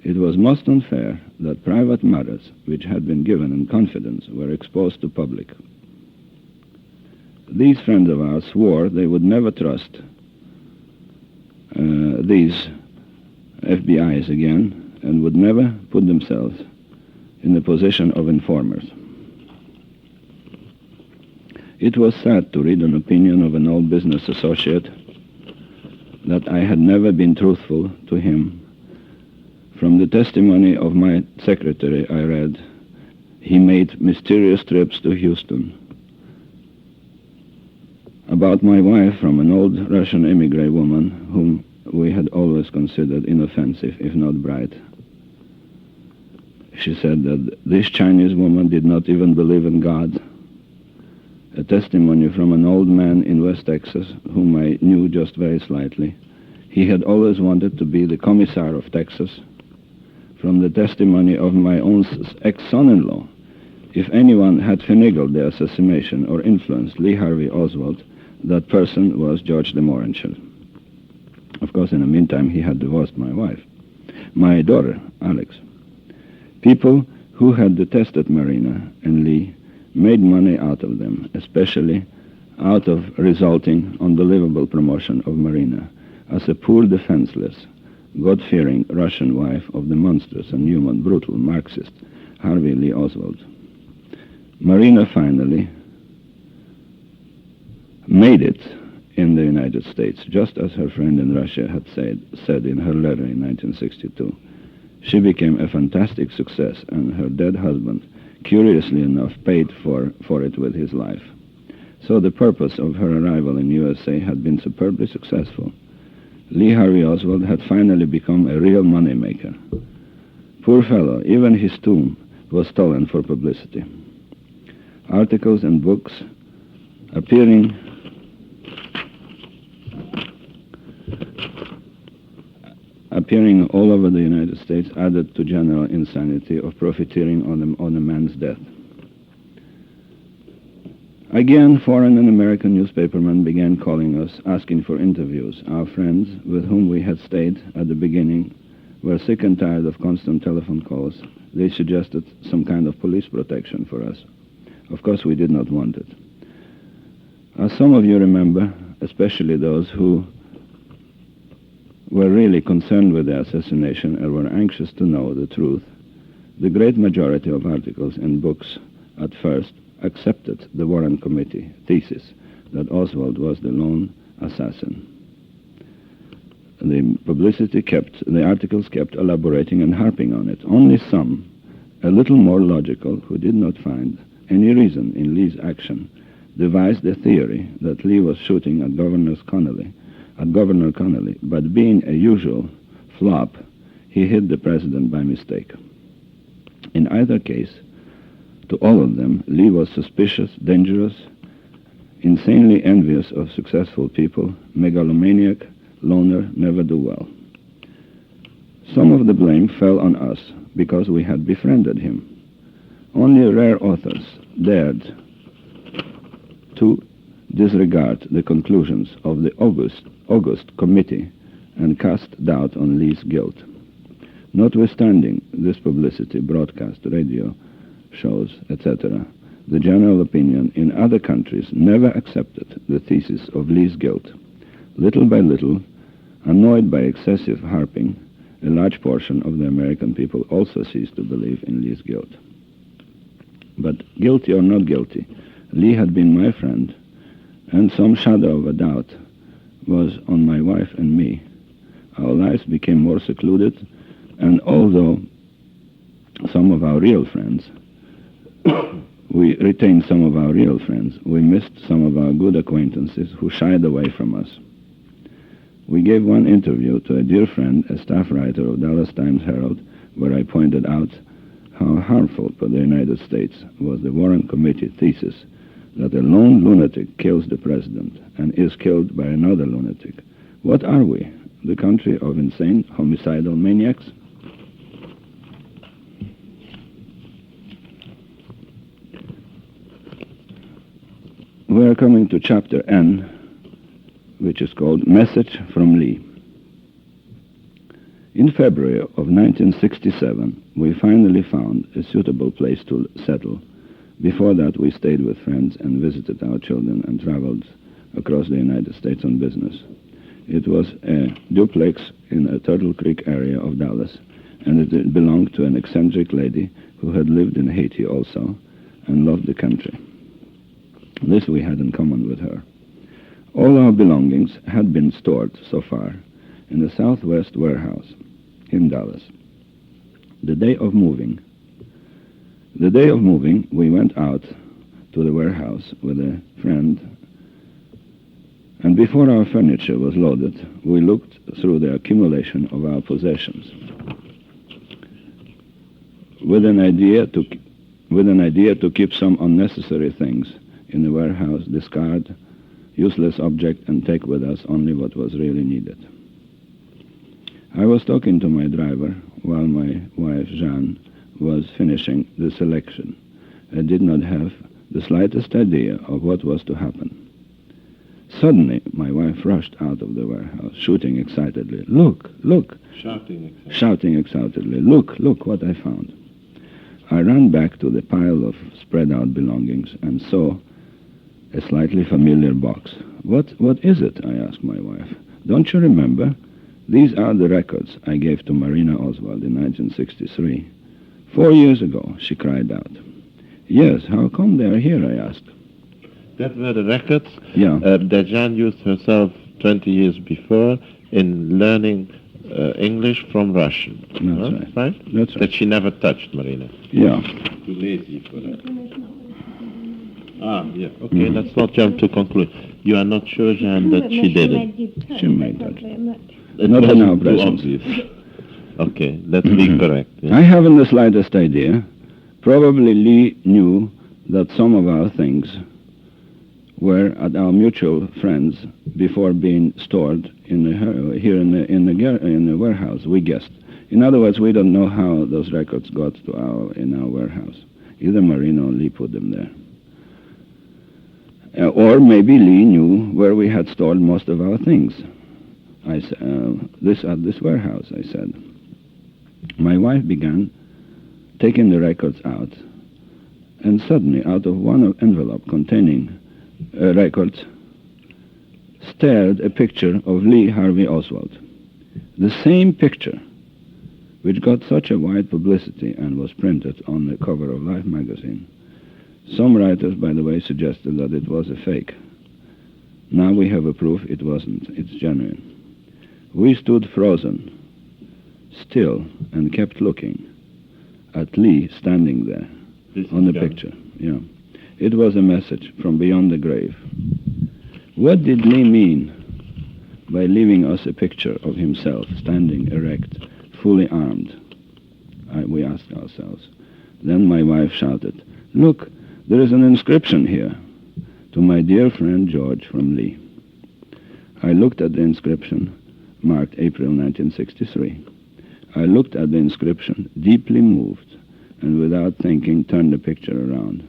It was most unfair that private matters which had been given in confidence were exposed to public. These friends of ours swore they would never trust these FBIs again and would never put themselves in the position of informers. It was sad to read an opinion of an old business associate that I had never been truthful to him. From the testimony of my secretary, I read, he made mysterious trips to Houston. About my wife, from an old Russian emigre woman whom we had always considered inoffensive, if not bright. She said that this Chinese woman did not even believe in God. A testimony from an old man in West Texas, whom I knew just very slightly. He had always wanted to be the commissar of Texas. From the testimony of my own ex-son-in-law, if anyone had finagled the assassination or influenced Lee Harvey Oswald, that person was George de Mohrenschildt. Of course, in the meantime, he had divorced my wife. My daughter, Alex. People who had detested Marina and Lee made money out of them, especially out of resulting unbelievable promotion of Marina as a poor, defenseless, God-fearing Russian wife of the monstrous and human, brutal Marxist Harvey Lee Oswald. Marina finally made it in the United States, just as her friend in Russia had said in her letter in 1962. She became a fantastic success, and her dead husband, curiously enough, paid for it with his life. So the purpose of her arrival in USA had been superbly successful. Lee Harvey Oswald had finally become a real moneymaker. Poor fellow, even his tomb was stolen for publicity. Articles and books appearing all over the United States added to general insanity of profiteering on a man's death. Again, foreign and American newspapermen began calling us, asking for interviews. Our friends, with whom we had stayed at the beginning, were sick and tired of constant telephone calls. They suggested some kind of police protection for us. Of course, we did not want it. As some of you remember, especially those who were really concerned with the assassination and were anxious to know the truth, the great majority of articles and books at first accepted the Warren Committee thesis that Oswald was the lone assassin. The articles kept elaborating and harping on it. Only some, a little more logical, who did not find any reason in Lee's action, devised a theory that Lee was shooting at Governor Connolly, but being a usual flop, he hit the president by mistake. In either case, to all of them, Lee was suspicious, dangerous, insanely envious of successful people, megalomaniac, loner, never-do-well. Some of the blame fell on us because we had befriended him. Only rare authors dared to disregard the conclusions of the August Committee and cast doubt on Lee's guilt. Notwithstanding this publicity, broadcast, radio, shows, etc., the general opinion in other countries never accepted the thesis of Lee's guilt. Little by little, annoyed by excessive harping, a large portion of the American people also ceased to believe in Lee's guilt. But guilty or not guilty, Lee had been my friend, and some shadow of a doubt was on my wife and me. Our lives became more secluded, and although some of our real friends, we retained some of our real friends, we missed some of our good acquaintances who shied away from us. We gave one interview to a dear friend, a staff writer of Dallas Times-Herald, where I pointed out how harmful for the United States was the Warren Committee thesis that a lone lunatic kills the president and is killed by another lunatic. What are we? The country of insane, homicidal maniacs? We are coming to chapter N, which is called Message from Lee. In February of 1967, we finally found a suitable place to settle. Before that, we stayed with friends and visited our children and traveled across the United States on business. It was a duplex in a Turtle Creek area of Dallas, and it belonged to an eccentric lady who had lived in Haiti also and loved the country. This we had in common with her. All our belongings had been stored so far in the Southwest warehouse in Dallas. The day of moving, we went out to the warehouse with a friend, and before our furniture was loaded, we looked through the accumulation of our possessions with an idea to keep some unnecessary things in the warehouse, discard useless object, and take with us only what was really needed. I was talking to my driver while my wife, Jeanne, was finishing the selection. I did not have the slightest idea of what was to happen. Suddenly, my wife rushed out of the warehouse, shooting excitedly. Look, look! Shouting excitedly. Look what I found. I ran back to the pile of spread-out belongings and saw a slightly familiar box. What is it? I asked my wife. Don't you remember? These are the records I gave to Marina Oswald in 1963. 4 years ago, she cried out. Yes, how come they are here? I asked. That were the records that Jeanne used herself 20 years before in learning English from Russian. That's right. That's right. That she never touched, Marina. Yeah. Too lazy for that. Yeah. Okay, let's not jump to conclude. You are not sure, Jan, that she did it? She made that. It Not in wasn't our too presence. obvious. Okay, let's be correct. Yeah. I haven't the slightest idea. Probably Lee knew that some of our things were at our mutual friends before being stored in the warehouse. We guessed. In other words, we don't know how those records got to in our warehouse. Either Marina or Lee put them there. Or maybe Lee knew where we had stored most of our things. I said, this warehouse, I said. My wife began taking the records out, and suddenly, out of one envelope containing records, stared a picture of Lee Harvey Oswald. The same picture which got such a wide publicity and was printed on the cover of Life magazine. Some writers, by the way, suggested that it was a fake. Now we have a proof it wasn't. It's genuine. We stood frozen, still, and kept looking at Lee standing there on the picture. Yeah. It was a message from beyond the grave. What did Lee mean by leaving us a picture of himself standing erect, fully armed? We asked ourselves. Then my wife shouted, "Look, there is an inscription here, to my dear friend George from Lee." I looked at the inscription, marked April 1963. I looked at the inscription, deeply moved, and without thinking turned the picture around.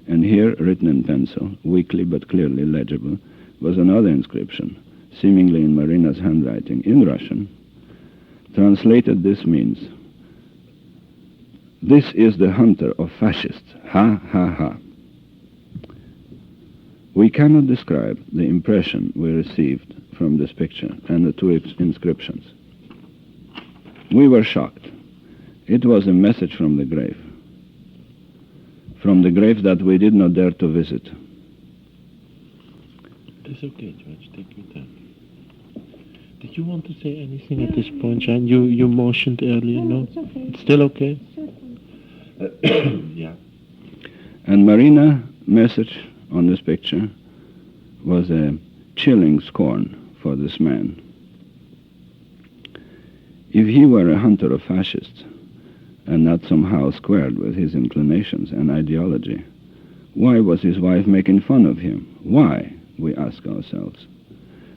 And here, written in pencil, weakly but clearly legible, was another inscription, seemingly in Marina's handwriting, in Russian. Translated, this means, "This is the hunter of fascists. Ha, ha, ha." We cannot describe the impression we received from this picture and the two inscriptions. We were shocked. It was a message from the grave that we did not dare to visit. It's okay, George. Take your time. Did you want to say anything at this point, Jan? You motioned earlier, no? It's okay. It's still okay? Yeah. And Marina's message on this picture was a chilling scorn for this man. If he were a hunter of fascists and not somehow squared with his inclinations and ideology, why was his wife making fun of him? Why, we ask ourselves.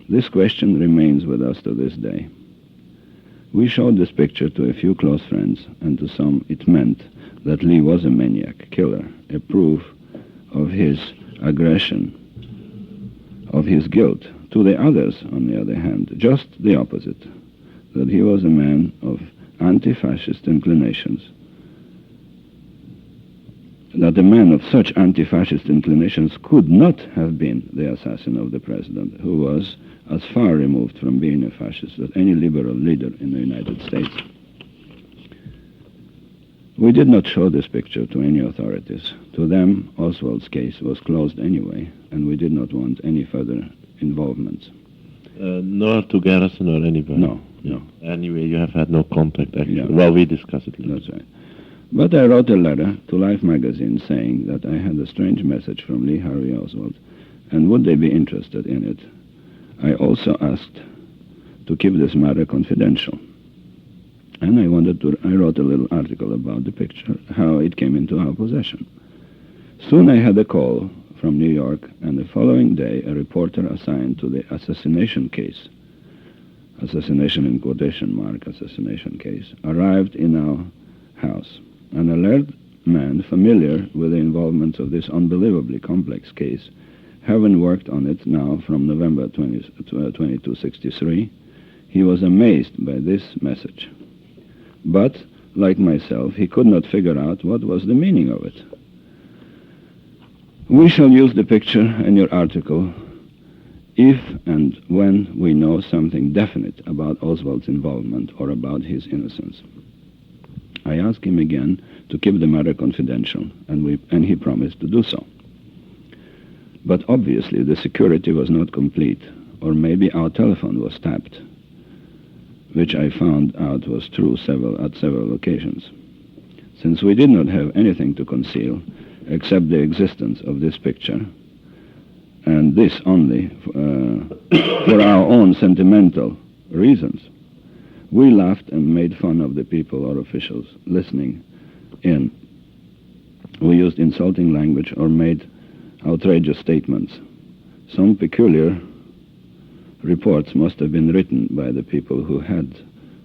This question remains with us to this day. We showed this picture to a few close friends, and to some it meant that Lee was a maniac, killer, a proof of his aggression, of his guilt. To the others, on the other hand, just the opposite, that he was a man of anti-fascist inclinations, that a man of such anti-fascist inclinations could not have been the assassin of the president, who was as far removed from being a fascist as any liberal leader in the United States. We did not show this picture to any authorities. To them, Oswald's case was closed anyway, and we did not want any further involvement. Nor to Garrison or anybody? No. Anyway, you have had no contact, actually. Yeah. Well, we discussed it later. That's right. But I wrote a letter to Life magazine saying that I had a strange message from Lee Harvey Oswald, and would they be interested in it? I also asked to keep this matter confidential. And I wrote a little article about the picture, how it came into our possession. Soon I had a call from New York, and the following day a reporter assigned to the assassination case, assassination in quotation mark, assassination case, arrived in our house. An alert man familiar with the involvement of this unbelievably complex case, having worked on it now from November 2263, he was amazed by this message. But, like myself, he could not figure out what was the meaning of it. We shall use the picture in your article if and when we know something definite about Oswald's involvement or about his innocence. I asked him again to keep the matter confidential, and he promised to do so. But obviously the security was not complete, or maybe our telephone was tapped, which I found out was true at several occasions. Since we did not have anything to conceal except the existence of this picture, and this only for our own sentimental reasons. We laughed and made fun of the people or officials listening in. We used insulting language or made outrageous statements. Some peculiar reports must have been written by the people who had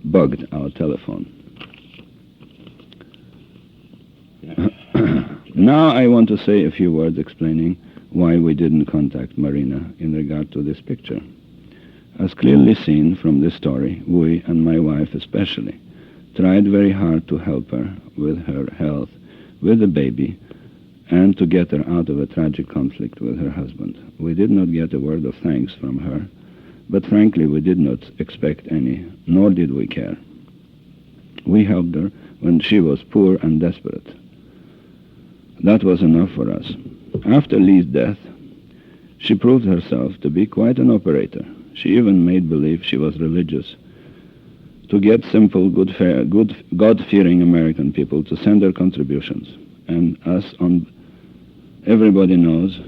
bugged our telephone. Now I want to say a few words explaining why we didn't contact Marina in regard to this picture. As clearly seen from this story, we, and my wife especially, tried very hard to help her with her health, with the baby, and to get her out of a tragic conflict with her husband. We did not get a word of thanks from her, but frankly we did not expect any, nor did we care. We helped her when she was poor and desperate. That was enough for us. After Lee's death, she proved herself to be quite an operator. She even made believe she was religious to get simple, God-fearing American people to send their contributions. And everybody knows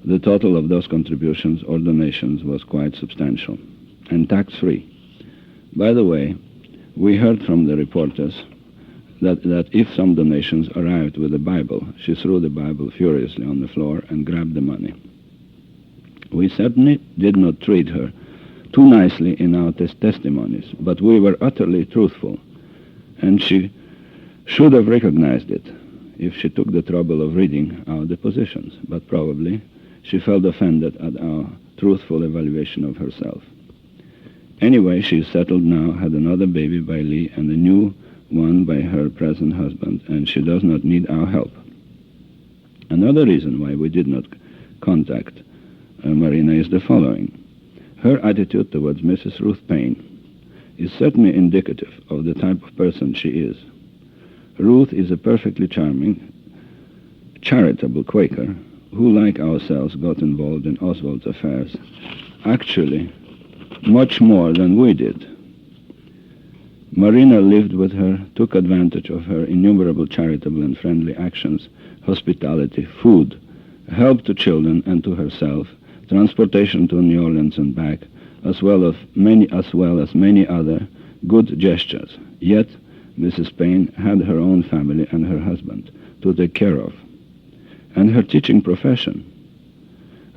the total of those contributions or donations was quite substantial and tax-free. By the way, we heard from the reporters that if some donations arrived with the Bible, she threw the Bible furiously on the floor and grabbed the money. We certainly did not treat her too nicely in our testimonies, but we were utterly truthful, and she should have recognized it if she took the trouble of reading our depositions, but probably she felt offended at our truthful evaluation of herself. Anyway, she is settled now, had another baby by Lee and a new one by her present husband, and she does not need our help. Another reason why we did not contact Marina is the following. Her attitude towards Mrs. Ruth Payne is certainly indicative of the type of person she is. Ruth is a perfectly charming, charitable Quaker who, like ourselves, got involved in Oswald's affairs, actually much more than we did. Marina lived with her, took advantage of her innumerable charitable and friendly actions, hospitality, food, help to children and to herself, transportation to New Orleans and back, as well as many other good gestures. Yet, Mrs. Payne had her own family and her husband to take care of, and her teaching profession.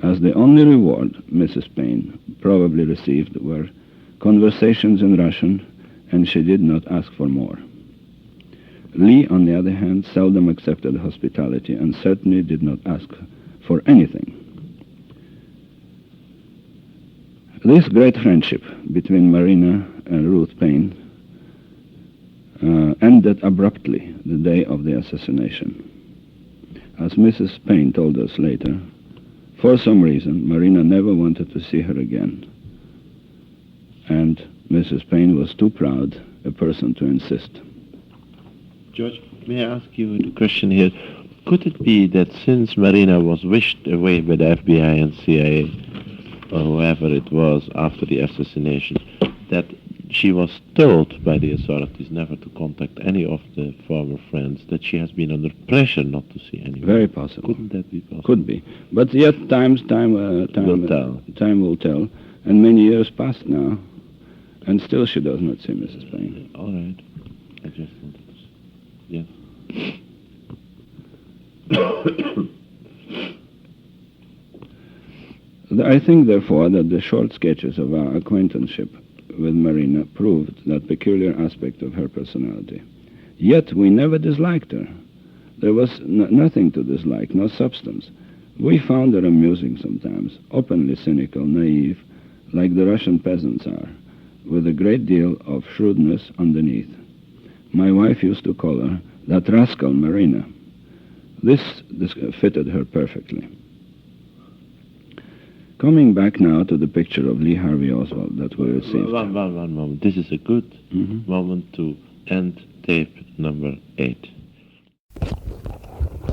As the only reward Mrs. Payne probably received were conversations in Russian, and she did not ask for more. Lee, on the other hand, seldom accepted hospitality and certainly did not ask for anything. This great friendship between Marina and Ruth Payne ended abruptly the day of the assassination. As Mrs. Payne told us later, for some reason, Marina never wanted to see her again, and Mrs. Payne was too proud a person to insist. George, may I ask you a question here? Could it be that since Marina was wished away by the FBI and CIA, or whoever it was after the assassination, that she was told by the authorities never to contact any of the former friends, that she has been under pressure not to see anyone? Very possible. Couldn't that be possible? Could be. But yet time will tell. And many years passed now, and still she does not see Mrs. Payne. All right. I just wanted to see. Yes. I think, therefore, that the short sketches of our acquaintanceship with Marina proved that peculiar aspect of her personality. Yet we never disliked her. There was nothing to dislike, no substance. We found her amusing sometimes, openly cynical, naive, like the Russian peasants are, with a great deal of shrewdness underneath. My wife used to call her that rascal Marina. This fitted her perfectly. Coming back now to the picture of Lee Harvey Oswald that we received. One moment. This is a good moment to end tape number 8.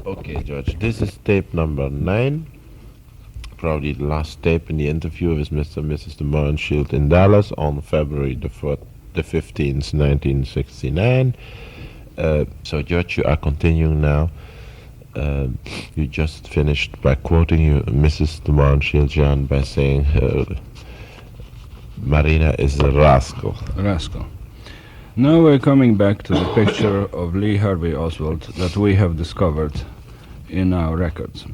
Okay, George, this is tape number 9. Probably the last tape in the interview with Mr. and Mrs. Mohrenschildt in Dallas on February the 15th, 1969. So, George, you are continuing now. you just finished by quoting Mrs. de Mohrenschildt, Jan, by saying Marina is a rascal. Rascal. Now we're coming back to the picture of Lee Harvey Oswald that we have discovered in our records.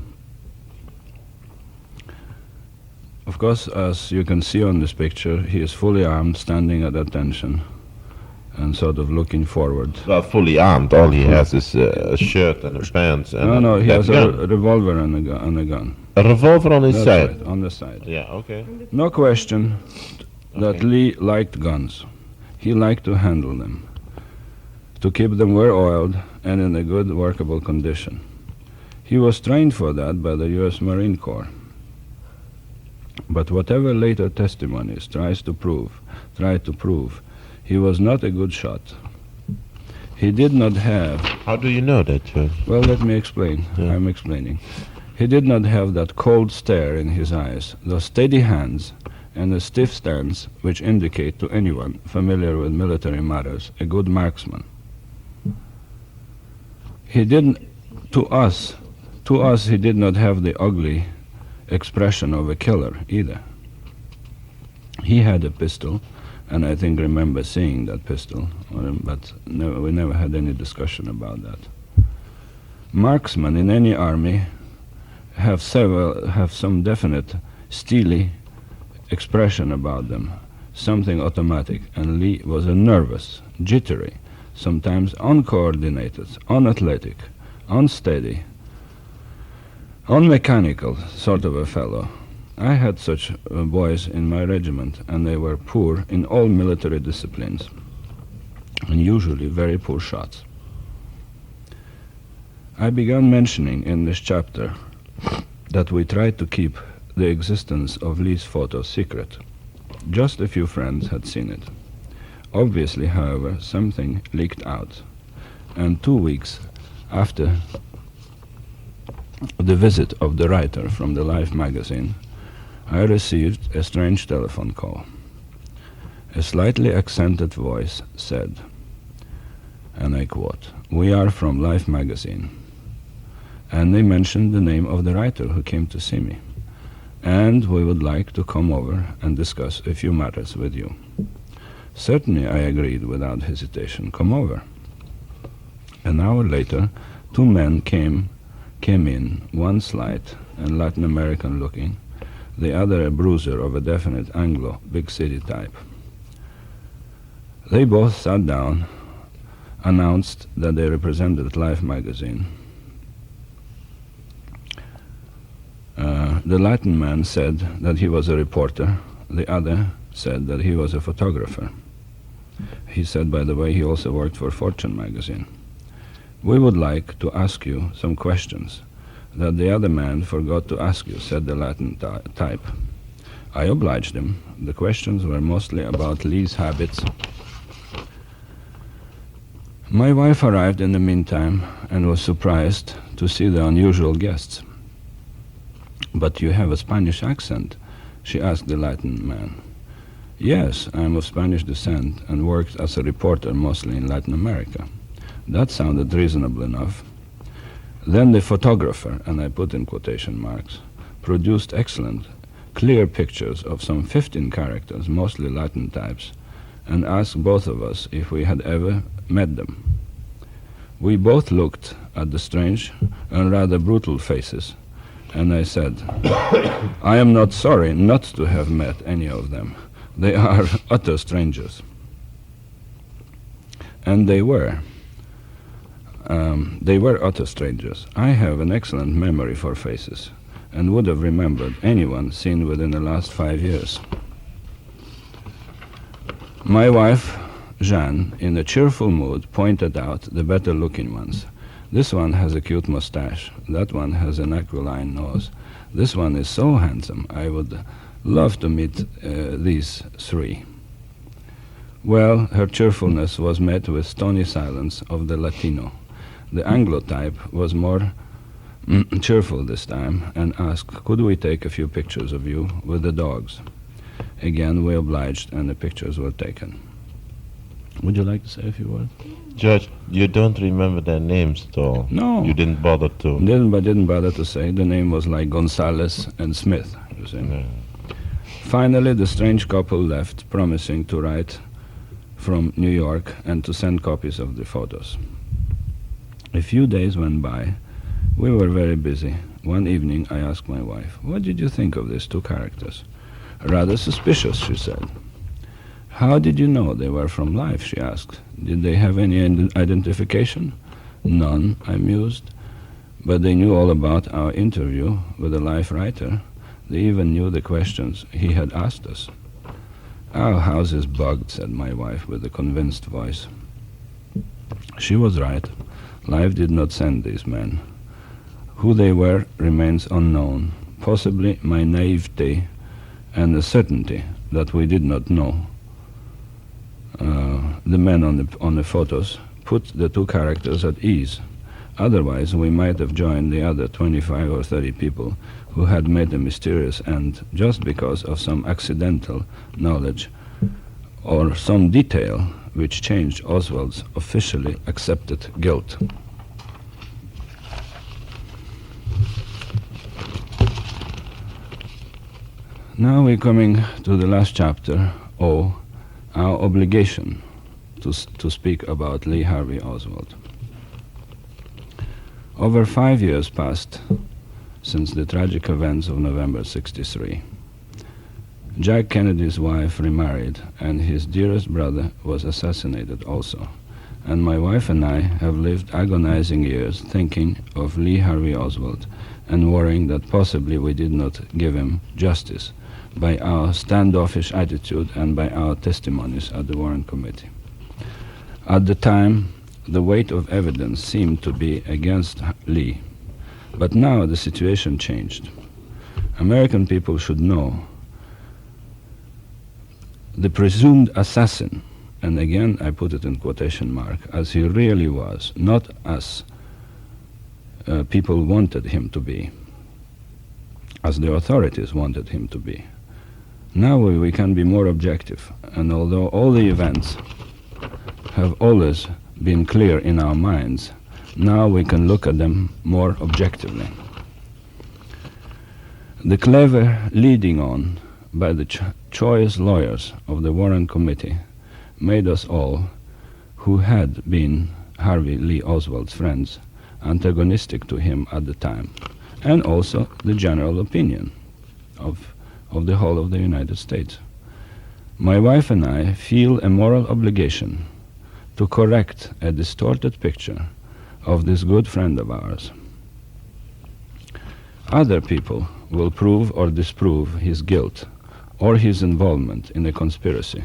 Of course, as you can see on this picture, he is fully armed, standing at attention, and sort of looking forward. Well, fully armed. All he has is a shirt and a pants. And No, he has gun. a revolver and a gun. A revolver on his That's side. right, on the side. Yeah, okay. No question that Okay. Lee liked guns. He liked to handle them, to keep them well oiled and in a good workable condition. He was trained for that by the U.S. Marine Corps. But whatever later testimonies tried to prove, he was not a good shot. He did not have... How do you know that, John? Well, let me explain. Yeah. I'm explaining. He did not have that cold stare in his eyes, those steady hands, and a stiff stance which indicate to anyone familiar with military matters a good marksman. He didn't, to us, he did not have the ugly expression of a killer either. He had a pistol, and I think remember seeing that pistol, but we never had any discussion about that. Marksmen in any army have some definite steely expression about them, something automatic, and Lee was a nervous, jittery, sometimes uncoordinated, unathletic, unsteady, unmechanical sort of a fellow. I had such boys in my regiment, and they were poor in all military disciplines, and usually very poor shots. I began mentioning in this chapter that we tried to keep the existence of Lee's photo secret. Just a few friends had seen it. Obviously, however, something leaked out, and 2 weeks after the visit of the writer from the Life magazine, I received a strange telephone call. A slightly accented voice said, and I quote, "We are from Life magazine." And they mentioned the name of the writer who came to see me, and we would like to come over and discuss a few matters with you. Certainly, I agreed without hesitation. Come over. An hour later, 2 men came in, one slight and Latin American looking, the other a bruiser of a definite Anglo, big city type. They both sat down, announced that they represented Life magazine. The Latin man said that he was a reporter. The other said that he was a photographer. He said, by the way, he also worked for Fortune magazine. "We would like to ask you some questions that the other man forgot to ask you," said the Latin type. I obliged him. The questions were mostly about Lee's habits. My wife arrived in the meantime and was surprised to see the unusual guests. "But you have a Spanish accent," she asked the Latin man. "Yes, I am of Spanish descent and worked as a reporter mostly in Latin America." That sounded reasonable enough. Then the photographer, and I put in quotation marks, produced excellent, clear pictures of some 15 characters, mostly Latin types, and asked both of us if we had ever met them. We both looked at the strange and rather brutal faces, and I said, "I am not sorry not to have met any of them. They are utter strangers." And they were. They were utter strangers. I have an excellent memory for faces, and would have remembered anyone seen within the last 5 years. My wife, Jeanne, in a cheerful mood, pointed out the better-looking ones. "This one has a cute mustache. That one has an aquiline nose. This one is so handsome. I would love to meet these 3. Well, her cheerfulness was met with stony silence of the Latino. The Anglo type was more cheerful this time and asked, "Could we take a few pictures of you with the dogs?" Again, we obliged, and the pictures were taken. Would you like to say a few words? Judge, you don't remember their names at all. No. You didn't bother to. Didn't bother to say. The name was like Gonzalez and Smith, you see. No. Finally, the strange couple left, promising to write from New York and to send copies of the photos. A few days went by. We were very busy. One evening, I asked my wife, "What did you think of these two characters?" "Rather suspicious," she said. "How did you know they were from life?" she asked. "Did they have any identification?" "None," I mused. "But they knew all about our interview with a life writer. They even knew the questions he had asked us." "Our house is bugged," said my wife with a convinced voice. She was right. Life did not send these men. Who they were remains unknown. Possibly my naivety and the certainty that we did not know the men on the photos put the two characters at ease. Otherwise, we might have joined the other 25 or 30 people who had made a mysterious end just because of some accidental knowledge or some detail which changed Oswald's officially accepted guilt. Now we're coming to the last chapter, O, our obligation to speak about Lee Harvey Oswald. Over 5 years passed since the tragic events of November '63. Jack Kennedy's wife remarried, and his dearest brother was assassinated also. And my wife and I have lived agonizing years thinking of Lee Harvey Oswald and worrying that possibly we did not give him justice by our standoffish attitude and by our testimonies at the Warren Committee. At the time, the weight of evidence seemed to be against Lee, but now the situation changed. American people should know the presumed assassin, and again I put it in quotation mark, as he really was, not as people wanted him to be, as the authorities wanted him to be. Now we can be more objective, and although all the events have always been clear in our minds, now we can look at them more objectively. The clever leading on by the choice lawyers of the Warren Committee made us all, who had been Harvey Lee Oswald's friends, antagonistic to him at the time, and also the general opinion of the whole of the United States. My wife and I feel a moral obligation to correct a distorted picture of this good friend of ours. Other people will prove or disprove his guilt or his involvement in a conspiracy.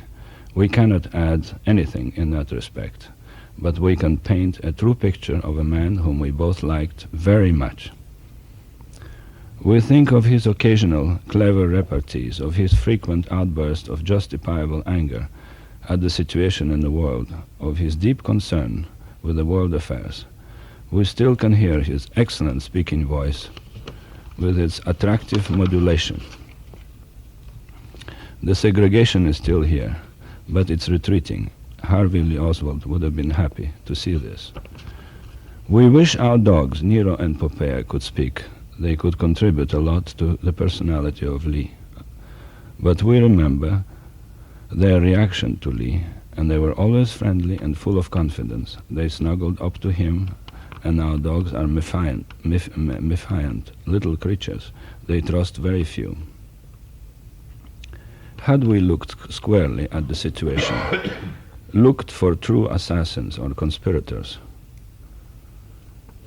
We cannot add anything in that respect, but we can paint a true picture of a man whom we both liked very much. We think of his occasional clever repartees, of his frequent outbursts of justifiable anger at the situation in the world, of his deep concern with the world affairs. We still can hear his excellent speaking voice with its attractive modulation. The segregation is still here, but it's retreating. Harvey Lee Oswald would have been happy to see this. We wish our dogs, Nero and Popeye, could speak. They could contribute a lot to the personality of Lee. But we remember their reaction to Lee, and they were always friendly and full of confidence. They snuggled up to him, and our dogs are mephiant little creatures. They trust very few. Had we looked squarely at the situation, looked for true assassins or conspirators,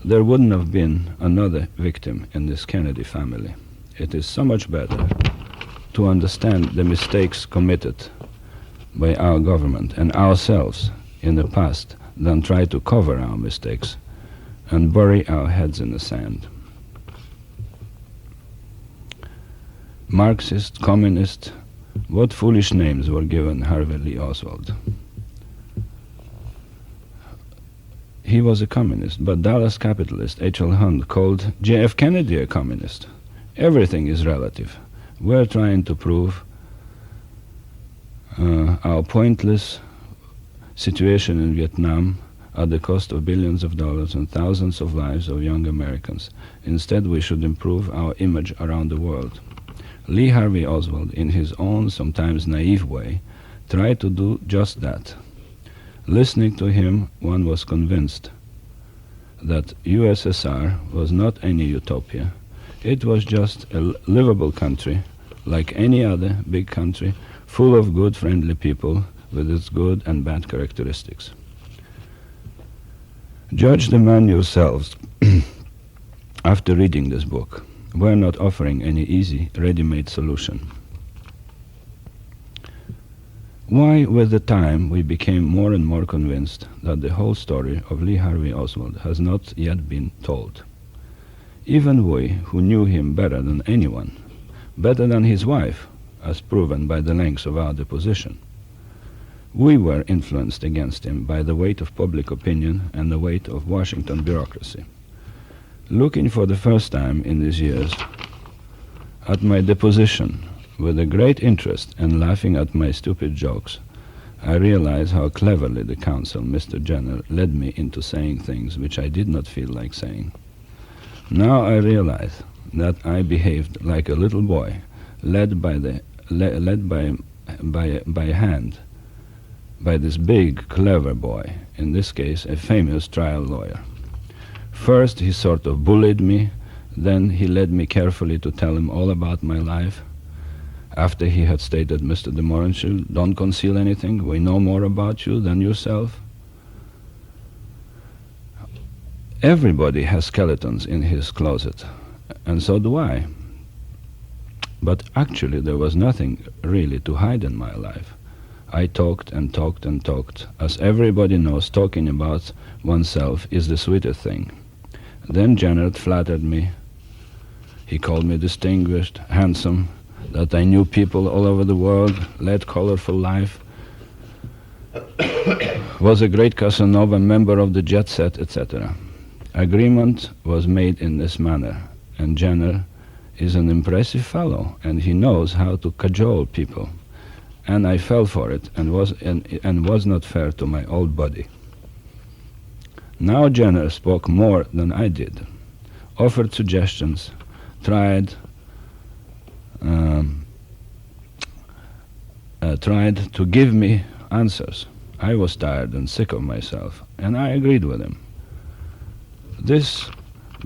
there wouldn't have been another victim in this Kennedy family. It is so much better to understand the mistakes committed by our government and ourselves in the past than try to cover our mistakes and bury our heads in the sand. Marxist, communist, what foolish names were given Harvey Lee Oswald. He was a communist, but Dallas capitalist H.L. Hunt called J.F. Kennedy a communist. Everything is relative. We're trying to prove our pointless situation in Vietnam at the cost of billions of dollars and thousands of lives of young Americans. Instead, we should improve our image around the world. Lee Harvey Oswald, in his own, sometimes naive way, tried to do just that. Listening to him, one was convinced that USSR was not any utopia. It was just a livable country, like any other big country, full of good, friendly people with its good and bad characteristics. Judge the man yourselves after reading this book. We're not offering any easy, ready-made solution. Why, with the time, we became more and more convinced that the whole story of Lee Harvey Oswald has not yet been told. Even we, who knew him better than anyone, better than his wife, as proven by the lengths of our deposition, we were influenced against him by the weight of public opinion and the weight of Washington bureaucracy. Looking for the first time in these years at my deposition with a great interest and laughing at my stupid jokes, I realized how cleverly the counsel, Mr. Jenner, led me into saying things which I did not feel like saying. Now I realize that I behaved like a little boy, led by a hand by this big, clever boy, in this case a famous trial lawyer. First he sort of bullied me, then he led me carefully to tell him all about my life. After he had stated, Mr. de Mohrenschildt, don't conceal anything, we know more about you than yourself. Everybody has skeletons in his closet, and so do I. But actually there was nothing really to hide in my life. I talked and talked and talked. As everybody knows, talking about oneself is the sweetest thing. Then Jenner flattered me. He called me distinguished, handsome, that I knew people all over the world, led colorful life, was a great Casanova, member of the jet set, etc. Agreement was made in this manner, and Jenner is an impressive fellow, and he knows how to cajole people. And I fell for it, and was not fair to my old buddy. Now Jenner spoke more than I did, offered suggestions, tried to give me answers. I was tired and sick of myself, and I agreed with him. This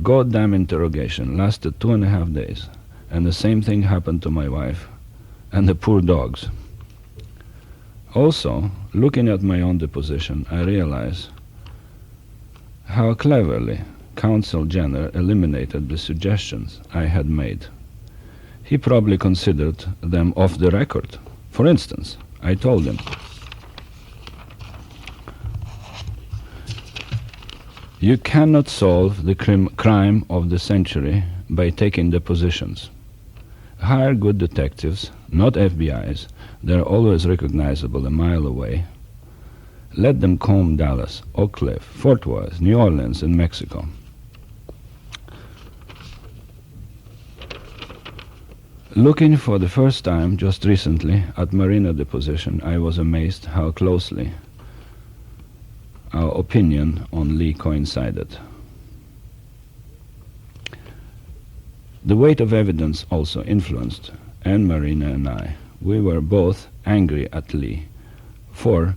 goddamn interrogation lasted 2.5 days, and the same thing happened to my wife and the poor dogs. Also, looking at my own deposition, I realize how cleverly Counsel Jenner eliminated the suggestions I had made. He probably considered them off the record. For instance, I told him, you cannot solve the crime of the century by taking depositions. Hire good detectives, not FBIs. They're always recognizable a mile away. Let them comb Dallas, Oak Cliff, Fort Worth, New Orleans, and Mexico. Looking for the first time just recently at Marina deposition, I was amazed how closely our opinion on Lee coincided. The weight of evidence also influenced Anne, Marina, and I. We were both angry at Lee for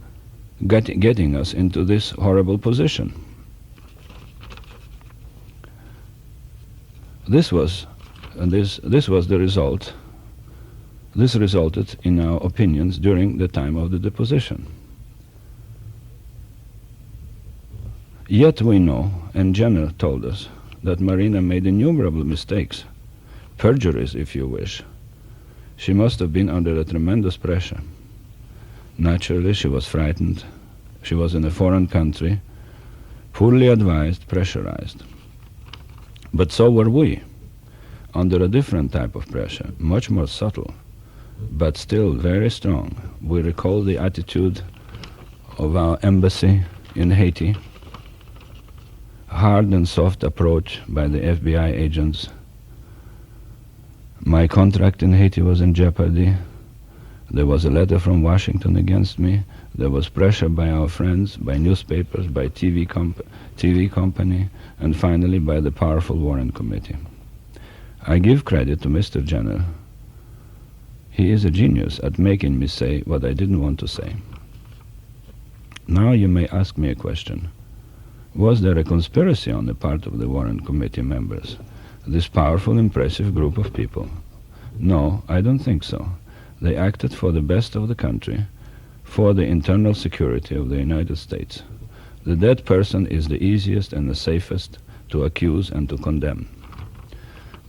getting us into this horrible position. This was the result. This resulted in our opinions during the time of the deposition. Yet we know, and Jenner told us, that Marina made innumerable mistakes, perjuries if you wish. She must have been under a tremendous pressure. Naturally, she was frightened. She was in a foreign country, poorly advised, pressurized. But so were we, under a different type of pressure, much more subtle, but still very strong. We recall the attitude of our embassy in Haiti, hard and soft approach by the FBI agents. My contract in Haiti was in jeopardy. There was a letter from Washington against me. There was pressure by our friends, by newspapers, by TV company, and finally by the powerful Warren Committee. I give credit to Mr. Jenner. He is a genius at making me say what I didn't want to say. Now you may ask me a question. Was there a conspiracy on the part of the Warren Committee members, this powerful, impressive group of people? No, I don't think so. They acted for the best of the country, for the internal security of the United States. The dead person is the easiest and the safest to accuse and to condemn.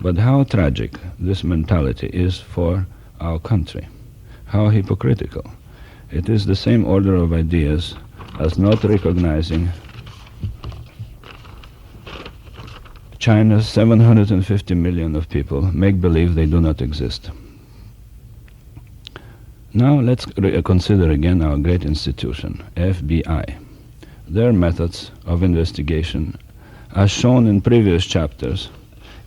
But how tragic this mentality is for our country. How hypocritical. It is the same order of ideas as not recognizing China's 750 million of people make believe they do not exist. Now let's consider again our great institution, FBI. Their methods of investigation, as shown in previous chapters,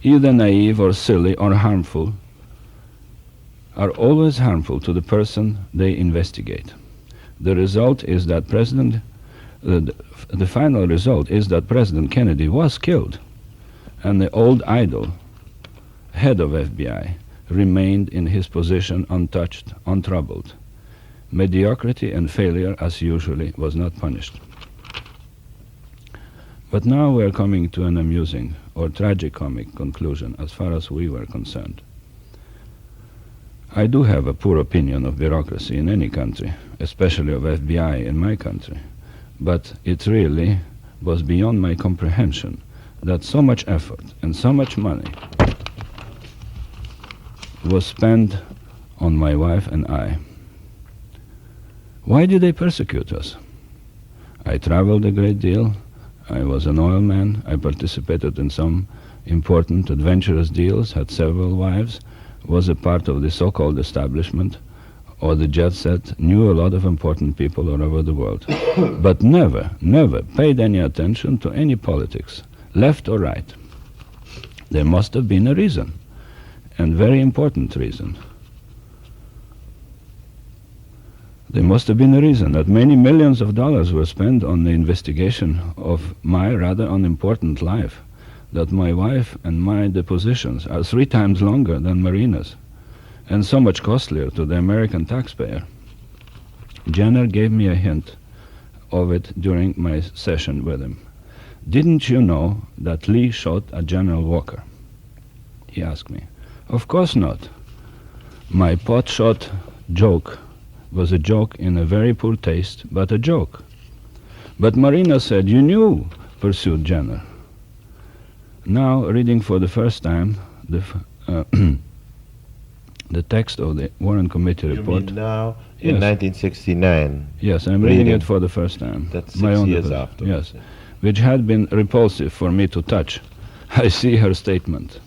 either naive or silly or harmful, are always harmful to the person they investigate. The result is that the final result is that President Kennedy was killed, and the old idol, head of FBI, remained in his position untouched, untroubled. Mediocrity and failure, as usually, was not punished. But now we are coming to an amusing or tragicomic conclusion as far as we were concerned. I do have a poor opinion of bureaucracy in any country, especially of FBI in my country, but it really was beyond my comprehension that so much effort and so much money was spent on my wife and I. Why did they persecute us? I traveled a great deal. I was an oil man. I participated in some important adventurous deals, had several wives, was a part of the so-called establishment or the jet set, knew a lot of important people all over the world, but never paid any attention to any politics, left or right. There must have been a reason, and very important reason. There must have been a reason that many millions of dollars were spent on the investigation of my rather unimportant life, that my wife and my depositions are 3 times longer than Marina's, and so much costlier to the American taxpayer. Jenner gave me a hint of it during my session with him. Didn't you know that Lee shot at General Walker? He asked me. Of course not. My pot shot joke was a joke in a very poor taste, but a joke. But Marina said, you knew, pursued Jenner. Now, reading for the first time the text of the Warren Committee report. You mean now, in 1969? Yes, I'm reading it for the first time. That's my 6 own years deposition. after. Yes, which had been repulsive for me to touch. I see her statement.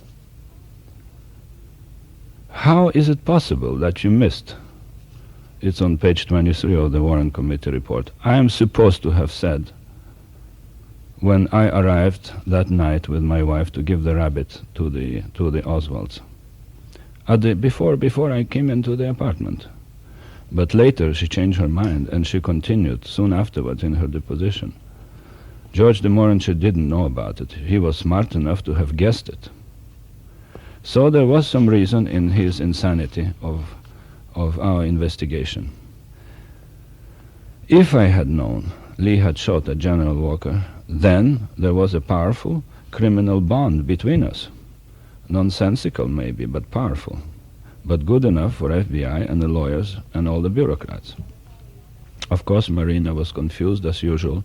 How is it possible that you missed? It's on page 23 of the Warren Committee report. I am supposed to have said, when I arrived that night with my wife to give the rabbit to the Oswalds, before I came into the apartment. But later she changed her mind, and she continued soon afterwards in her deposition. George de Mohrenschildt didn't know about it. He was smart enough to have guessed it. So there was some reason in his insanity of our investigation. If I had known Lee had shot at General Walker, then there was a powerful criminal bond between us. Nonsensical maybe, but powerful. But good enough for FBI and the lawyers and all the bureaucrats. Of course, Marina was confused as usual,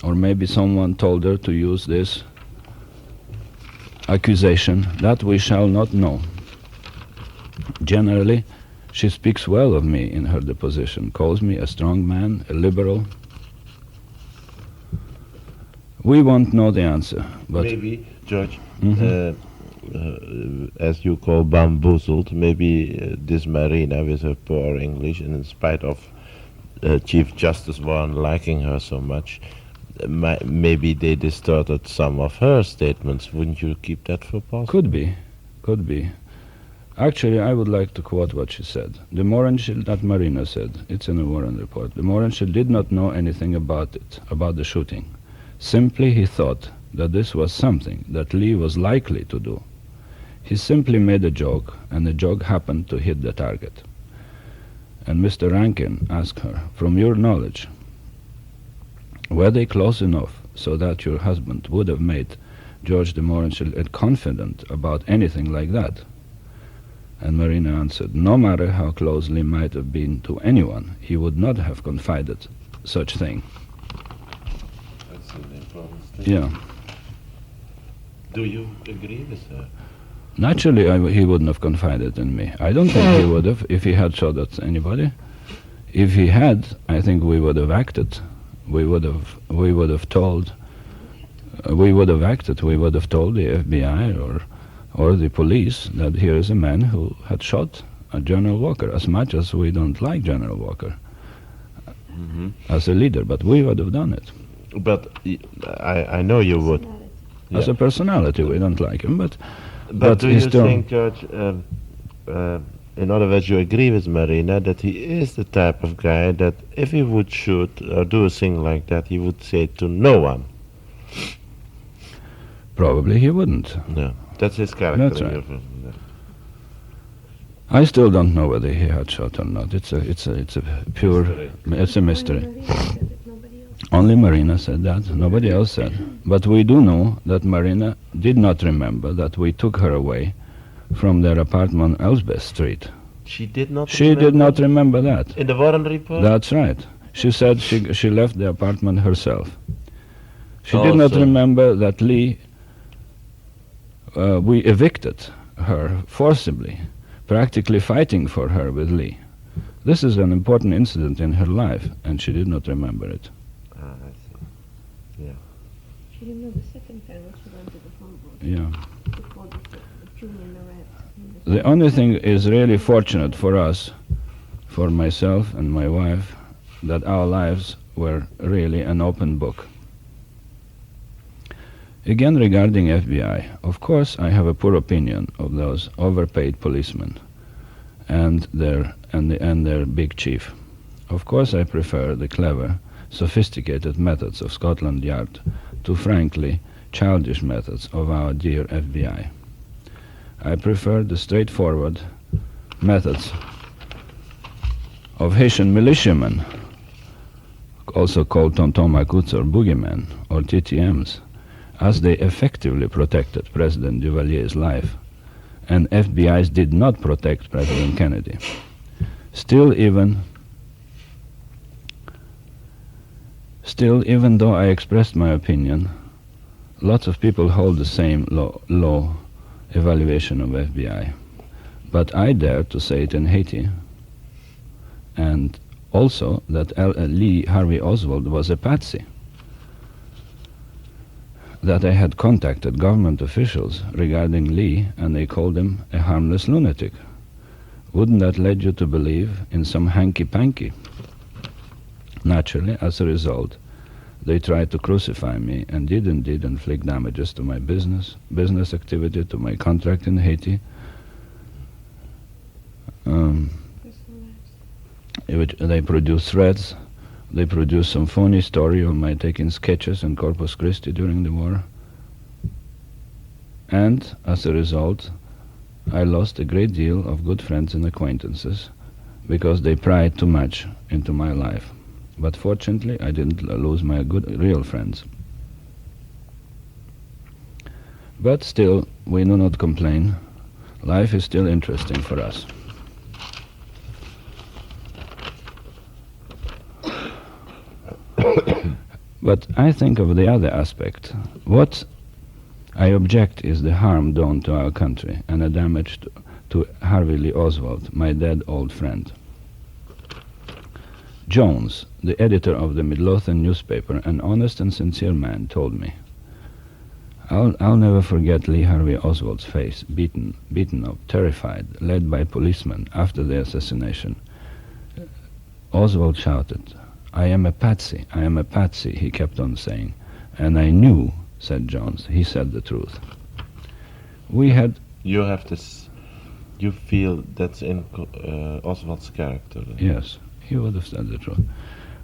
or maybe someone told her to use this accusation. That we shall not know. Generally, she speaks well of me in her deposition, calls me a strong man, a liberal. We won't know the answer, but maybe, George, as you call bamboozled, maybe this Marina with her poor English, and in spite of Chief Justice Warren liking her so much, maybe they distorted some of her statements. Wouldn't you keep that for possible? Could be. Actually, I would like to quote what she said. The Mohrenschildt, that Marina said, it's in the Warren report, the Mohrenschildt did not know anything about it, about the shooting. Simply he thought that this was something that Lee was likely to do. He simply made a joke, and the joke happened to hit the target. And Mr. Rankin asked her, from your knowledge, were they close enough so that your husband would have made George de Mohrenschildt confident about anything like that? And Marina answered, no matter how close Lee might have been to anyone, he would not have confided such thing. That's an important statement. Yeah. Do you agree with her? Naturally, he wouldn't have confided in me. I don't think he would have if he had shot at anybody. If he had, I think we would have acted. We would have told the FBI or the police that here is a man who had shot at General Walker, as much as we don't like General Walker as a leader, but we would have done it. But I know you would. As a personality, we don't like him, but do you still think, George, in other words, you agree with Marina that he is the type of guy that if he would shoot or do a thing like that, he would say to no one? Probably he wouldn't. No, that's his character. That's right. I still don't know whether he had shot or not. It's a pure, it's a mystery. Only Marina said that. Nobody else said. But we do know that Marina did not remember that we took her away from their apartment on Elsbeth Street. She did not. She did not remember that. In the Warren report. That's right. She said she left the apartment herself. She Oh, did not so- remember that Lee. We evicted her forcibly, practically fighting for her with Lee. This is an important incident in her life, and she did not remember it. Ah, I see. She remember the second time when she went to the phone booth Yeah. before the junior Lorette. The only thing is really fortunate for us, for myself and my wife, that our lives were really an open book. Again, regarding FBI, of course I have a poor opinion of those overpaid policemen and their big chief. Of course I prefer the clever, sophisticated methods of Scotland Yard to frankly childish methods of our dear FBI. I prefer the straightforward methods of Haitian militiamen, also called Tonton-Macoutes or boogeymen or TTMs, as they effectively protected President Duvalier's life, and FBI's did not protect President Kennedy. Still, even though I expressed my opinion, lots of people hold the same low evaluation of FBI. But I dare to say it in Haiti, and also that Lee Harvey Oswald was a patsy, that I had contacted government officials regarding Lee, and they called him a harmless lunatic. Wouldn't that lead you to believe in some hanky-panky? Naturally, as a result, they tried to crucify me and did indeed inflict damages to my business activity, to my contract in Haiti. They produced threats. They produced some phony story of my taking sketches in Corpus Christi during the war. And as a result, I lost a great deal of good friends and acquaintances because they pried too much into my life. But fortunately, I didn't lose my good, real friends. But still, we do not complain. Life is still interesting for us. But I think of the other aspect. What I object is the harm done to our country and the damage to Harvey Lee Oswald, my dead old friend. Jones, the editor of the Midlothian newspaper, an honest and sincere man, told me, I'll never forget Lee Harvey Oswald's face, beaten up, terrified, led by policemen after the assassination. Oswald shouted, I am a patsy, he kept on saying. And I knew, said Jones, he said the truth. We had... You have to You feel that's in Oswald's character? Then? Yes, he would have said the truth.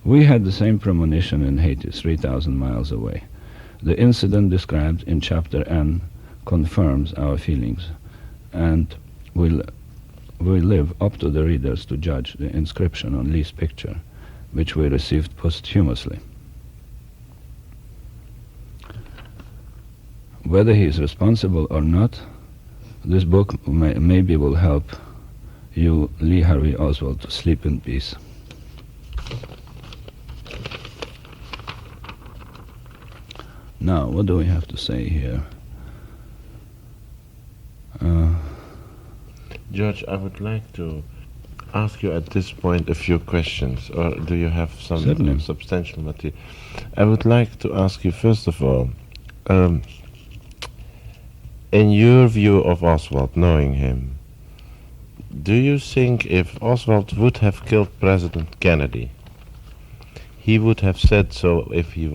We had the same premonition in Haiti, 3,000 miles away. The incident described in Chapter N confirms our feelings, and we live up to the readers to judge the inscription on Lee's picture, which we received posthumously. Whether he is responsible or not, this book maybe will help you, Lee Harvey Oswald, to sleep in peace. Now, what do we have to say here? George, I would like to ask you at this point a few questions, or do you have some Certainly. Substantial material? I would like to ask you, first of all, in your view of Oswald, knowing him, do you think if Oswald would have killed President Kennedy, he would have said so if he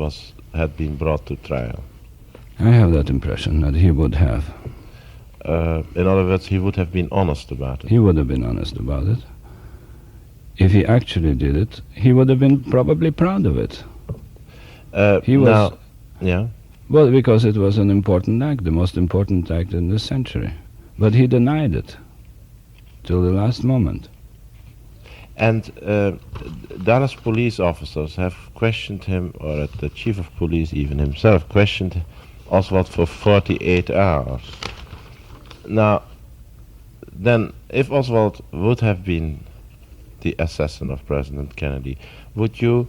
had been brought to trial? I have that impression that he would have. In other words, he would have been honest about it. He would have been honest about it. If he actually did it, he would have been probably proud of it. He was... Now, yeah? Well, because it was an important act, the most important act in this century. But he denied it till the last moment. And Dallas police officers have questioned him, or the chief of police even himself, questioned Oswald for 48 hours. Now, then, if Oswald would have been the assassin of President Kennedy, would you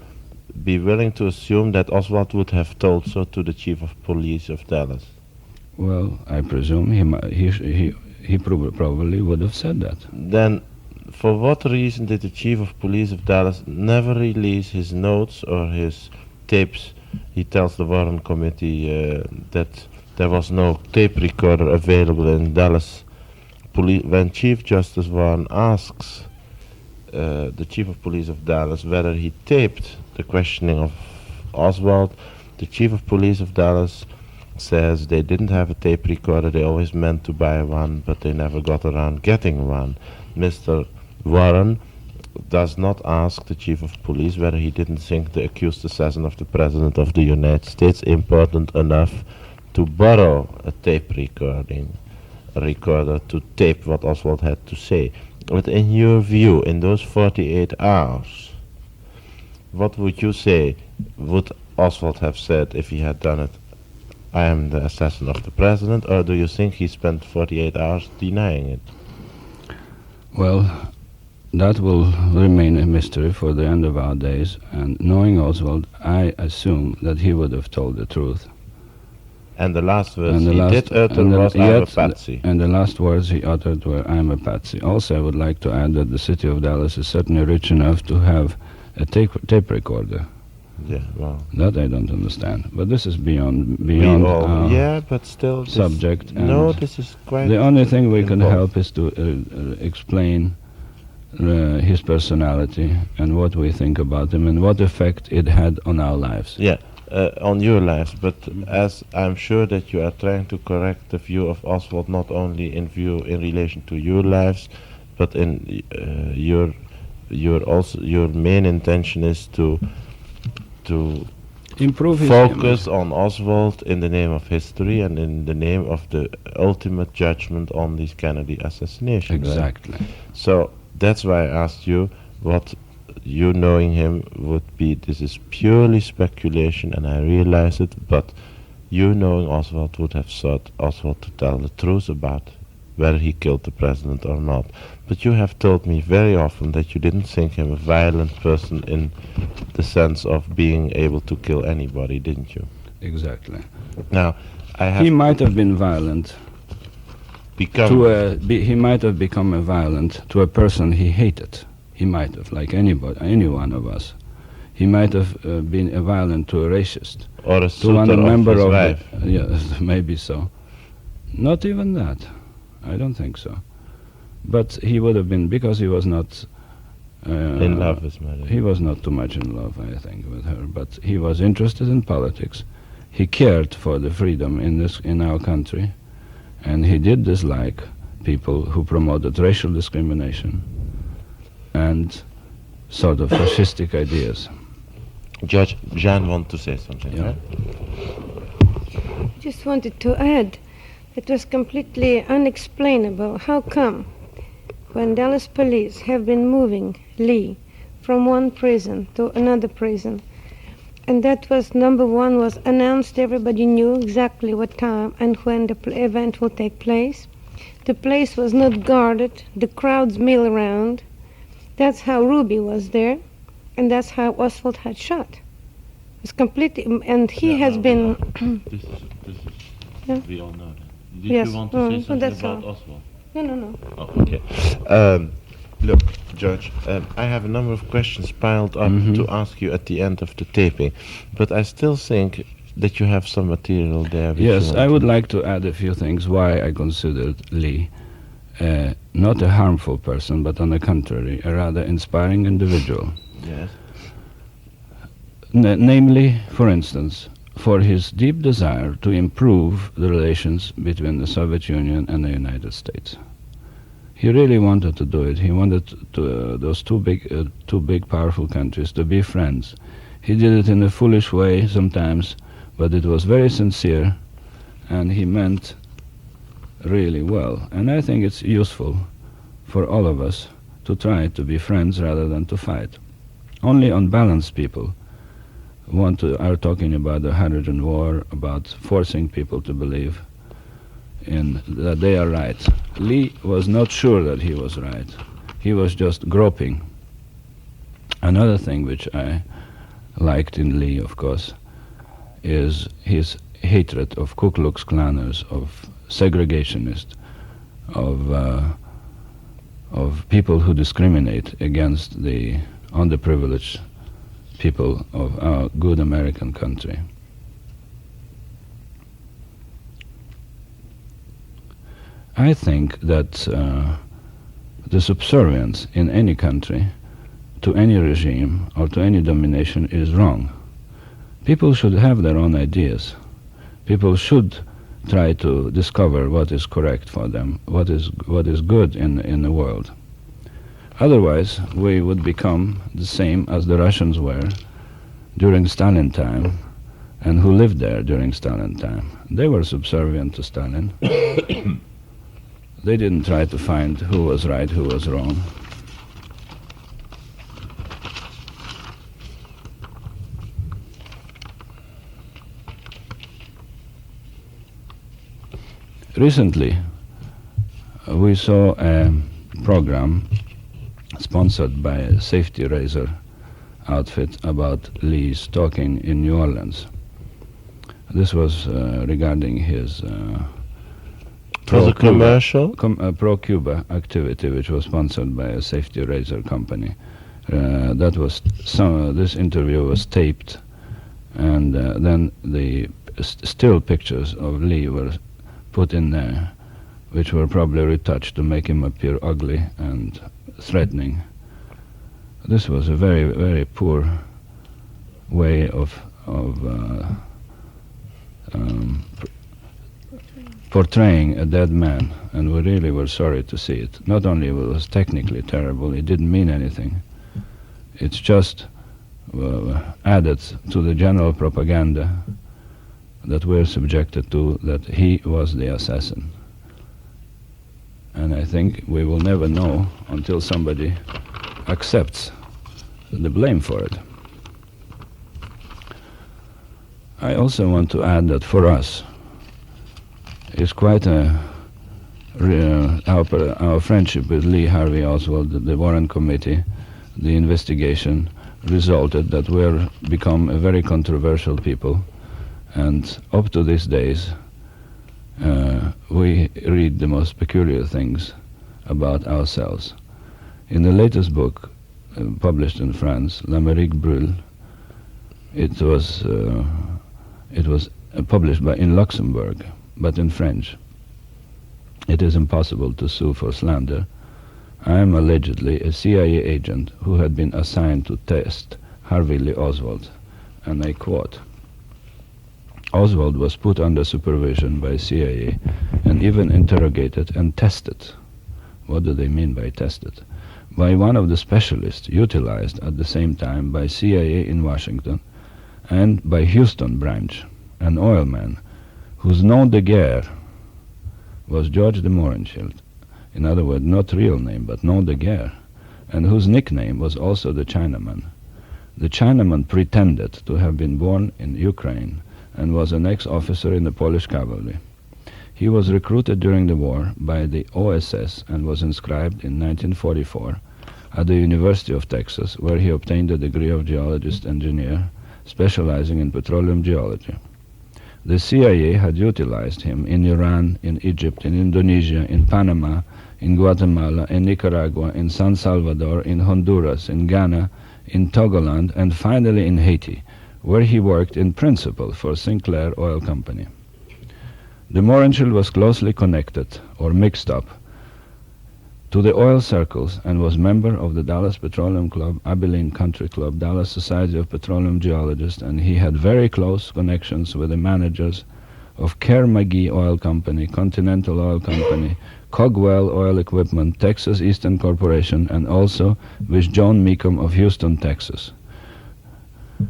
be willing to assume that Oswald would have told so to the chief of police of Dallas? Well, I presume he probably would have said that. Then, for what reason did the chief of police of Dallas never release his notes or his tapes? He tells the Warren Committee that there was no tape recorder available in Dallas police. When Chief Justice Warren asks the chief of police of Dallas whether he taped the questioning of Oswald, the chief of police of Dallas says they didn't have a tape recorder, they always meant to buy one, but they never got around getting one. Mr. Warren does not ask the chief of police whether he didn't think the accused assassin of the President of the United States important enough to borrow a tape recorder to tape what Oswald had to say. But in your view, in those 48 hours, what would you say would Oswald have said if he had done it? I am the assassin of the President, or do you think he spent 48 hours denying it? Well, that will remain a mystery for the end of our days, and knowing Oswald, I assume that he would have told the truth. And the last words he did utter was, I'm a patsy. And the last words he uttered were, I'm a patsy. Also, I would like to add that the city of Dallas is certainly rich enough to have a tape recorder. Yeah, well. That I don't understand. But this is beyond our yeah, but still subject. No, this is quite... The only thing we can involved. help is to explain his personality and what we think about him and what effect it had on our lives. Yeah. On your lives, but as I'm sure that you are trying to correct the view of Oswald, not only in relation to your lives, but in your main intention is to improve his focus on Oswald in the name of history and in the name of the ultimate judgment on this Kennedy assassination. Exactly. Right? So that's why I asked you what you knowing him would be. This is purely speculation, and I realize it, but you knowing Oswald would have sought Oswald to tell the truth about whether he killed the president or not. But you have told me very often that you didn't think him a violent person in the sense of being able to kill anybody, didn't you? Exactly. Now, he might have been violent. He might have become a violent to a person he hated. He might have, like any one of us. He might have been a violent to a racist. Or a to one member his of wife. Yes, maybe so. Not even that. I don't think so. But he would have been, because he was not... in love with Mary. He was not too much in love, I think, with her. But he was interested in politics. He cared for the freedom in our country. And he did dislike people who promoted racial discrimination and sort of fascistic ideas. Judge Jean want to say something, Yeah. right? Just wanted to add, it was completely unexplainable. How come, when Dallas police have been moving Lee from one prison to another prison, and that was number one, was announced, everybody knew exactly what time and when the event will take place. The place was not guarded, the crowds mill around. That's how Ruby was there, and that's how Oswald had shot. It's completely, and he has been. This is, Yeah. we all know that. Did Yes. you want to say Well, something that's about all. Oswald? No. Oh, okay. Look, Judge, I have a number of questions piled up to ask you at the end of the taping, but I still think that you have some material there. which Yes, you I want would to- like to add a few things why I considered Lee not a harmful person, but on the contrary, a rather inspiring individual. Yes. Namely, for instance, for his deep desire to improve the relations between the Soviet Union and the United States. He really wanted to do it. He wanted those two big, powerful countries to be friends. He did it in a foolish way sometimes, but it was very sincere, and he meant really well. And I think it's useful for all of us to try to be friends rather than to fight. Only unbalanced people are talking about the hydrogen war, about forcing people to believe in that they are right. Lee was not sure that he was right. He was just groping. Another thing which I liked in Lee, of course, is his hatred of Ku Klux Klanners, of segregationists, of people who discriminate against the underprivileged people of our good American country. I think that the subservience in any country to any regime or to any domination is wrong. People should have their own ideas. People should try to discover what is correct for them, what is good in the world. Otherwise, we would become the same as the Russians were during Stalin time, and who lived there during Stalin time. They were subservient to Stalin. They didn't try to find who was right, who was wrong. Recently, we saw a program sponsored by a safety razor outfit about Lee's talking in New Orleans. This was regarding his Was it commercial? pro-Cuba activity, which was sponsored by a safety razor company. This interview was taped, and then the still pictures of Lee were put in there, which were probably retouched to make him appear ugly and threatening. This was a very, very poor way of portraying a dead man, and we really were sorry to see it. Not only it was technically terrible, it didn't mean anything. It's just added to the general propaganda that we're subjected to, that he was the assassin. And I think we will never know until somebody accepts the blame for it. I also want to add that for us, it's quite our friendship with Lee Harvey Oswald, the Warren Committee, the investigation resulted that we're become a very controversial people, and up to these days we read the most peculiar things about ourselves. In the latest book published in France, L'Amérique Brûle, it was published in Luxembourg, but in French. It is impossible to sue for slander. I am allegedly a CIA agent who had been assigned to test Harvey Lee Oswald, and I quote, Oswald was put under supervision by CIA and even interrogated and tested. What do they mean by tested? By one of the specialists utilized at the same time by CIA in Washington and by Houston branch, an oilman whose nom de guerre was George de Mohrenschildt. In other words, not real name, but nom de guerre, and whose nickname was also the Chinaman. The Chinaman pretended to have been born in Ukraine and was an ex-officer in the Polish cavalry. He was recruited during the war by the OSS and was inscribed in 1944 at the University of Texas, where he obtained the degree of geologist-engineer, specializing in petroleum geology. The CIA had utilized him in Iran, in Egypt, in Indonesia, in Panama, in Guatemala, in Nicaragua, in San Salvador, in Honduras, in Ghana, in Togoland, and finally in Haiti, where he worked in principle for Sinclair Oil Company. De Mohrenschildt was closely connected, or mixed up, to the oil circles and was member of the Dallas Petroleum Club, Abilene Country Club, Dallas Society of Petroleum Geologists, and he had very close connections with the managers of Kerr-McGee Oil Company, Continental Oil Company, Cogwell Oil Equipment, Texas Eastern Corporation, and also with John Mecum of Houston, Texas.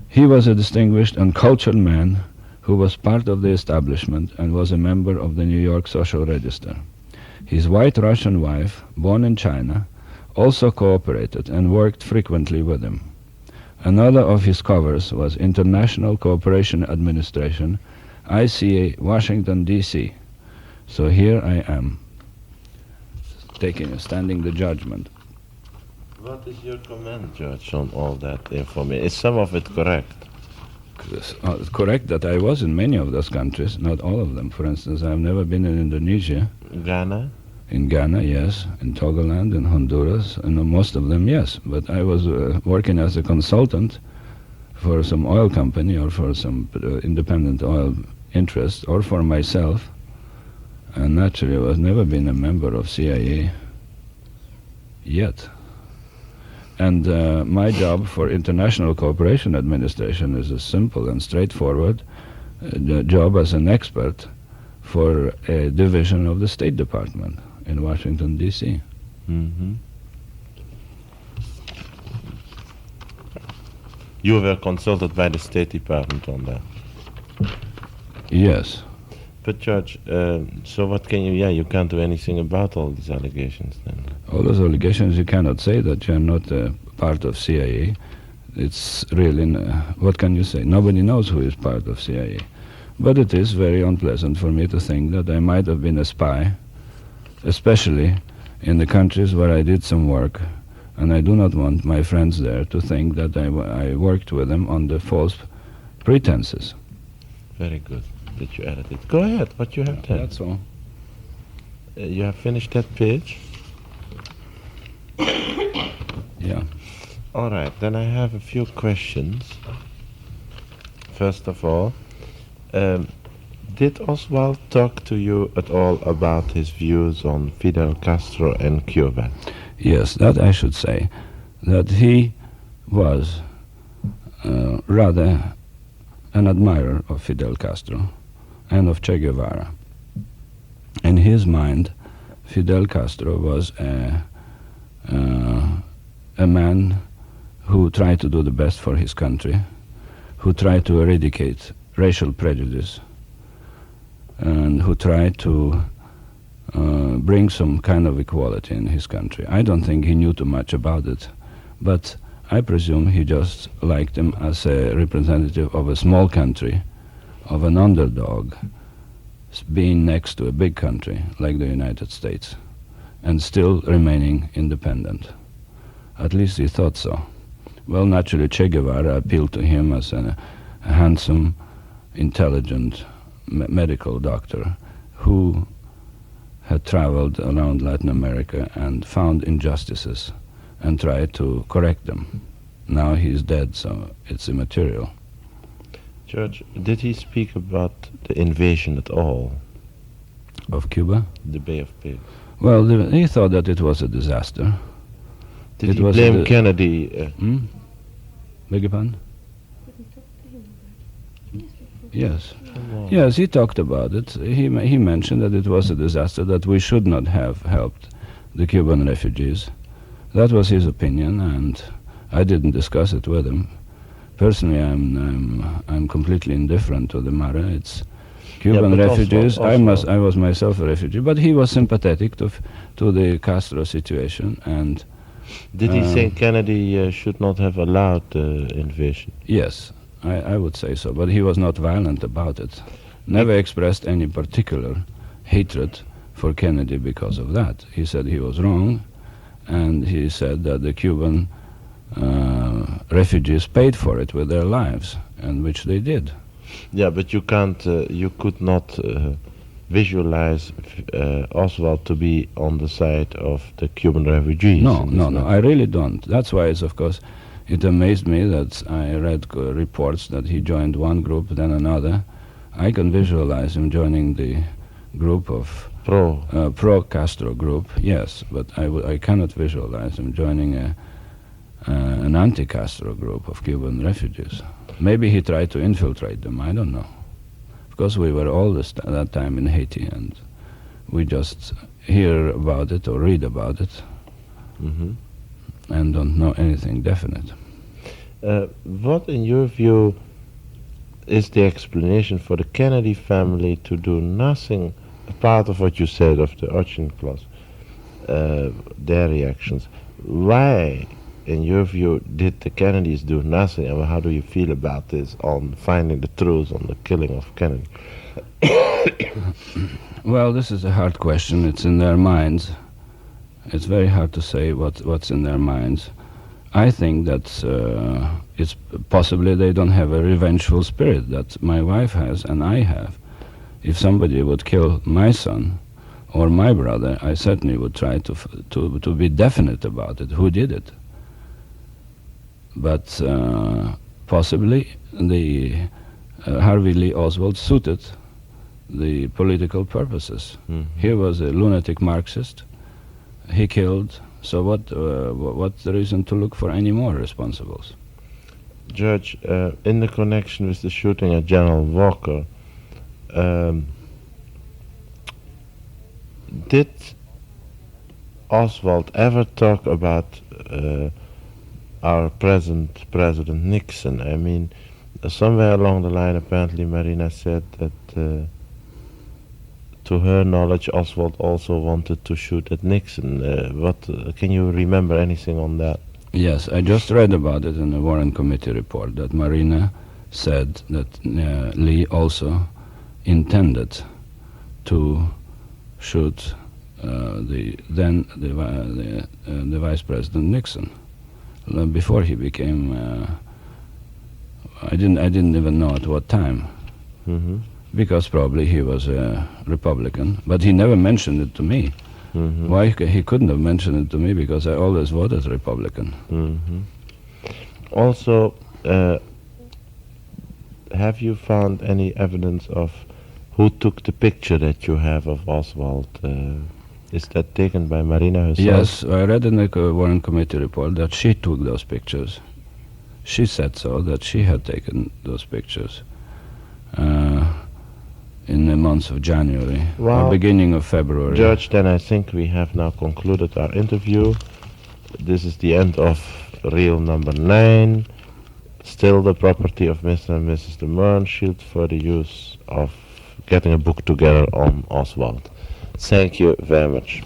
He was a distinguished and cultured man who was part of the establishment and was a member of the New York Social Register. His white Russian wife, born in China, also cooperated and worked frequently with him. Another of his covers was International Cooperation Administration, ICA, Washington, D.C. So here I am, standing the judgment. What is your comment, George, on all that information? Is some of it correct? Correct that I was in many of those countries, not all of them. For instance, I've never been in Indonesia. Ghana? In Ghana, yes. In Togoland, in Honduras, and most of them, yes. But I was working as a consultant for some oil company or for some independent oil interest or for myself. And naturally, I was never been a member of CIA yet. And my job for International Cooperation Administration is a simple and straightforward job as an expert for a division of the State Department in Washington, D.C. Mm-hmm. You were consulted by the State Department on that? Yes. But George, so what can you, you can't do anything about all these allegations then? All those allegations, you cannot say that you are not part of CIA. It's really, what can you say? Nobody knows who is part of CIA. But it is very unpleasant for me to think that I might have been a spy, especially in the countries where I did some work, and I do not want my friends there to think that I worked with them under false pretenses. Very good that you added it. Go ahead, what you have done. That's all. You have finished that page? Yeah. All right, then I have a few questions. First of all, did Oswald talk to you at all about his views on Fidel Castro and Cuba? Yes, that I should say, that he was rather an admirer of Fidel Castro and of Che Guevara. In his mind, Fidel Castro was a man who tried to do the best for his country, who tried to eradicate racial prejudice, and who tried to bring some kind of equality in his country. I don't think he knew too much about it, but I presume he just liked him as a representative of a small country, of an underdog, being next to a big country like the United States, and still remaining independent. At least he thought so. Well, naturally, Che Guevara appealed to him as a handsome, intelligent medical doctor who had traveled around Latin America and found injustices and tried to correct them. Now he's dead, so it's immaterial. George, did he speak about the invasion at all? Of Cuba? The Bay of Pigs. Well, he thought that it was a disaster. Did he blame Kennedy? Beg your pardon? Yes. Yes, he talked about it. He mentioned that it was a disaster, that we should not have helped the Cuban refugees. That was his opinion, and I didn't discuss it with him. Personally, I'm completely indifferent to the matter. It's Cuban refugees. I was myself a refugee, but he was sympathetic to the Castro situation. And did he think Kennedy should not have allowed the invasion? Yes, I would say so, but he was not violent about it. Never expressed any particular hatred for Kennedy because of that. He said he was wrong, and he said that the Cuban refugees paid for it with their lives, and which they did. Yeah, but you could not visualize Oswald to be on the side of the Cuban refugees. No, I really don't. That's why of course, it amazed me that I read reports that he joined one group, then another. I can visualize him joining the group of pro-Castro group, yes, but I cannot visualize him joining an anti-Castro group of Cuban refugees. Maybe he tried to infiltrate them, I don't know. Because we were all at that time in Haiti, and we just hear about it or read about it, and don't know anything definite. What, in your view, is the explanation for the Kennedy family to do nothing, apart of what you said of the Oltmans, their reactions? Why, in your view, did the Kennedys do nothing, and how do you feel about this, on finding the truth on the killing of Kennedy? Well, this is a hard question. It's in their minds. It's very hard to say what's in their minds. I think that it's possibly they don't have a revengeful spirit that my wife has and I have. If somebody would kill my son or my brother, I certainly would try to be definite about it, who did it. But possibly the Harvey Lee Oswald suited the political purposes. He was a lunatic Marxist. He killed. So what's the reason to look for any more responsibles? Judge, in the connection with the shooting at General Walker, did Oswald ever talk about our present President Nixon? I mean, somewhere along the line, apparently Marina said that to her knowledge, Oswald also wanted to shoot at Nixon. Can you remember anything on that? Yes, I just read about it in the Warren Committee report that Marina said that Lee also intended to shoot the Vice President Nixon before he became. I didn't even know at what time. Because probably he was a Republican, but he never mentioned it to me. Why he couldn't have mentioned it to me? Because I always voted Republican. Also, have you found any evidence of who took the picture that you have of Oswald? Is that taken by Marina herself? Yes, I read in the Warren Committee report that she took those pictures. She said so, that she had taken those pictures. In the months of January or beginning of February. Judge, then I think we have now concluded our interview. This is the end of reel number 9. Still the property of Mr. and Mrs. de Mohrenschildt for the use of getting a book together on Oswald. Thank you very much.